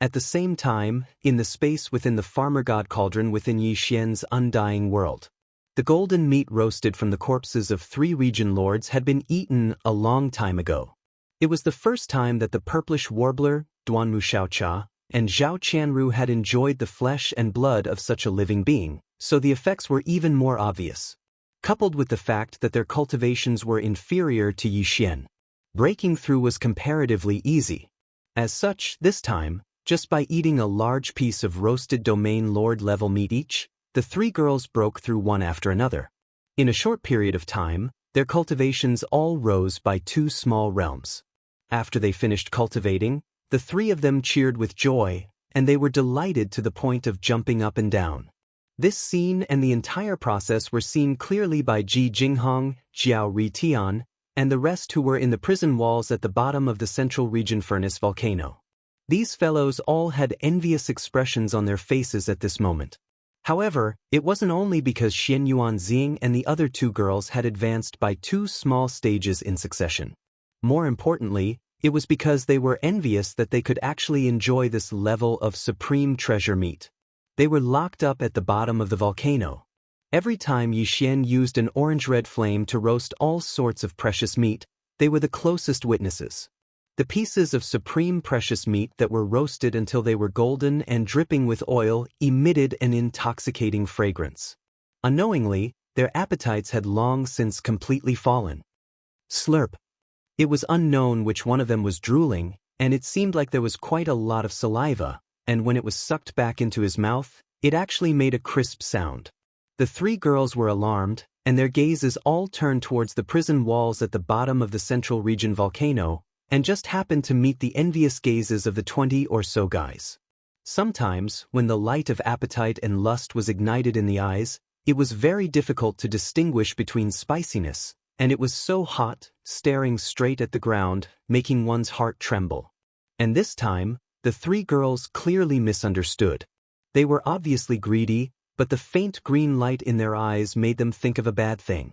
A: At the same time, in the space within the farmer god cauldron within Yi Xian's undying world, the golden meat roasted from the corpses of 3 region lords had been eaten a long time ago. It was the first time that the purplish warbler, Xianxia, and Zhao Qianru had enjoyed the flesh and blood of such a living being, so the effects were even more obvious. Coupled with the fact that their cultivations were inferior to Yi Xian, breaking through was comparatively easy. As such, this time, just by eating a large piece of roasted domain lord level meat each, the 3 girls broke through one after another. In a short period of time, their cultivations all rose by 2 small realms. After they finished cultivating, the 3 of them cheered with joy, and they were delighted to the point of jumping up and down. This scene and the entire process were seen clearly by Ji Jinghong, Jiao Ritian, and the rest who were in the prison walls at the bottom of the central region furnace volcano. These fellows all had envious expressions on their faces at this moment. However, it wasn't only because Xianyuanxing and the other 2 girls had advanced by 2 small stages in succession. More importantly, it was because they were envious that they could actually enjoy this level of supreme treasure meat. They were locked up at the bottom of the volcano. Every time Yi Xian used an orange-red flame to roast all sorts of precious meat, they were the closest witnesses. The pieces of supreme precious meat that were roasted until they were golden and dripping with oil emitted an intoxicating fragrance. Unknowingly, their appetites had long since completely fallen. Slurp. It was unknown which one of them was drooling, and it seemed like there was quite a lot of saliva, and when it was sucked back into his mouth, it actually made a crisp sound. The 3 girls were alarmed, and their gazes all turned towards the prison walls at the bottom of the central region volcano, and just happened to meet the envious gazes of the 20 or so guys. Sometimes, when the light of appetite and lust was ignited in the eyes, it was very difficult to distinguish between spiciness, and it was so hot, staring straight at the ground, making one's heart tremble. And this time, the three girls clearly misunderstood. They were obviously greedy, but the faint green light in their eyes made them think of a bad thing.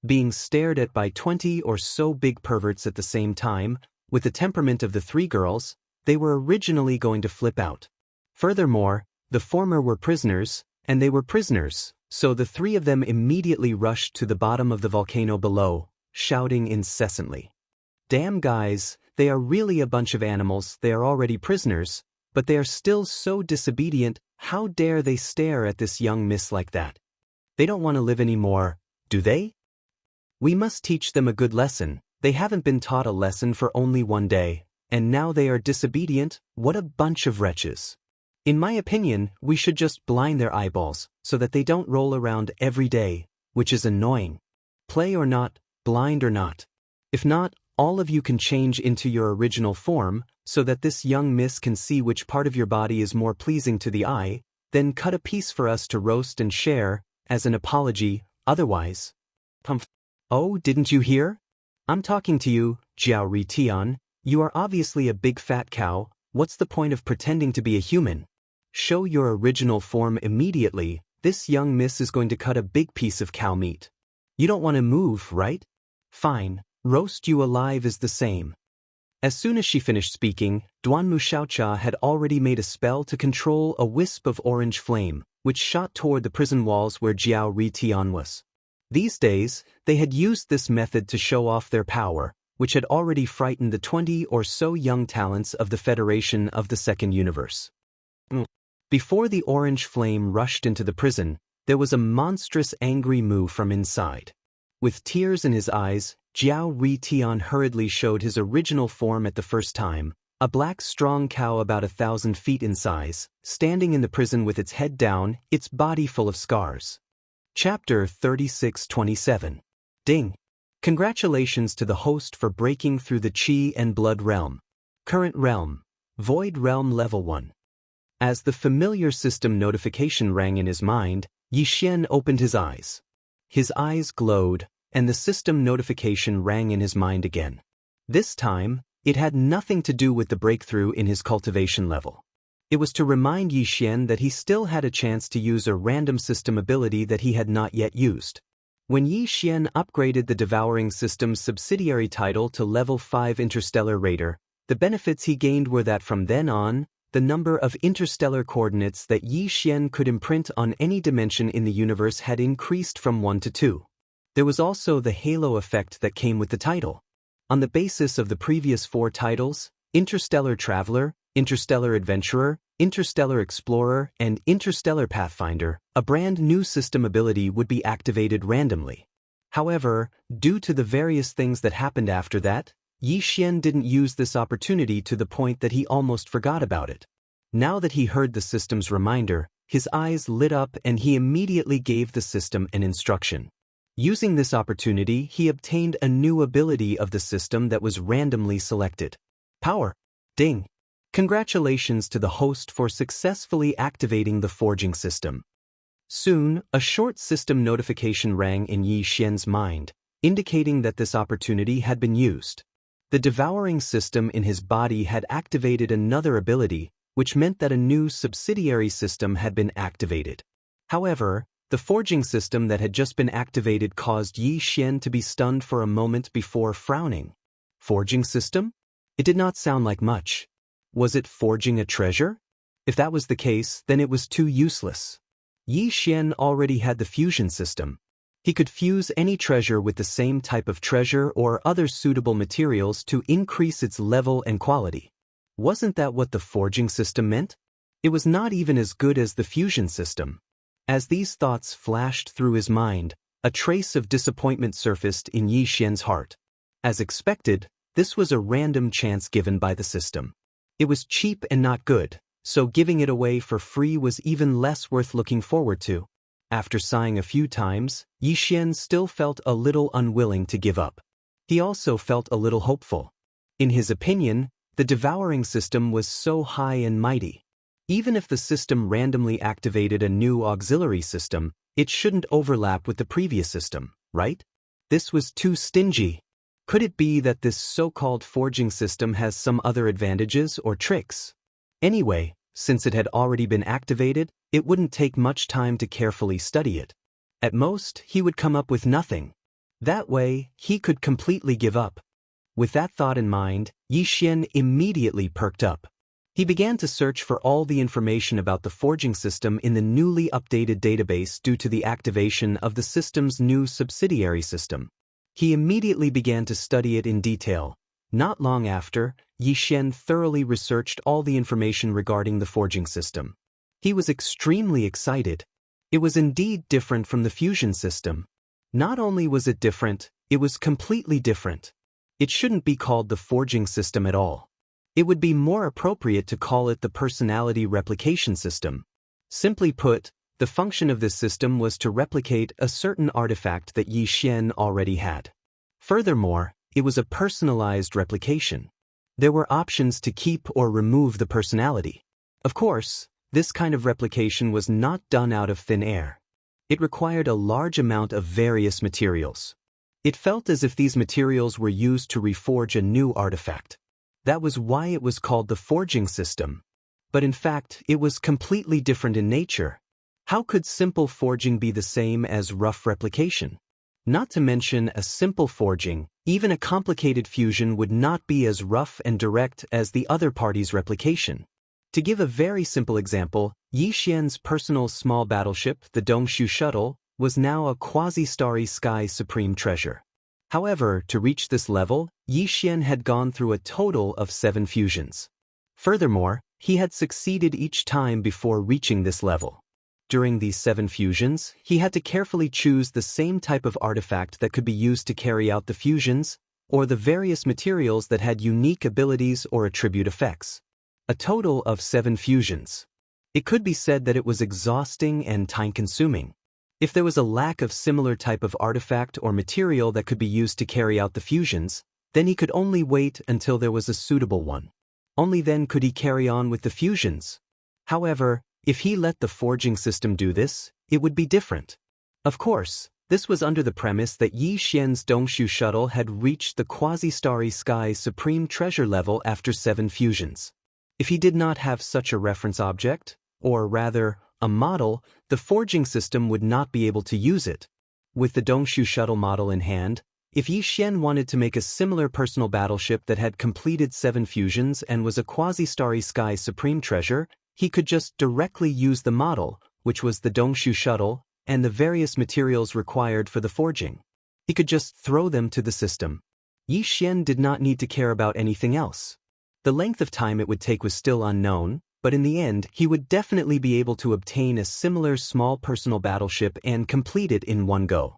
A: Being stared at by 20 or so big perverts at the same time, with the temperament of the three girls, they were originally going to flip out. Furthermore, the former were prisoners, and they were prisoners, so the three of them immediately rushed to the bottom of the volcano below, shouting incessantly. Damn guys, they are really a bunch of animals, they are already prisoners, but they are still so disobedient, how dare they stare at this young miss like that? They don't want to live anymore, do they? We must teach them a good lesson. They haven't been taught a lesson for only one day, and now they are disobedient. What a bunch of wretches. In my opinion, we should just blind their eyeballs, so that they don't roll around every day, which is annoying. Play or not, blind or not. If not, all of you can change into your original form, so that this young miss can see which part of your body is more pleasing to the eye, then cut a piece for us to roast and share, as an apology, otherwise. Oh, didn't you hear? I'm talking to you, Jiao Ritian. You are obviously a big fat cow. What's the point of pretending to be a human? Show your original form immediately. This young miss is going to cut a big piece of cow meat. You don't want to move, right? Fine, roast you alive is the same. As soon as she finished speaking, Duanmu Xiaocha had already made a spell to control a wisp of orange flame, which shot toward the prison walls where Jiao Ritian was. These days, they had used this method to show off their power, which had already frightened the 20 or so young talents of the Federation of the Second Universe. Before the orange flame rushed into the prison, there was a monstrous angry moo from inside. With tears in his eyes, Jiao Ritian hurriedly showed his original form at the first time, a black strong cow about 1,000 feet in size, standing in the prison with its head down, its body full of scars. Chapter 3627. Ding! Congratulations to the host for breaking through the Qi and Blood Realm. Current Realm. Void Realm Level 1. As the familiar system notification rang in his mind, Yixian opened his eyes. His eyes glowed, and the system notification rang in his mind again. This time, it had nothing to do with the breakthrough in his cultivation level. It was to remind Yixian that he still had a chance to use a random system ability that he had not yet used. When Yixian upgraded the Devouring system's subsidiary title to Level 5 Interstellar Raider, the benefits he gained were that from then on, the number of interstellar coordinates that Yixian could imprint on any dimension in the universe had increased from 1 to 2. There was also the halo effect that came with the title. On the basis of the previous 4 titles, Interstellar Traveler, Interstellar Adventurer, Interstellar Explorer, and Interstellar Pathfinder, a brand new system ability would be activated randomly. However, due to the various things that happened after that, Yixian didn't use this opportunity to the point that he almost forgot about it. Now that he heard the system's reminder, his eyes lit up and he immediately gave the system an instruction. Using this opportunity, he obtained a new ability of the system that was randomly selected. Power. Ding! Congratulations to the host for successfully activating the forging system. Soon, a short system notification rang in Yixian's mind, indicating that this opportunity had been used. The devouring system in his body had activated another ability, which meant that a new subsidiary system had been activated. However, the forging system that had just been activated caused Yixian to be stunned for a moment before frowning. Forging system? It did not sound like much. Was it forging a treasure? If that was the case, then it was too useless. Yixian already had the fusion system. He could fuse any treasure with the same type of treasure or other suitable materials to increase its level and quality. Wasn't that what the forging system meant? It was not even as good as the fusion system. As these thoughts flashed through his mind, a trace of disappointment surfaced in Yixian's heart. As expected, this was a random chance given by the system. It was cheap and not good, so giving it away for free was even less worth looking forward to. After sighing a few times, Yixian still felt a little unwilling to give up. He also felt a little hopeful. In his opinion, the devouring system was so high and mighty. Even if the system randomly activated a new auxiliary system, it shouldn't overlap with the previous system, right? This was too stingy. Could it be that this so-called forging system has some other advantages or tricks? Anyway, since it had already been activated, it wouldn't take much time to carefully study it. At most, he would come up with nothing. That way, he could completely give up. With that thought in mind, Yixian immediately perked up. He began to search for all the information about the forging system in the newly updated database due to the activation of the system's new subsidiary system. He immediately began to study it in detail. Not long after, Yixian thoroughly researched all the information regarding the forging system. He was extremely excited. It was indeed different from the fusion system. Not only was it different, it was completely different. It shouldn't be called the forging system at all. It would be more appropriate to call it the personality replication system. Simply put, the function of this system was to replicate a certain artifact that Yixian already had. Furthermore, it was a personalized replication. There were options to keep or remove the personality. Of course, this kind of replication was not done out of thin air. It required a large amount of various materials. It felt as if these materials were used to reforge a new artifact. That was why it was called the forging system. But in fact, it was completely different in nature. How could simple forging be the same as rough replication? Not to mention a simple forging, even a complicated fusion would not be as rough and direct as the other party's replication. To give a very simple example, Yixian's personal small battleship, the Dongshu Shuttle, was now a quasi-starry sky supreme treasure. However, to reach this level, Yixian had gone through a total of 7 fusions. Furthermore, he had succeeded each time before reaching this level. During these 7 fusions, he had to carefully choose the same type of artifact that could be used to carry out the fusions, or the various materials that had unique abilities or attribute effects. A total of 7 fusions. It could be said that it was exhausting and time-consuming. If there was a lack of similar type of artifact or material that could be used to carry out the fusions, then he could only wait until there was a suitable one. Only then could he carry on with the fusions. However, if he let the forging system do this, it would be different. Of course, this was under the premise that Yixian's Dongshu Shuttle had reached the quasi-starry sky supreme treasure level after 7 fusions. If he did not have such a reference object, or rather, a model, the forging system would not be able to use it. With the Dongshu Shuttle model in hand, if Yixian wanted to make a similar personal battleship that had completed 7 fusions and was a quasi-starry sky supreme treasure, he could just directly use the model, which was the Dongshu Shuttle, and the various materials required for the forging. He could just throw them to the system. Yixian did not need to care about anything else. The length of time it would take was still unknown, but in the end, he would definitely be able to obtain a similar small personal battleship and complete it in one go.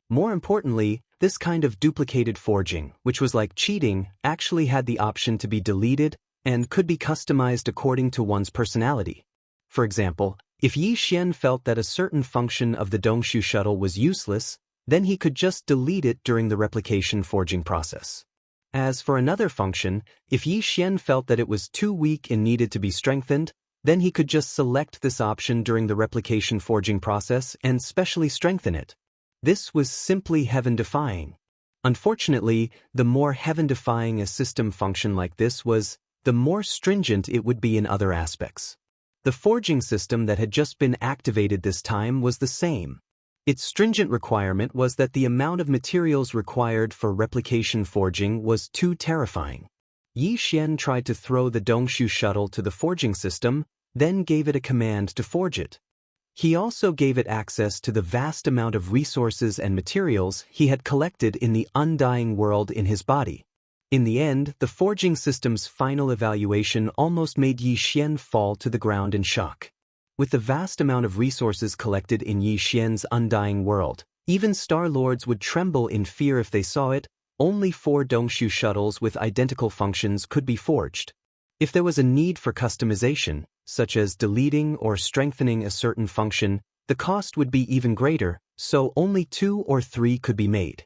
A: More importantly, this kind of duplicated forging, which was like cheating, actually had the option to be deleted and could be customized according to one's personality. For example, if Yixian felt that a certain function of the Dongshu Shuttle was useless, then he could just delete it during the replication forging process. As for another function, if Yixian felt that it was too weak and needed to be strengthened, then he could just select this option during the replication forging process and specially strengthen it. This was simply heaven-defying. Unfortunately, the more heaven-defying a system function like this was, the more stringent it would be in other aspects. The forging system that had just been activated this time was the same. Its stringent requirement was that the amount of materials required for replication forging was too terrifying. Yixian tried to throw the Dongshu Shuttle to the forging system, then gave it a command to forge it. He also gave it access to the vast amount of resources and materials he had collected in the undying world in his body. In the end, the forging system's final evaluation almost made Yixian fall to the ground in shock. With the vast amount of resources collected in Yixian's undying world, even Star Lords would tremble in fear if they saw it. Only 4 Dongshu shuttles with identical functions could be forged. If there was a need for customization, such as deleting or strengthening a certain function, the cost would be even greater, so only 2 or 3 could be made.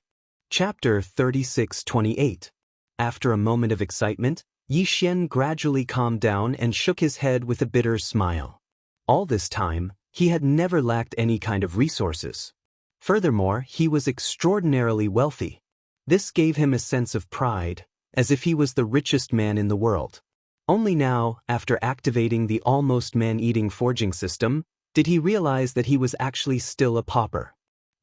A: Chapter 3628. After a moment of excitement, Yi Xian gradually calmed down and shook his head with a bitter smile. All this time, he had never lacked any kind of resources. Furthermore, he was extraordinarily wealthy. This gave him a sense of pride, as if he was the richest man in the world. Only now, after activating the almost man-eating forging system, did he realize that he was actually still a pauper.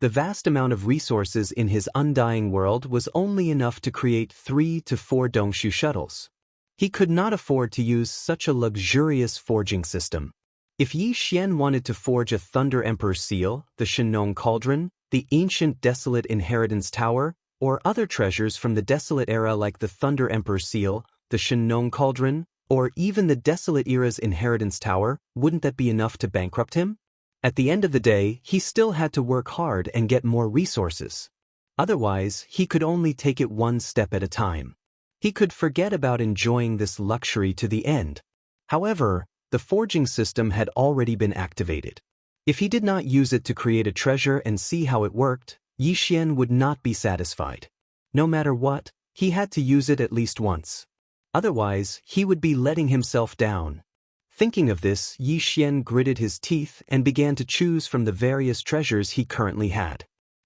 A: The vast amount of resources in his undying world was only enough to create 3 to 4 Dongshu shuttles. He could not afford to use such a luxurious forging system. If Yi Xian wanted to forge a Thunder Emperor seal, the Shenong Cauldron, the ancient Desolate Inheritance Tower, or other treasures from the Desolate Era like the Thunder Emperor seal, the Shenong Cauldron, or even the Desolate Era's Inheritance Tower, wouldn't that be enough to bankrupt him? At the end of the day, he still had to work hard and get more resources. Otherwise, he could only take it one step at a time. He could forget about enjoying this luxury to the end. However, the forging system had already been activated. If he did not use it to create a treasure and see how it worked, Yi Xian would not be satisfied. No matter what, he had to use it at least once. Otherwise, he would be letting himself down. Thinking of this, Yi Xian gritted his teeth and began to choose from the various treasures he currently had.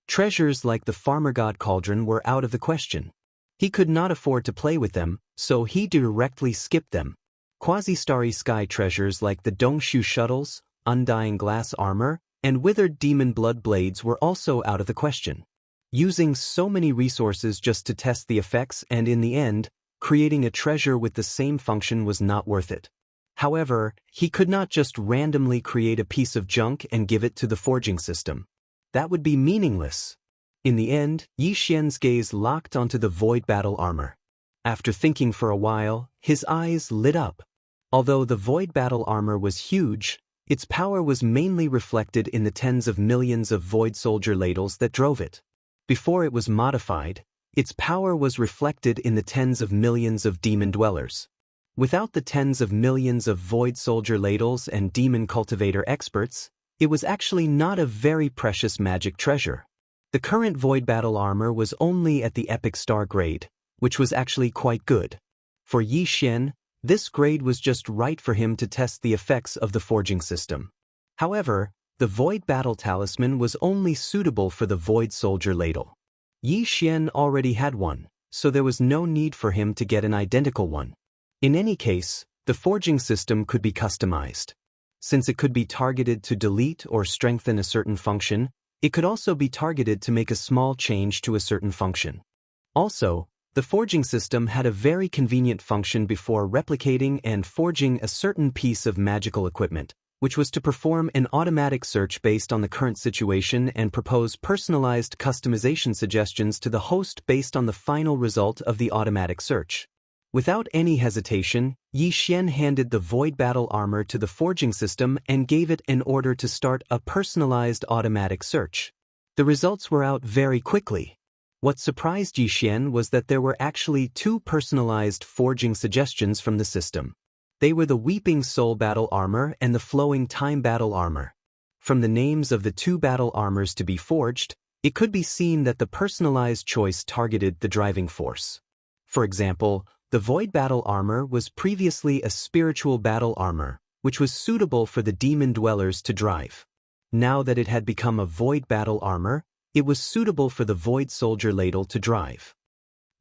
A: Treasures like the Farmer God Cauldron were out of the question. He could not afford to play with them, so he directly skipped them. Quasi-starry sky treasures like the Dongshu shuttles, undying glass armor, and withered demon blood blades were also out of the question. Using so many resources just to test the effects and in the end, creating a treasure with the same function was not worth it. However, he could not just randomly create a piece of junk and give it to the forging system. That would be meaningless. In the end, Yi Xian's gaze locked onto the void battle armor. After thinking for a while, his eyes lit up. Although the void battle armor was huge, its power was mainly reflected in the tens of millions of void soldier ladles that drove it. Before it was modified, its power was reflected in the tens of millions of demon dwellers. Without the tens of millions of void soldier ladles and demon cultivator experts, it was actually not a very precious magic treasure. The current void battle armor was only at the epic star grade, which was actually quite good. For Yi Xian, this grade was just right for him to test the effects of the forging system. However, the void battle talisman was only suitable for the void soldier ladle. Yi Xian already had one, so there was no need for him to get an identical one. In any case, the forging system could be customized. Since it could be targeted to delete or strengthen a certain function, it could also be targeted to make a small change to a certain function. Also, the forging system had a very convenient function before replicating and forging a certain piece of magical equipment, which was to perform an automatic search based on the current situation and propose personalized customization suggestions to the host based on the final result of the automatic search. Without any hesitation, Yi Xian handed the void battle armor to the forging system and gave it an order to start a personalized automatic search. The results were out very quickly. What surprised Yi Xian was that there were actually 2 personalized forging suggestions from the system. They were the Weeping Soul battle armor and the Flowing Time battle armor. From the names of the 2 battle armors to be forged, it could be seen that the personalized choice targeted the driving force. For example, the Void Battle Armor was previously a Spiritual Battle Armor, which was suitable for the demon dwellers to drive. Now that it had become a Void Battle Armor, it was suitable for the Void Soldier ladle to drive.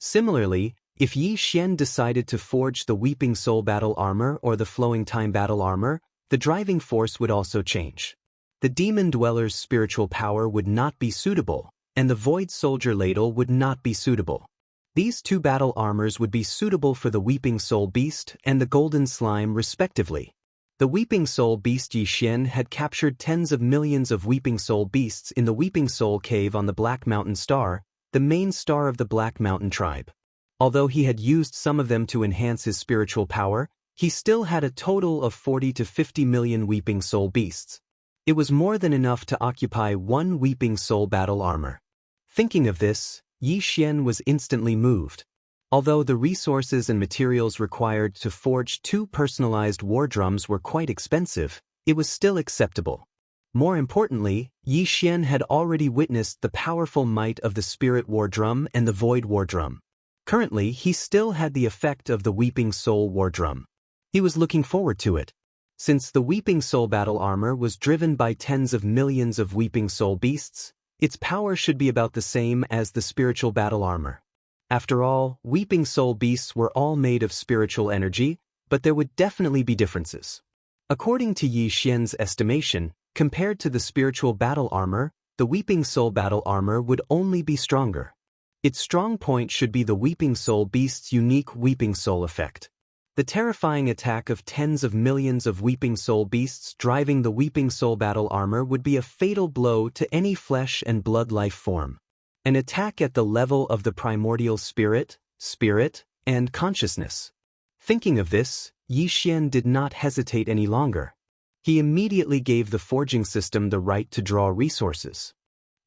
A: Similarly, if Yi Xian decided to forge the Weeping Soul Battle Armor or the Flowing Time Battle Armor, the driving force would also change. The demon dweller's spiritual power would not be suitable, and the Void Soldier ladle would not be suitable. These 2 battle armors would be suitable for the Weeping Soul Beast and the Golden Slime respectively. The Weeping Soul Beast Yi Xian had captured tens of millions of Weeping Soul Beasts in the Weeping Soul Cave on the Black Mountain Star, the main star of the Black Mountain tribe. Although he had used some of them to enhance his spiritual power, he still had a total of 40 to 50 million Weeping Soul Beasts. It was more than enough to occupy 1 Weeping Soul battle armor. Thinking of this, Yi Xian was instantly moved. Although the resources and materials required to forge 2 personalized war drums were quite expensive, it was still acceptable. More importantly, Yi Xian had already witnessed the powerful might of the Spirit War Drum and the Void War Drum. Currently, he still had the effect of the Weeping Soul war drum. He was looking forward to it. Since the Weeping Soul battle armor was driven by tens of millions of Weeping Soul beasts, its power should be about the same as the spiritual battle armor. After all, Weeping Soul beasts were all made of spiritual energy, but there would definitely be differences. According to Yi Xian's estimation, compared to the spiritual battle armor, the Weeping Soul battle armor would only be stronger. Its strong point should be the Weeping Soul beast's unique Weeping Soul effect. The terrifying attack of tens of millions of Weeping Soul beasts driving the Weeping Soul battle armor would be a fatal blow to any flesh and blood life form. An attack at the level of the primordial spirit, and consciousness. Thinking of this, Yi Xian did not hesitate any longer. He immediately gave the forging system the right to draw resources.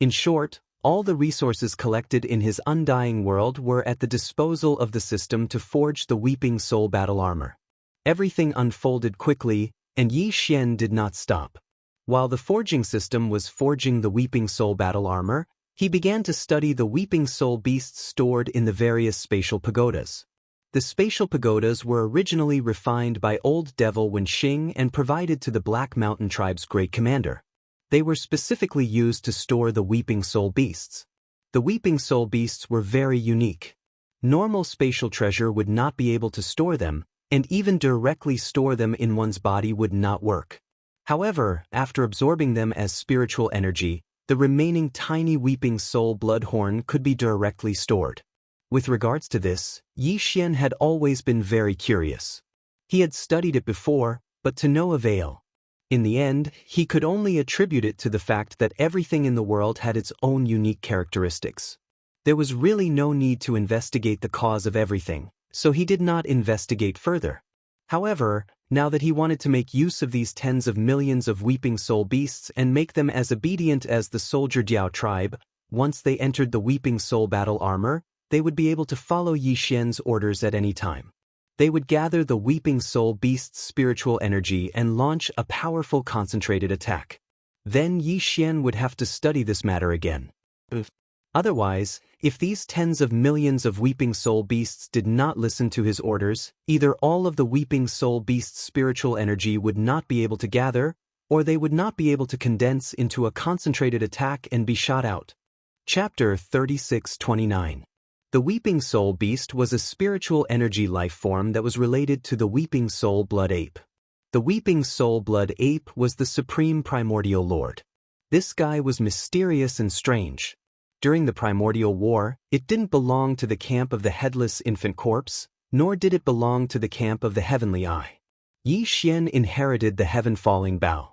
A: In short, all the resources collected in his undying world were at the disposal of the system to forge the Weeping Soul battle armor. Everything unfolded quickly, and Yi Xian did not stop. While the forging system was forging the Weeping Soul battle armor, he began to study the Weeping Soul beasts stored in the various spatial pagodas. The spatial pagodas were originally refined by Old Devil Wenxing and provided to the Black Mountain Tribe's great commander. They were specifically used to store the Weeping Soul beasts. The Weeping Soul beasts were very unique. Normal spatial treasure would not be able to store them, and even directly store them in one's body would not work. However, after absorbing them as spiritual energy, the remaining tiny Weeping Soul bloodhorn could be directly stored. With regards to this, Yi Xian had always been very curious. He had studied it before, but to no avail. In the end, he could only attribute it to the fact that everything in the world had its own unique characteristics. There was really no need to investigate the cause of everything, so he did not investigate further. However, now that he wanted to make use of these tens of millions of Weeping Soul beasts and make them as obedient as the Soldier Diao tribe, once they entered the Weeping Soul battle armor, they would be able to follow Yi Xian's orders at any time. They would gather the Weeping Soul beast's spiritual energy and launch a powerful concentrated attack. Then Yi Xian would have to study this matter again. Otherwise, if these tens of millions of Weeping Soul beasts did not listen to his orders, either all of the Weeping Soul beast's spiritual energy would not be able to gather, or they would not be able to condense into a concentrated attack and be shot out. Chapter 36-29. The Weeping Soul beast was a spiritual energy life form that was related to the Weeping Soul blood ape. The Weeping Soul blood ape was the supreme primordial lord. This guy was mysterious and strange. During the primordial war, it didn't belong to the camp of the headless infant corpse, nor did it belong to the camp of the heavenly eye. Yi Xian inherited the heaven-falling bow.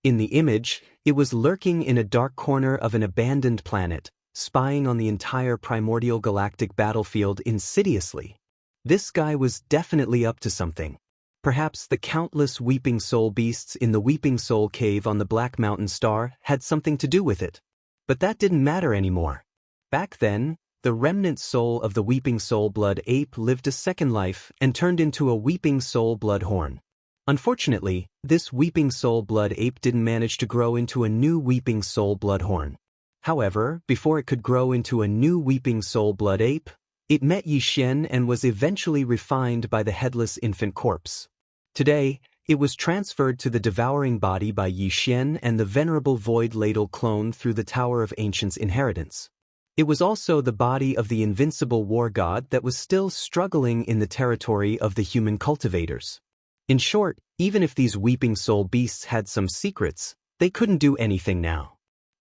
A: In the image, it was lurking in a dark corner of an abandoned planet, spying on the entire primordial galactic battlefield insidiously. This guy was definitely up to something. Perhaps the countless Weeping Soul beasts in the Weeping Soul cave on the Black Mountain Star had something to do with it. But that didn't matter anymore. Back then, the remnant soul of the Weeping Soul blood ape lived a second life and turned into a Weeping Soul blood horn. Unfortunately, this Weeping Soul blood ape didn't manage to grow into a new Weeping Soul blood horn. However, before it could grow into a new Weeping Soul blood ape, it met Yi Xian and was eventually refined by the headless infant corpse. Today, it was transferred to the devouring body by Yi Xian and the venerable void ladle clone through the Tower of Ancients' inheritance. It was also the body of the invincible war god that was still struggling in the territory of the human cultivators. In short, even if these Weeping Soul beasts had some secrets, they couldn't do anything now.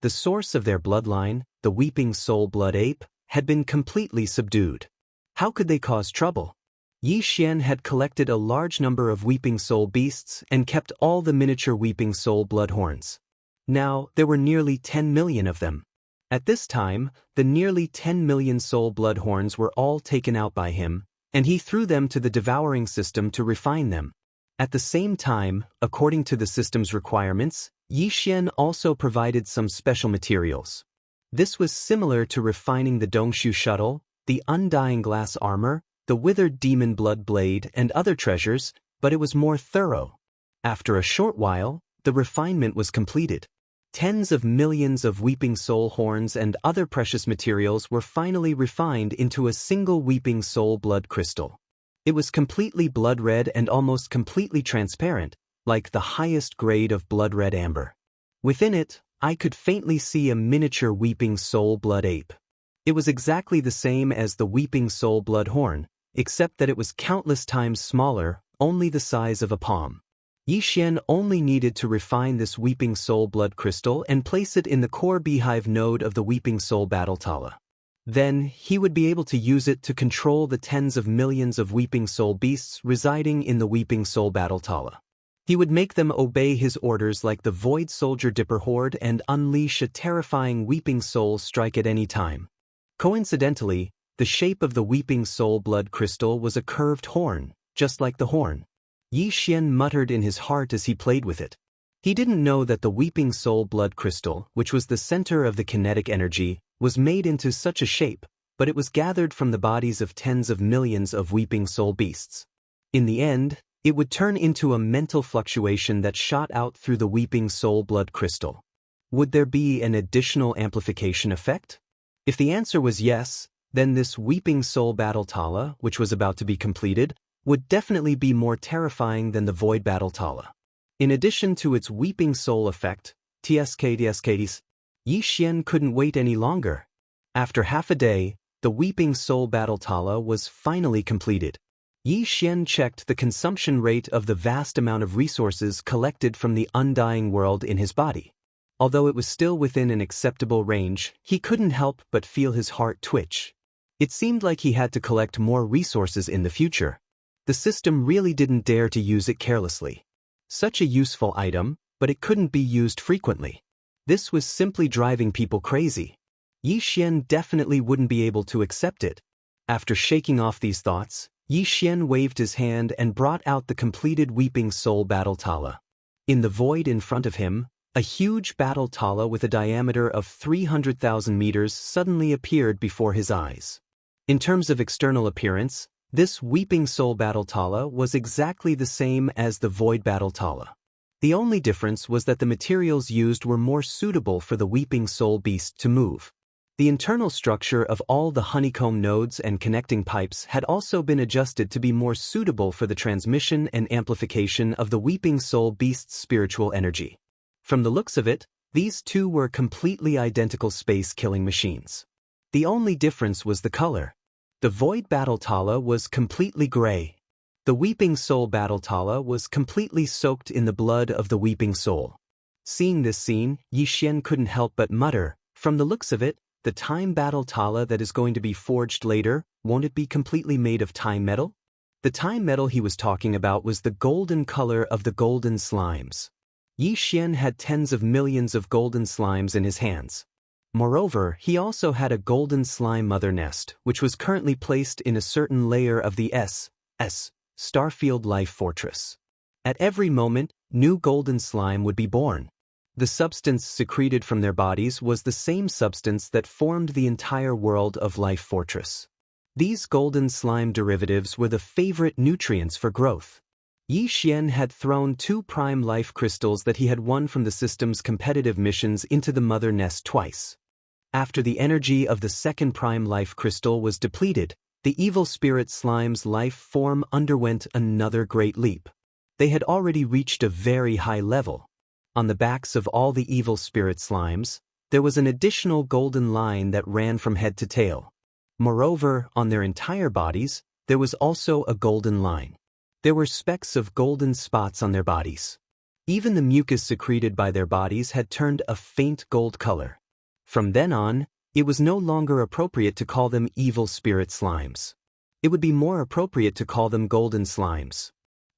A: The source of their bloodline, the Weeping Soul blood ape, had been completely subdued. How could they cause trouble? Yi Xian had collected a large number of Weeping Soul beasts and kept all the miniature Weeping Soul bloodhorns. Now, there were nearly 10 million of them. At this time, the nearly 10 million soul bloodhorns were all taken out by him, and he threw them to the devouring system to refine them. At the same time, according to the system's requirements, Yi Xian also provided some special materials. This was similar to refining the Dongshu shuttle, the undying glass armor, the withered demon blood blade, and other treasures, but it was more thorough. After a short while, the refinement was completed. Tens of millions of weeping soul horns and other precious materials were finally refined into a single weeping soul blood crystal. It was completely blood red and almost completely transparent, like the highest grade of blood red amber. Within it, I could faintly see a miniature weeping soul blood ape. It was exactly the same as the weeping soul blood horn, except that it was countless times smaller, only the size of a palm. Yixian only needed to refine this weeping soul blood crystal and place it in the core beehive node of the weeping soul battle tala. Then, he would be able to use it to control the tens of millions of weeping soul beasts residing in the weeping soul battle tala. He would make them obey his orders like the Void Soldier Dipper Horde and unleash a terrifying weeping soul strike at any time. Coincidentally, the shape of the weeping soul blood crystal was a curved horn, just like the horn. Yixian muttered in his heart as he played with it. He didn't know that the weeping soul blood crystal, which was the center of the kinetic energy, was made into such a shape, but it was gathered from the bodies of tens of millions of weeping soul beasts. In the end, it would turn into a mental fluctuation that shot out through the weeping soul blood crystal. Would there be an additional amplification effect? If the answer was yes, then this weeping soul battle tala, which was about to be completed, would definitely be more terrifying than the void battle tala. In addition to its weeping soul effect, Yixian couldn't wait any longer. After half a day, the weeping soul battle tala was finally completed. Yixian checked the consumption rate of the vast amount of resources collected from the undying world in his body. Although it was still within an acceptable range, he couldn't help but feel his heart twitch. It seemed like he had to collect more resources in the future. The system really didn't dare to use it carelessly. Such a useful item, but it couldn't be used frequently. This was simply driving people crazy. Yixian definitely wouldn't be able to accept it. After shaking off these thoughts, Yixian waved his hand and brought out the completed weeping soul battle tala. In the void in front of him, a huge battle tala with a diameter of 300,000 meters suddenly appeared before his eyes. In terms of external appearance, this weeping soul battle tala was exactly the same as the void battle tala. The only difference was that the materials used were more suitable for the weeping soul beast to move. The internal structure of all the honeycomb nodes and connecting pipes had also been adjusted to be more suitable for the transmission and amplification of the weeping soul beast's spiritual energy. From the looks of it, these two were completely identical space-killing machines. The only difference was the color. The void battle tala was completely gray. The weeping soul battle tala was completely soaked in the blood of the weeping soul. Seeing this scene, Yixian couldn't help but mutter, from the looks of it, the time battle tala that is going to be forged later, won't it be completely made of time metal? The time metal he was talking about was the golden color of the golden slimes. Yixian had tens of millions of golden slimes in his hands. Moreover, he also had a golden slime mother nest, which was currently placed in a certain layer of the Starfield Life Fortress. At every moment, new golden slime would be born. The substance secreted from their bodies was the same substance that formed the entire world of Life Fortress. These golden slime derivatives were the favorite nutrients for growth. Yixian had thrown 2 prime life crystals that he had won from the system's competitive missions into the mother nest twice. After the energy of the second prime life crystal was depleted, the evil spirit slime's life form underwent another great leap. They had already reached a very high level. On the backs of all the evil spirit slimes, there was an additional golden line that ran from head to tail. Moreover, on their entire bodies, there was also a golden line. There were specks of golden spots on their bodies. Even the mucus secreted by their bodies had turned a faint gold color. From then on, it was no longer appropriate to call them evil spirit slimes. It would be more appropriate to call them golden slimes.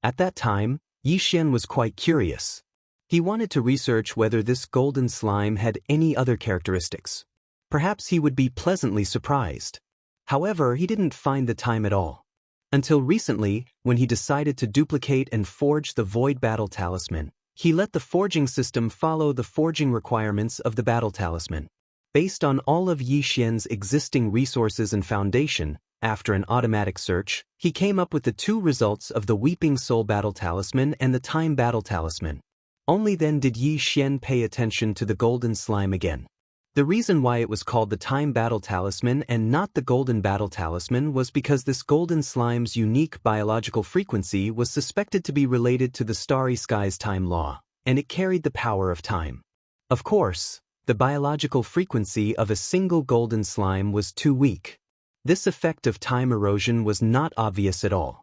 A: At that time, Yixian was quite curious. He wanted to research whether this golden slime had any other characteristics. Perhaps he would be pleasantly surprised. However, he didn't find the time at all. Until recently, when he decided to duplicate and forge the Void Battle Talisman, he let the forging system follow the forging requirements of the Battle Talisman. Based on all of Yixian's existing resources and foundation, after an automatic search, he came up with the 2 results of the Weeping Soul Battle Talisman and the Time Battle Talisman. Only then did Yi Xian pay attention to the golden slime again. The reason why it was called the Time Battle Talisman and not the Golden Battle Talisman was because this golden slime's unique biological frequency was suspected to be related to the starry sky's time law, and it carried the power of time. Of course, the biological frequency of a single golden slime was too weak. This effect of time erosion was not obvious at all.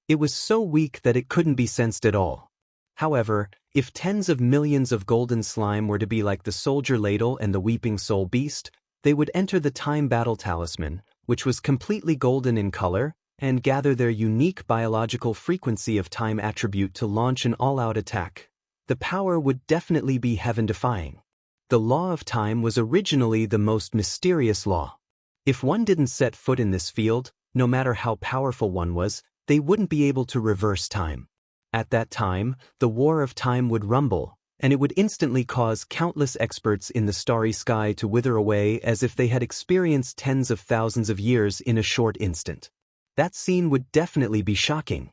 A: It was so weak that it couldn't be sensed at all. However, if tens of millions of golden slime were to be like the soldier ladle and the weeping soul beast, they would enter the time battle talisman, which was completely golden in color, and gather their unique biological frequency of time attribute to launch an all-out attack. The power would definitely be heaven-defying. The law of time was originally the most mysterious law. If one didn't set foot in this field, no matter how powerful one was, they wouldn't be able to reverse time. At that time, the war of time would rumble, and it would instantly cause countless experts in the starry sky to wither away as if they had experienced tens of thousands of years in a short instant. That scene would definitely be shocking.